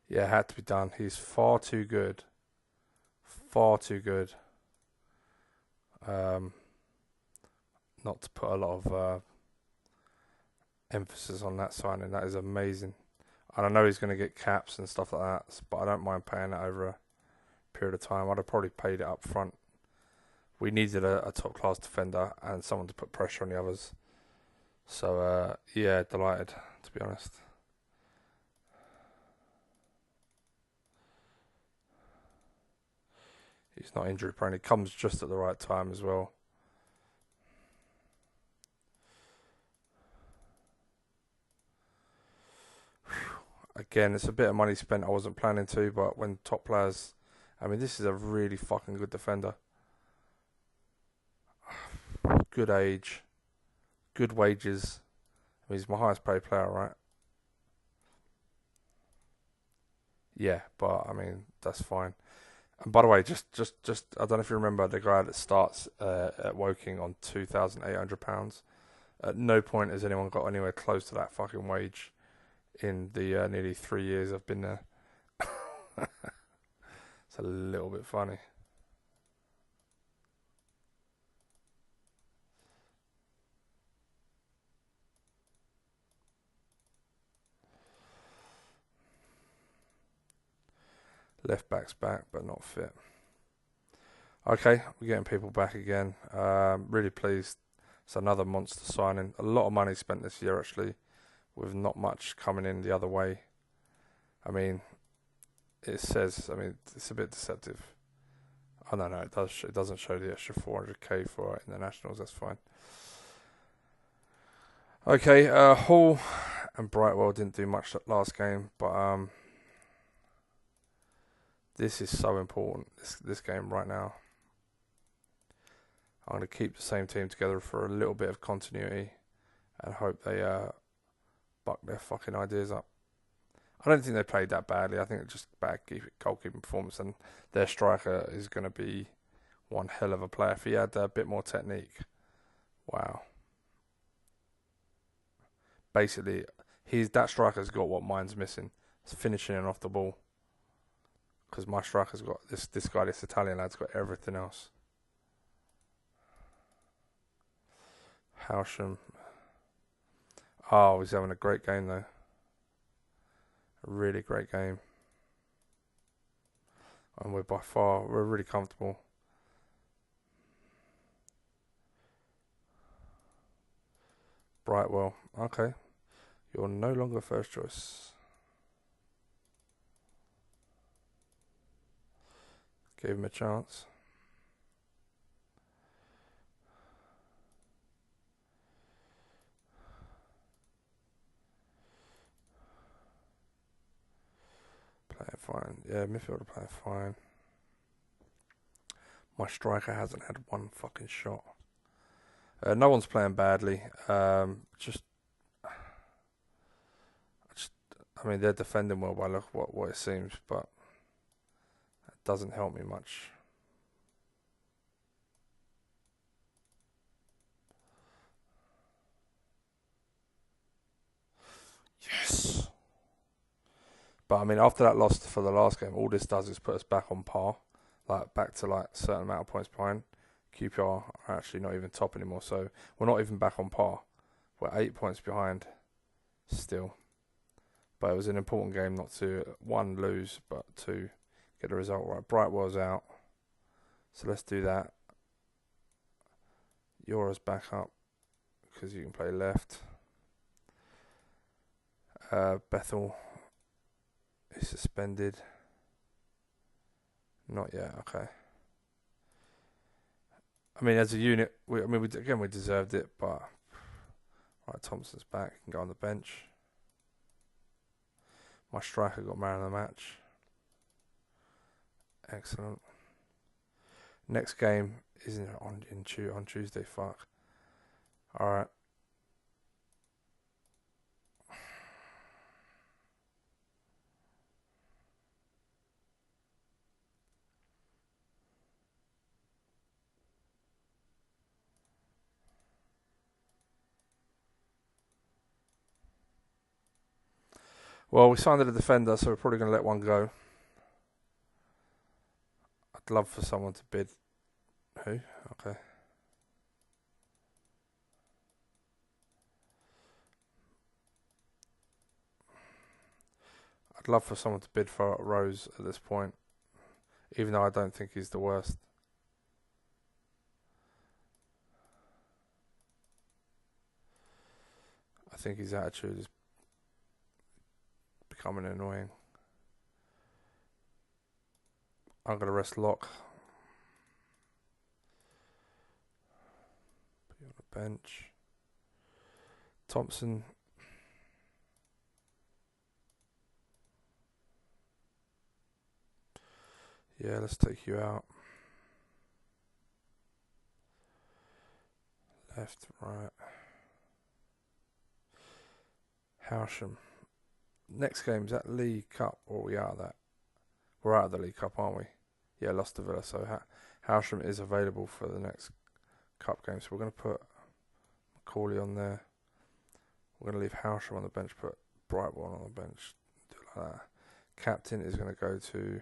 Yeah, it had to be done. He's far too good. Far too good. Not to put a lot of emphasis on that signing. That is amazing. And I know he's going to get caps and stuff like that, but I don't mind paying it over a period of time. I'd have probably paid it up front. We needed a top-class defender and someone to put pressure on the others. So, yeah, delighted, to be honest. He's not injury prone. He comes just at the right time as well. Again, it's a bit of money spent I wasn't planning to, but when top players... I mean, this is a really fucking good defender. Good age. Good wages. I mean, he's my highest paid player, right? Yeah, but, I mean, that's fine. And by the way, just I don't know if you remember the guy that starts at Woking on £2,800. At no point has anyone got anywhere close to that fucking wage in the nearly 3 years I've been there. It's a little bit funny. Left back's back, but not fit. Okay, we're getting people back again. Really pleased. It's another monster signing. A lot of money spent this year, actually, with not much coming in the other way. I mean, it's a bit deceptive. Oh, no, it does. It doesn't show the extra 400k for internationals. That's fine. Okay, Hull and Brightwell didn't do much that last game, but this is so important. This game right now. I'm going to keep the same team together for a little bit of continuity and hope they buck their fucking ideas up. I don't think they played that badly. I think it's just bad goalkeeping performance, and their striker is going to be one hell of a player. If he had a bit more technique, wow. Basically, that striker's got what mine's missing. It's finishing and off the ball. Because my striker's got this Italian lad's got everything else. Howsham. Oh, he's having a great game though. A really great game. And we're really comfortable. Brightwell. Okay. You're no longer first choice. Gave him a chance. Playing fine. Yeah, midfielder playing fine. My striker hasn't had one fucking shot. No one's playing badly. I mean, they're defending well by what it seems, but that doesn't help me much. Yes. But I mean, after that loss for the last game, all this does is put us back on par, like back to like a certain amount of points behind. QPR are actually not even top anymore, so we're not even back on par. We're 8 points behind still. But it was an important game not to, one, lose, but two, get the result right. Brightwell's out, so let's do that. Yora's back up, because you can play left. Bethel is suspended. Not yet, okay. I mean, as a unit, we deserved it, but right, Thompson's back, can go on the bench. My striker got man of the match. Excellent. Next game isn't on Tuesday. Fuck. All right. Well, we signed a defender, so we're probably going to let one go. I'd love for someone to bid. Who? Okay. I'd love for someone to bid for Rose at this point, even though I don't think he's the worst. I think his attitude is becoming annoying. I'm going to rest Locke. Put you on the bench. Thompson. Yeah, let's take you out. Left, right. Howsham. Next game's at League Cup, or are we out of that? We're out of the League Cup, aren't we? Yeah, lost to Villa, so Howsham is available for the next Cup game. So we're going to put Macaulay on there. We're going to leave Howsham on the bench, put Brightwell on the bench. Do it like that. Captain is going to go to...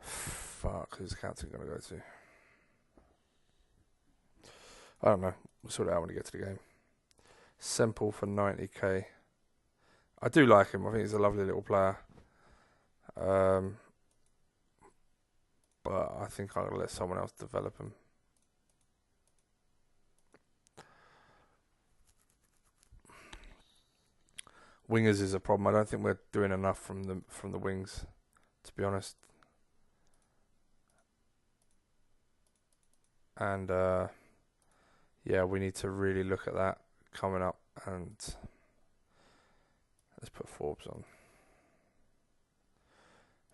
Fuck, who's the captain going to go to? I don't know. We'll sort it out when we get to the game. Semple for 90k. I do like him. I think he's a lovely little player. Um, but I think I'll let someone else develop him. Wingers is a problem. I don't think we're doing enough from the wings, to be honest. And yeah, we need to really look at that coming up. And let's put Forbes on.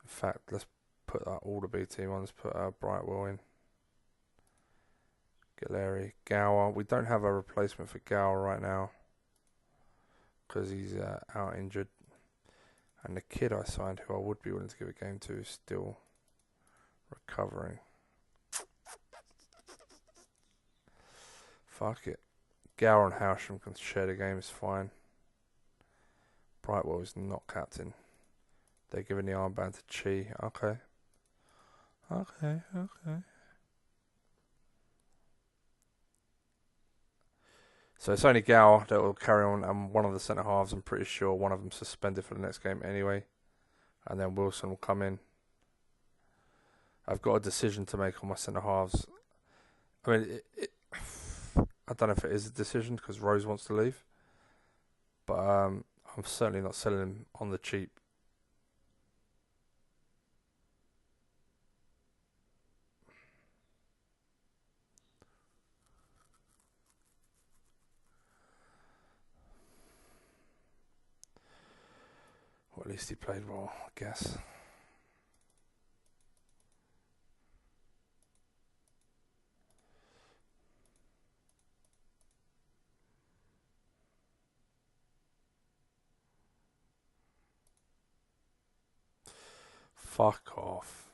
In fact, let's put that ODB team on. Let's put Brightwell in. Galeri, Gower. We don't have a replacement for Gower right now because he's out injured. And the kid I signed, who I would be willing to give a game to, is still recovering. Fuck it. Gower and Howsham can share the game, it's fine. Brightwell is not captain. They're giving the armband to Chi. Okay. So it's only Gower that will carry on, and one of the centre halves, I'm pretty sure one of them suspended for the next game anyway. And then Wilson will come in. I've got a decision to make on my centre halves. I mean, I don't know if it is a decision because Rose wants to leave, but I'm certainly not selling him on the cheap. Well, at least he played well, I guess. Fuck off.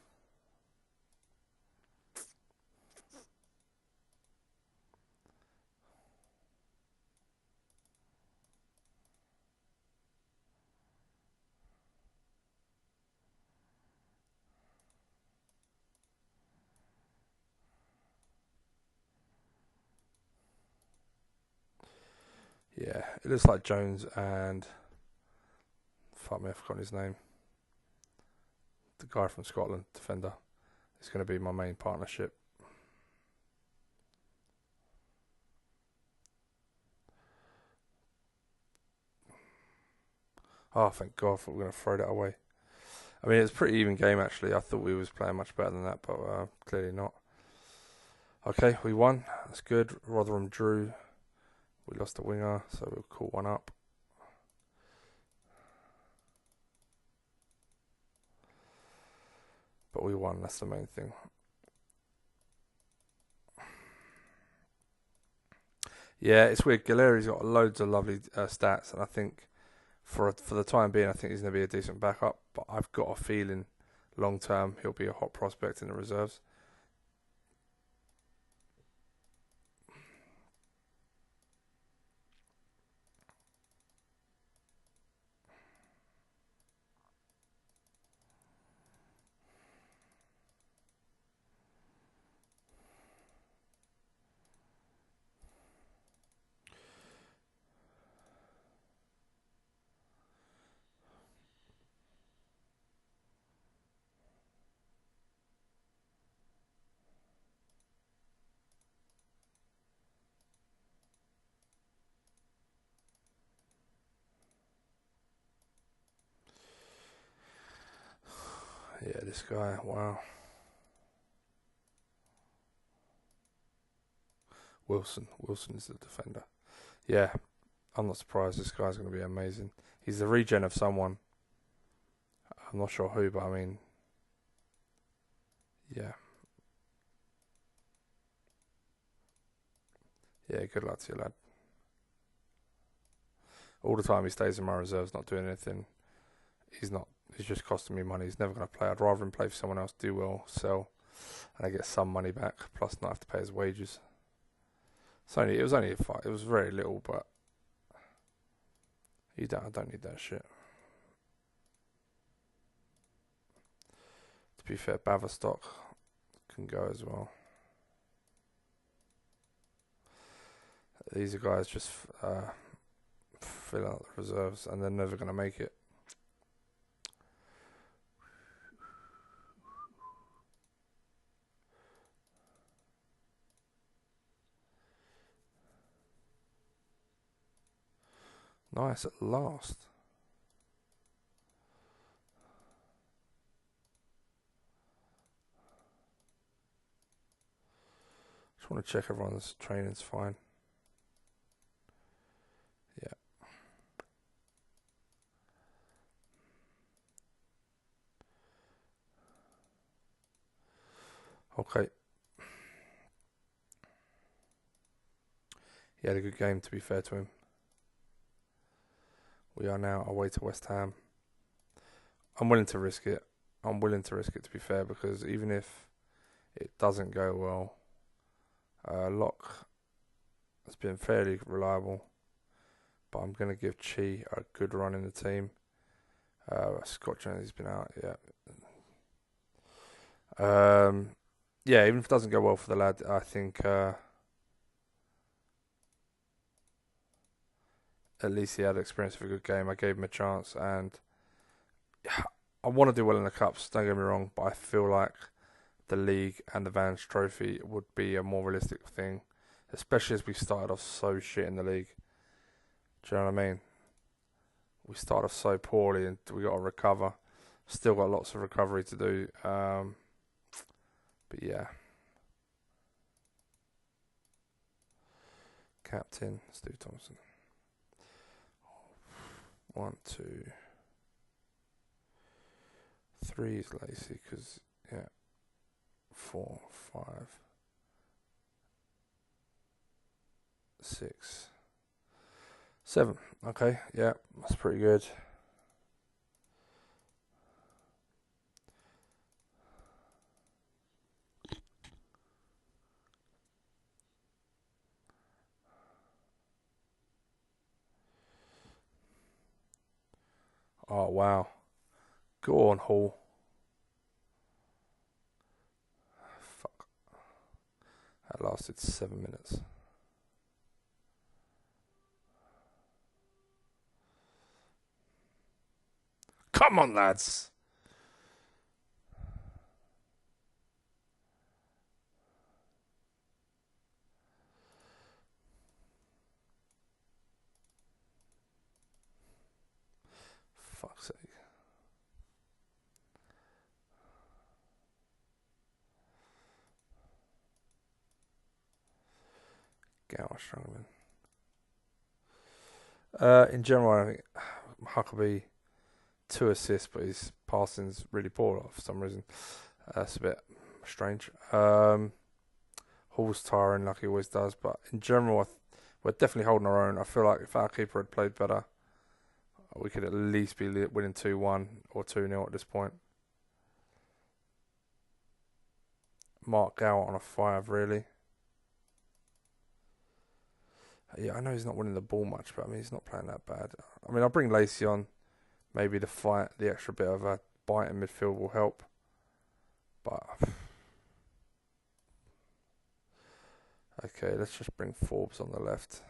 Yeah, it looks like Jones and fuck me, I've forgotten his name. The guy from Scotland, defender, is going to be my main partnership. Oh, thank God, I thought we were going to throw that away. I mean, it's a pretty even game, actually. I thought we was playing much better than that, but clearly not. Okay, we won. That's good. Rotherham drew. We lost a winger, so we'll call one up. But we won, that's the main thing. Yeah, it's weird. Galeri's got loads of lovely stats, and I think for the time being, I think he's going to be a decent backup. But I've got a feeling long term he'll be a hot prospect in the reserves. Yeah, this guy, wow. Wilson is the defender. Yeah, I'm not surprised. This guy's going to be amazing. He's the regen of someone. I'm not sure who, but I mean, yeah. Yeah, good luck to you, lad. All the time he stays in my reserves, not doing anything. He's just costing me money. He's never going to play. I'd rather him play for someone else, do well, sell, and I get some money back, plus not have to pay his wages. It was only a fight. It was very little, but I don't need that shit. To be fair, Baverstock can go as well. These are guys just fill out the reserves, and they're never going to make it. Nice at last. Just want to check everyone's training's fine. Yeah. Okay. He had a good game, to be fair to him. We are now away to West Ham. I'm willing to risk it. To be fair, because even if it doesn't go well, Locke has been fairly reliable. But I'm going to give Chi a good run in the team. Scott Jones has been out, yeah. Yeah, even if it doesn't go well for the lad, I think at least he had experience of a good game. I gave him a chance, and I want to do well in the cups, don't get me wrong, but I feel like the league and the Vans Trophy would be a more realistic thing, especially as we started off so shit in the league. Do you know what I mean? We started off so poorly and we got to recover. Still got lots of recovery to do. But yeah. Captain, Steve Thompson. 1, 2, 3 is Lacey, because, yeah. 4, 5, 6, 7. Okay, yeah, that's pretty good. Oh, wow. Go on, Hall. Fuck. That lasted 7 minutes. Come on, lads. Fuck's sake. Gower struggling. In general, I think Huckabee 2 assists, but his passing's really poor for some reason. That's a bit strange. Hall's tiring like he always does, but in general, we're definitely holding our own. I feel like if our keeper had played better, we could at least be winning 2-1 or 2-0 at this point. Mark Gower on a 5, really. Yeah, I know he's not winning the ball much, but I mean, he's not playing that bad. I mean, I'll bring Lacey on. Maybe the extra bit of a bite in midfield will help. But okay, let's just bring Forbes on the left.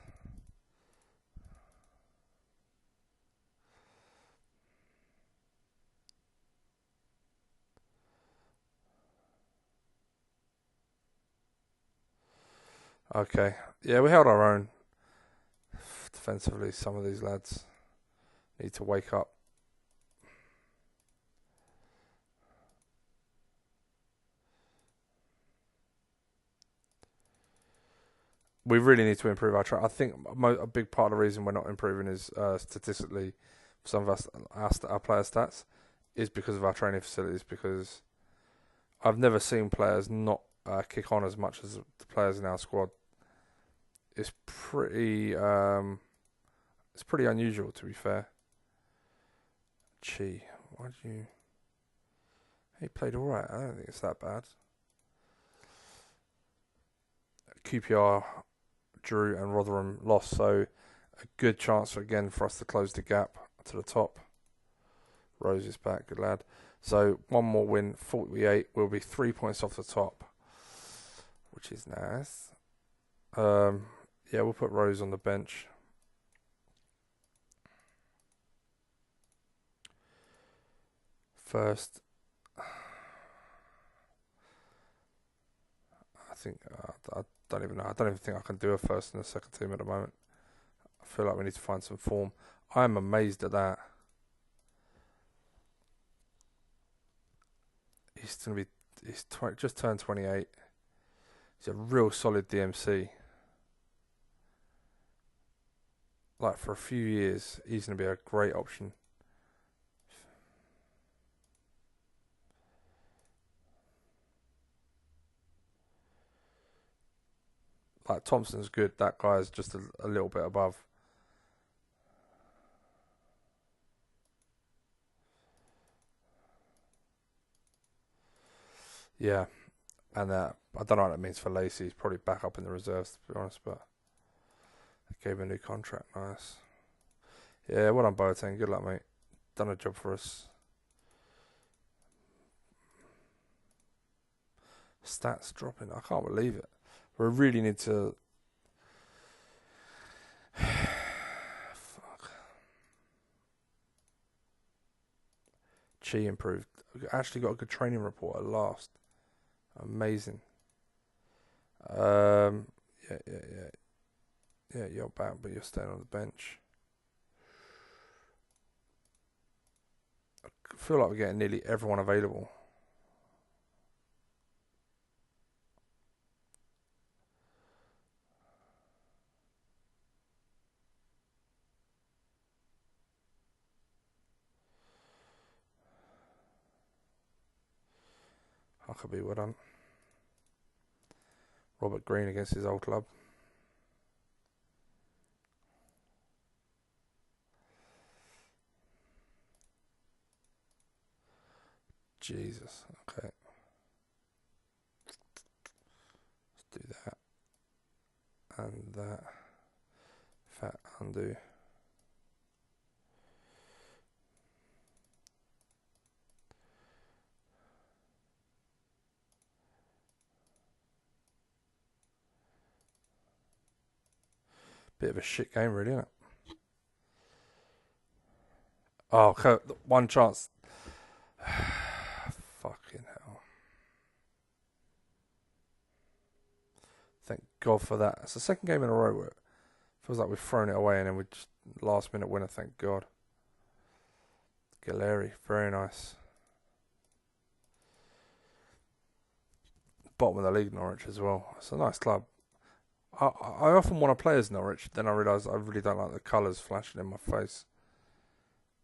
Okay, yeah, we held our own. Defensively, some of these lads need to wake up. We really need to improve our track. I think a big part of the reason we're not improving is statistically, some of our player stats, is because of our training facilities. Because I've never seen players not kick on as much as the players in our squad. It's pretty unusual, to be fair. Chi, why did you? He played all right. I don't think it's that bad. QPR, Drew and Rotherham lost, so a good chance again for us to close the gap to the top. Rose is back, good lad. So one more win, 48. We'll be 3 points off the top, which is nice. Yeah, we'll put Rose on the bench. First, I think I don't even know. I don't even think I can do a first and a second team at the moment. I feel like we need to find some form. I'm amazed at that. He's just turned 28. He's a real solid DMC. Like for a few years, he's going to be a great option. Like Thompson's good. That guy's just a little bit above. Yeah, and I don't know what that means for Lacey. He's probably back up in the reserves, to be honest. But they gave him a new contract. Nice. Yeah, well done, Boateng. Good luck, mate. Done a job for us. Stats dropping. I can't believe it. We really need to. Fuck. Chi improved. Actually got a good training report at last. Amazing. Yeah, you're back, but you're staying on the bench. I feel like we're getting nearly everyone available. Huckabee, well done. Robert Green against his old club. Jesus. Okay. Let's do that. And that. Fat undo. Bit of a shit game, really, isn't it? Oh, one chance. Fucking hell. Thank God for that. It's the second game in a row where it feels like we've thrown it away and then we just last minute winner, thank God. Galeri, very nice. Bottom of the league, Norwich, as well. It's a nice club. I often want to play as Norwich, then I realise I really don't like the colours flashing in my face.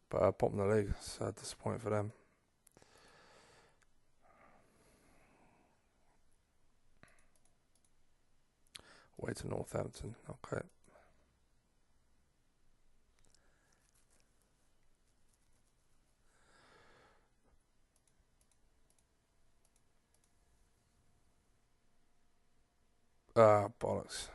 But bottom of the league, it's disappointing for them. Way to Northampton, okay. Bollocks.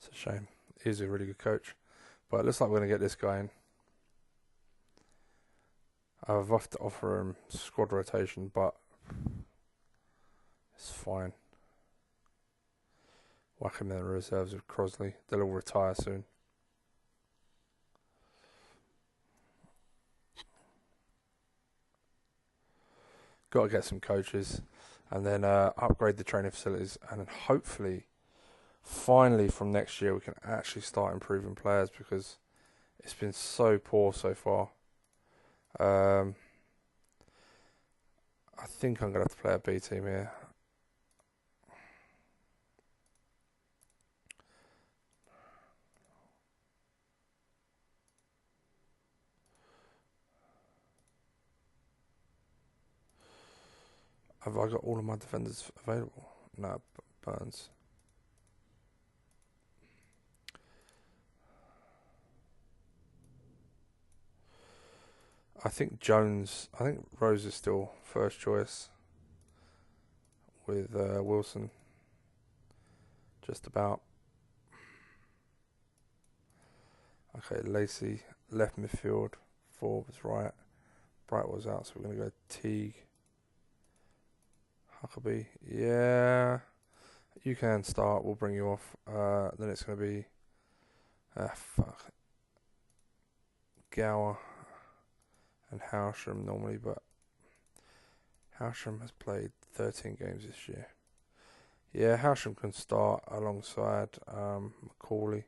It's a shame. He's a really good coach. But it looks like we're going to get this guy in. I've have to offer him squad rotation, but it's fine. Whack him in the reserves with Crosley. They'll all retire soon. Got to get some coaches, and then upgrade the training facilities, and then hopefully, finally from next year we can actually start improving players, because it's been so poor so far. I think I'm gonna have to play a B team here. Have I got all of my defenders available? No, Burns. I think Rose is still first choice with Wilson. Just about. Okay, Lacey, left midfield. Forbes, right. Bright was out, so we're going to go Teague. Huckabee, yeah. You can start, we'll bring you off. Then it's going to be... Gower and Howsham normally, but Howsham has played 13 games this year. Yeah, Howsham can start alongside Macaulay.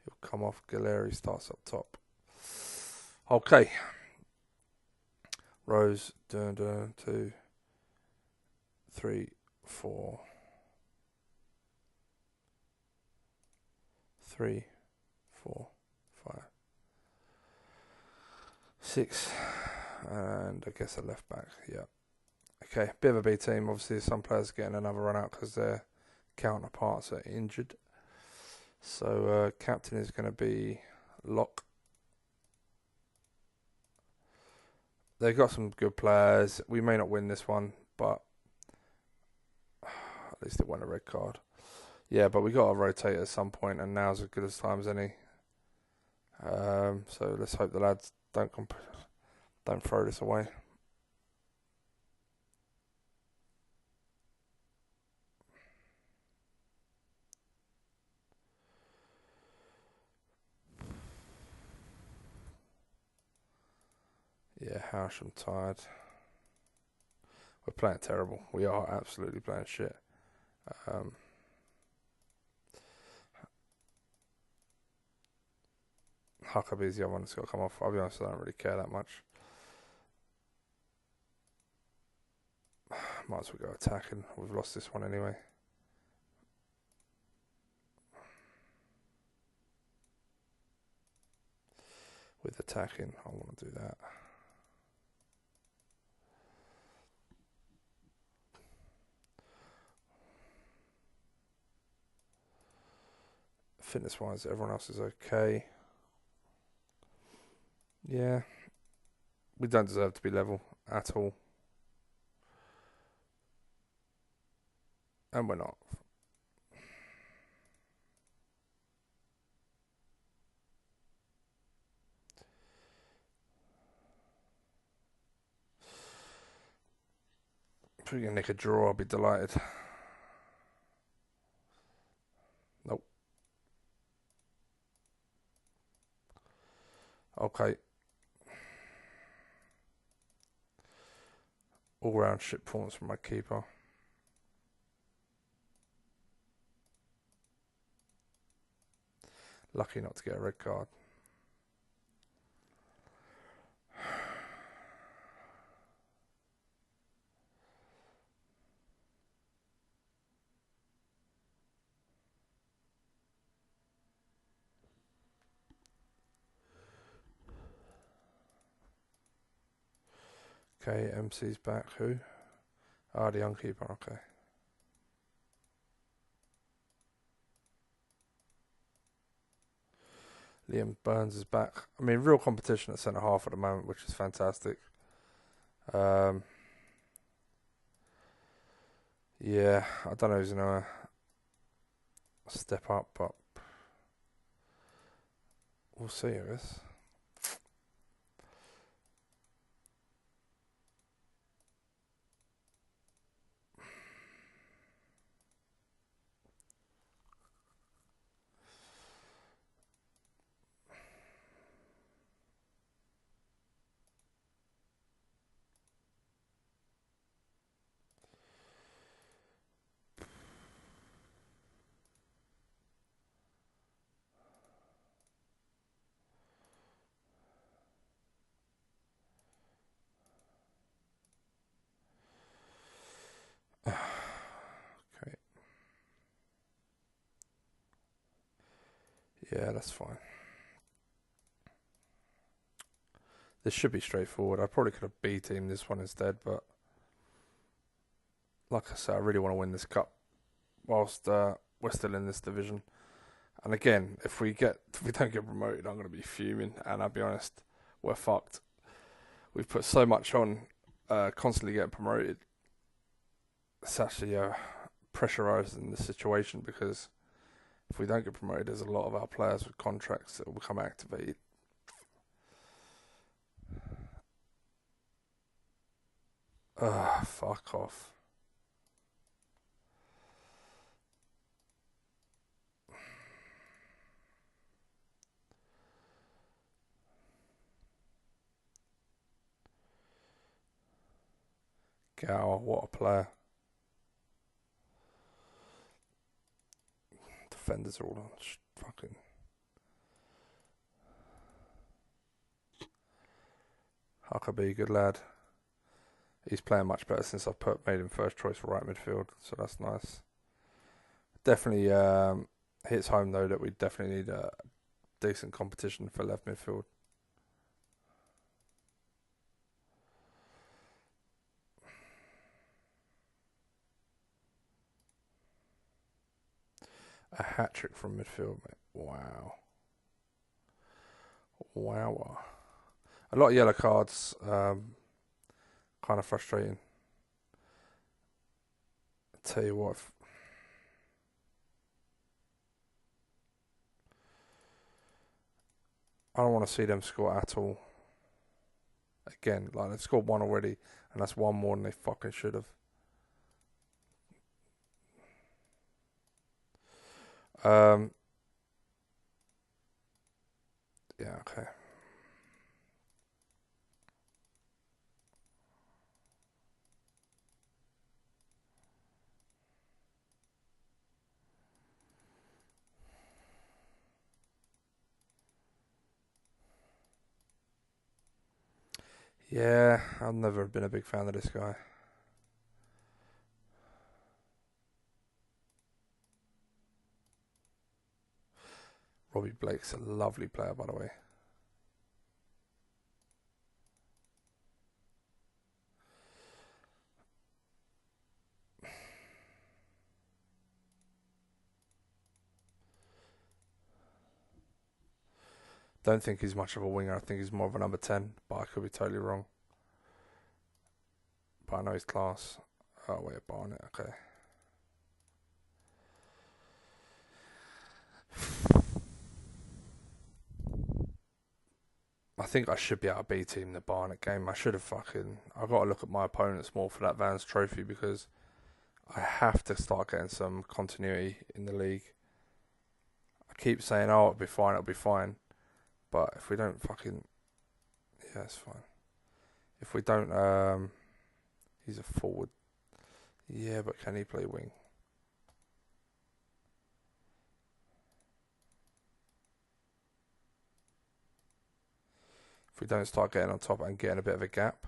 He'll come off. Galleri starts up top. Okay. Rose, 2, 3, 4. 3, 4, 5, 6, and I guess a left back. Yeah. Okay, bit of a B team. Obviously, some players are getting another run out because their counterparts are injured. So captain is going to be Locke. They've got some good players. We may not win this one, but at least it won a red card. Yeah, but we got to rotate at some point, and now's as good as time as any. So let's hope the lads don't throw this away. Yeah, Howsham tired. We're playing terrible. We are absolutely playing shit. Huckabee's the other one that's got to come off. I'll be honest, I don't really care that much. Might as well go attacking. We've lost this one anyway. With attacking, I want to do that. Fitness wise, everyone else is okay. Yeah. We don't deserve to be level at all. And we're not. If we can nick a draw, I'll be delighted. Nope. Okay. All round shit performance from my keeper. Lucky not to get a red card. Okay, MC's back. Who? Ah, the young keeper. Okay. Liam Burns is back. I mean, real competition at centre half at the moment, which is fantastic. Yeah, I don't know who's going to step up, but we'll see, I guess. Yeah, that's fine. This should be straightforward. I probably could have B-teamed this one instead, but like I said, I really want to win this cup whilst we're still in this division. And again, if we don't get promoted, I'm going to be fuming. And I'll be honest, we're fucked. We've put so much on constantly getting promoted. It's actually pressurising the situation, because if we don't get promoted, there's a lot of our players with contracts that will become activated. Fuck off. Gower, what a player. Defenders are all on fucking... Huckabee, good lad. He's playing much better since I've made him first choice for right midfield, so that's nice. Definitely hits home though that we definitely need a decent competition for left midfield. A hat trick from midfield, mate. Wow. Wow. A lot of yellow cards. Kind of frustrating. I tell you what. I don't want to see them score at all. Again, like they've scored one already, and that's one more than they fucking should have. Yeah, okay. Yeah, I've never been a big fan of this guy. Robbie Blake's a lovely player, by the way. Don't think he's much of a winger. I think he's more of a number 10, but I could be totally wrong. But I know he's class. Oh, wait, Barnett, okay. I think I should be able to B-team the Barnett game. I should have I've got to look at my opponents more for that Vans Trophy, because I have to start getting some continuity in the league. I keep saying, oh, it'll be fine. But if we don't yeah, it's fine. If we don't, he's a forward. Yeah, but can he play wing? If we don't start getting on top and getting a bit of a gap,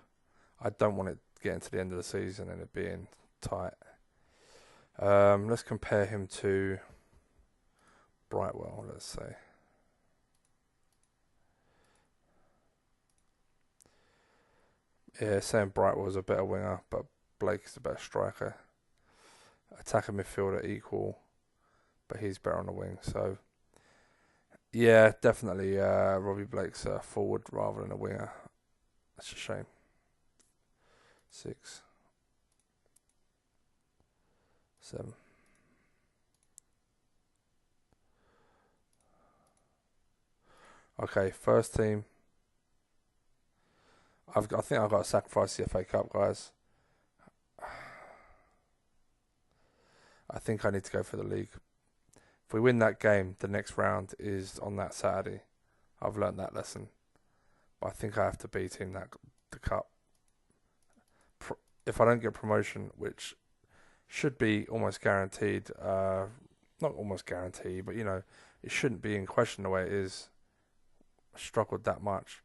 I don't want it getting to the end of the season and it being tight. Let's compare him to Brightwell, let's say. Yeah, saying Brightwell's a better winger, but Blake's a better striker. Attacking midfielder equal, but he's better on the wing. So, yeah, definitely Robbie Blake's a forward rather than a winger. That's a shame. 6, 7. Okay, first team. I think I've got to sacrifice the FA Cup, guys. I think I need to go for the league. If we win that game, the next round is on that Saturday. I've learnt that lesson. But I think I have to B-team the cup. If I don't get promotion, which should be almost guaranteed, not almost guaranteed, but it shouldn't be in question the way it is. I struggled that much.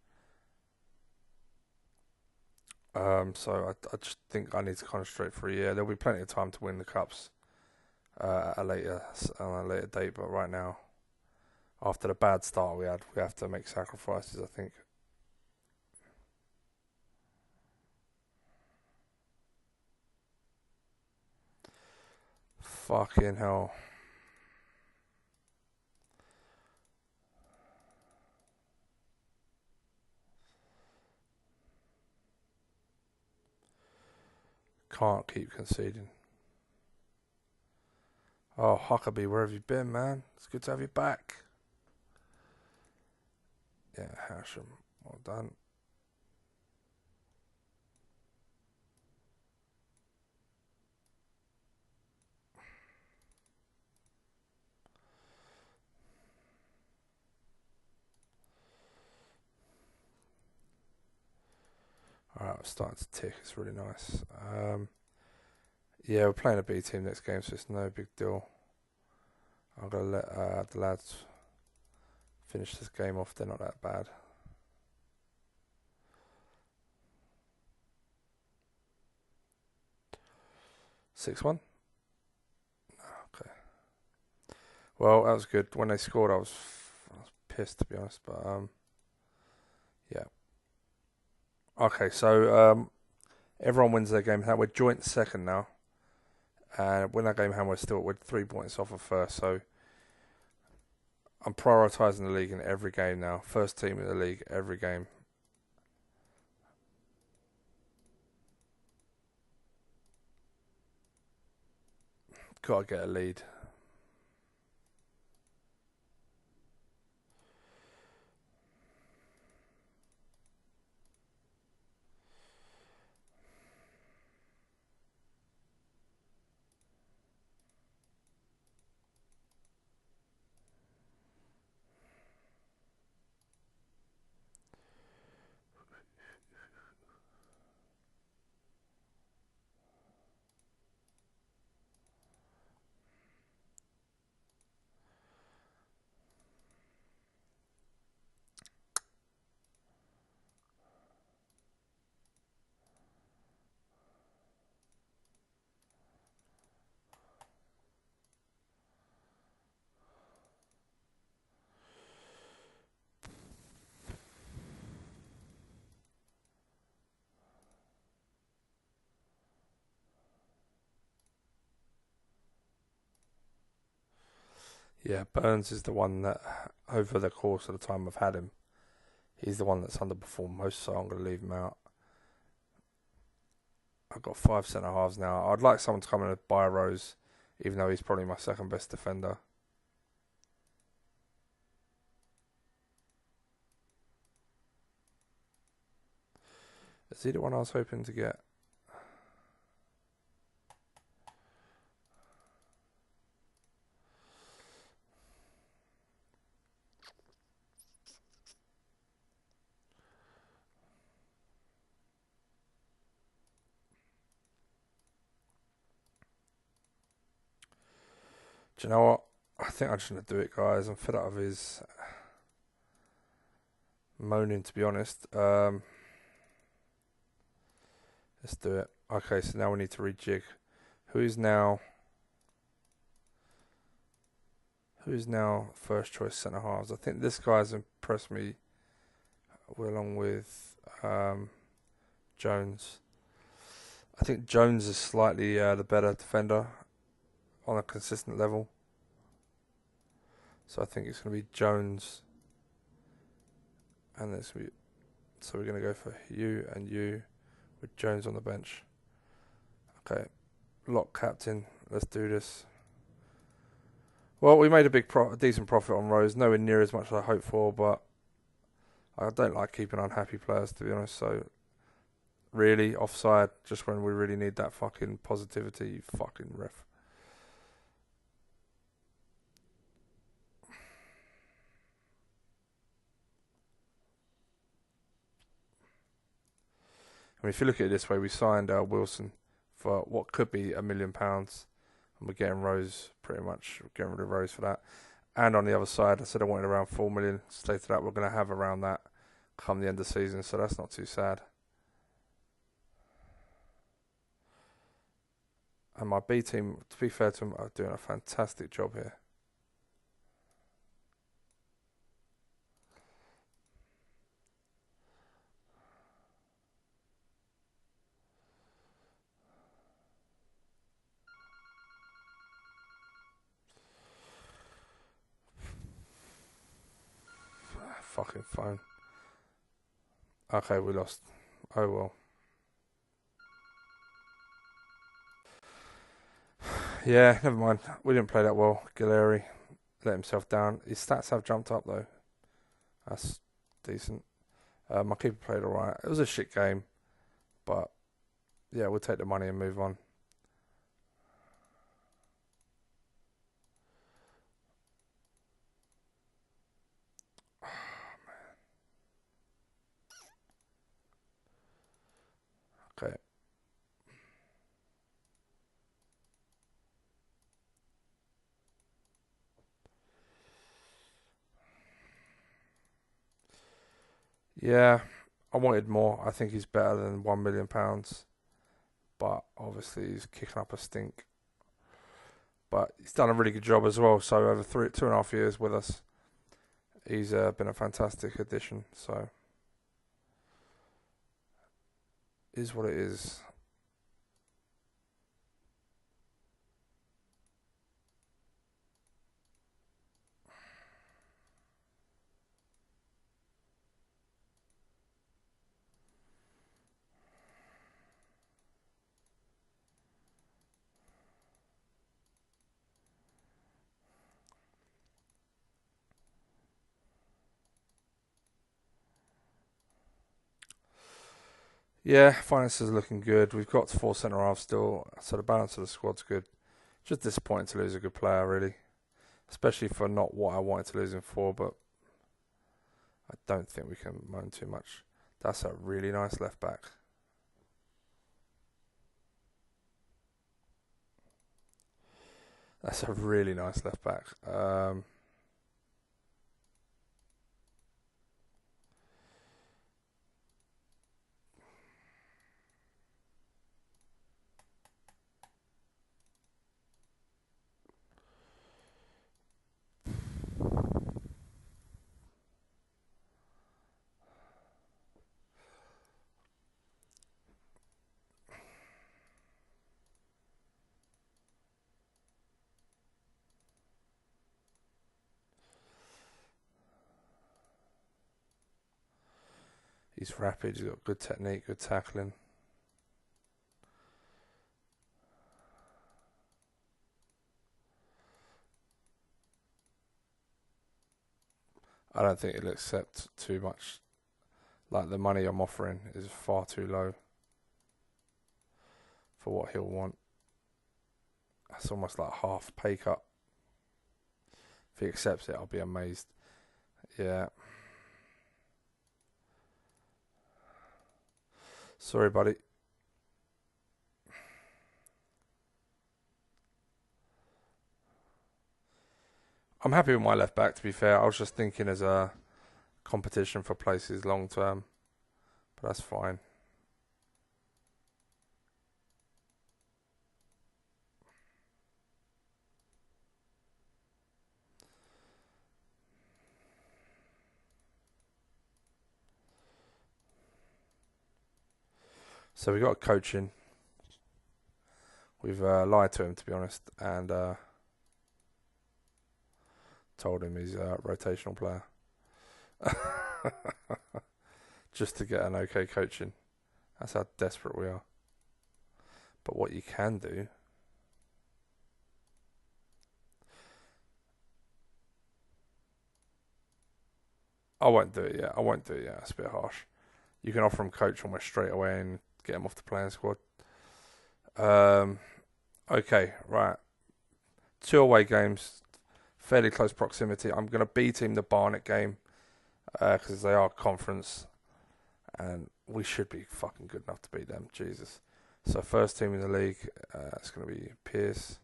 So I just think I need to concentrate for a year. There'll be plenty of time to win the cups on a later date, but right now after the bad start we had, we have to make sacrifices, I think. Fucking hell. Can't keep conceding. Oh, Huckabee, where have you been, man? It's good to have you back. Yeah, Hashem, well done. Alright, we're starting to tick. It's really nice. Yeah, we're playing a B team next game, so it's no big deal. I'm going to let the lads finish this game off. They're not that bad. (6-1). Okay. Well, that was good. When they scored, I was pissed, to be honest. But yeah. Okay, so everyone wins their game. We're joint second now. And win that game, we're still with 3 points off of first. So I'm prioritising the league in every game now. First team in the league every game. Got to get a lead. Yeah, Burns is the one that, over the course of the time I've had him, he's the one that's underperformed most, so I'm going to leave him out. I've got 5 centre halves now. I'd like someone to come in and buy Rose, even though he's probably my second best defender. Is he the one I was hoping to get? Do you know what? I think I'm just going to do it, guys. I'm fed up of his moaning, to be honest. Let's do it. Okay, so now we need to rejig. Who is now first choice centre halves? I think this guy's impressed me along with Jones. I think Jones is slightly the better defender on a consistent level. So I think it's going to be Jones. And so we're going to go for you and you with Jones on the bench. Okay, lock captain. Let's do this. Well, we made a decent profit on Rose. Nowhere near as much as I hoped for, but I don't like keeping unhappy players, to be honest. So, really, offside just when we really need that fucking positivity, you fucking ref. I mean, if you look at it this way, we signed Wilson for what could be £1 million, and we're getting Rose pretty much. We're getting rid of Rose for that. And on the other side, I said I wanted around 4 million. Stated that we're going to have around that come the end of the season, so that's not too sad. And my B team, to be fair to them, are doing a fantastic job here. fucking phone. Okay, we lost. Oh well. Yeah, never mind. We didn't play that well. Galeri let himself down. His stats have jumped up though. That's decent. My keeper played alright. It was a shit game, but yeah, we'll take the money and move on. Okay. Yeah, I wanted more. I think he's better than £1 million, but obviously he's kicking up a stink. But he's done a really good job as well. So over 2.5 years with us, he's been a fantastic addition. So is what it is. Yeah, finances are looking good. We've got 4 centre halves still, so the balance of the squad's good. Just disappointing to lose a good player, really, especially for not what I wanted to lose him for. But I don't think we can moan too much. That's a really nice left back. That's a really nice left back. He's rapid. He's got good technique, good tackling. I don't think he'll accept too much. Like the money I'm offering is far too low for what he'll want. That's almost like half pay cut. If he accepts it, I'll be amazed. Yeah. Sorry, buddy. I'm happy with my left back, to be fair. I was just thinking as a competition for places long term, but that's fine. So we got coaching. We've lied to him, to be honest, and told him he's a rotational player. Just to get an okay coaching. That's how desperate we are. But what you can do... I won't do it yet. It's a bit harsh. You can offer him coach almost straight away and get him off the playing squad. Okay, right. 2 away games, fairly close proximity. I'm going to B-team the Barnet game because they are conference and we should be fucking good enough to beat them. Jesus. So first team in the league, it's going to be Pierce.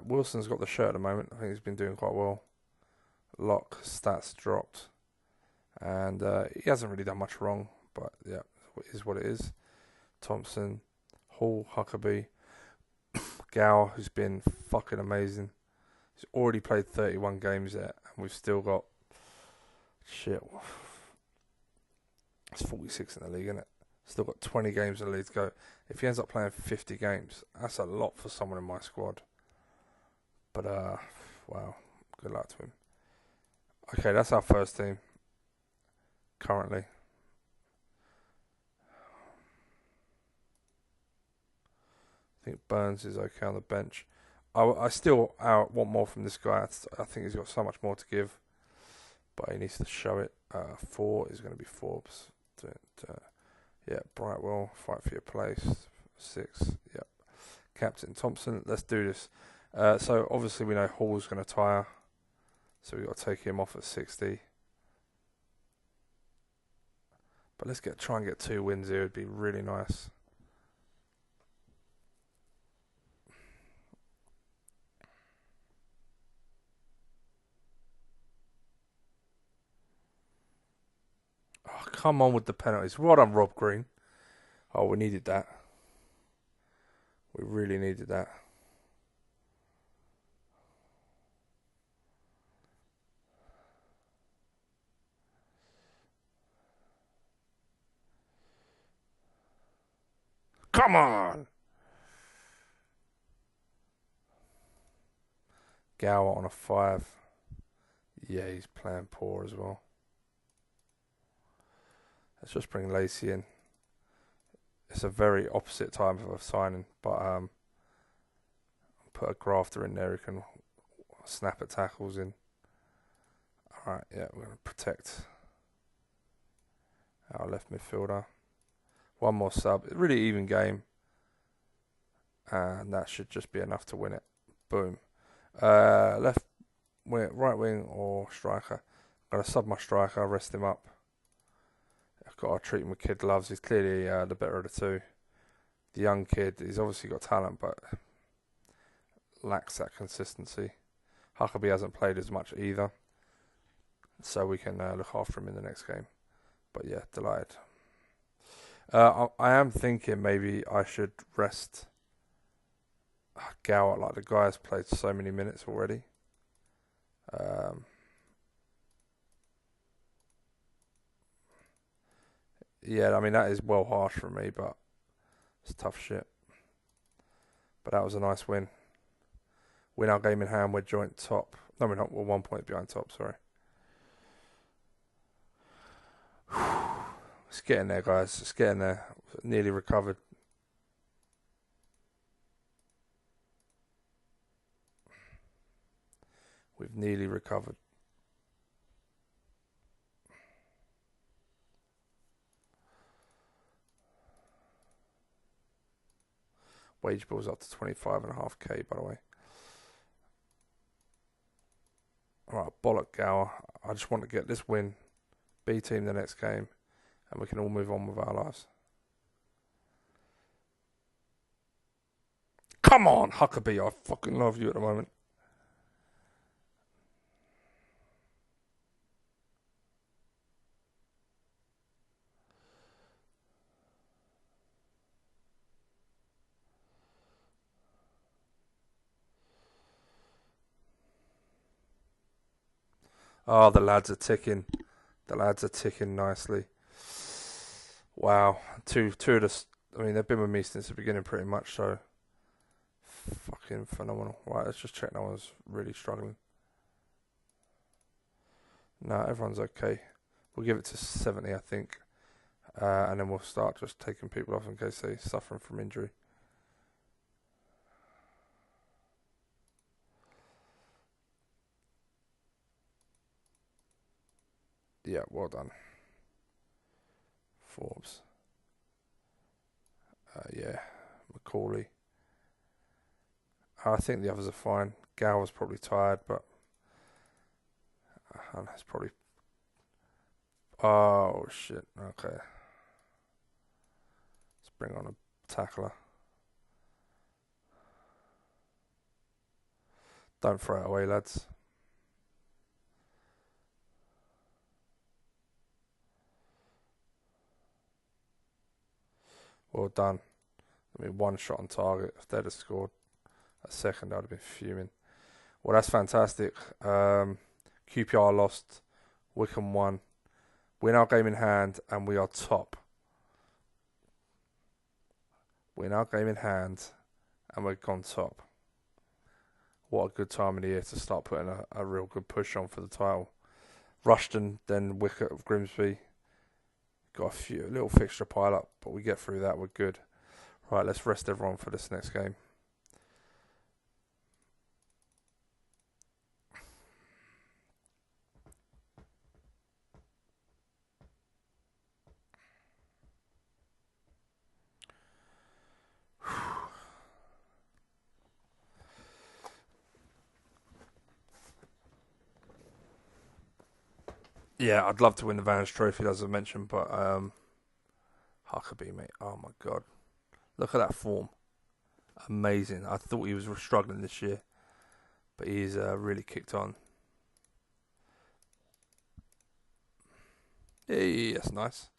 Wilson's got the shirt at the moment. I think he's been doing quite well. Lock stats dropped. And he hasn't really done much wrong, but yeah, it is what it is. Thompson, Hall, Huckabee, Gow, who's been fucking amazing. He's already played 31 games there, and we've still got shit. It's 46 in the league, isn't it? Still got 20 games in the league to go. If he ends up playing 50 games, that's a lot for someone in my squad. But wow, good luck to him. Okay, that's our first team. currently. I think Burns is okay on the bench. I still want more from this guy. I think he's got so much more to give, but he needs to show it. 4 is going to be Forbes. Yeah, Brightwell, fight for your place. 6, yep. Captain Thompson, let's do this. So obviously we know Hall's going to tire, so we've got to take him off at 60. But let's try and get 2 wins here. It'd be really nice. Oh, come on with the penalties. Well done, Rob Green. Oh, we needed that. We really needed that. Come on! Gower on a 5. Yeah, he's playing poor as well. Let's just bring Lacey in. It's a very opposite time of signing, but put a grafter in there who can snap at tackles in. Alright, yeah, we're going to protect our left midfielder. One more sub. Really even game. And that should just be enough to win it. Boom. Left wing, right wing or striker. I'm going to sub my striker, rest him up. I've got to treat him with kid gloves. He's clearly the better of the two. The young kid, he's obviously got talent, but lacks that consistency. Huckabee hasn't played as much either, so we can look after him in the next game. But yeah, delighted. I am thinking maybe I should rest Gower. Like, the guy has played so many minutes already. Yeah, I mean, that is well harsh for me, but it's tough shit. But that was a nice win. Win our game in hand. We're joint top. No, we're not. We're 1 point behind top, sorry. Let's get in there, guys. Let's get in there. Nearly recovered. We've nearly recovered. Wage bill's up to 25.5k, by the way. Alright, bollock Gower. I just want to get this win. B team the next game. And we can all move on with our lives. Come on, Huckabee. I fucking love you at the moment. Oh, the lads are ticking. The lads are ticking nicely. Wow. Two of the... I mean, they've been with me since the beginning pretty much, so... Fucking phenomenal. Right, let's just check no one's really struggling. No, everyone's okay. We'll give it to 70, I think. And then we'll start just taking people off in case they're suffering from injury. Yeah, well done. Forbes. Yeah, Macaulay. I think the others are fine. Gower's probably tired, but it's probably... Oh, shit. Okay. Let's bring on a tackler. Don't throw it away, lads. Well done. I mean, 1 shot on target. If they'd have scored a second, I'd have been fuming. Well, that's fantastic. QPR lost. Wickham won. Win our game in hand, and we are top. Win our game in hand, and we're gone top. What a good time of the year to start putting a real good push on for the title. Rushden, then Wicket of Grimsby. Got a little fixture pile up, but we get through that. We're good. Right, let's rest everyone for this next game. Yeah, I'd love to win the Vans Trophy, as I mentioned, but Huckabee, mate. Oh my God, look at that form. Amazing. I thought he was struggling this year, but he's really kicked on. Yeah, that's nice.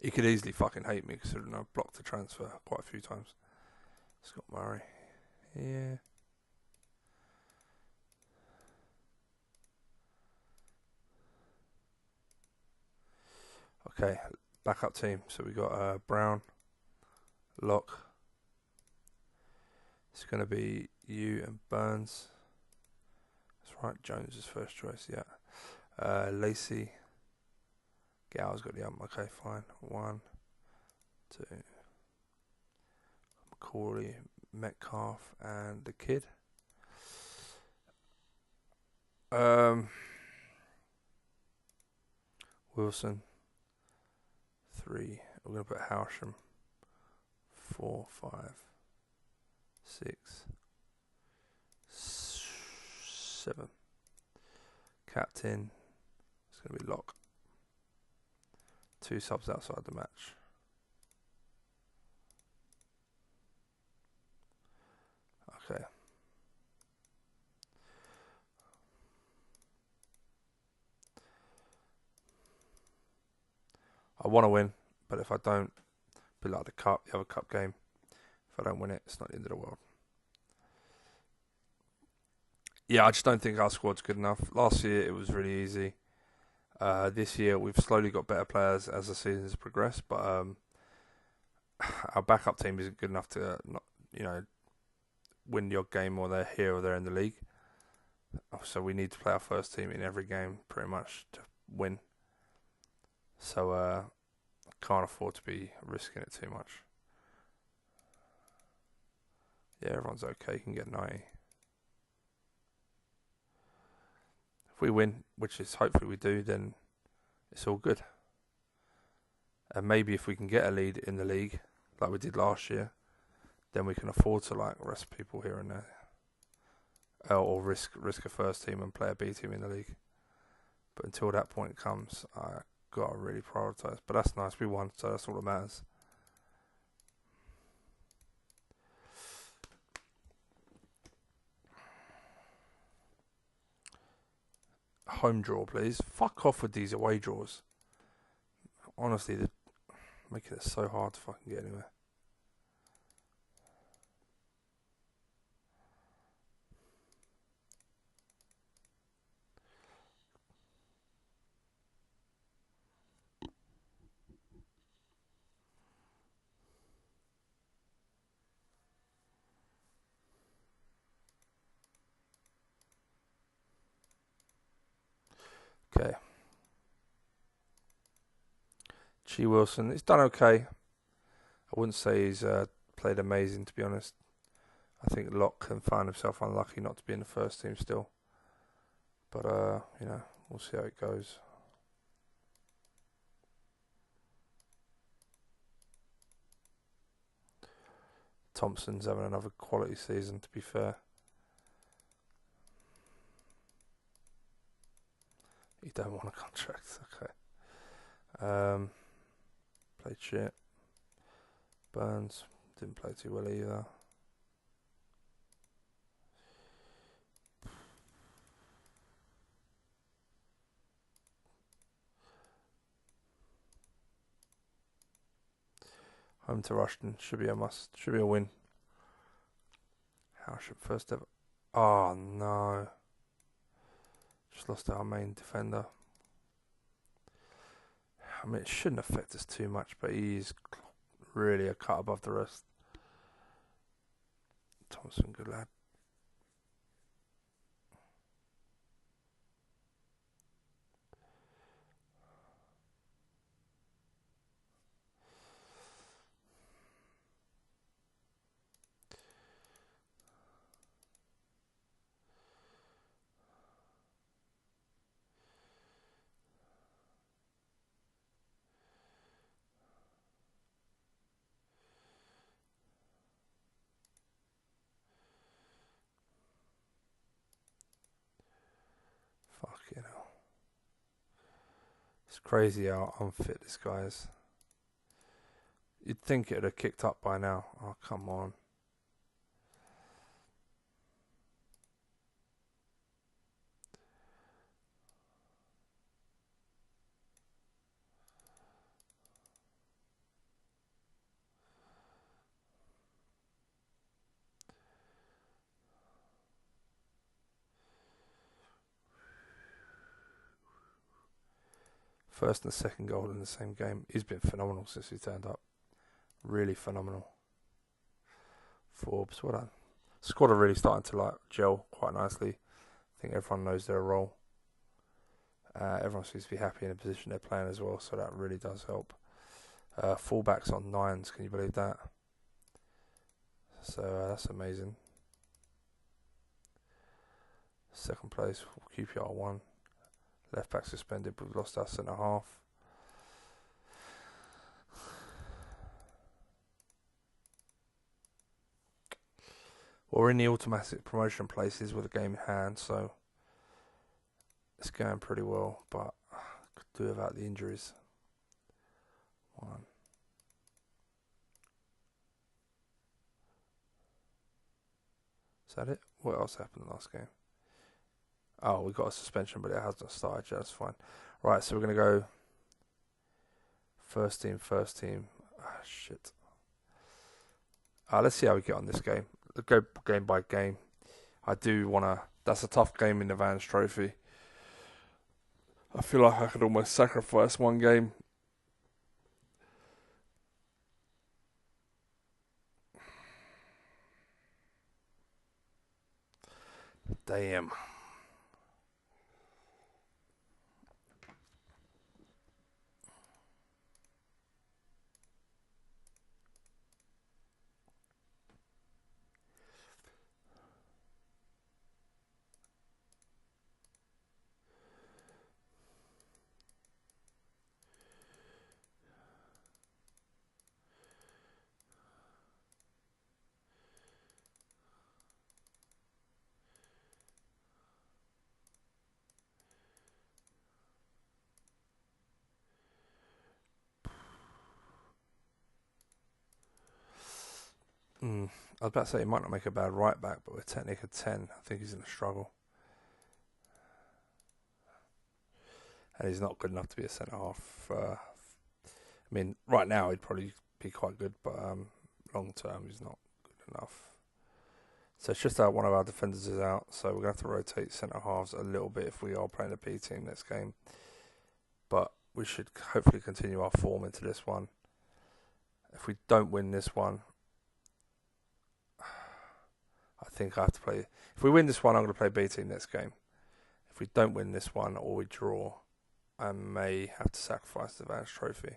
He could easily fucking hate me considering I've blocked the transfer quite a few times. Scott Murray. Yeah. Okay, backup team. So we got Brown, Locke. It's going to be you and Burns. That's right, Jones is first choice, yeah. Lacey. Gal's got the okay, fine. 1, 2. Corey, Metcalf, and the kid. Wilson. 3. We're going to put Howsham. 4, 5, 6, 7. Captain. It's going to be Locke. 2 subs outside the match. Okay. I want to win, but if I don't, be like the other cup game. If I don't win it, it's not the end of the world. Yeah, I just don't think our squad's good enough. Last year it was really easy. This year we've slowly got better players as the season's progressed, but our backup team isn't good enough to win the odd game, or they're here or they're in the league. So we need to play our first team in every game pretty much to win. So I can't afford to be risking it too much. Yeah, everyone's okay. You can get 90. If we win, which is hopefully we do, then it's all good. And maybe if we can get a lead in the league, like we did last year, then we can afford to like rest people here and there, or risk a first team and play a B team in the league. But until that point comes, I gotta really prioritise. But that's nice. We won, so that's all that matters. Home draw, please. Fuck off with these away draws. Honestly, they're making it so hard to fucking get anywhere. Okay. G Wilson, he's done okay. I wouldn't say he's played amazing, to be honest. I think Locke can find himself unlucky not to be in the first team still. But, we'll see how it goes. Thompson's having another quality season, to be fair. You don't want a contract, okay. Played shit. Burns didn't play too well either. Home to Rushton should be a must. Should be a win. How should first ever? Oh no! Just lost our main defender. I mean, it shouldn't affect us too much, but he's really a cut above the rest. Thompson, good lad. crazy how unfit this guy is. You'd think it would have kicked up by now. Oh, come on. First and second goal in the same game. He's been phenomenal since he turned up. Really phenomenal. Forbes, well done. Squad are really starting to like gel quite nicely. I think everyone knows their role. Everyone seems to be happy in the position they're playing as well, so that really does help. Fullbacks on 9s, can you believe that? So that's amazing. Second place, QPR 1. Left back suspended, but we've lost our centre half. We're in the automatic promotion places with a game in hand, so it's going pretty well, but I could do without the injuries. 1. Is that it? What else happened last game? Oh, we got a suspension, but it hasn't started yet. That's fine. Right, so we're going to go first team. Ah, shit. Let's see how we get on this game. Let's go game by game. I do want to... That's a tough game in the Vans Trophy. I feel like I could almost sacrifice one game. Damn. I was about to say he might not make a bad right back, but with technique of 10, I think he's going to struggle. And he's not good enough to be a centre half. I mean, right now he'd probably be quite good, but long term he's not good enough. So it's just that one of our defenders is out, so we're going to have to rotate centre halves a little bit if we are playing a B team next game. But we should hopefully continue our form into this one. If we don't win this one, I think I have to play... If we win this one, I'm going to play B team next game. If we don't win this one or we draw, I may have to sacrifice the Vans Trophy.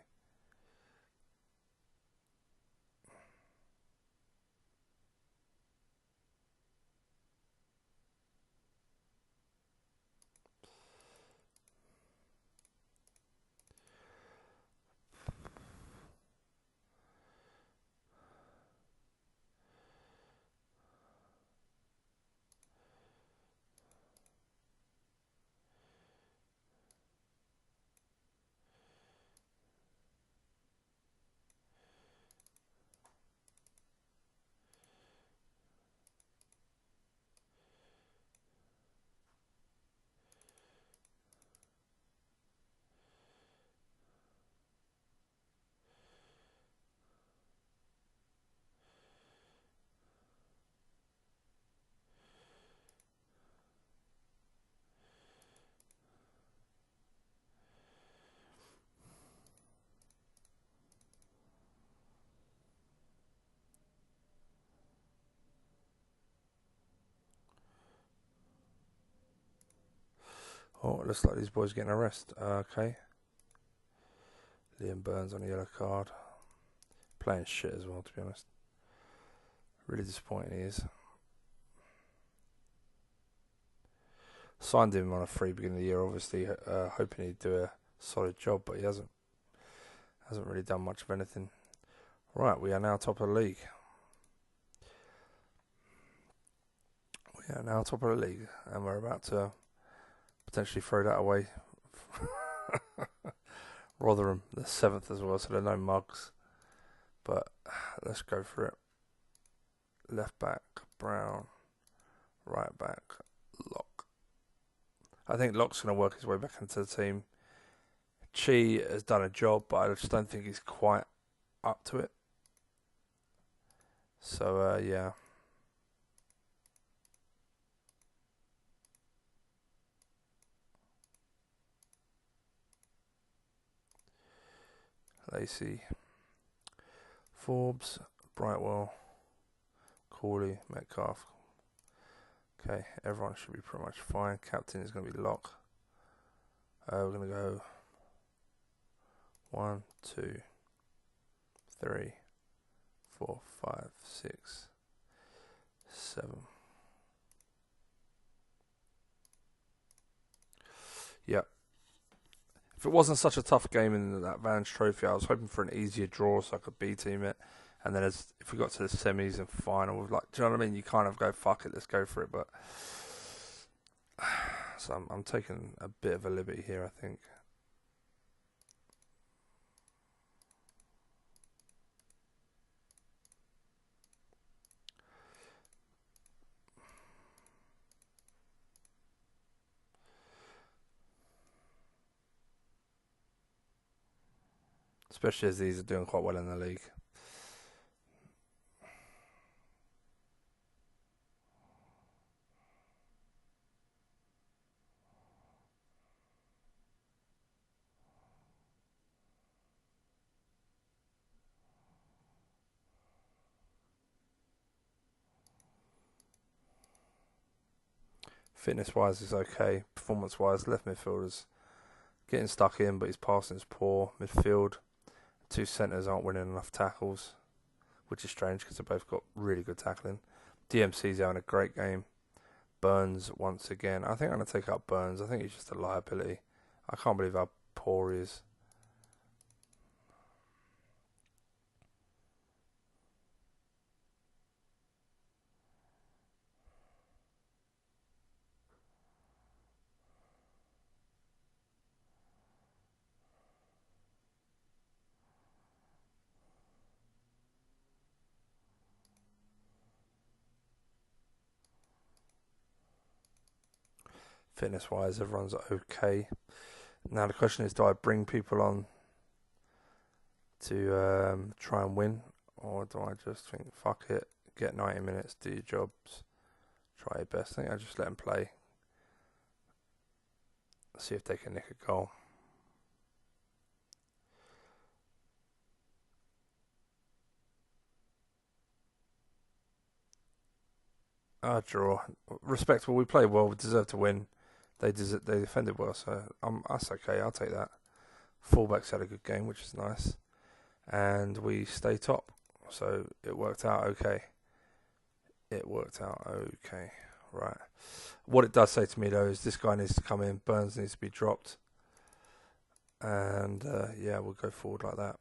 Oh, it looks like these boys getting a rest. Okay. Liam Burns on a yellow card. Playing shit as well, to be honest. Really disappointing he is. Signed him on a free beginning of the year, obviously, hoping he'd do a solid job, but he hasn't. Hasn't really done much of anything. Right, we are now top of the league. We are now top of the league, and we're about to potentially throw that away Rotherham, the 7th as well, so there are no mugs. But let's go for it. Left back, Brown. Right back, Lock. I think Lock's going to work his way back into the team. Chi has done a job, but I just don't think he's quite up to it. So, yeah. Lacey, Forbes, Brightwell, Corley, Metcalf. Okay, everyone should be pretty much fine. Captain is going to be Lock. We're going to go 1, 2, 3, 4, 5, 6, 7. Yep. If it wasn't such a tough game in that Vans Trophy, I was hoping for an easier draw so I could B-team it. And then if we got to the semis and final, do you know what I mean? You kind of go, fuck it, let's go for it. But so I'm taking a bit of a liberty here, I think. Especially as these are doing quite well in the league. Fitness-wise is okay. Performance-wise, left midfielders getting stuck in, but his passing is poor. Midfield, 2 centres aren't winning enough tackles, which is strange because they've both got really good tackling. DMC's having a great game. Burns once again. I think I'm going to take out Burns. I think he's just a liability. I can't believe how poor he is. Fitness-wise, everyone's okay. Now the question is, do I bring people on to try and win, or do I just think, fuck it, get 90 minutes, do your jobs, try your best? I think I just let them play, see if they can nick a goal. Draw. Respectable. We played well. We deserve to win. They defended well, so that's okay. I'll take that. Fullbacks had a good game, which is nice, and we stay top. So it worked out okay. Right. What it does say to me though is this guy needs to come in. Burns needs to be dropped, and yeah, we'll go forward like that.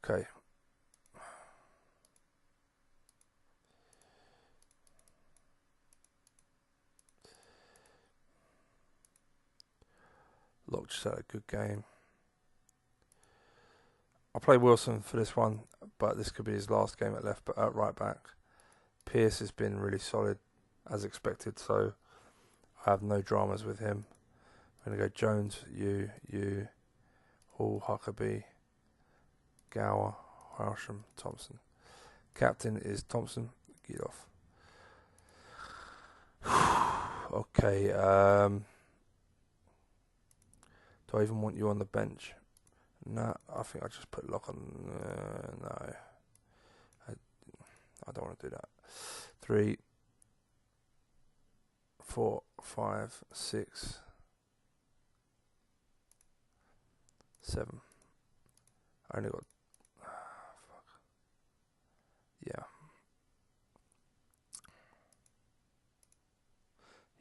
Okay. Lock just had a good game. I'll play Wilson for this one, but this could be his last game at right back. Pierce has been really solid, as expected, so I have no dramas with him. I'm going to go Jones, you, Hall, Huckabee, Gower, Harsham, Thompson. Captain is Thompson. Get off. Okay. Do I even want you on the bench? No, I think I just put Lock on. No, I don't want to do that. 3, 4, 5, 6, 7. I only got. Fuck. Yeah.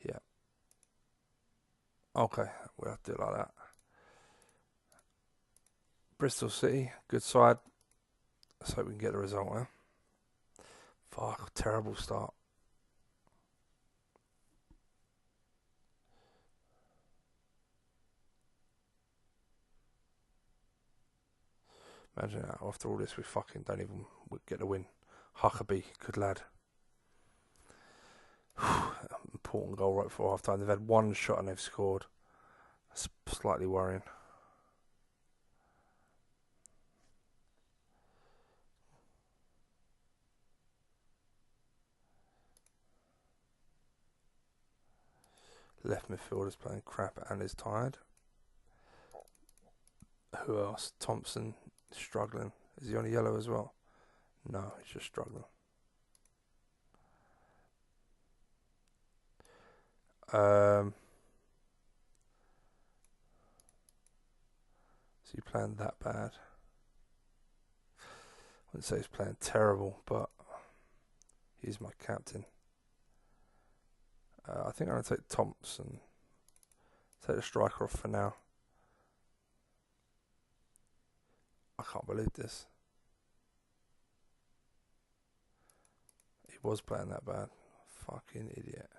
Yeah. Okay, we'll have to do it like that. Bristol City, good side. Let's hope we can get the result now. Fuck, terrible start. Imagine that after all this we fucking don't even get the win. Huckabee, good lad. Important goal right before half time. They've had one shot and they've scored. That's slightly worrying. Left midfielder's playing crap and is tired. Who else? Thompson struggling. Is he on a yellow as well? No, he's just struggling. Is he playing that bad? I wouldn't say he's playing terrible, but he's my captain. I think I'm going to take Thompson. Take the striker off for now. I can't believe this. He was playing that bad. Fucking idiot.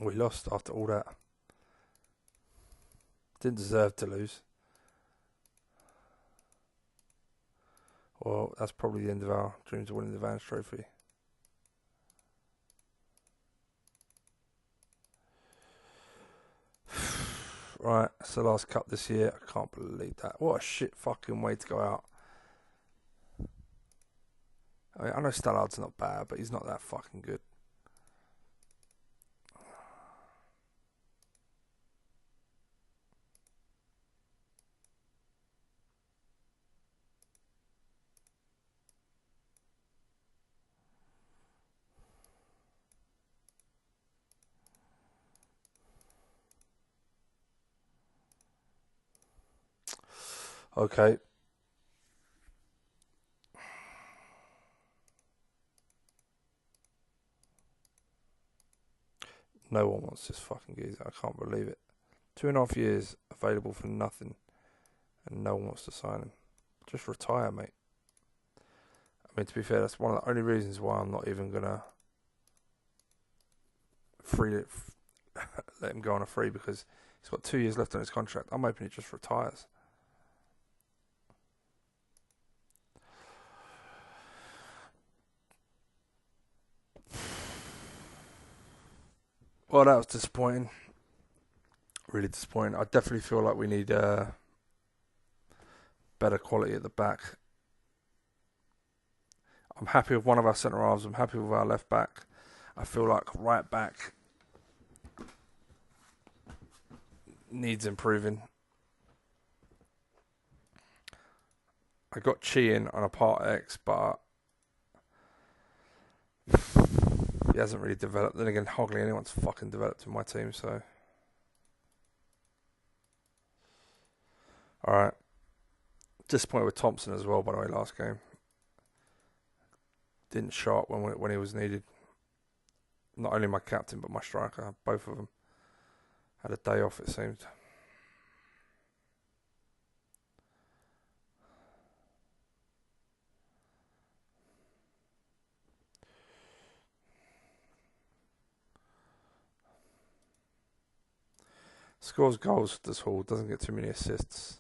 We lost after all that. Didn't deserve to lose. Well, that's probably the end of our dreams of winning the Vans Trophy. Right, it's the last cup this year. I can't believe that. What a shit fucking way to go out. I mean, I know Stallard's not bad, but he's not that fucking good. Okay. No one wants this fucking geezer. I can't believe it. 2.5 years available for nothing, and no one wants to sign him. Just retire, mate. I mean, to be fair, that's one of the only reasons why I'm not even gonna let him go on a free, because he's got 2 years left on his contract. I'm hoping he just retires. Well, that was disappointing. Really disappointing. I definitely feel like we need better quality at the back. I'm happy with one of our centre halves. I'm happy with our left back. I feel like right back needs improving. I got Chi in on a part X, but he hasn't really developed. Then again, hardly anyone's fucking developed in my team, so. Alright. Disappointed with Thompson as well, by the way, last game. Didn't show up when he was needed. Not only my captain, but my striker. Both of them had a day off, it seemed. Scores goals for this Hall, doesn't get too many assists.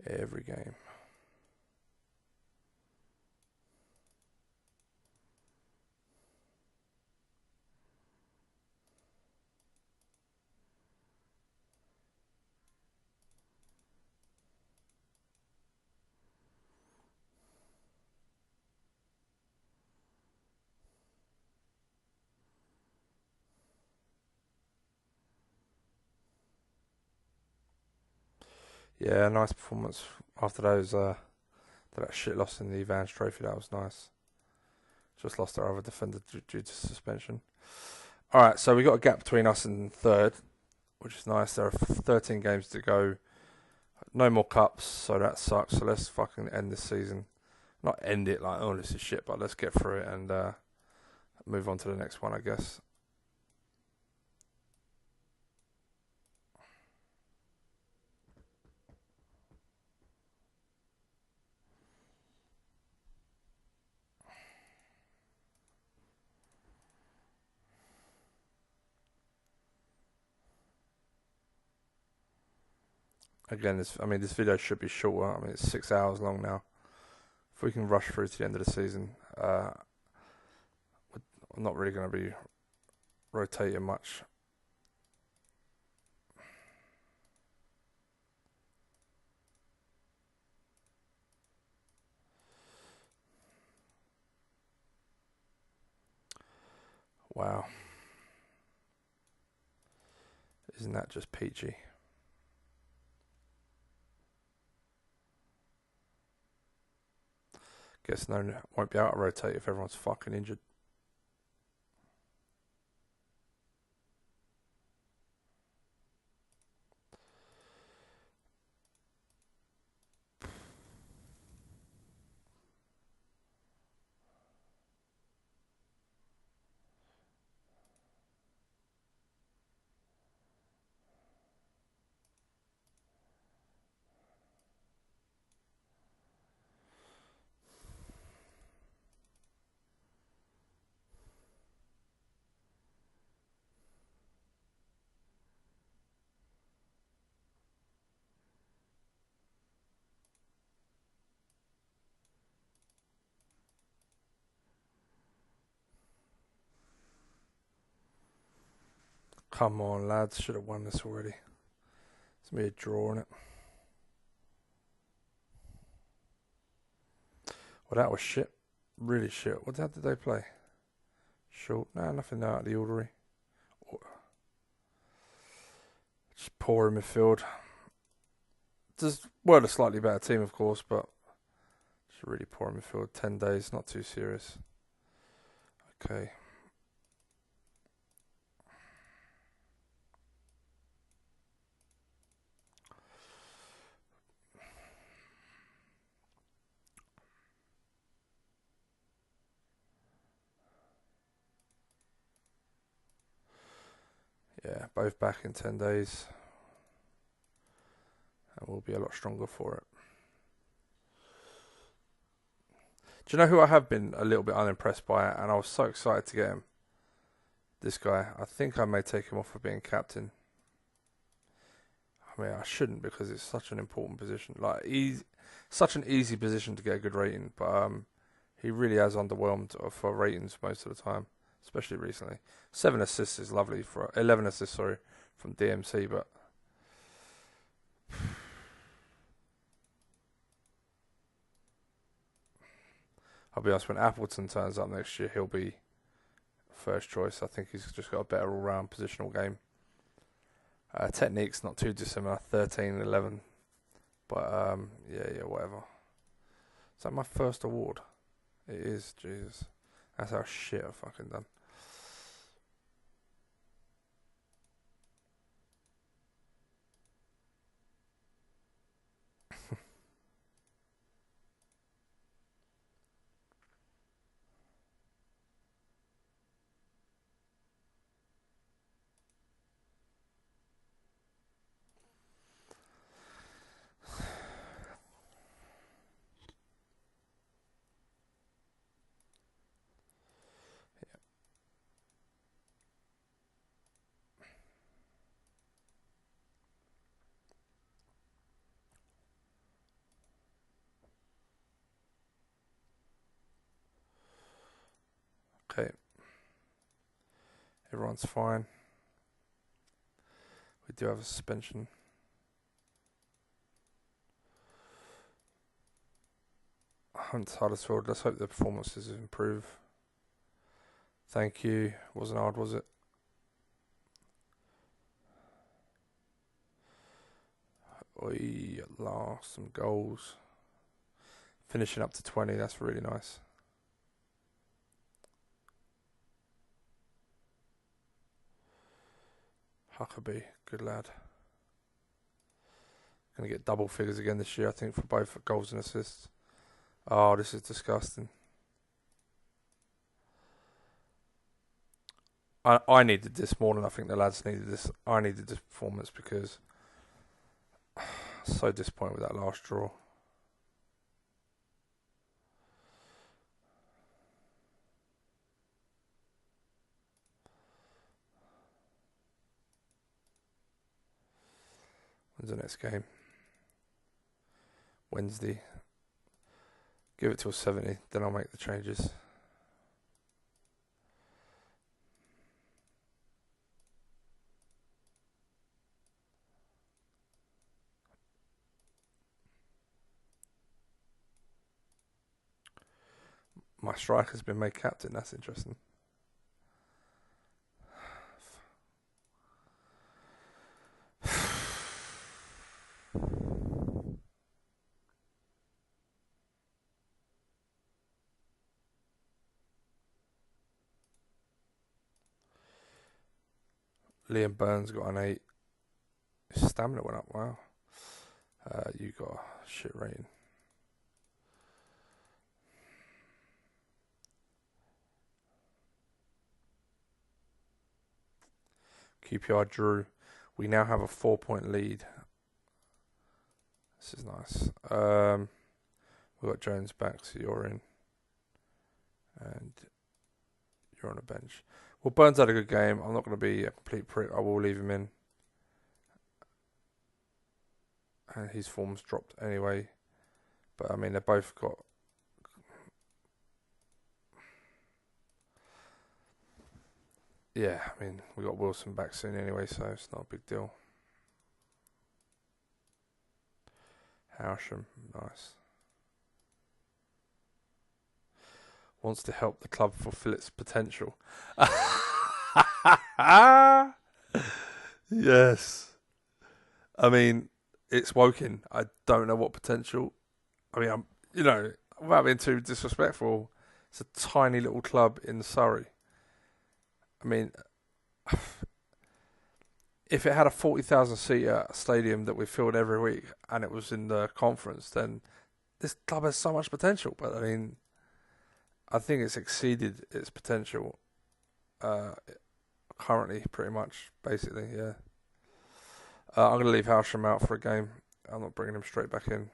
Every game. Yeah, nice performance after that shit loss in the Vans Trophy. That was nice. Just lost our other defender due to suspension. All right, so we got a gap between us and third, which is nice. There are 13 games to go. No more cups, so that sucks. So let's fucking end this season. Not end it like, oh, this is shit, but let's get through it and move on to the next one, I guess. Again, this video should be shorter. I mean, it's 6 hours long now. If we can rush through to the end of the season, I'm not really going to be rotating much. Wow. Isn't that just peachy? Guess no, won't be able to rotate if everyone's fucking injured. Come on, lads. Should have won this already. It's me a draw in it. Well, that was shit. Really shit. How did they play? Short. Nah, nothing out of the ordinary. Just poor in midfield. Just a slightly better team, of course, but just really poor in midfield. 10 days, not too serious. Okay. Yeah, both back in 10 days. And we'll be a lot stronger for it. Do you know who I have been a little bit unimpressed by? And I was so excited to get him. This guy. I think I may take him off for being captain. I mean, I shouldn't because it's such an important position. Like, such an easy position to get a good rating. But he really has underwhelmed for ratings most of the time, especially recently. 7 assists is lovely. 11 assists, sorry, from DMC, but I'll be honest, when Appleton turns up next year, he'll be first choice. I think he's just got a better all-round positional game. Technique's not too dissimilar, 13 and 11. But, yeah, whatever. Is that my first award? It is, Jesus. That's how shit I've fucking done. Okay. Everyone's fine. We do have a suspension. Hunt's Huddersfield. Let's hope the performances improve. Thank you. Wasn't hard, was it? Oi, at last, some goals. Finishing up to 20, that's really nice. Huckabee, good lad. Going to get double figures again this year, I think, for both goals and assists. Oh, this is disgusting. I needed this more than I think the lads needed this. I needed this performance because so disappointed with that last draw. When's the next game? Wednesday. Give it till 70, then I'll make the changes. My striker's been made captain, that's interesting. Liam Burns got an 8. His stamina went up, wow. You got a shit rating. QPR drew. We now have a 4-point lead. This is nice. We've got Jones back, so you're in. And you're on a bench. Well, Burns had a good game. I'm not going to be a complete prick. I will leave him in. And his form's dropped anyway. But, I mean, they both got... Yeah, I mean, we got Wilson back soon anyway, so it's not a big deal. Howsham, nice. Wants to help the club fulfill its potential. Yes. I mean, it's Woking. I don't know what potential. I mean, without being too disrespectful, it's a tiny little club in Surrey. I mean, if it had a 40,000 seater stadium that we filled every week and it was in the conference, then this club has so much potential. But I mean, I think it's exceeded its potential currently, pretty much, basically, yeah. I'm going to leave Howsham out for a game. I'm not bringing him straight back in.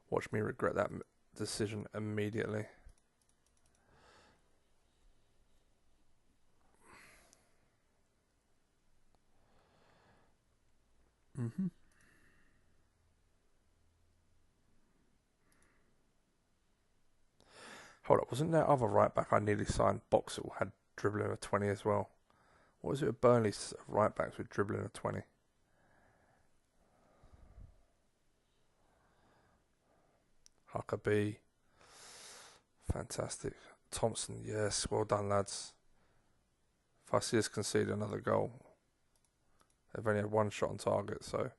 Watch me regret that decision immediately. Mm-hmm. Hold up, wasn't there other right back I nearly signed? Boxall had dribbling a 20 as well. What was it with Burnley's right backs with dribbling a 20? Huckabee. Fantastic. Thompson, yes, well done, lads. If I see us concede another goal, they've only had one shot on target, so.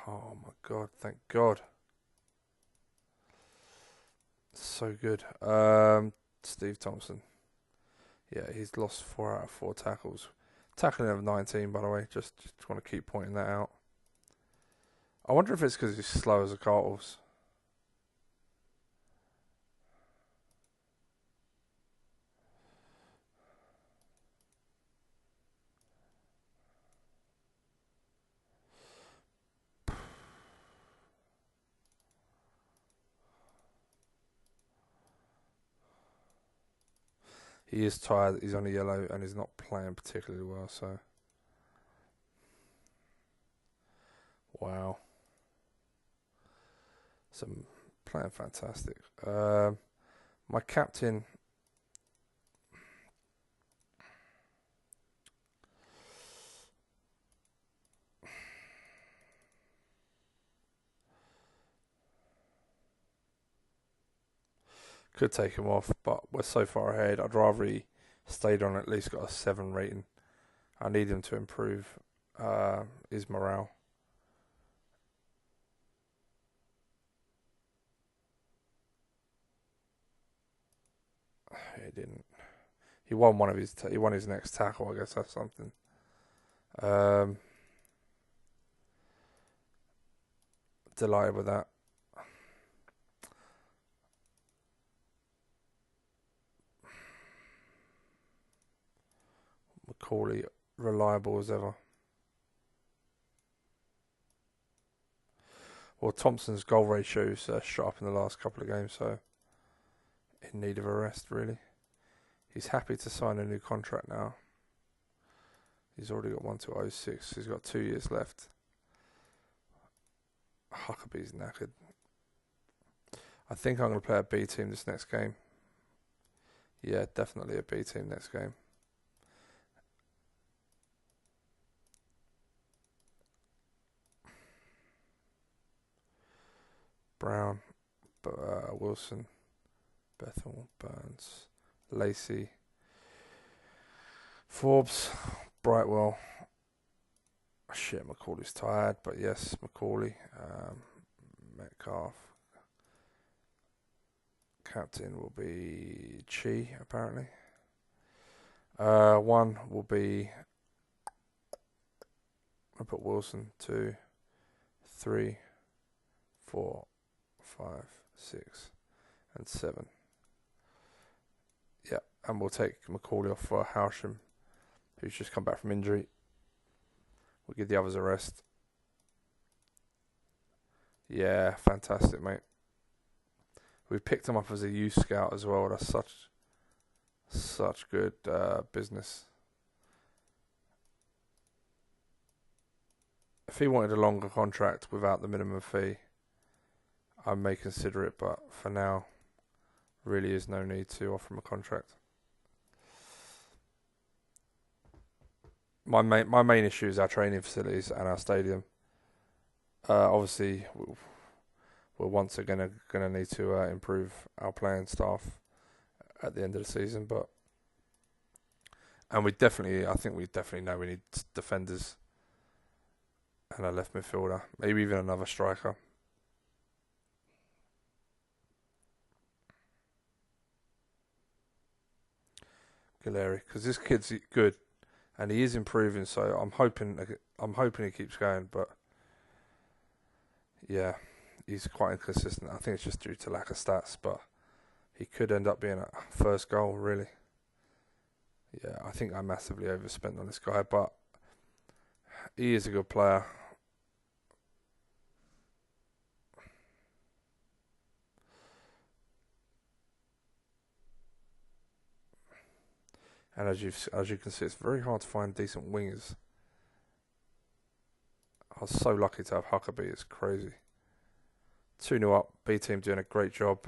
Oh my god, thank God. So good. Steve Thompson. Yeah, he's lost 4 out of 4 tackles. Tackling of 19, by the way. Just want to keep pointing that out. I wonder if it's because he's slow as a cartwheels. He is tired. He's on a yellow and he's not playing particularly well. So, wow, some playing fantastic. My captain. Could take him off, but we're so far ahead. I'd rather he stayed on, at least got a 7 rating. I need him to improve. is morale. He didn't. He won one of his. He won his next tackle. I guess that's something. Delighted with that. McCauley, reliable as ever. Well, Thompson's goal ratio's shot up in the last couple of games, so in need of a rest, really. He's happy to sign a new contract now. He's already got 1 to 06. He's got 2 years left. Huckabee's knackered. I think I'm going to play a B team this next game. Yeah, definitely a B team next game. Brown, Wilson, Bethel, Burns, Lacey, Forbes, Brightwell. Shit, McCauley's tired, but yes, McCauley, Metcalf. Captain will be Chi, apparently. 1 will be, I put Wilson. 2, 3, 4, 5, 6, and 7. Yeah, and we'll take McCauley off for Howsham, who's just come back from injury. We'll give the others a rest. Yeah, fantastic, mate. We picked him up as a youth scout as well. That's such good business. If he wanted a longer contract without the minimum fee, I may consider it, but for now, really is no need to offer him a contract. My main issue is our training facilities and our stadium. Obviously, we're once again going to need to improve our playing staff at the end of the season, I think we definitely know we need defenders and a left midfielder, maybe even another striker. Galeri, because this kid's good and he is improving, so I'm hoping he keeps going, but yeah, he's quite inconsistent. I think it's just due to lack of stats, but he could end up being a first goal, really. Yeah, I think I massively overspent on this guy, but he is a good player. And as you can see, it's very hard to find decent wingers. I was so lucky to have Huckabee. It's crazy. 2-0 up. B team doing a great job.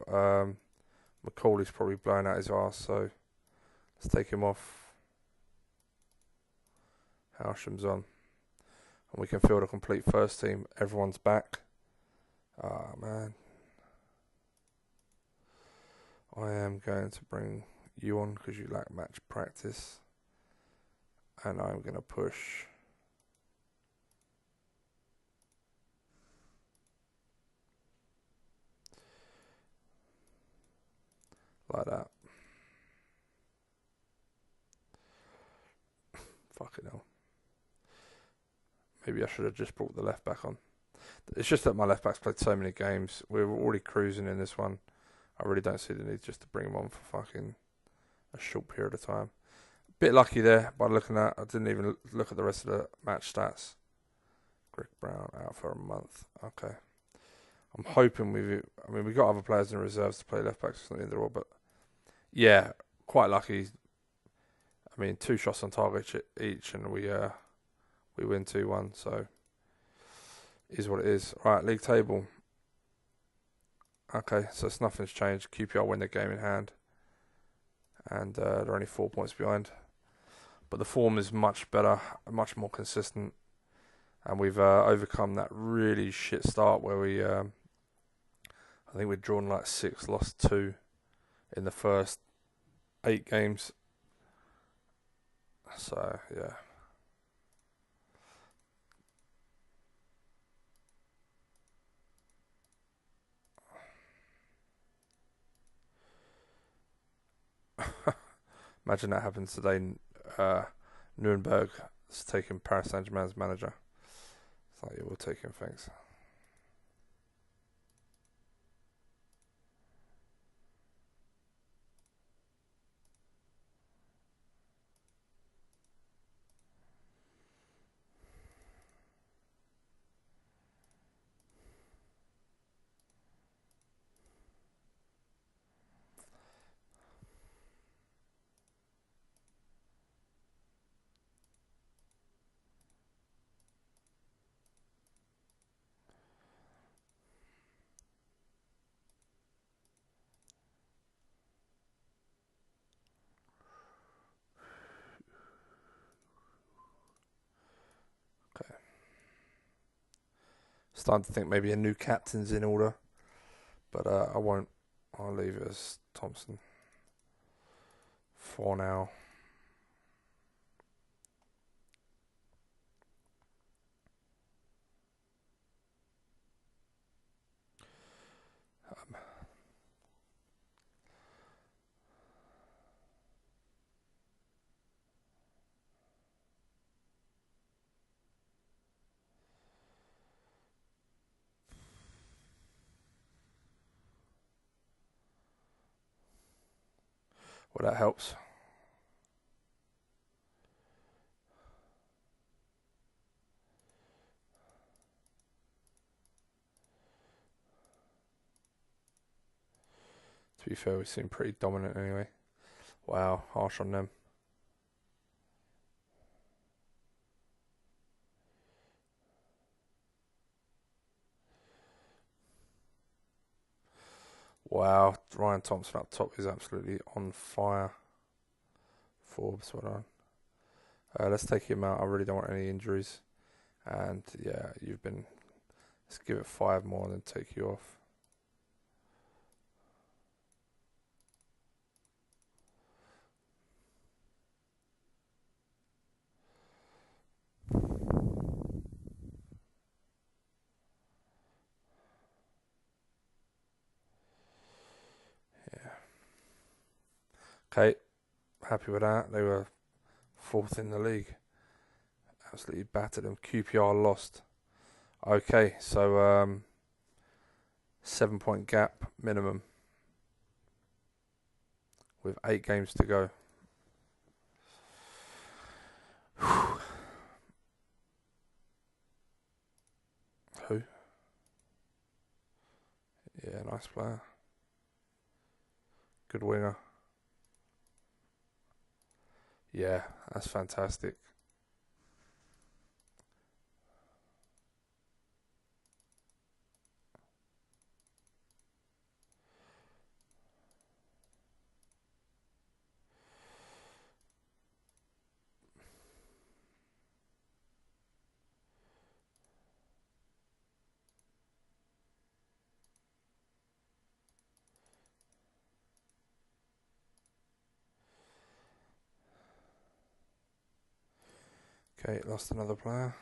McCauley's probably blowing out his arse, so let's take him off. Howsham's on. And we can field a complete first team. Everyone's back. Ah, man. I am going to bring you on because you lack match practice. And I'm going to push like that. Fucking hell. Maybe I should have just brought the left back on. It's just that my left back's played so many games. We're already cruising in this one. I really don't see the need just to bring him on for fucking a short period of time. Bit lucky there by looking at. I didn't even look at the rest of the match stats. Greg Brown out for a month. Okay. I'm hoping we've got other players in the reserves to play left backs or something either, but yeah, quite lucky. 2 shots on target each, and we win 2-1. So is what it is. Right, league table. Okay, so nothing's changed. QPR win the game in hand, and they're only 4 points behind. But the form is much better, much more consistent, and we've overcome that really shit start where we, I think we'd drawn like 6, lost 2 in the first 8 games. So yeah, Imagine that happens today. Nuremberg is taking Paris Saint-Germain's manager. It's like, yeah, we'll take him, thanks. Starting to think maybe a new captain's in order, but I won't. I'll leave it as Thompson for now. Well, that helps. To be fair, we seem pretty dominant anyway. Wow, harsh on them. Wow, Ryan Thompson up top is absolutely on fire. Forbes, well done. Let's take him out. I really don't want any injuries. And yeah, let's give it 5 more and then take you off. Yeah. Okay, happy with that. They were 4th in the league. Absolutely battered them. QPR lost. Okay, so 7-point gap minimum with 8 games to go. Who? Yeah, nice player. Good winger. Yeah, that's fantastic. Okay, lost another player.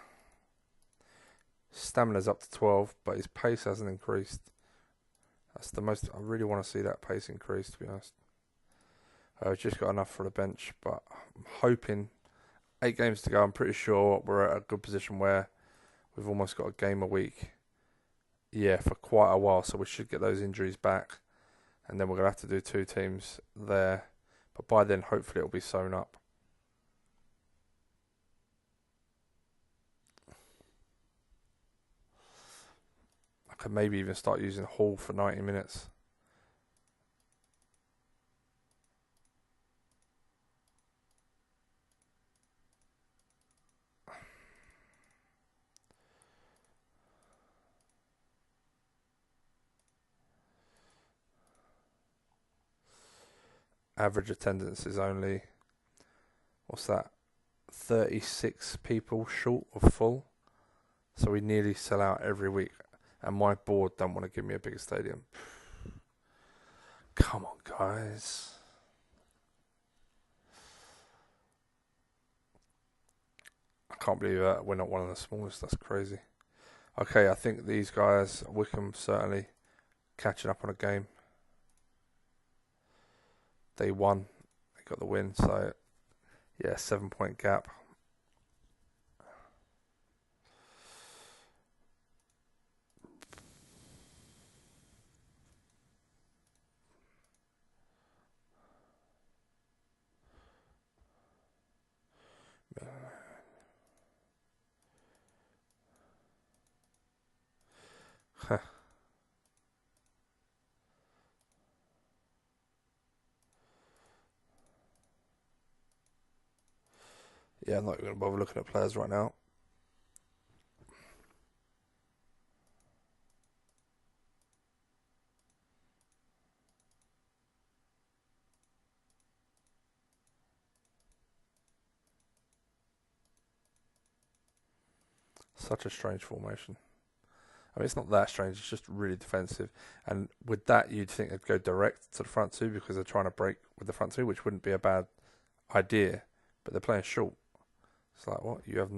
Stamina's up to 12, but his pace hasn't increased. That's the most. I really want to see that pace increase, to be honest. I've just got enough for the bench, but I'm hoping 8 games to go. I'm pretty sure we're at a good position where we've almost got a game a week. Yeah, for quite a while, so we should get those injuries back, and then we're gonna have to do 2 teams there. But by then, hopefully, it'll be sewn up. I could maybe even start using Hall for 90 minutes. Average attendance is only, what's that, 36 people short of full. So we nearly sell out every week. And my board don't want to give me a bigger stadium. Come on, guys. I can't believe we're not one of the smallest. That's crazy. Okay, I think these guys, Wickham certainly catching up on a game. They won got the win. So yeah, 7-point gap. Yeah, I'm not going to bother looking at players right now. Such a strange formation. I mean, it's not that strange. It's just really defensive. And with that, you'd think they'd go direct to the front two because they're trying to break with the front two, which wouldn't be a bad idea. But they're playing short. It's like, what? You have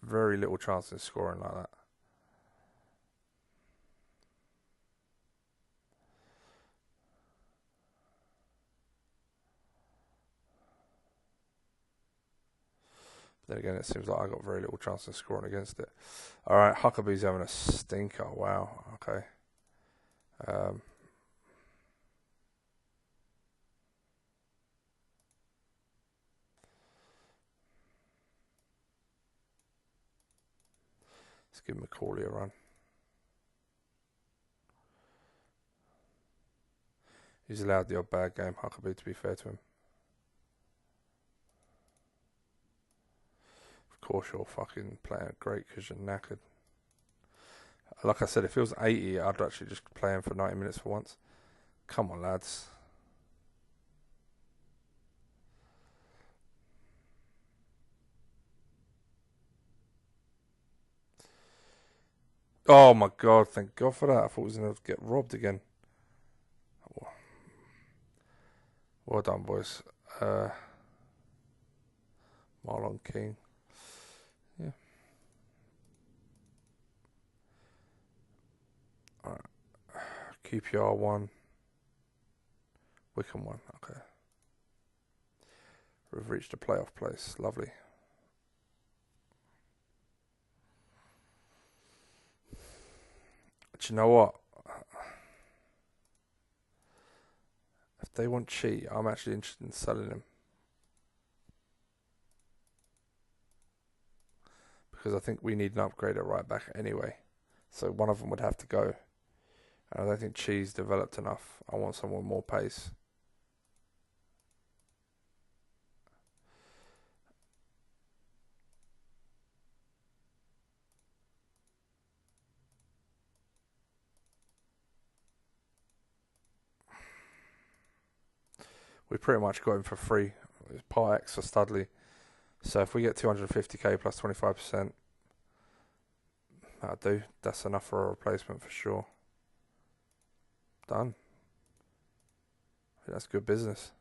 very little chance in scoring like that. Then again, it seems like I got very little chance of scoring against it. All right, Huckabee's having a stinker. Wow. Okay. Let's give McCauley a run. He's allowed the odd bad game, Huckabee, to be fair to him. Of course you're fucking playing great because you're knackered. Like I said, if it was 80, I'd actually just play him for 90 minutes for once. Come on, lads. Oh my god, thank God for that. I thought he was going to get robbed again. Well done, boys. Marlon King. Yeah. Alright. QPR 1. Wickham 1. Okay. We've reached a playoff place. Lovely. But you know what? If they want Chi, I'm actually interested in selling him. Because I think we need an upgrade at right back anyway. So one of them would have to go. And I don't think Chi's developed enough. I want someone with more pace. We pretty much got him for free. It's part X for Studley. So if we get 250k plus 25%, that'll do. That's enough for a replacement for sure. Done. I think that's good business.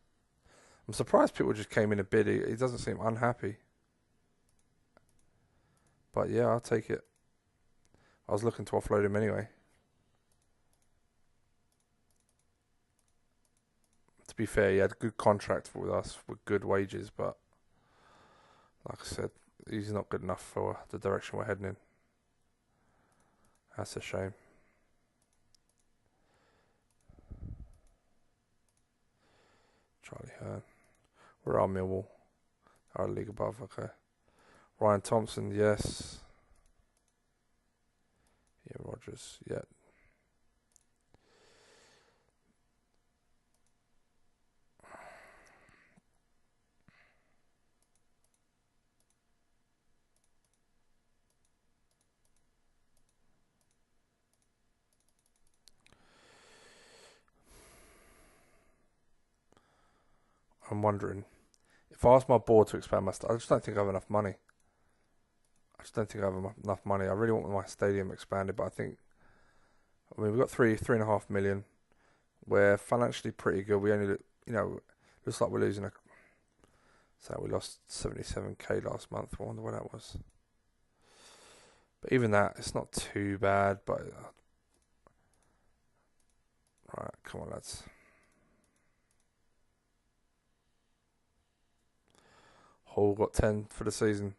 I'm surprised people just came in a bid. He doesn't seem unhappy. But yeah, I'll take it. I was looking to offload him anyway. To be fair, he had a good contract with us with good wages, but like I said, he's not good enough for the direction we're heading in. That's a shame. Charlie Hearn. We're our Millwall. Our league above, okay. Ryan Thompson, yes. Ian Rogers, yeah. I'm wondering if I ask my board to expand my I just don't think I have enough money. I just don't think I have enough money. I really want my stadium expanded, but I mean, we've got 3.5 million. We're financially pretty good. We only, looks like we're losing so we lost 77k last month. I wonder what that was. But even that, it's not too bad. But right, come on, lads. Hall got 10 for the season.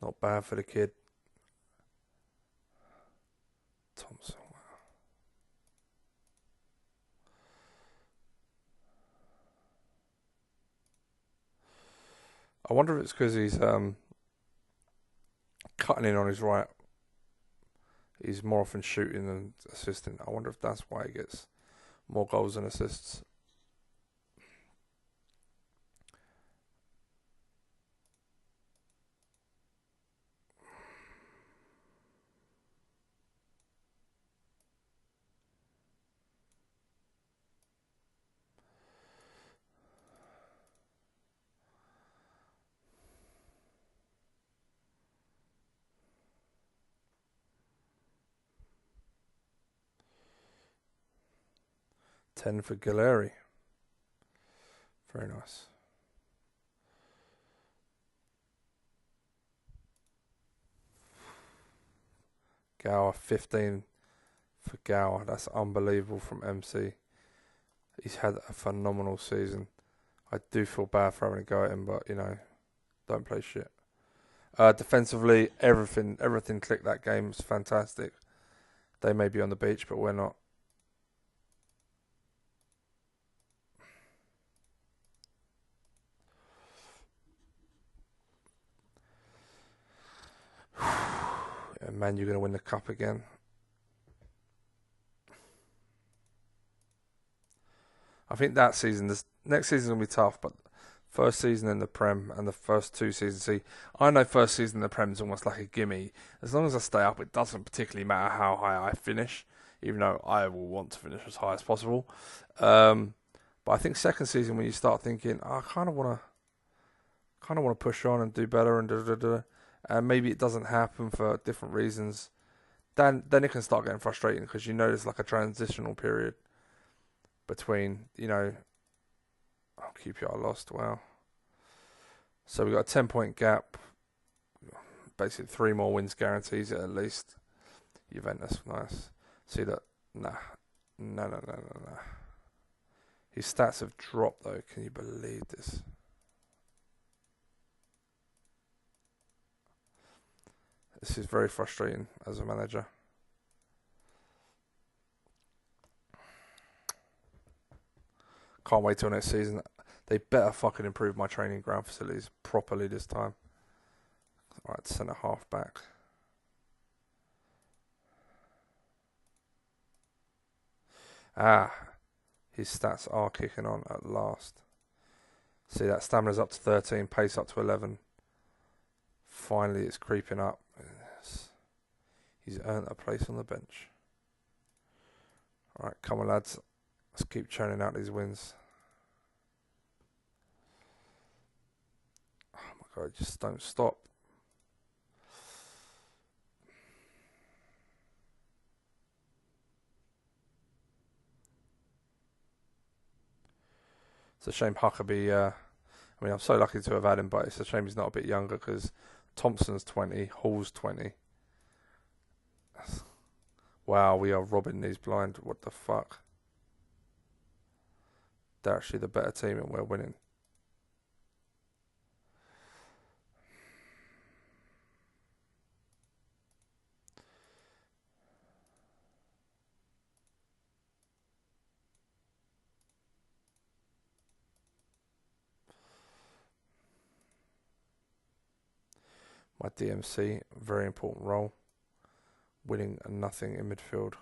Not bad for the kid. Thompson. I wonder if it's because he's cutting in on his right. He's more often shooting than assisting. I wonder if that's why he gets more goals and assists. Ten for Galeri. Very nice. Gower, 15 for Gower. That's unbelievable from MC. He's had a phenomenal season. I do feel bad for having to go at him, but, you know, don't play shit. Defensively, everything clicked that game. It's fantastic. They may be on the beach, but we're not. Man, you're going to win the cup again. I think that season, this next season's going to be tough, but first season in the Prem and the first two seasons, see, I know first season in the Prem is almost like a gimme. As long as I stay up, it doesn't particularly matter how high I finish, even though I will want to finish as high as possible. But I think second season, when you start thinking, I kind of want to push on and do better and maybe it doesn't happen for different reasons, then it can start getting frustrating because you know there's like a transitional period between, you know, QPR lost, wow. So we've got a 10-point gap, basically 3 more wins guarantees it at least. Juventus, nice. See that? Nah. No. His stats have dropped though, can you believe this? This is very frustrating as a manager. Can't wait till next season. They better fucking improve my training ground facilities properly this time. Alright, centre half back. His stats are kicking on at last. See, that stamina's up to 13, pace up to 11. Finally, it's creeping up. He's earned a place on the bench. Alright, come on, lads. Let's keep churning out these wins. Oh my god, just don't stop. It's a shame Huckabee. I mean, I'm so lucky to have had him, but it's a shame he's not a bit younger because Thompson's 20, Hall's 20. Wow, we are robbing these blind. What the fuck? They're actually the better team and we're winning. My DMC, very important role. Winning and nothing in midfield.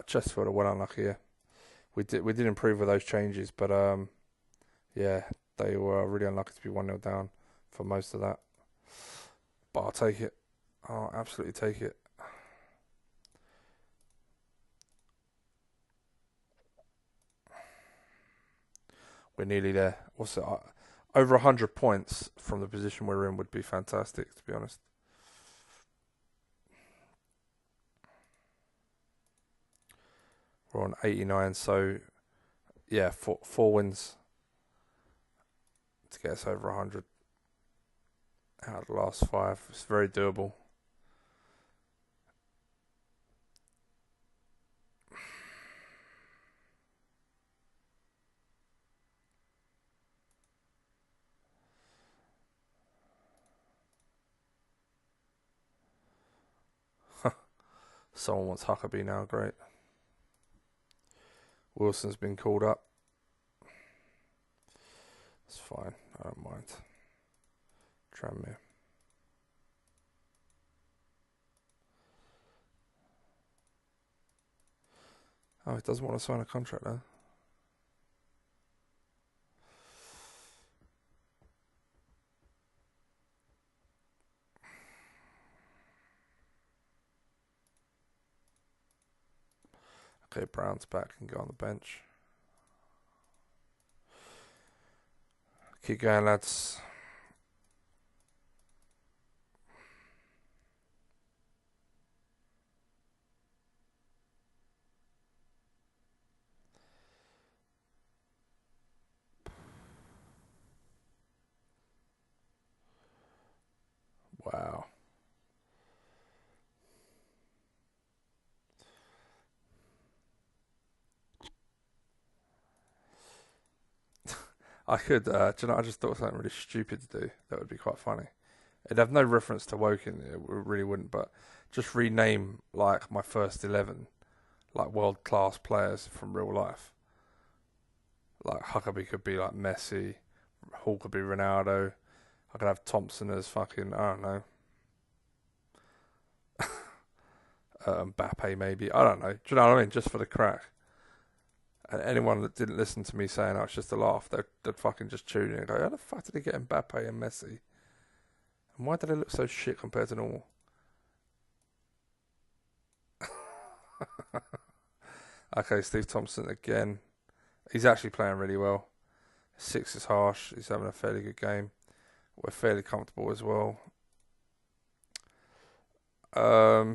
Chesterfield are well unlucky here. We did improve with those changes, but Yeah, they were really unlucky to be 1-0 down for most of that. But I'll take it. I'll absolutely take it. We're nearly there. What's it? Over 100 points from the position we're in would be fantastic, to be honest. We're on 89, so yeah, four wins to get us over 100 out of the last 5. It's very doable. Someone wants Huckabee now, great. Wilson's been called up. It's fine, I don't mind. Tranmere. Oh, he doesn't want to sign a contract now. Okay, Brown's back and go on the bench. Keep going, lads. Wow. I could, do you know, I just thought of something really stupid to do. That would be quite funny. It'd have no reference to Woking, it really wouldn't, but just rename, like, my first 11, like, world-class players from real life. Like, Huckabee could be, like, Messi, Hall could be Ronaldo, I could have Thompson as fucking, I don't know, Mbappe maybe, I don't know. Do you know what I mean? Just for the crack. And anyone that didn't listen to me saying, oh, it's just a laugh, they'd fucking just tune in and go, how the fuck did he get Mbappe and Messi? And why did they look so shit compared to normal? Okay, Steve Thompson again. He's actually playing really well. 6 is harsh. He's having a fairly good game. We're fairly comfortable as well. I'd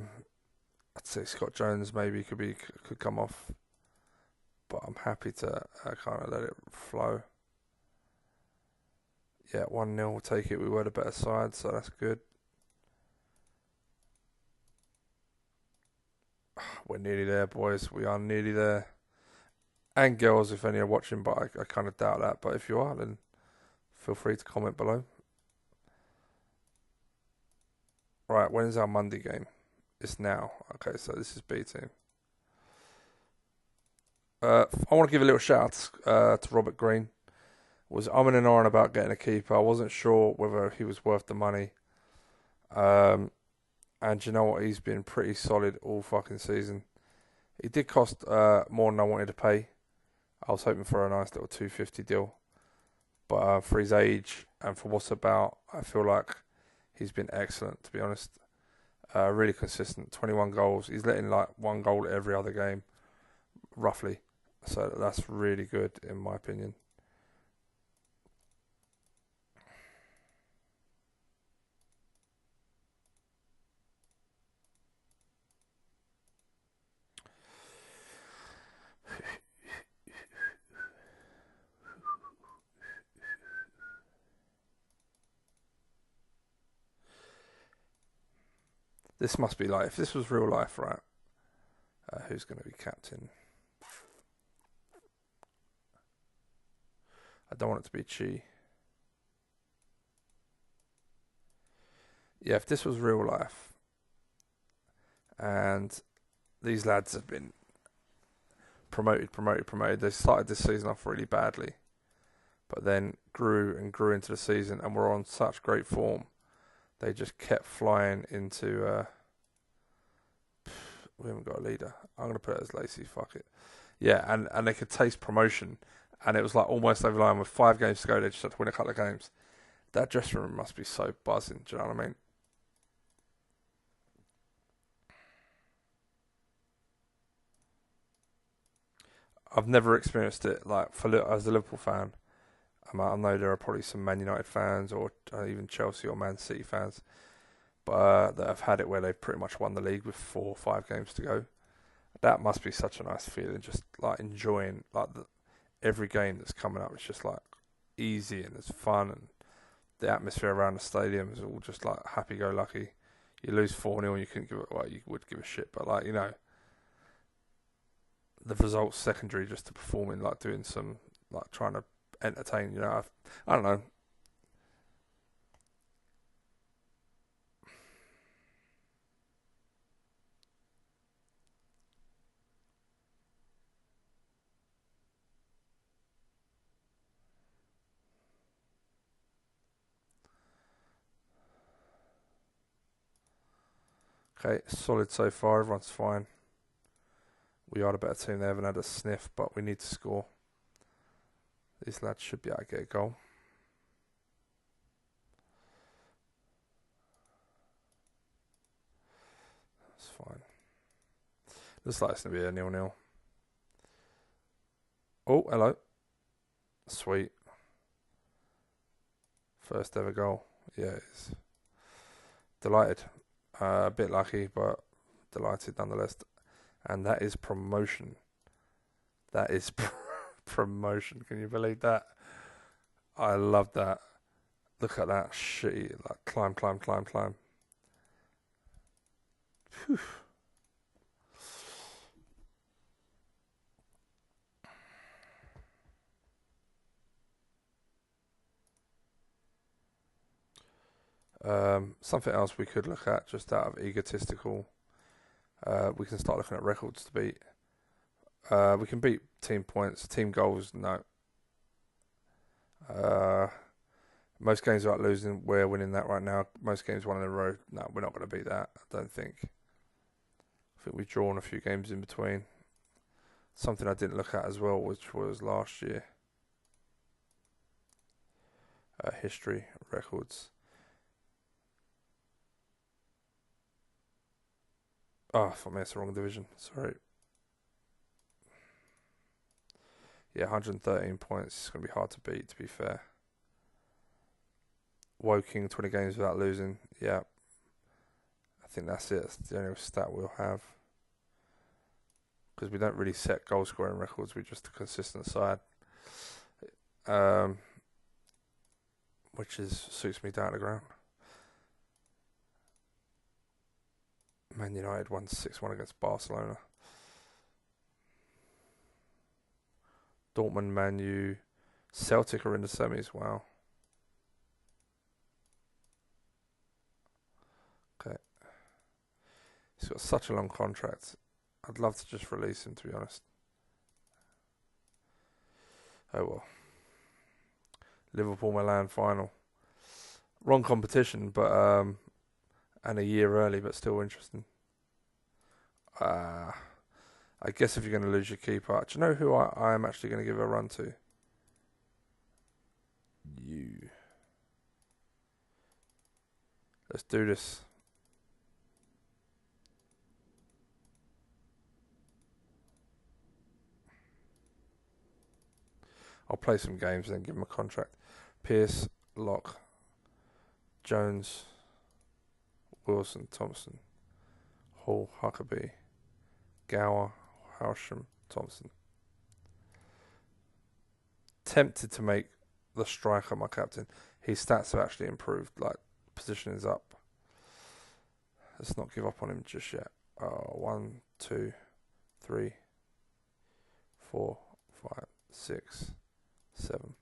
say Scott Jones maybe could come off, but I'm happy to kind of let it flow. Yeah, 1-0, we'll take it. We were the better side, so that's good. We're nearly there, boys. We are nearly there. And girls, if any are watching, but I kind of doubt that. But if you are, then feel free to comment below. Right, when's our Monday game? It's now. Okay, so this is B team. I want to give a little shout out to Robert Green. Was umming and ahhing about getting a keeper. I wasn't sure whether he was worth the money. And you know what? He's been pretty solid all fucking season. He did cost more than I wanted to pay. I was hoping for a nice little 250 deal. But for his age and for what's about, I feel like he's been excellent, to be honest. Really consistent. 21 goals. He's letting like 1 goal every other game, roughly. So that's really good, in my opinion. This must be like, if this was real life, right? Who's going to be captain? I don't want it to be Chi. Yeah, if this was real life, and these lads have been promoted. They started this season off really badly, but then grew and grew into the season, and were on such great form. They just kept flying into. We haven't got a leader. I'm going to put it as Lacey. Fuck it. Yeah, and they could taste promotion and it was like almost over the line with 5 games to go. They just had to win a couple of games. That dressing room must be so buzzing. Do you know what I mean? I've never experienced it like as a Liverpool fan. I know there are probably some Man United fans or even Chelsea or Man City fans, but that have had it where they've pretty much won the league with 4 or 5 games to go. That must be such a nice feeling, just like enjoying like every game that's coming up. It's just like easy and it's fun, and the atmosphere around the stadium is all just like happy-go-lucky. You lose 4-0 and you couldn't give it. Well, you would give a shit, but like the results secondary just to performing, like doing some like trying to entertain. I don't know. Okay, solid so far. Everyone's fine. We are the better team. They haven't had a sniff, but we need to score. These lads should be able to get a goal. That's fine. Looks like it's going to be a 0-0. Oh, hello. Sweet. First ever goal. Yeah, it's delighted. A bit lucky, but delighted nonetheless. And that is promotion. That is promotion. Can you believe that? I love that. Look at that shitty, like climb. Whew. Something else we could look at, just out of egotistical, we can start looking at records to beat. We can beat team points, team goals, no. Most games without losing, we're winning that right now. Most games 1 in a row, no, we're not going to beat that, I don't think. I think we've drawn a few games in between. Something I didn't look at as well, which was last year. History, records. Oh, I mean, it's the wrong division. Sorry. Yeah, 113 points. It's going to be hard to beat, to be fair. Woking, 20 games without losing. Yeah. I think that's it. That's the only stat we'll have. Because we don't really set goal scoring records. We're just a consistent side. Which suits me down to the ground. Man United won 6-1 against Barcelona. Dortmund, Man U, Celtic are in the semis. Wow. Okay. He's got such a long contract. I'd love to just release him, to be honest. Oh well. Liverpool Milan final. Wrong competition, but and a year early, but still interesting. I guess if you're going to lose your keeper, do you know who I am actually going to give a run to? You. Let's do this. I'll play some games and then give him a contract. Pierce, Locke, Jones, Wilson, Thompson, Hall, Huckabee, Gower, Howsham, Thompson. Tempted to make the striker my captain. His stats have actually improved. Like, position is up. Let's not give up on him just yet. 1, 2, 3, 4, 5, 6, 7.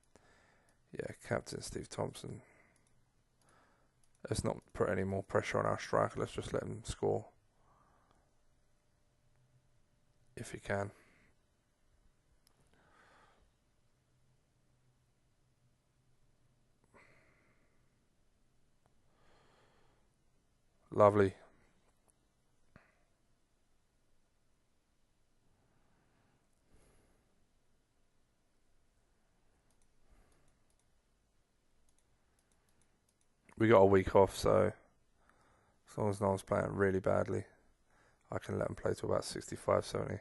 Yeah, captain Steve Thompson. Let's not put any more pressure on our striker. Let's just let him score. If he can. Lovely. We got a week off, so as long as no one's playing really badly, I can let them play to about 65, 70.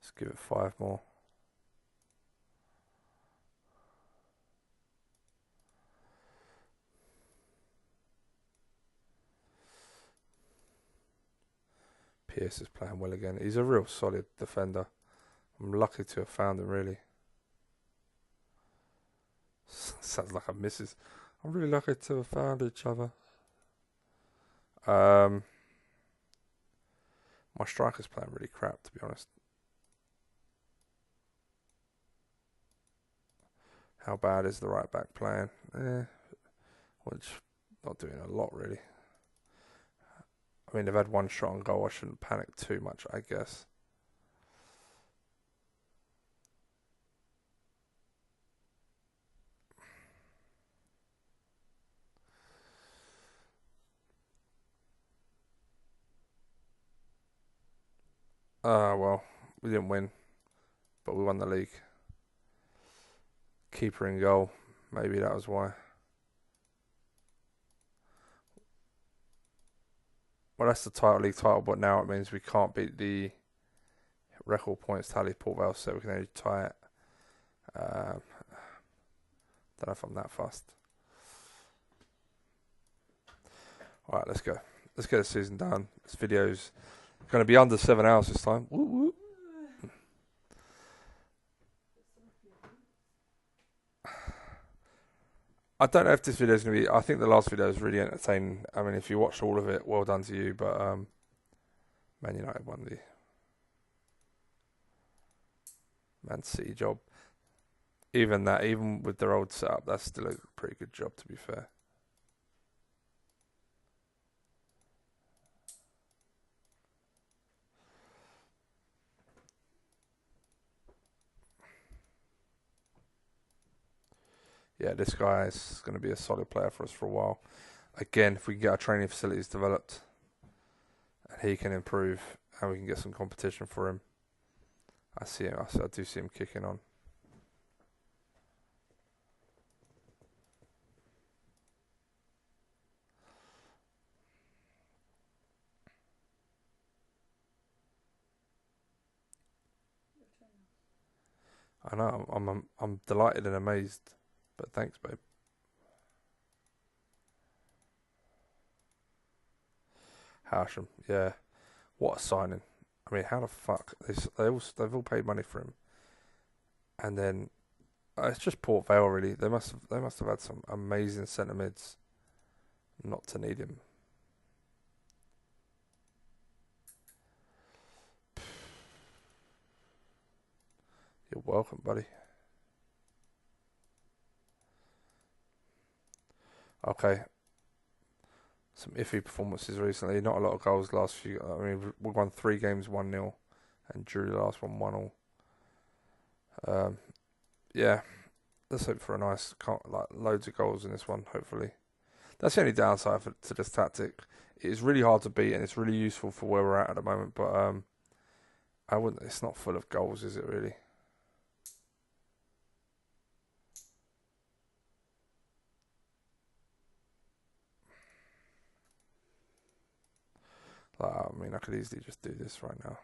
Let's give it 5 more. Pierce is playing well again. He's a real solid defender. I'm lucky to have found him, really. Sounds like a missus. I'm really lucky to have found each other. My striker's playing really crap, to be honest. How bad is the right back playing? Which not doing a lot, really. I mean, they've had one shot on goal. I shouldn't panic too much, I guess. Well, we didn't win, but we won the league. Keeper in goal. Maybe that was why. Well, that's the league title, but now it means we can't beat the record points tally Port Vale, so we can only tie it. Don't know if I'm that fussed. Alright, let's go. Let's get the season done. This video's going to be under 7 hours this time. Woo woo. I don't know if this video is going to be... I think the last video is really entertaining. I mean, if you watched all of it, well done to you. But Man United won the Man City job. Even with their old setup, that's still a pretty good job, to be fair. Yeah, this guy is going to be a solid player for us for a while. Again, if we can get our training facilities developed and he can improve and we can get some competition for him, I do see him kicking on. I know, I'm delighted and amazed, but thanks, babe. Howsham, yeah, what a signing! I mean, how the fuck they've all paid money for him, and then it's just Port Vale really. They must have had some amazing centre mids, not to need him. You're welcome, buddy. Okay. Some iffy performances recently. Not a lot of goals last few. I mean, we won 3 games 1-0 and drew the last one 1-1. Yeah, let's hope for a nice, loads of goals in this one. Hopefully, that's the only downside to this tactic. It is really hard to beat, and it's really useful for where we're at the moment. But I wouldn't. It's not full of goals, is it really? I mean, I could easily just do this right now.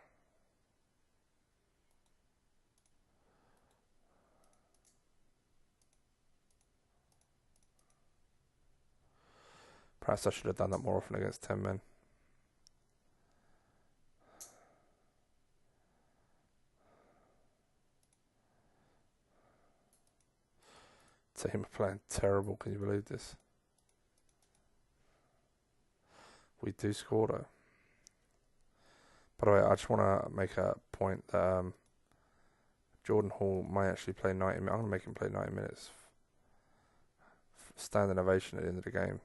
Perhaps I should have done that more often against 10 men. Team are playing terrible. Can you believe this? We do score though. By the way, I just want to make a point that Jordan Hall might actually play 90 minutes. I'm going to make him play 90 minutes. Standing ovation at the end of the game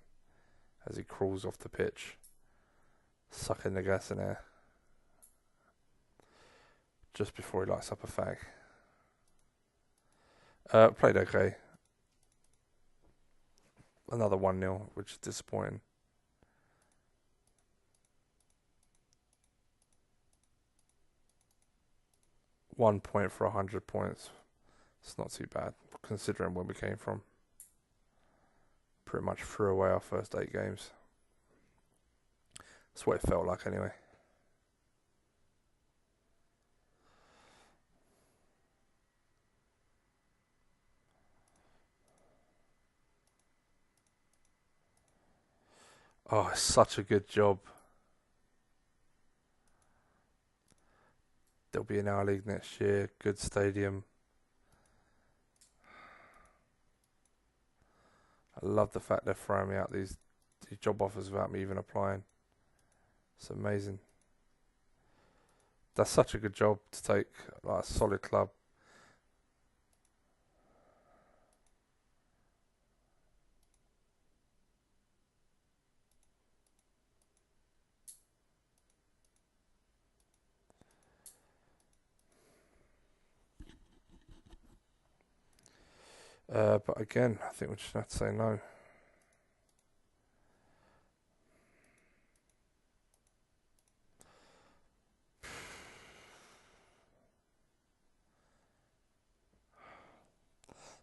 as he crawls off the pitch, sucking the gas in air just before he lights up a fag. Played okay. Another 1-0, which is disappointing. 1 point for 100 points. It's not too bad, considering where we came from. Pretty much threw away our first 8 games. That's what it felt like anyway. Oh, it's such a good job. They'll be in our league next year. Good stadium. I love the fact they're throwing me out these job offers without me even applying. It's amazing. That's such a good job to take, like a solid club. But again, I think we just have to say no.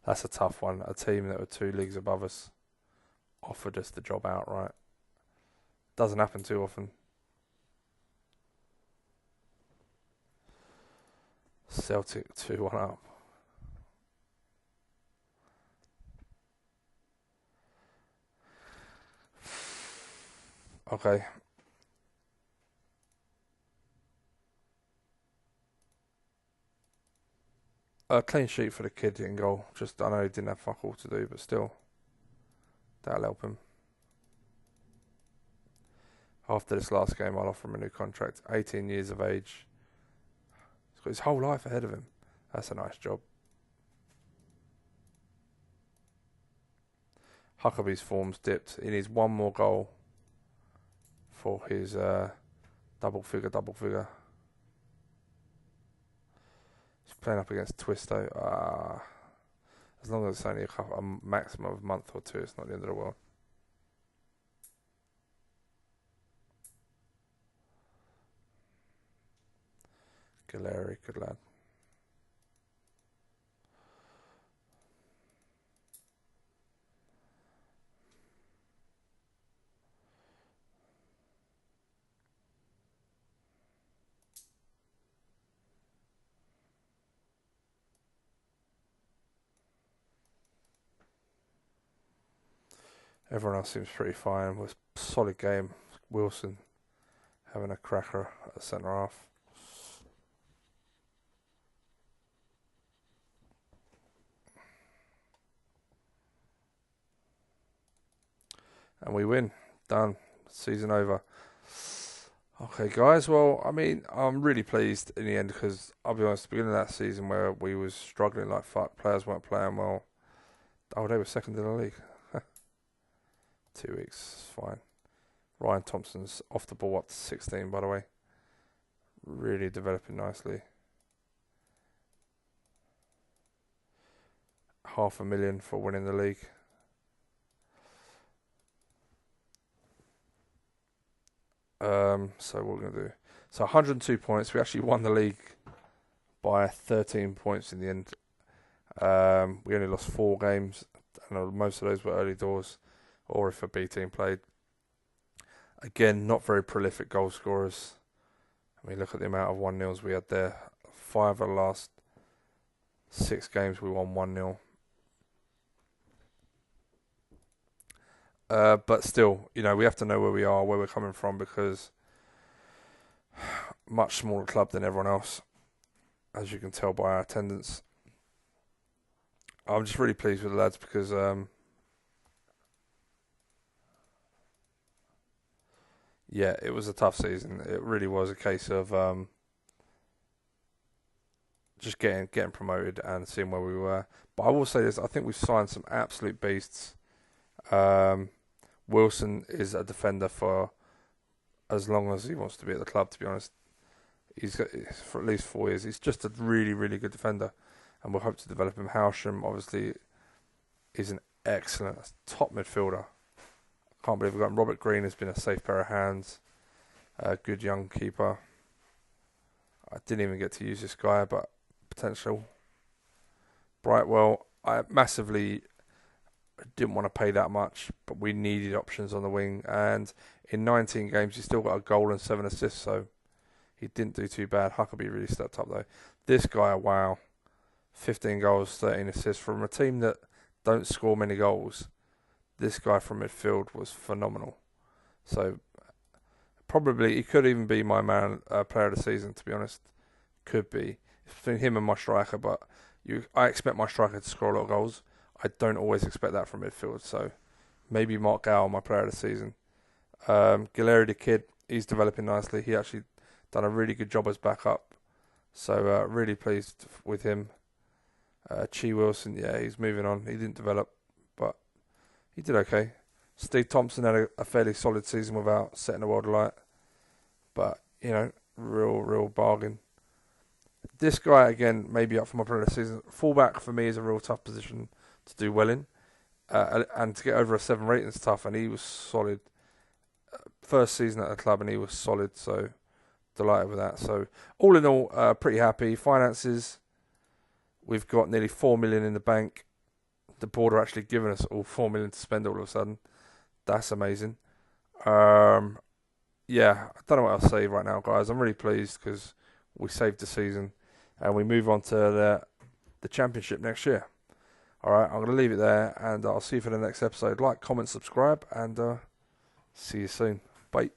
That's a tough one. A team that were 2 leagues above us offered us the job outright. Doesn't happen too often. Celtic 2-1 up. Okay. A clean sheet for the kid in goal. Just, I know he didn't have fuck all to do, but still, that'll help him. After this last game, I'll offer him a new contract. 18 years of age. He's got his whole life ahead of him. That's a nice job. Huckabee's form's dipped. He needs 1 more goal for his double figure. He's playing up against Twisto. As long as it's only a maximum of a month or 2, it's not the end of the world. Galeri, good lad. Everyone else seems pretty fine. It was a solid game. Wilson having a cracker at centre half. And we win. Done. Season over. Okay, guys. Well, I mean, I'm really pleased in the end because I'll be honest, the beginning of that season where we was struggling like fuck, players weren't playing well. Oh, they were second in the league. 2 weeks, fine. Ryan Thompson's off the ball up to 16, by the way. Really developing nicely. $500,000 for winning the league. So what we're going to do. So 102 points. We actually won the league by 13 points in the end. We only lost 4 games. And most of those were early doors, or if a B team played. Again, not very prolific goal scorers. I mean, look at the amount of 1-0s we had there. 5 of the last 6 games we won 1-0. But still, you know, we have to know where we are, where we're coming from, because much smaller club than everyone else, as you can tell by our attendance. I'm just really pleased with the lads because yeah, it was a tough season. It really was a case of just getting promoted and seeing where we were. But I will say this: I think we've signed some absolute beasts. Wilson is a defender for as long as he wants to be at the club. To be honest, he's got for at least 4 years. He's just a really, really good defender, and we'll hope to develop him. Howsham obviously is an excellent top midfielder. Can't believe we've got him. Robert Green has been a safe pair of hands. A good young keeper. I didn't even get to use this guy, but potential. Brightwell, I massively didn't want to pay that much, but we needed options on the wing. And in 19 games, he still got a goal and 7 assists, so he didn't do too bad. Huckabee really stepped up, though. This guy, wow. 15 goals, 13 assists from a team that don't score many goals. This guy from midfield was phenomenal. So probably he could even be my player of the season, to be honest. Could be. It's between him and my striker, but I expect my striker to score a lot of goals. I don't always expect that from midfield, so maybe Mark Gow, my player of the season. Guilherme, the kid, he's developing nicely. He actually done a really good job as backup, so really pleased with him. Chi Wilson, yeah, he's moving on. He didn't develop, but he did okay. Steve Thompson had a fairly solid season without setting the world alight, but real bargain. This guy again, maybe up for my player of the season. Fullback for me is a real tough position to do well in, and to get over a 7 rating is tough. And he was solid. First season at the club, and he was solid. So delighted with that. So all in all, pretty happy. Finances, we've got nearly 4 million in the bank. The board are actually giving us all 4 million to spend all of a sudden. That's amazing. Yeah, I don't know what I'll say right now, guys. I'm really pleased because we saved the season and we move on to the championship next year. All right, I'm going to leave it there, and I'll see you for the next episode. Like, comment, subscribe, and see you soon. Bye.